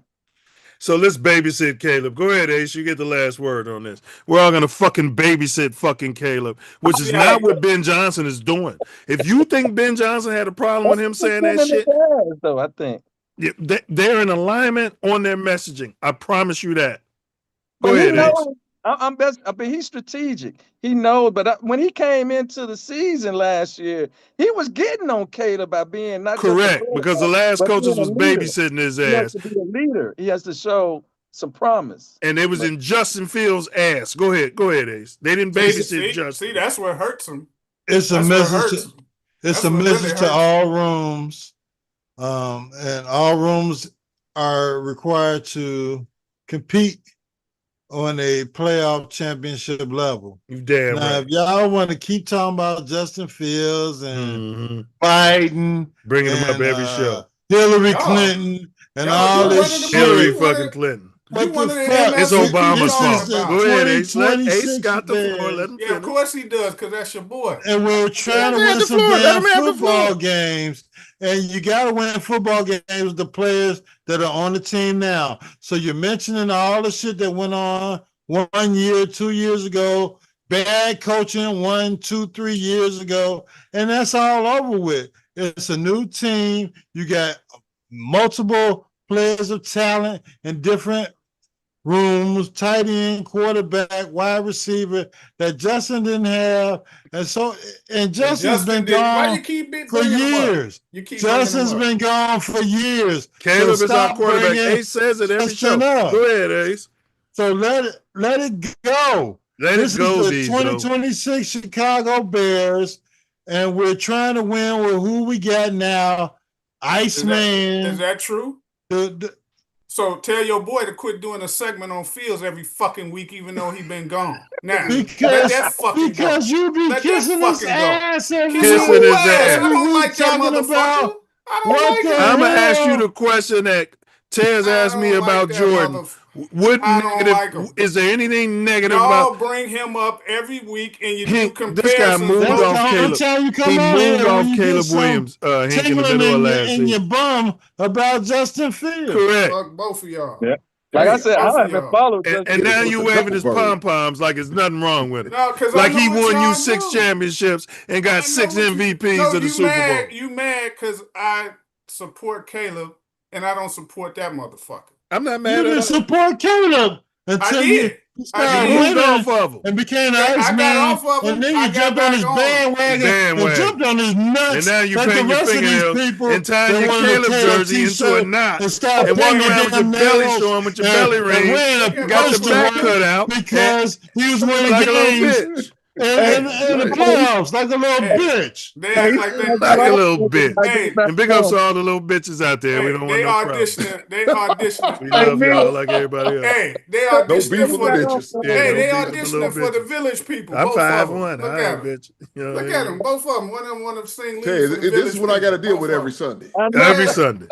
So let's babysit Caleb. Go ahead, Ace. You get the last word on this. We're all going to fucking babysit fucking Caleb, which is not what Ben Johnson is doing. If you think Ben Johnson had a problem with him saying that shit, though, I think they're in alignment on their messaging. I promise you that. Go ahead, Ace. He's strategic. He knows, but when he came into the season last year, he was getting on Caleb by being not correct because the last coaches was babysitting his ass. He has to be a leader. He has to show some promise. And it was in Justin Fields' ass. Go ahead, Ace. They didn't babysit Justin. See, that's what hurts him. It's a message. It's a message to all rooms, and all rooms are required to compete on a playoff championship level. You damn now, right. If y'all want to keep talking about Justin Fields and Biden, bringing him up every show, Hillary Clinton, and all this shit. Hillary fucking Clinton. What the fuck? It's Obama's fault. Go ahead, Ace. Ace got the floor. Let him finish. Yeah, of course he does, because that's your boy. And we're trying to win some damn football games. And you got to win football games with the players that are on the team now. So you're mentioning all the shit that went on 1 year, 2 years ago, bad coaching 1, 2, 3 years ago, and that's all over with. It's a new team. You got multiple players of talent in different rooms, tight end, quarterback, wide receiver that Justin didn't have. And Justin's been gone for years. Justin's been gone for years. Caleb is our quarterback. Ace says it every show. Go ahead, Ace. So let it go. This is the 2026 Chicago Bears, and we're trying to win with who we got now. Iceman. Is that true? So tell your boy to quit doing a segment on Fields every fucking week, even though he been gone. Now, let that fucking go. You be kissing his ass every kissing his ass. I don't like that motherfucker. I'm gonna ask you the question that Tez asked me about Jordan. What negative? Is there anything negative Y'all about? bring him up every week and you do comparisons. This guy moved off Caleb. He moved off Caleb Williams. Hank in the middle of last season. And you bum about Justin Fields. Correct. Fuck both of y'all. Yeah. Like I said, I haven't followed. And now you waving his pom poms like it's nothing wrong with it. No, like he won you 6 championships and got 6 MVPs of the Super Bowl. You mad because I support Caleb and I don't support that motherfucker. I'm not mad You at didn't him. support Caleb until you started moved off of him and became an Iceman, and then you jumped on his bandwagon and jumped on his nuts. And now you like paint the your rest of these fingernails people and tying that your wanted to Caleb tear a jersey into a knot and walk around with your belly showing with your belly ring. wearing a Got your back cut out. because he was winning like a little games. bitch. in the playoffs like a little bitch. They act like they Like a little bitch. Hey, And big ups to all the little bitches out there. We hey, don't they want no problems. auditioning. They auditioning. We love y'all like everybody else. Hey, they No auditioning beef with for the the bitches. Yeah, Hey, no they beef with the little auditioning for the bitches. village people. I'm Both of 5'1". them. Look All at right, them. bitch. You know what Look I at mean? them. Both of them. One of them want to sing lead Okay, for the this village is what I got to people. deal Both with of every them. Sunday. Every Sunday.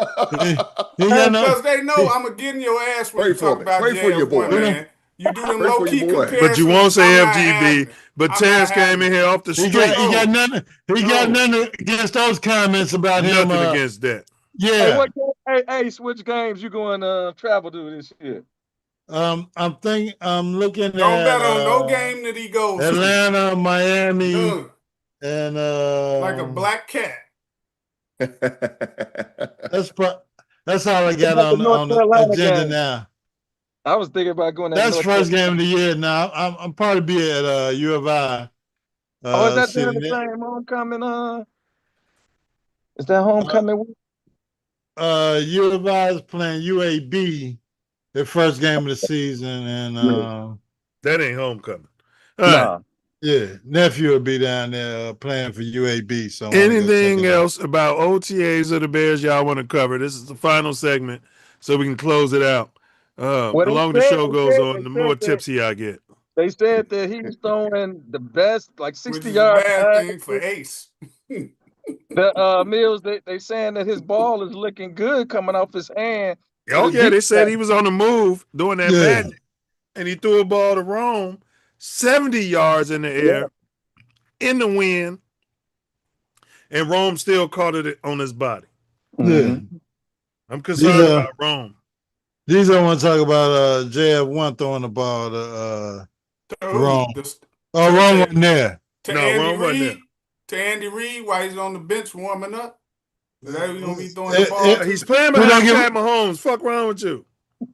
He got no. Because they know I'm gonna get in your ass when Pray you for talk me. about Pray for your JF1, boy. man. You do them Pray low for your key boy. comparisons. But you won't say I'm not FGB. having it. But I'm not Taz came having in it. here off the He street. got nothing. He got No. nothing against those comments about him. Nothing against that. Hey, Yeah. Ace, which games you going to travel to this year? I'm looking Don't at bet on no game that he goes to. Atlanta, Miami, None. and Like a black cat. that's all I got About the North on the Carolina agenda game. now. I was thinking about going to That's North first Carolina. game of the year. Now I'm probably be at U of I. Oh, is that See during the same homecoming? Is that homecoming week? U of I is playing UAB, their first game of the season, and That ain't homecoming. Nah. yeah, nephew will be down there playing for UAB. So I wanna go check Anything it out. else about OTAs of the Bears y'all want to cover? This is the final segment, so we can close it out. The Well, longer the show goes on, the more tipsy I get. They said that he's throwing the best, like 60 Which is a yards. bad thing for Ace. The Milz, they saying that his ball is looking good coming off his hand. Oh yeah, they said he was on the move doing that magic, and he threw a ball to Rome, 70 yards in the air, in the wind, and Rome still caught it on his body. Yeah, I'm concerned These are- about Rome. These I want to talk about JF1 throwing the ball to Rome. Oh, Rome wasn't there. To No, Andy Rome wasn't Reid. To Andy Reid while he's on the bench warming up. Is that who gonna be throwing the ball? He's playing behind Pat Mahomes. Fuck wrong with you?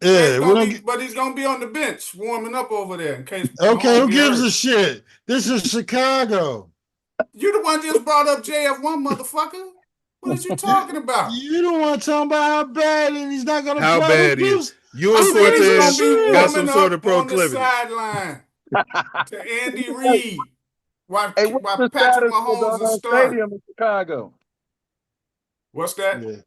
Yeah, But he's gonna be on the bench warming up over there in case. Okay, who Mahomes get gives hurt. a shit? This is Chicago. You the one just brought up JF1, motherfucker. What are you talking about? You don't want to talk about how bad and he's not going to How play. bad Who he gives- is? You and I said he's Fortes gonna be got some warming sort of up on the proclivity. sideline to Andy Reid while Hey, what's while the Patrick status of Mahomes the is starting. stadium in Chicago? What's that?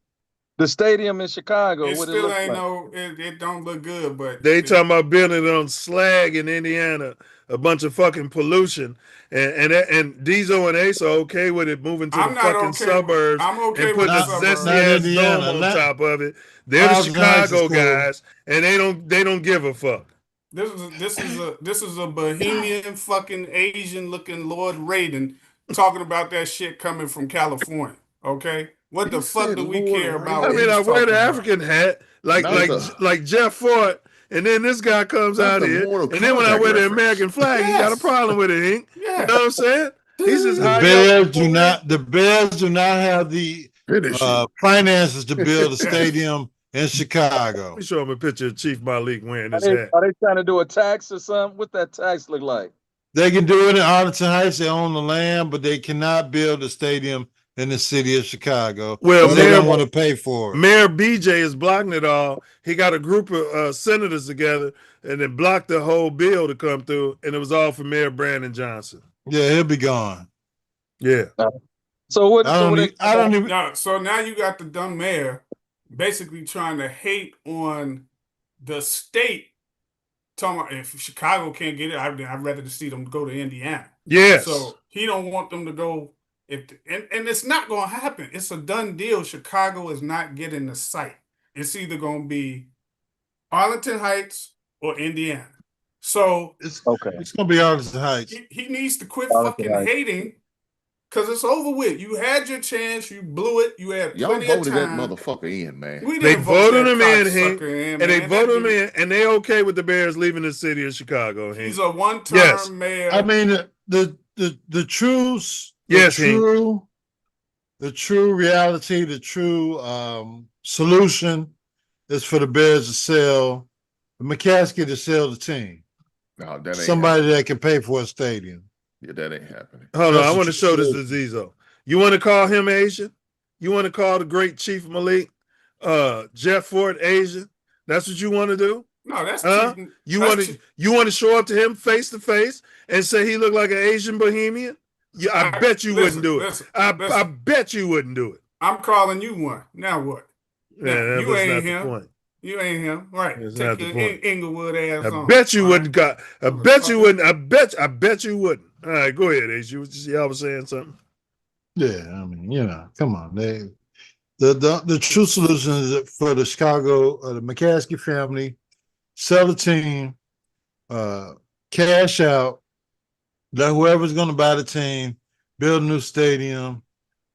The stadium in Chicago. It what it still look ain't like? it don't look good, but They talking about building it on slag in Indiana, a bunch of fucking pollution, and Diesel and Ace are okay with it moving to I'm the not fucking okay suburbs I'm okay and with putting the a suburbs. zesty Not ass Indiana. dome on top of it. They're the Arlington Heights is Chicago cool. guys, and they don't give a fuck. This is a bohemian fucking Asian looking Lord Raiden talking about that shit coming from California. Okay, what the fuck do we care about? I what mean, he's I wear talking the about? African hat Not like Jeff Ford, and then this guy comes Not out the here, Mortal and then when I Kombat wear the reference. American flag, he got a Yes. problem with it, Hank. Yeah. You know what I'm saying? He's just The high Bears do not. The Bears do not have the finances to build a stadium in Chicago. Let me show him a picture of Chief Malik wearing Are his hat. they trying to do a tax or something? What that tax look like? They can do it in Arlington Heights. They own the land, but they cannot build a stadium in the city of Chicago. Well, they don't want to pay for it. Mayor BJ is blocking it all. He got a group of senators together, and they blocked the whole bill to come through, and it was all for Mayor Brandon Johnson. Yeah, he'll be gone. Yeah. So what? I don't even. Now, so now you got the dumb mayor basically trying to hate on the state. Talking about if Chicago can't get it, I'd rather to see them go to Indiana. Yes. So he don't want them to go. And it's not going to happen. It's a done deal. Chicago is not getting the site. It's either going to be Arlington Heights or Indiana. So it's going to be Arlington Heights. He needs to quit Arlington fucking Heights. hating because it's over with. You had your chance. You blew it. You had Y'all plenty of voted that time. motherfucker in, man. We They didn't vote voted that him in, Hank, cocksucker in, and they man. voted him in, and they okay with the Bears leaving the city of Chicago, Hank. He's a one-term Yes. mayor. I mean, the true, Yes, Hank. the true reality, the true solution is for the Bears to sell McCaskey to sell the team. No, that ain't Somebody that can pay for a stadium. Yeah, that ain't happening. Hold on, That's I the want to show this truth. to Zizo. You want to call him Asian? You want to call the great Chief Malik Jeff Ford Asian? That's what you want to do? No, that's Huh? You want to show up to him face to face and say he looked like an Asian bohemian? Yeah, I bet you wouldn't do it. I bet you wouldn't do it. I'm calling you one. Now what? Yeah, now, that you was ain't not him. the point. You ain't him. Right. That's Take not the your point. Inglewood ass I on. bet you all wouldn't. right? I bet you wouldn't. I bet you wouldn't. All right, go ahead, Ace. Y'all was saying something. Yeah, I mean, come on. The true solution is for the Chicago, the McCaskey family, sell the team, cash out, let whoever's going to buy the team build a new stadium,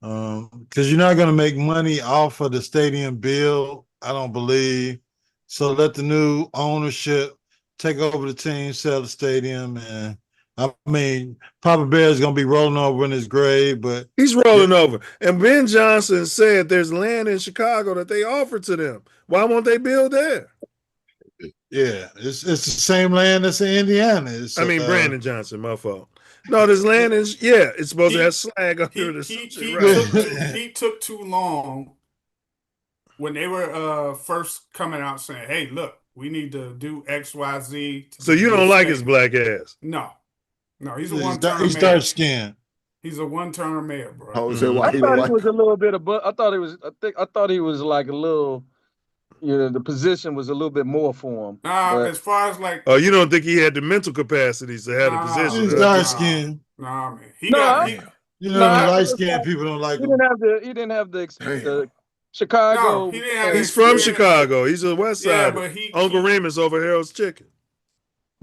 because you're not going to make money off of the stadium bill, I don't believe. So let the new ownership take over the team, sell the stadium, and I mean, Papa Bear is going to be rolling over in his grave, but he's rolling over. And Ben Johnson said there's land in Chicago that they offered to them. Why won't they build there? Yeah, it's the same land that's in Indiana. Brandon Johnson, my fault. No, this land is it's supposed to have slag under it. He took too long when they were first coming out saying, "Hey, look, we need to do X, Y, Z." So you don't like his black ass? No, he's a one-term mayor. He's dark skinned. He's a one-term mayor, bro. Oh, I thought he was a little bit above. I thought he was like a little. The position was a little bit more for him. As far as like, you don't think he had the mental capacities to have the position? He's dark skinned. Nah, man. Light skinned people don't like him. He didn't have the Chicago. No, he didn't have He's from Chicago. He's a West Side. But Uncle Remus over Harold's Chicken.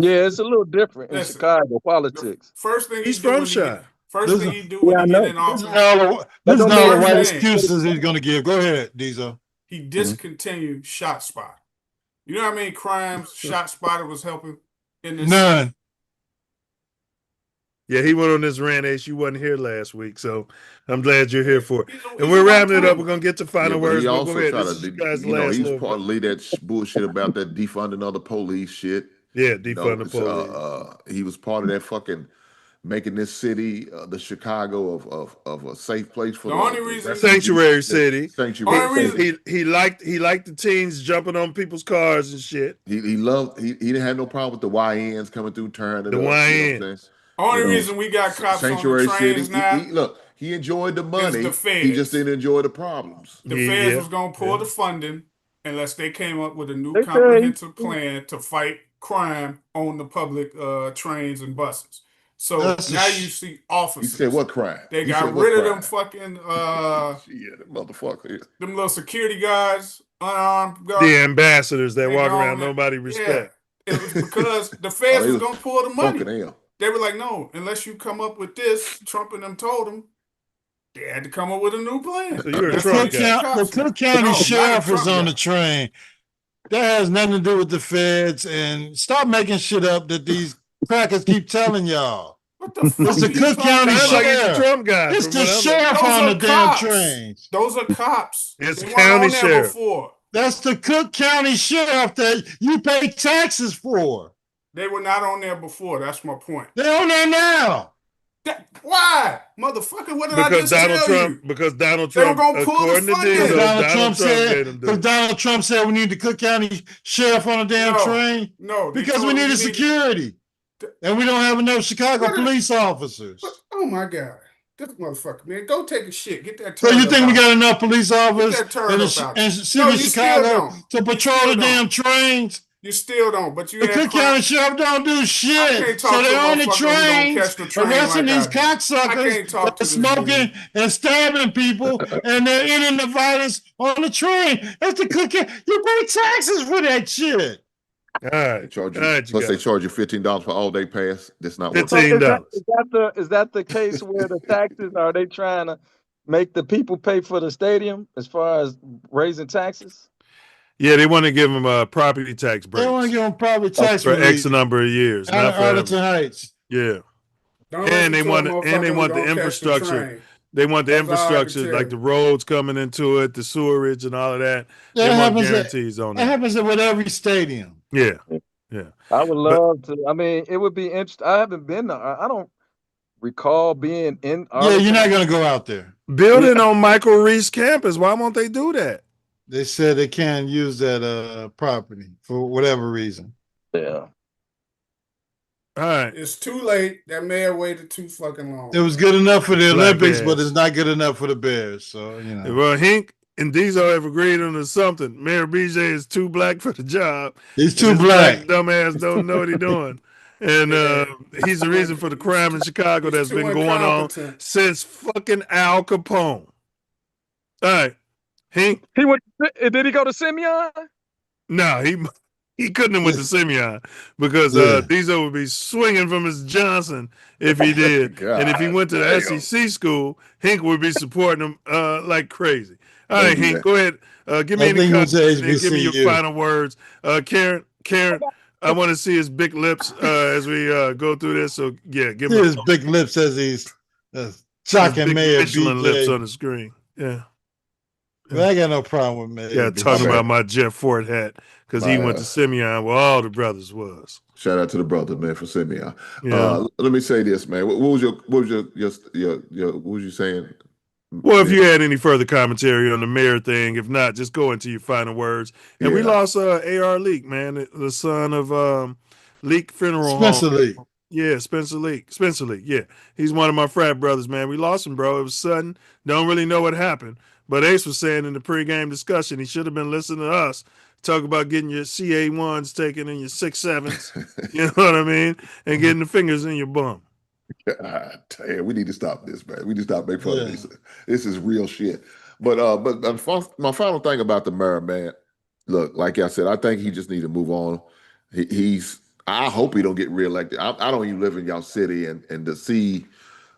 Yeah, it's a little different in Chicago politics. First thing he's from Chi. First thing he do when he get in office. This is all the white excuses he's going to give. Go ahead, Diesel. He discontinued Shot Spot. You know how many crimes Shot Spotter was helping in this? None. Yeah, he went on this rant, Ace. You wasn't here last week, so I'm glad you're here for it. And we're wrapping it up. We're going to get to final words. He But also go ahead. tried This is to, guy's you know, last he's little part of that bullshit about that defunding other police shit. Yeah, defund the police. He was part of that fucking making this city the Chicago of a safe place for the only reason sanctuary city. Sanctuary city. He liked the teens jumping on people's cars and shit. He didn't have no problem with the YNs coming through turning the YNs. Only reason we got cops sanctuary on the trains city. Now. He enjoyed the money. He just didn't enjoy the problems. The feds was gonna pull the funding unless they came up with a new comprehensive plan to fight crime on the public trains and buses. So now you see officers. He said, "What crime?" They got rid of them fucking that motherfucker. Them little security guards, unarmed guards. The ambassadors that walk around nobody respect. Yeah. It was because the feds was gonna pull the money. Hell. They were like, "No, unless you come up with this." Trump and them told them they had to come up with a new plan. So you're a Trump guy. The Cook County Sheriff was on the train. That has nothing to do with the feds. And stop making shit up that these crackers keep telling y'all. What the fuck? It's the Cook County Sheriff. Trump guy. It's the sheriff on the damn trains. Those are cops. It's county sheriff. That's the Cook County Sheriff that you pay taxes for. They were not on there before. That's my point. They're on there now. Why, motherfucker? What did I just tell you? Because Donald Trump, they were gonna pull the funding. Donald Trump said we need the Cook County Sheriff on the damn train. No, because we needed security, and we don't have enough Chicago police officers. Oh my God, this motherfucker, man, go take a shit. Get that. So you think we got enough police officers in the city of Chicago to patrol the damn trains? You still don't, but you. The Cook County Sheriff don't do shit. So they're on the trains, arresting these cocksuckers that are smoking and stabbing people, and they're ending the violence on the train. That's the Cook County. You pay taxes for that shit. All right, Plus they charge you $15 for all day pass. That's not $15. Is that the case where the taxes are they trying to make the people pay for the stadium as far as raising taxes? Yeah, they want to give them property tax breaks. They want to give them property tax for X number of years. Not for Arlington Heights. Yeah, and they want the infrastructure. They want the infrastructure, like the roads coming into it, the sewerage, and all of that. They want guarantees on that. That happens with every stadium. Yeah. I would love to. I mean, it would be interesting. I haven't been there. I don't recall being in. Yeah, you're not going to go out there. Building on Michael Reese campus. Why won't they do that? They said they can't use that property for whatever reason. Yeah. All right. It's too late. That mayor waited too fucking long. It was good enough for the Black Olympics, ass. but it's not good enough for the Bears. So, you know. Well, Hink and Diesel have agreed on something. Mayor BJ is too black for the job. He's too This black. Dumbass don't know what he's doing. And he's the reason for the crime in Chicago that's been going on since fucking Al Capone. All right. Hink. Did he go to Simeon? No, he couldn't have went to Simeon because Diesel would be swinging from his Johnson if he did. And if he went to the SEC school, Hink would be supporting him like crazy. All right, Hink, go ahead. Give me any comments and give me your final words. Karen, I want to see his big lips as we go through this. So, yeah, give him his big lips as he's shocking Mayor Michelin BJ. lips on the screen. Yeah. Well, I got no problem with Mayor Yeah, BJ. talking about my Jeff Ford hat because he went to Simeon where all the brothers was. Shout out to the brothers, man, for Simeon. Yeah. Let me say this, man. What was you saying? Well, if you had any further commentary on the mayor thing, if not, just go into your final words. And we lost A.R. Leak, man, the son of Leak Funeral Spencer Home. Leak. Yeah, Spencer Leak. Yeah, he's one of my frat brothers, man. We lost him, bro. It was sudden. Don't really know what happened. But Ace was saying in the pregame discussion, he should have been listening to us talk about getting your CA1s taken and your 6.7s. You know what I mean? And getting the fingers in your bum. God damn, we need to stop this, man. We need to stop making fun of this. This is real shit. But my final thing about the mayor, man. Look, like I said, I think he just need to move on. I hope he don't get reelected. I don't even live in y'all city, and to see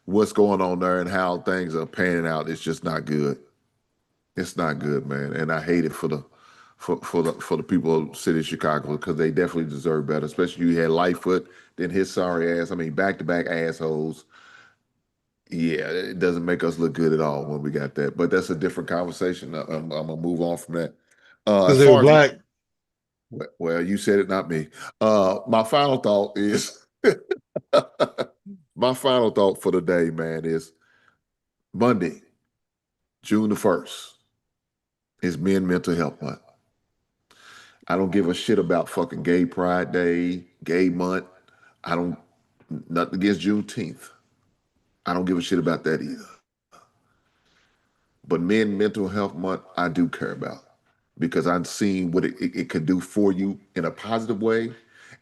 what's going on there and how things are panning out, it's just not good. It's not good, man, and I hate it for the people of the city of Chicago because they definitely deserve better. Especially you had Lightfoot, then his sorry ass. I mean, back-to-back assholes. Yeah, it doesn't make us look good at all when we got that. But that's a different conversation. I'm gonna move on from that. Because they were black. Well, you said it, not me. My final thought is my final thought for the day, man, is Monday, June the 1st. Is Men Mental Health Month. I don't give a shit about fucking Gay Pride Day, Gay Month. Nothing against Juneteenth. I don't give a shit about that either. But Men Mental Health Month, I do care about because I've seen what it could do for you in a positive way,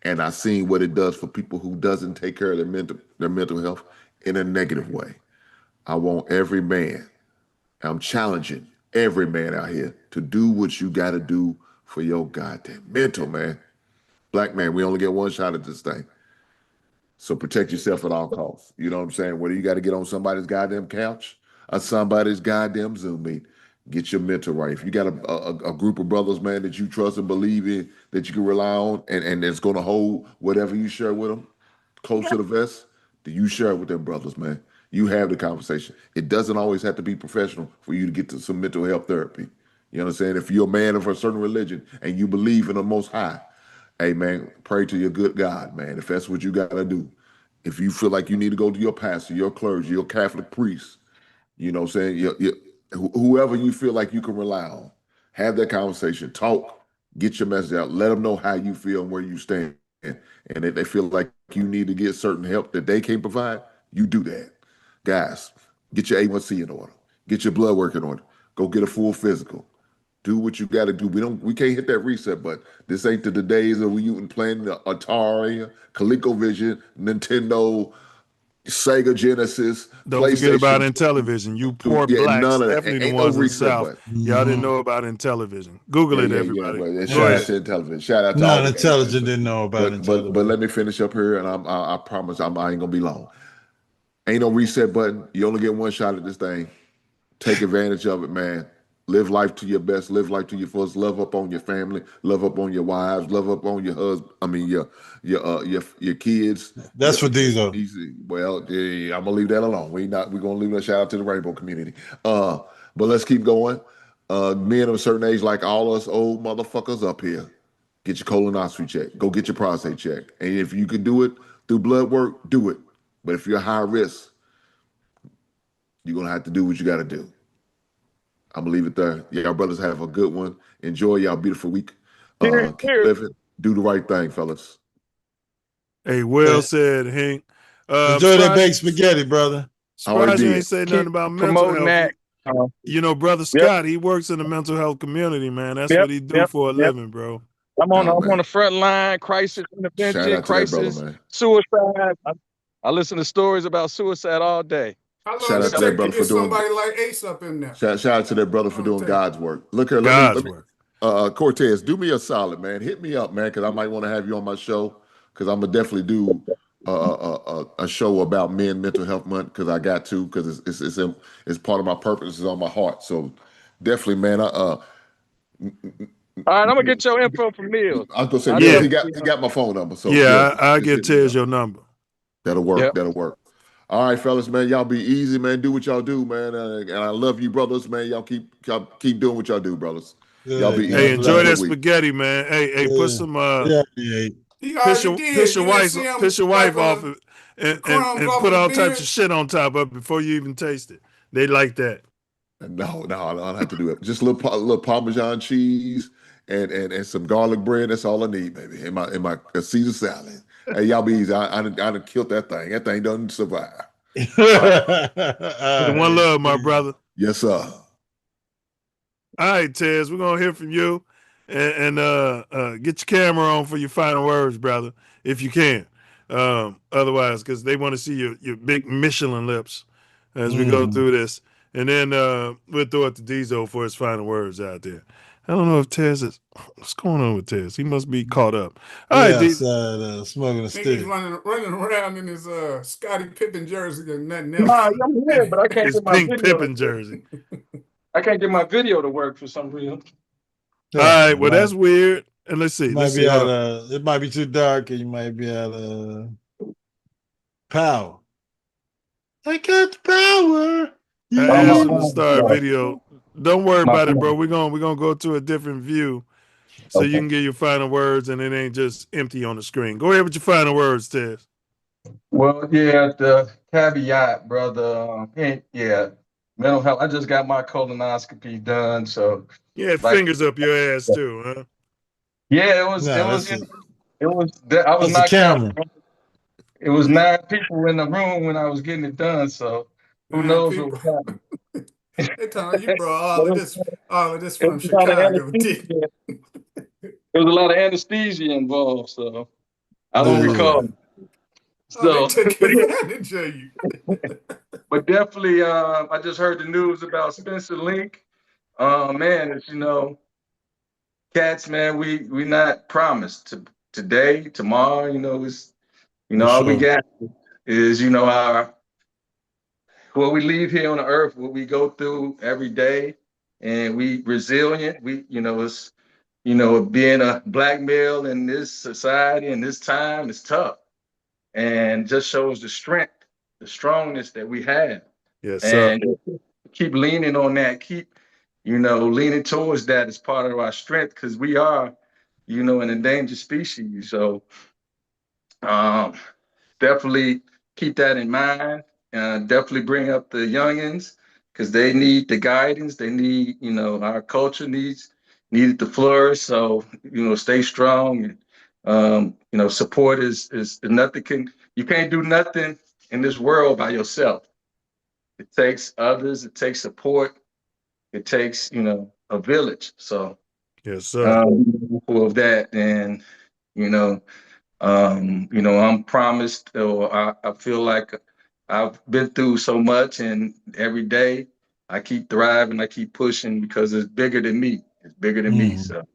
and I've seen what it does for people who doesn't take care of their mental health in a negative way. I want every man, I'm challenging every man out here to do what you got to do for your goddamn mental, man. Black man, we only get one shot at this thing. So protect yourself at all costs. You know what I'm saying? Whether you got to get on somebody's goddamn couch or somebody's goddamn Zoom meet, get your mental right. If you got a group of brothers, man, that you trust and believe in, that you can rely on, and it's going to hold whatever you share with them close to the vest, then you share it with them brothers, man. You have the conversation. It doesn't always have to be professional for you to get to some mental health therapy. You understand? If you're a man of a certain religion and you believe in the Most High, hey, man, pray to your good God, man, if that's what you got to do. If you feel like you need to go to your pastor, your clergy, your Catholic priest, you know what I'm saying? Whoever you feel like you can rely on, have that conversation, talk, get your message out, let them know how you feel and where you stand. And if they feel like you need to get certain help that they can't provide, you do that. Guys, get your A1C in order. Get your blood work in order. Go get a full physical. Do what you got to do. We can't hit that reset button. This ain't the days of you playing the Atari, ColecoVision, Nintendo, Sega Genesis, Don't forget about Intellivision. You poor blacks, definitely the ones in the South. Y'all didn't know about Intellivision. Google it, everybody. Shout out to Intellivision. Shout out to all the Non-intelligent didn't know about Intellivision. But let me finish up here, and I promise I ain't gonna be long. Ain't no reset button. You only get one shot at this thing. Take advantage of it, man. Live life to your best. Live life to your fullest. Love up on your family. Love up on your wives. Love up on your husband. I mean your kids. That's for Diesel. Well, yeah, I'm gonna leave that alone. We're gonna leave a shout out to the rainbow community. But let's keep going. Men of a certain age, like all us old motherfuckers up here, get your colonoscopy check. Go get your prostate check. And if you can do it through blood work, do it. But if you're high risk, you're gonna have to do what you got to do. I'm gonna leave it there. Y'all brothers have a good one. Enjoy y'all beautiful week. Keep Here. living. Do the right thing, fellas. Hey, well said, Hank. Enjoy that baked spaghetti, brother. Surprised you ain't say nothing about mental promoting health. that. You know, brother Scott, he works in the mental health community, man. That's what he do for a living, bro. I'm on the front line, crisis intervention, Shout out to that brother, crisis, man. suicide. I listen to stories about suicide all day. How long Shout does out to it that take to brother for get doing. somebody like Ace up in there? Shout out to that brother for doing God's work. Look here, God's let me Cortez, do me a solid, man. Hit me up, man, because I might want to have you on my show. Because I'm gonna definitely do a show about men mental health month. Because I got to. Because it's part of my purpose. It's on my heart. So definitely, man. All right, I'm gonna get your info from Milz. I was gonna say, Milz, he got my phone number. So yeah, I'll just get hit me Tez up. your number. That'll work. Yep. That'll work. All right, fellas, man. Y'all be easy, man. Do what y'all do, man. And I love you, brothers, man. Y'all keep doing what y'all do, brothers. Y'all be easy. Hey, enjoy that Good week. spaghetti, man. Hey, put some He piss already did. your You didn't wife see him piss your wipe wife off and crumbs off put of the all types beard. of shit on top of it before you even taste it. They like that. No, I don't have to do it. Just a little Parmesan cheese and some garlic bread. That's all I need, baby. In my Caesar salad. Hey, y'all be easy. I done killed that thing. That thing doesn't survive. One love, my brother. Yes, sir. All right, Tez, we're gonna hear from you, and get your camera on for your final words, brother, if you can. Otherwise, because they want to see your big Michelin lips as we go through this, and then we'll throw it to Diesel for his final words out there. I don't know if Tez is. What's going on with Tez? He must be caught up. All right, outside smoking a I think he's stick. running around in his Scottie Pippen jersey and nothing else. Nah, I'm here, but I can't his get my pink video. Pippen jersey. I can't get my video to work for some reason. All right, well that's weird. And let's see. Let's see. It might be too dark, and you might be out of power. I got the power. Ask him to start video. Don't worry about it, bro. We're gonna go to a different view so you can get your final words and it ain't just empty on the screen. Go ahead with your final words, Tez. Well, yeah, the caveat, brother. Mental health. I just got my colonoscopy done, so Yeah, fingers up your ass too, huh? Yeah, it was. I was That's the camera. It was 9 people in the room when I was getting it done, so who knows what was happening. They telling you brought all of this from It was a lot of Chicago. anesthesia. There was a lot of anesthesia involved, so I don't recall. They So, took advantage of you. but definitely, I just heard the news about Spencer Link. Man, it's, cats, man, we not promised today, tomorrow. It's all we got is our what we leave here on the earth, what we go through every day, and we resilient. It's being a black male in this society and this time is tough, and just shows the strength, the strongness that we have. Yes, sir. And keep leaning on that. Keep leaning towards that as part of our strength, because we are an endangered species. So definitely keep that in mind. Definitely bring up the youngins, because they need the guidance. They need, our culture needed to flourish. So, stay strong. And, support is nothing. You can't do nothing in this world by yourself. It takes others. It takes support. It takes, a village. So, yes, sir. Of that, and I'm promised, or I feel like I've been through so much, and every day I keep thriving, I keep pushing, because it's bigger than me. It's bigger than me. So,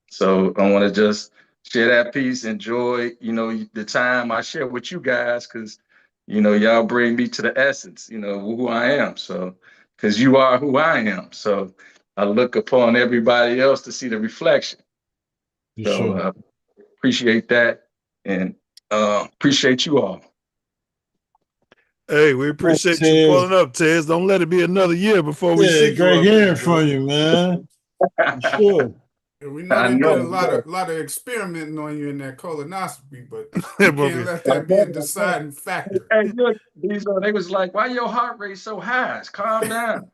so I want to just share that piece, enjoy, the time I share with you guys, because, y'all bring me to the essence, who I am. So, because you are who I am. So I look upon everybody else to see the reflection. So appreciate that, and appreciate you all. Hey, we appreciate you pulling up, Tez. Don't let it be another year before we see you. Great hearing from you, man. Sure. We know I they did a know. lot of experimenting on you in that colonoscopy, but you can't let that be a deciding factor. Hey, look, they was like, "Why your heart rate so high? Calm down."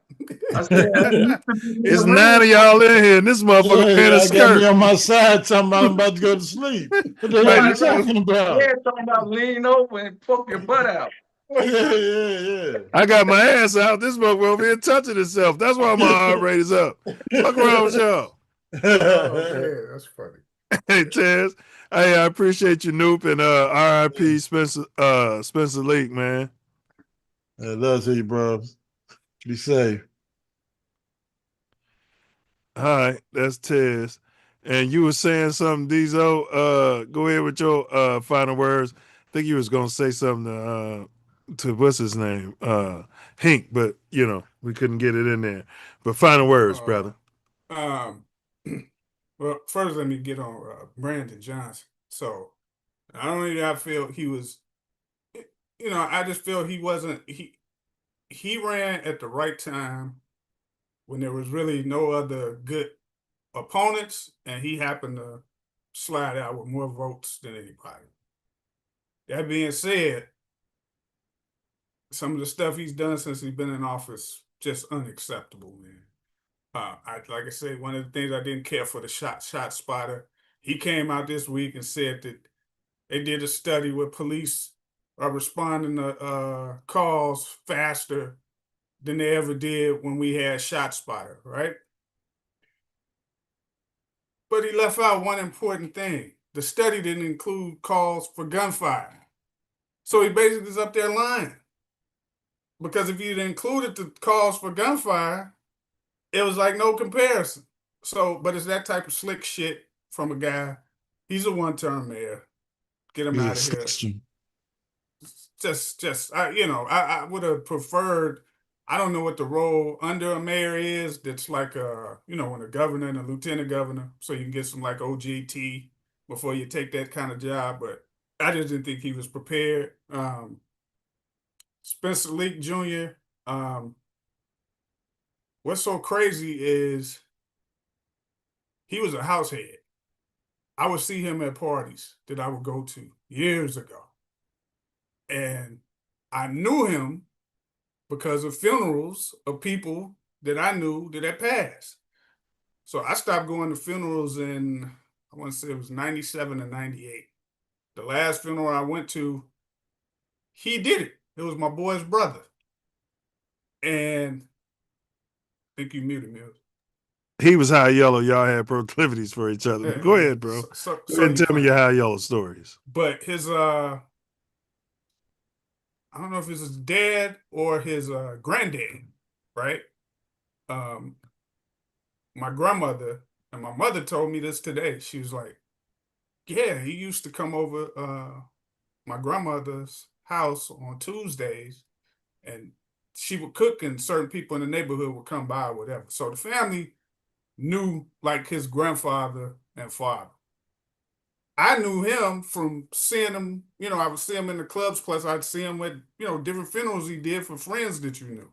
I said, It's 9 of y'all in here, and this motherfucker in a I got me skirt. on my side talking about I'm about to go to sleep. What the hell are you talking about? Yeah, talking about lean over and poke your butt out. Yeah. I got my ass out. This motherfucker over here touching itself. That's why my heart rate is up. Fuck around with y'all. Oh man, that's funny. Hey, Tez. Hey, I appreciate you, Noop, and RIP Spencer Leak, man. I love to you, bro. Be safe. All right, that's Tez. And you were saying something, Diesel. Go ahead with your final words. I think you was gonna say something to what's his name? Hink, but we couldn't get it in there. But final words, brother. Well, first let me get on Brandon Johnson. So not only did I feel he was, I just feel he wasn't he ran at the right time when there was really no other good opponents, and he happened to slide out with more votes than anybody. That being said, some of the stuff he's done since he's been in office just unacceptable, man. Like I said, one of the things I didn't care for the shot spotter. He came out this week and said that they did a study where police are responding to calls faster than they ever did when we had shot spotter, right? But he left out one important thing. The study didn't include calls for gunfire. So he basically is up there lying. Because if you'd included the calls for gunfire, it was like no comparison. So, but it's that type of slick shit from a guy. He's a one-term mayor. Get him out of here. I would have preferred, I don't know what the role under a mayor is. That's like when a governor and a lieutenant governor, so you can get some like OGT before you take that kind of job. But I just didn't think he was prepared. Spencer Leak Jr. What's so crazy is he was a house head. I would see him at parties that I would go to years ago. And I knew him because of funerals of people that I knew that had passed. So I stopped going to funerals in, I want to say it was 97 and 98. The last funeral I went to, he did it. It was my boy's brother. And I think you muted me. He was high yellow. Y'all had proclivities for each other. Yeah, Go ahead, bro. Go ahead and tell me your high yellow stories. But his, I don't know if it's his dad or his granddad, right? My grandmother and my mother told me this today. She was like, yeah, he used to come over my grandmother's house on Tuesdays, and she would cook, and certain people in the neighborhood would come by or whatever. So the family knew like his grandfather and father. I knew him from seeing him, I would see him in the clubs, plus I'd see him at, different funerals he did for friends that you knew.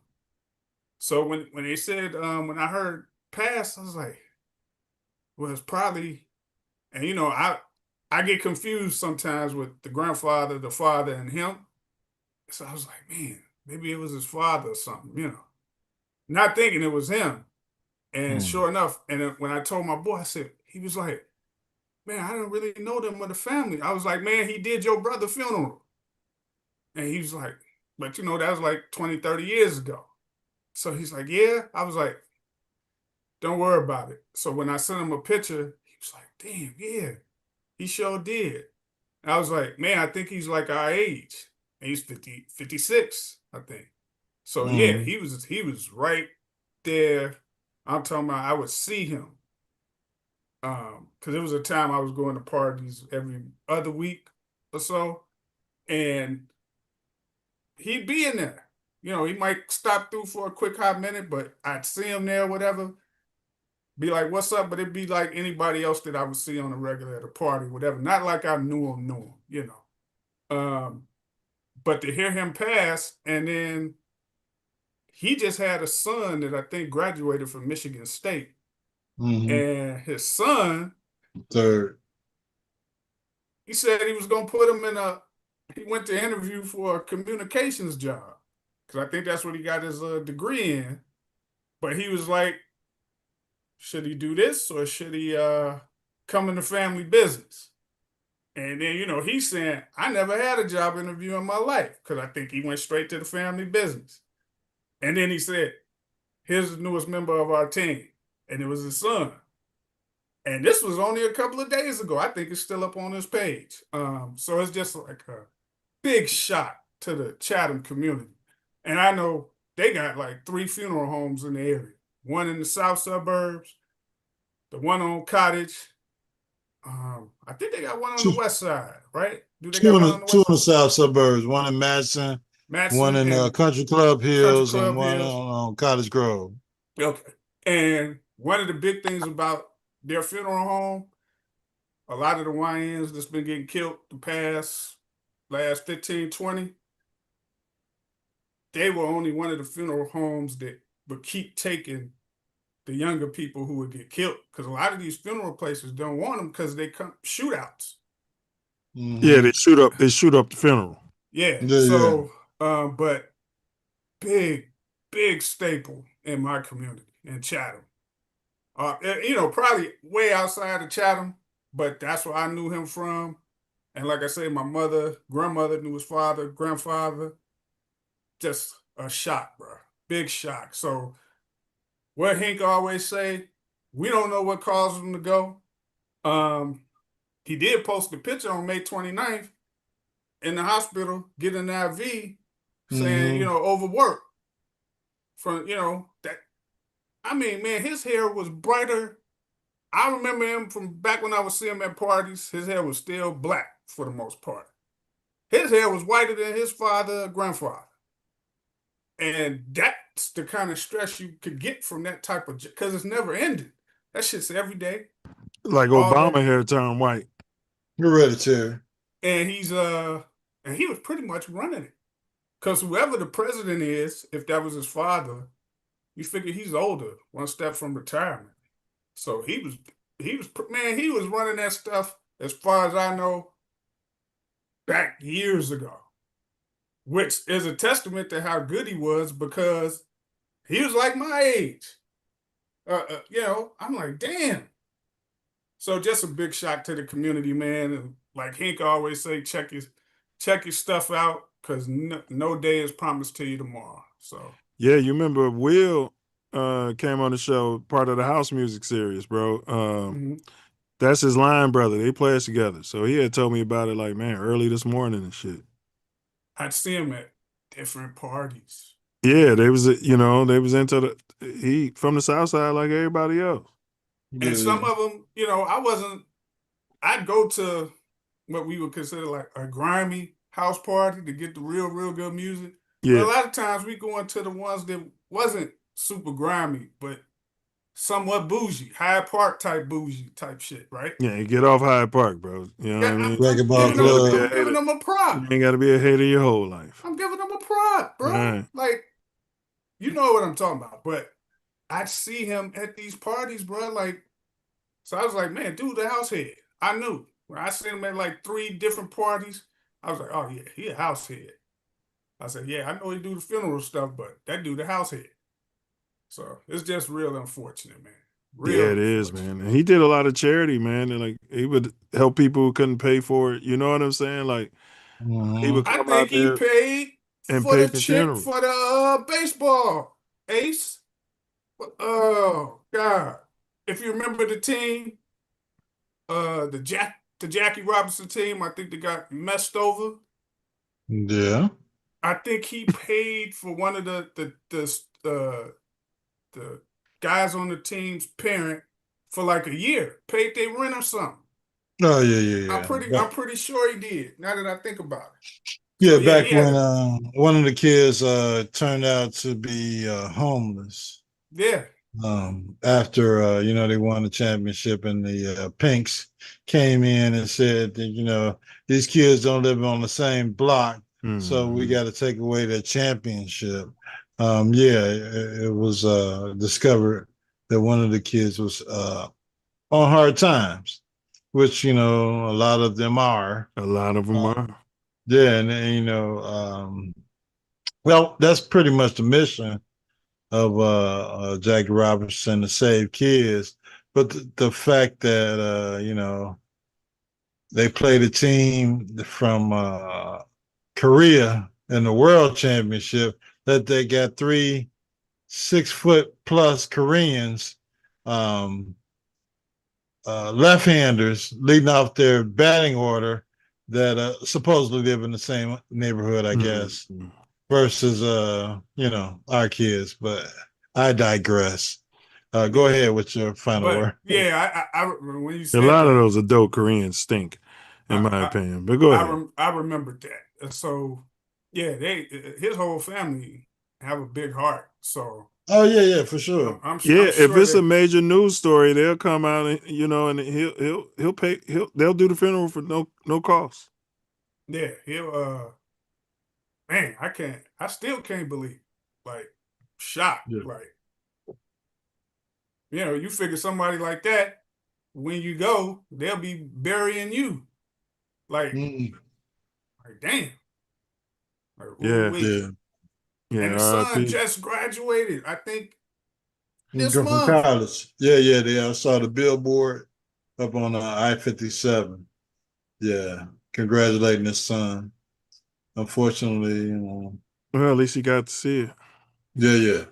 So when they said, when I heard pass, I was like, well, it's probably, and I get confused sometimes with the grandfather, the father, and him. So I was like, man, maybe it was his father or something, not thinking it was him. And sure enough, and when I told my boy, I said, he was like, man, I didn't really know them with the family. I was like, man, he did your brother's funeral. And he was like, but that was like 20, 30 years ago. So he's like, yeah. I was like, don't worry about it. So when I sent him a picture, he was like, damn, yeah, he sure did. And I was like, man, I think he's like our age. And he's 56, I think. So yeah, he was right there. I'm talking about I would see him. Because it was a time I was going to parties every other week or so, and he'd be in there. He might stop through for a quick hot minute, but I'd see him there, whatever, be like, what's up? But it'd be like anybody else that I would see on a regular at a party, whatever. Not like I knew him, But to hear him pass, and then he just had a son that I think graduated from Michigan State. and his son, third. He said he was gonna put him in he went to interview for a communications job because I think that's what he got his degree in. But he was like, should he do this or should he come in the family business? And then, he's saying, I never had a job interview in my life because I think he went straight to the family business. And then he said, here's the newest member of our team. And it was his son. And this was only a couple of days ago. I think it's still up on his page. So it's just like a big shot to the Chatham community. And I know they got like 3 funeral homes in the area. One in the south suburbs, the one on Cottage. I think they got one on the west side, right? Do they got one on the Two west in the south suburbs, one in Madison, one in Country Club Hills, and one on Cottage Grove. Okay. And one of the big things about their funeral home, a lot of the YNs that's been getting killed the last 15, 20, they were only one of the funeral homes that would keep taking the younger people who would get killed. Because a lot of these funeral places don't want them because they come shootouts. Yeah, they shoot up the funeral. Yeah. So, but big staple in my community in Chatham. Probably way outside of Chatham, but that's where I knew him from. And like I say, my grandmother knew his father, grandfather. Just a shock, bro. Big shock. So what Hank always say, we don't know what caused him to go. He did post a picture on May 29th in the hospital getting an IV saying, overworked. From, that. I mean, man, his hair was brighter. I remember him from back when I would see him at parties. His hair was still black for the most part. His hair was whiter than his grandfather. And that's the kind of stress you could get from that type of, because it's never ending. That shit's every day. Like Obama hair turned white. Hereditary. And he was pretty much running it. Because whoever the president is, if that was his father, you figure he's older, one step from retirement. So he was running that stuff, as far as I know, back years ago, which is a testament to how good he was because he was like my age. I'm like, damn. So just a big shock to the community, man. And like Hank always say, check your stuff out because no day is promised to you tomorrow. So yeah, you remember Will came on the show, part of the house music series, bro. That's his line brother. They play us together. So he had told me about it like, man, early this morning and shit. I'd see him at different parties. Yeah, they was into he from the south side like everybody else. And some of them, I'd go to what we would consider like a grimy house party to get the real good music. Yeah. But a lot of times we go into the ones that wasn't super grimy, but somewhat bougie, Hyde Park type bougie type shit, right? Yeah, you get off Hyde Park, bro. You know what I mean? I'm giving them a prop. You ain't got to be a hater your whole life. I'm giving them a prop, bro. Right. Like, you know what I'm talking about. But I see him at these parties, bro. Like, so I was like, man, dude, the house head. I knew. When I seen him at like 3 different parties, I was like, oh yeah, he a house head. I said, yeah, I know he do the funeral stuff, but that dude the house head. So it's just real unfortunate, man. Yeah, it is, man. And he did a lot of charity, man. And like he would help people who couldn't pay for it. You know what I'm saying? Like he would come out there he paid and for pay the for chick funerals. for the baseball. Ace. Oh God. If you remember the team, the Jackie Robinson team, I think they got messed over. Yeah. I think he paid for one of the guys on the team's parent for like a year. Paid their rent or something. Oh yeah. I'm pretty sure he did. Now that I think about it. Yeah, so, back when one of the kids turned out to be homeless. Yeah. After they won the championship and the Pinks came in and said that these kids don't live on the same block, so we got to take away their championship. It was discovered that one of the kids was on hard times, which, you know, a lot of them are. A lot of them are. Yeah, and you know, well, that's pretty much the mission of Jackie Robinson, to save kids. But the fact that you know, they played a team from Korea in the World Championship, that they got 3 6-foot+ Koreans, left-handers, leading off their batting order, that supposedly live in the same neighborhood, I guess, versus you know, our kids. But I digress. Go ahead with your final word. Yeah, I when you A said lot of that, those adult Koreans stink, in my opinion. But go ahead. I remembered that. So yeah, his whole family have a big heart. So Oh yeah, for sure. I'm Yeah, sure if it's a that, major news story, they'll come out and, you know, and they'll do the funeral for no cost. yeah, he'll man, I still can't believe, like, shocked. Yeah. Like, you know, you figure somebody like that, when you go, they'll be burying you. Like, like damn. Like, Yeah. And the son R.I.P. just graduated, I think, this Go from month. college. Yeah. I saw the billboard up on I-57. Yeah, congratulating his son. Unfortunately, you know. Well, at least he got to see it. Yeah.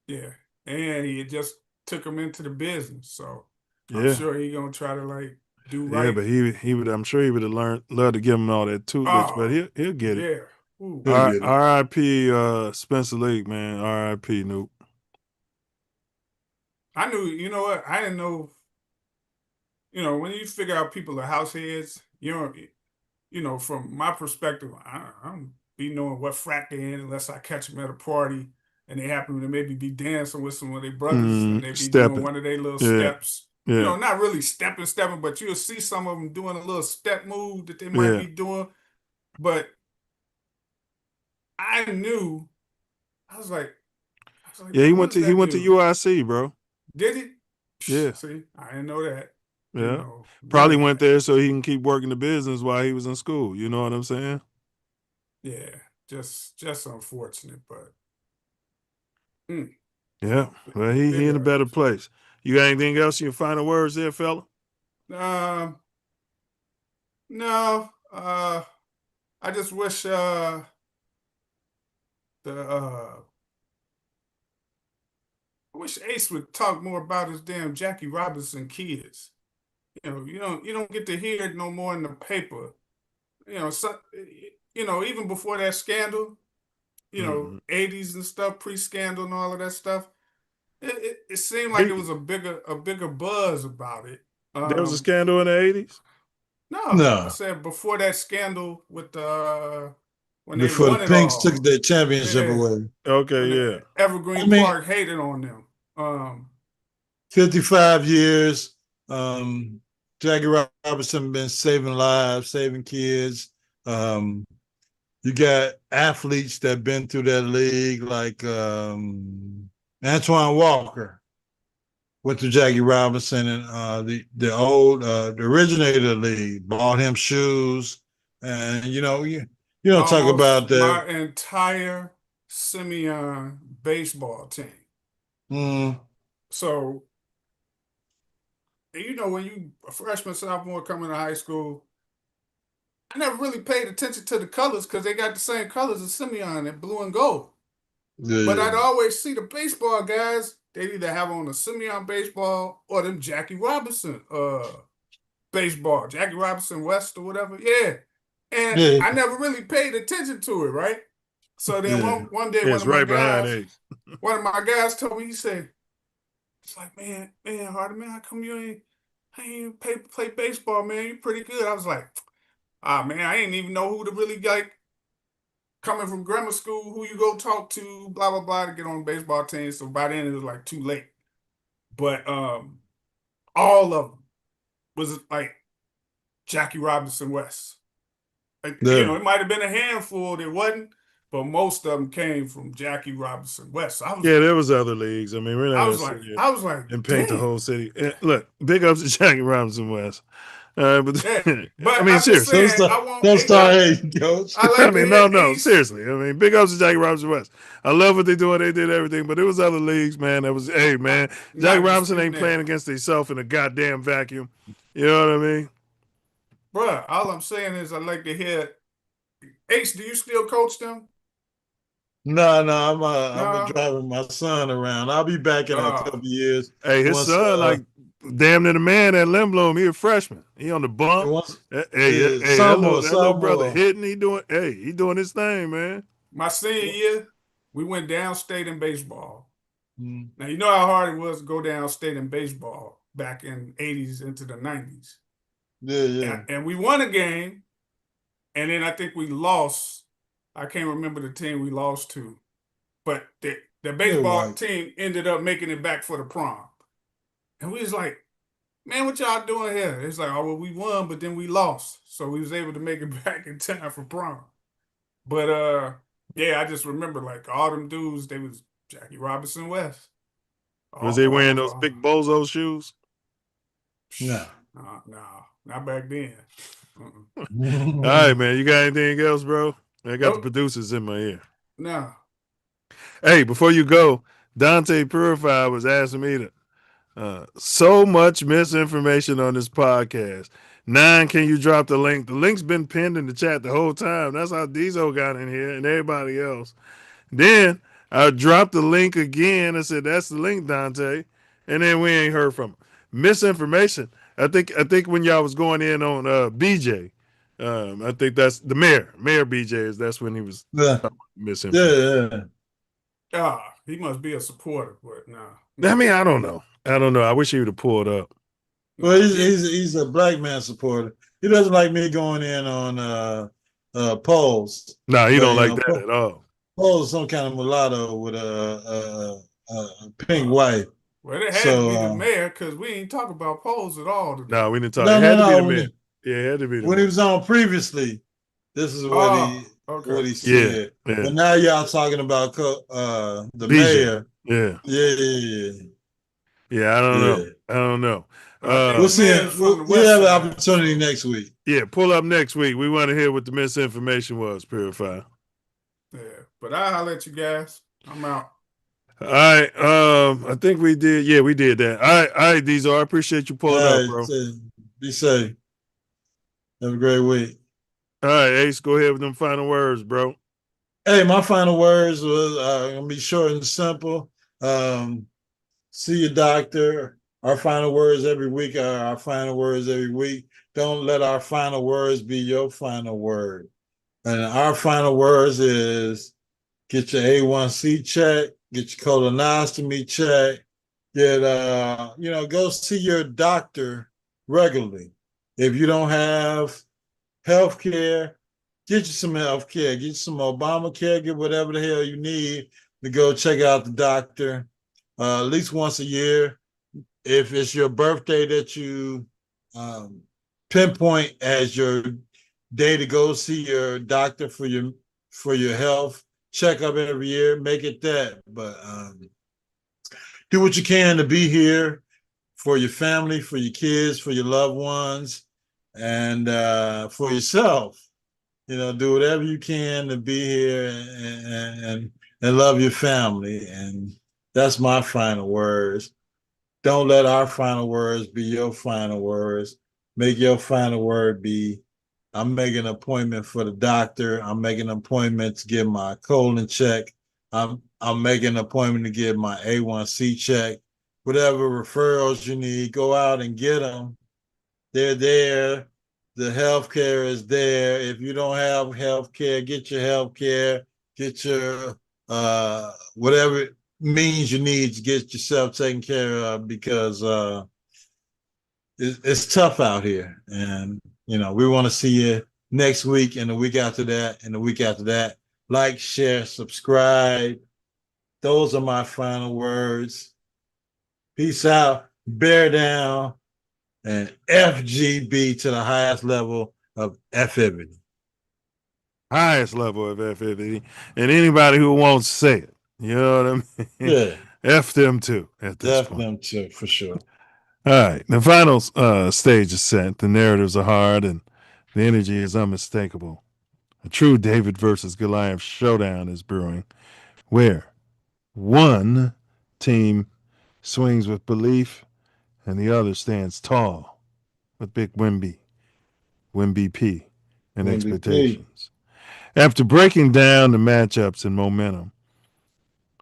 Yeah. And he just took him into the business. So I'm Yeah. sure he's gonna try to, like, do Yeah, right. but he would. I'm sure he would have loved to give him all that tutelage, but he'll get it. Yeah. Ooh. R.I.P. Spencer Lake, man. R.I.P. Nope. I knew, you know what? I didn't know, you know, when you figure out people are house heads, you know, from my perspective, I don't be knowing what frat they're in unless I catch them at a party and they happen to maybe be dancing with some of their brothers and they be doing one of their little steps. Yeah. You know, not really stepping, but you'll see some of them doing a little step move that they might be doing. But I knew, I was like, Yeah, he went to UIC, bro. Did he? Yeah. See, I didn't know that. Yeah. You know, Probably went there so he can keep working the business while he was in school. You know what I'm saying? Yeah, just unfortunate, but yeah. Well, he in a better place. You got anything else? Your final words there, fella? No. I just wish I wish Ace would talk more about his damn Jackie Robinson kids. You know, you don't get to hear it no more in the paper. You know, even before that scandal, you know, 80s and stuff, pre-scandal and all of that stuff. It seemed like it was a bigger buzz about it. There was a scandal in the 80s? No. I said before that scandal with when they Before won the it Pinks all. took their championship away. Okay, yeah. Evergreen Park hated on them. 55 years. Jackie Robinson been saving lives, saving kids. You got athletes that been through that league, like Antoine Walker went to Jackie Robinson, and the originator of the league bought him shoes, and you don't talk about that. My entire Simeon baseball team. So, you know, when you a freshman, sophomore coming to high school, I never really paid attention to the colors because they got the same colors as Simeon, and blue and gold. But I'd always see the baseball guys, they'd either have on a Simeon baseball or them Jackie Robinson baseball, Jackie Robinson West or whatever. Yeah. And I never really paid attention to it, right? So then one day one of my guys told me, he said, it's like, man, Hardy, man, how come you ain't play baseball, man? You pretty good. I was like, man, I didn't even know who to really, like, coming from grammar school, who you go talk to, blah, blah, blah, to get on the baseball team. So by then it was like too late. But all of them was like Jackie Robinson West. Like, you know, it might have been a handful that wasn't, but most of them came from Jackie Robinson West. So Yeah, there was other leagues. I mean, we're not I gonna was sit like, here I was like, and paint the damn. whole city. And look, big ups to Jackie Robinson West. But Yeah, but I mean, I'm just seriously. saying, I want. Don't start hating, coach. I I like to mean, hear no, Ace. seriously. I mean, big ups to Jackie Robinson West. I love what they're doing. They did everything, but it was other leagues, man. That was, hey, man, Jackie Not Robinson disputing ain't that. playing against himself in a goddamn vacuum. You know what I mean? Bruh, all I'm saying is I like to hear Ace. Do you still coach them? No, I'm No? driving my son around. I'll be back in a couple years. Hey, his Once, son, like, damn near the man at Lindblom. He a freshman. He on the bump. once, Hey, that little brother hitting. He doing his thing, man. My senior year, we went downstate in baseball. Mm. Now, you know how hard it was to go downstate in baseball back in 80s into the 90s. Yeah. And we won a game, and then I think we lost. I can't remember the team we lost to. But the baseball team ended up making it back for the prom. And we was like, man, what y'all doing here? It's like, oh, well, we won, but then we lost. So we was able to make it back in time for prom. But yeah, I just remember like all them dudes, they was Jackie Robinson West. Was they wearing those big bozo shoes? No. No, not back then. All right, man. You got anything else, bro? I got the Nope. producers in my ear. No. Hey, before you go, Dante Purifier was asking me to so much misinformation on this podcast. 9, can you drop the link? The link's been pinned in the chat the whole time. That's how Diesel got in here and everybody else. Then I dropped the link again. I said, that's the link, Dante. And then we ain't heard from him. Misinformation. I think when y'all was going in on BJ, I think that's the mayor BJ, that's when he was misinformation. He must be a supporter, but no. I mean, I don't know. I wish he would have pulled up. Well, he's a black man supporter. He doesn't like me going in on polls. No, he don't like that at all. Polls some kind of mulatto with a pink wife. Well, it had to be the mayor because we ain't talk about polls at all today. No, we didn't talk. It had to be the mayor. Yeah, it had to be the when mayor. he was on previously, this is what he said. Yeah. But now y'all talking about the BJ. mayor. Yeah, I don't know. We'll see. We'll have an opportunity next week. Yeah, pull up next week. We want to hear what the misinformation was, Purify. Yeah, but I'll holler at you guys. I'm out. All right. I think we did. Yeah, we did that. All right, Diesel. I appreciate you pulling up, bro. Be safe. Have a great week. All right, Ace, go ahead with them final words, bro. Hey, my final words was gonna be short and simple. See your doctor. Our final words every week are our final words every week. Don't let our final words be your final word. And our final words is get your A1C check, get your colonoscopy check, go see your doctor regularly. If you don't have health care, get you some health care, get you some Obamacare, get whatever the hell you need to go check out the doctor at least once a year. If it's your birthday that you pinpoint as your day to go see your doctor for your health checkup every year, make it that. But do what you can to be here for your family, for your kids, for your loved ones, and for yourself. Do whatever you can to be here and love your family. And that's my final words. Don't let our final words be your final words. Make your final word be, I'm making an appointment for the doctor. I'm making an appointment to get my colon check. I'm making an appointment to get my A1C check. Whatever referrals you need, go out and get them. They're there. The health care is there. If you don't have health care, get your health care. Get your whatever means you need to get yourself taken care of, because it's tough out here. And, we want to see you next week and the week after that and the week after that. Like, share, subscribe. Those are my final words. Peace out, bear down, and FGB to the highest level of effability. highest level of FFD, and anybody who won't say it, you know what I mean? Yeah. F them too at this F point. them too, for sure. All right, the final stage is set. The narratives are hard, and the energy is unmistakable. A true David versus Goliath showdown is brewing, where one team swings with belief, and the other stands tall with big Wimby P, and Wimby expectations. After breaking down the matchups and momentum,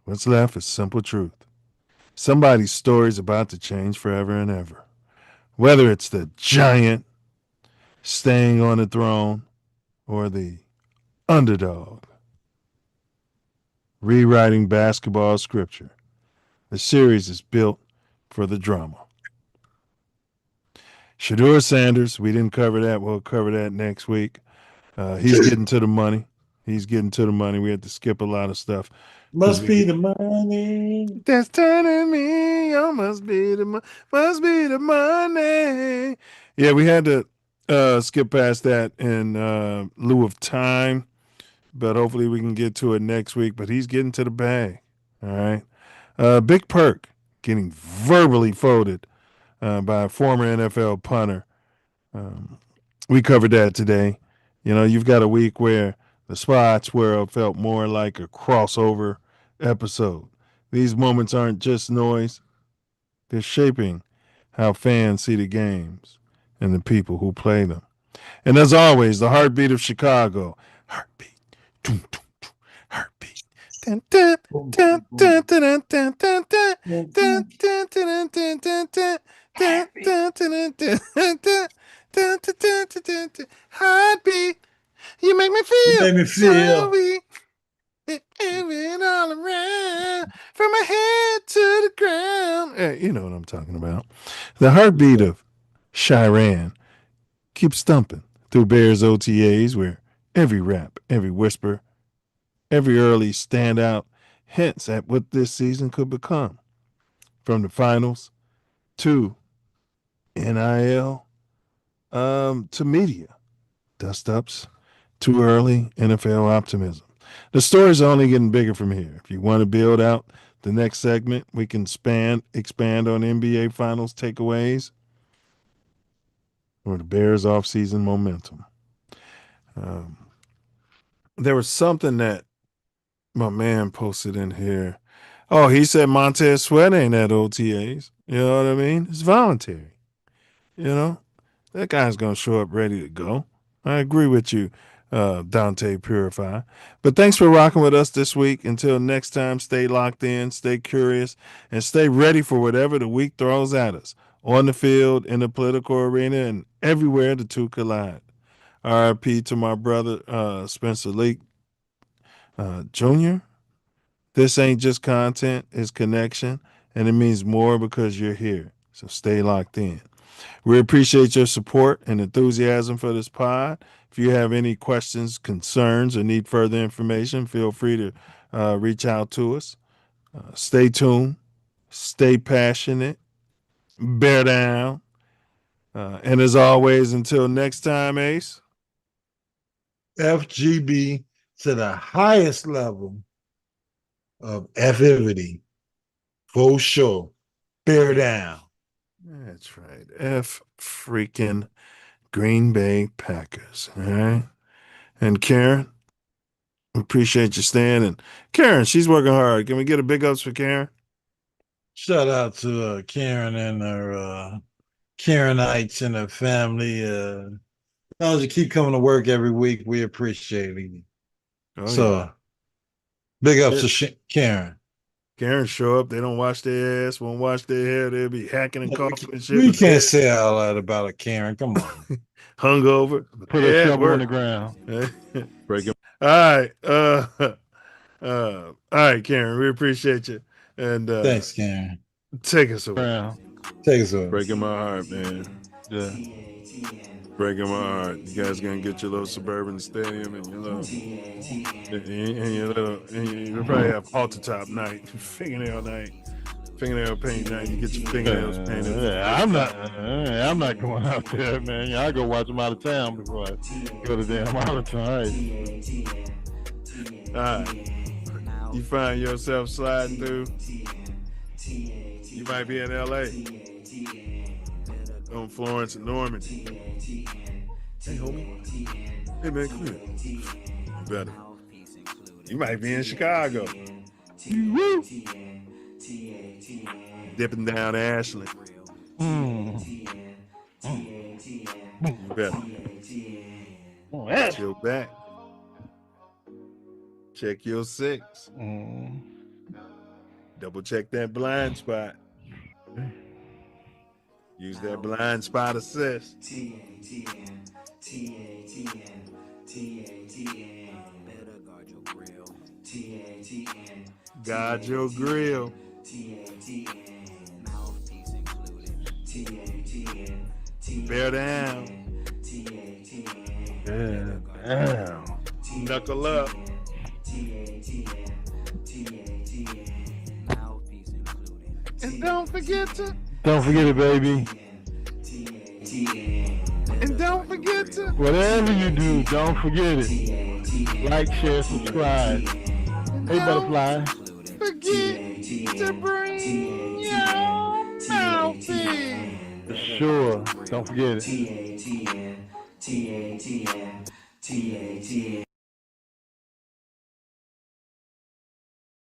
what's left is simple truth. Somebody's story is about to change forever and ever. Whether it's the giant staying on the throne or the underdog rewriting basketball scripture, the series is built for the drama. Shedeur Sanders, we didn't cover that. We'll cover that next week. He's getting to the money. We had to skip a lot of stuff. Must be the money. That's turning me on. Must be the money. Yeah, we had to skip past that in lieu of time, but hopefully we can get to it next week. But he's getting to the bag. All right. Big Perk getting verbally folded by a former NFL punter. We covered that today. You know, you've got a week where the Spots World felt more like a crossover episode. These moments aren't just noise. They're shaping how fans see the games and the people who play them. And as always, the heartbeat of Chicago. Heartbeat. Doom, doom, doom. Heartbeat. Dun, dun, dun, dun, dun, dun, dun, dun, dun, dun, dun, dun, dun, dun, dun. Dun, dun, dun, dun, dun, dun, dun, dun, dun, dun, dun. Heartbeat, you make me feel so weak. It all around, from my head to the ground. Hey, you know what I'm talking about. The heartbeat of Chiran keeps thumping through Bears OTAs, where every rap, every whisper, every early standout hints at what this season could become. From the finals to NIL, to media, dust-ups, too early NFL optimism. The story's only getting bigger from here. If you want to build out the next segment, we can expand on NBA Finals takeaways or the Bears offseason momentum. There was something that my man posted in here. Oh, he said Montez Sweat ain't at OTAs. You know what I mean? It's voluntary. You know, that guy's going to show up ready to go. I agree with you, Dante Purify. But thanks for rocking with us this week. Until next time, stay locked in, stay curious, and stay ready for whatever the week throws at us. On the field, in the political arena, and everywhere the two collide. RIP to my brother, Spencer Leak Jr. This ain't just content, it's connection, and it means more because you're here. So stay locked in. We appreciate your support and enthusiasm for this pod. If you have any questions, concerns, or need further information, feel free to reach out to us. Stay tuned. Stay passionate. Bear down. And as always, until next time, Ace. FGB to the highest level of effivity. For sure. Bear down. That's right. F freaking Green Bay Packers. All right. And Karen, appreciate you staying. And Karen, she's working hard. Can we get a big ups for Karen? Shout out to Karen and her Karenites and her family. As long as you keep coming to work every week, we appreciate it. Oh, So, yeah. big ups to Karen. Karen show up, they don't wash their ass, won't wash their hair, they'll be hacking and coughing and shit. We can't say all that about a Karen. Come on. Hungover. Put a shovel on the ground. Break him. All right. All right, Karen, we appreciate you. And Thanks, Karen. Take us away. Take us away. Breaking my heart, man. Yeah. Breaking my heart. You guys gonna get your little suburban stadium and your little and you probably have halter top night, fingernail night. fingernail paint now. You get your fingernails painted. I'm not going out there, man. I go watch them out of town before I go to damn out of town. All right. You find yourself sliding through. You might be in LA. On Florence and Normandy. Hey, homie. Hey, man, come here. You better. You might be in Chicago. Woo! Dipping down Ashland. You better. Watch your back. Check your six. Double check that blind spot. Use that blind spot assist. Guard your grill. Bear down. Damn. Knuckle up. And don't forget it, baby. And don't forget to. Whatever you do, don't forget it. Like, share, subscribe. Hey, Butterfly. Forget to bring your mouthpiece. Sure. Don't forget it. TATN.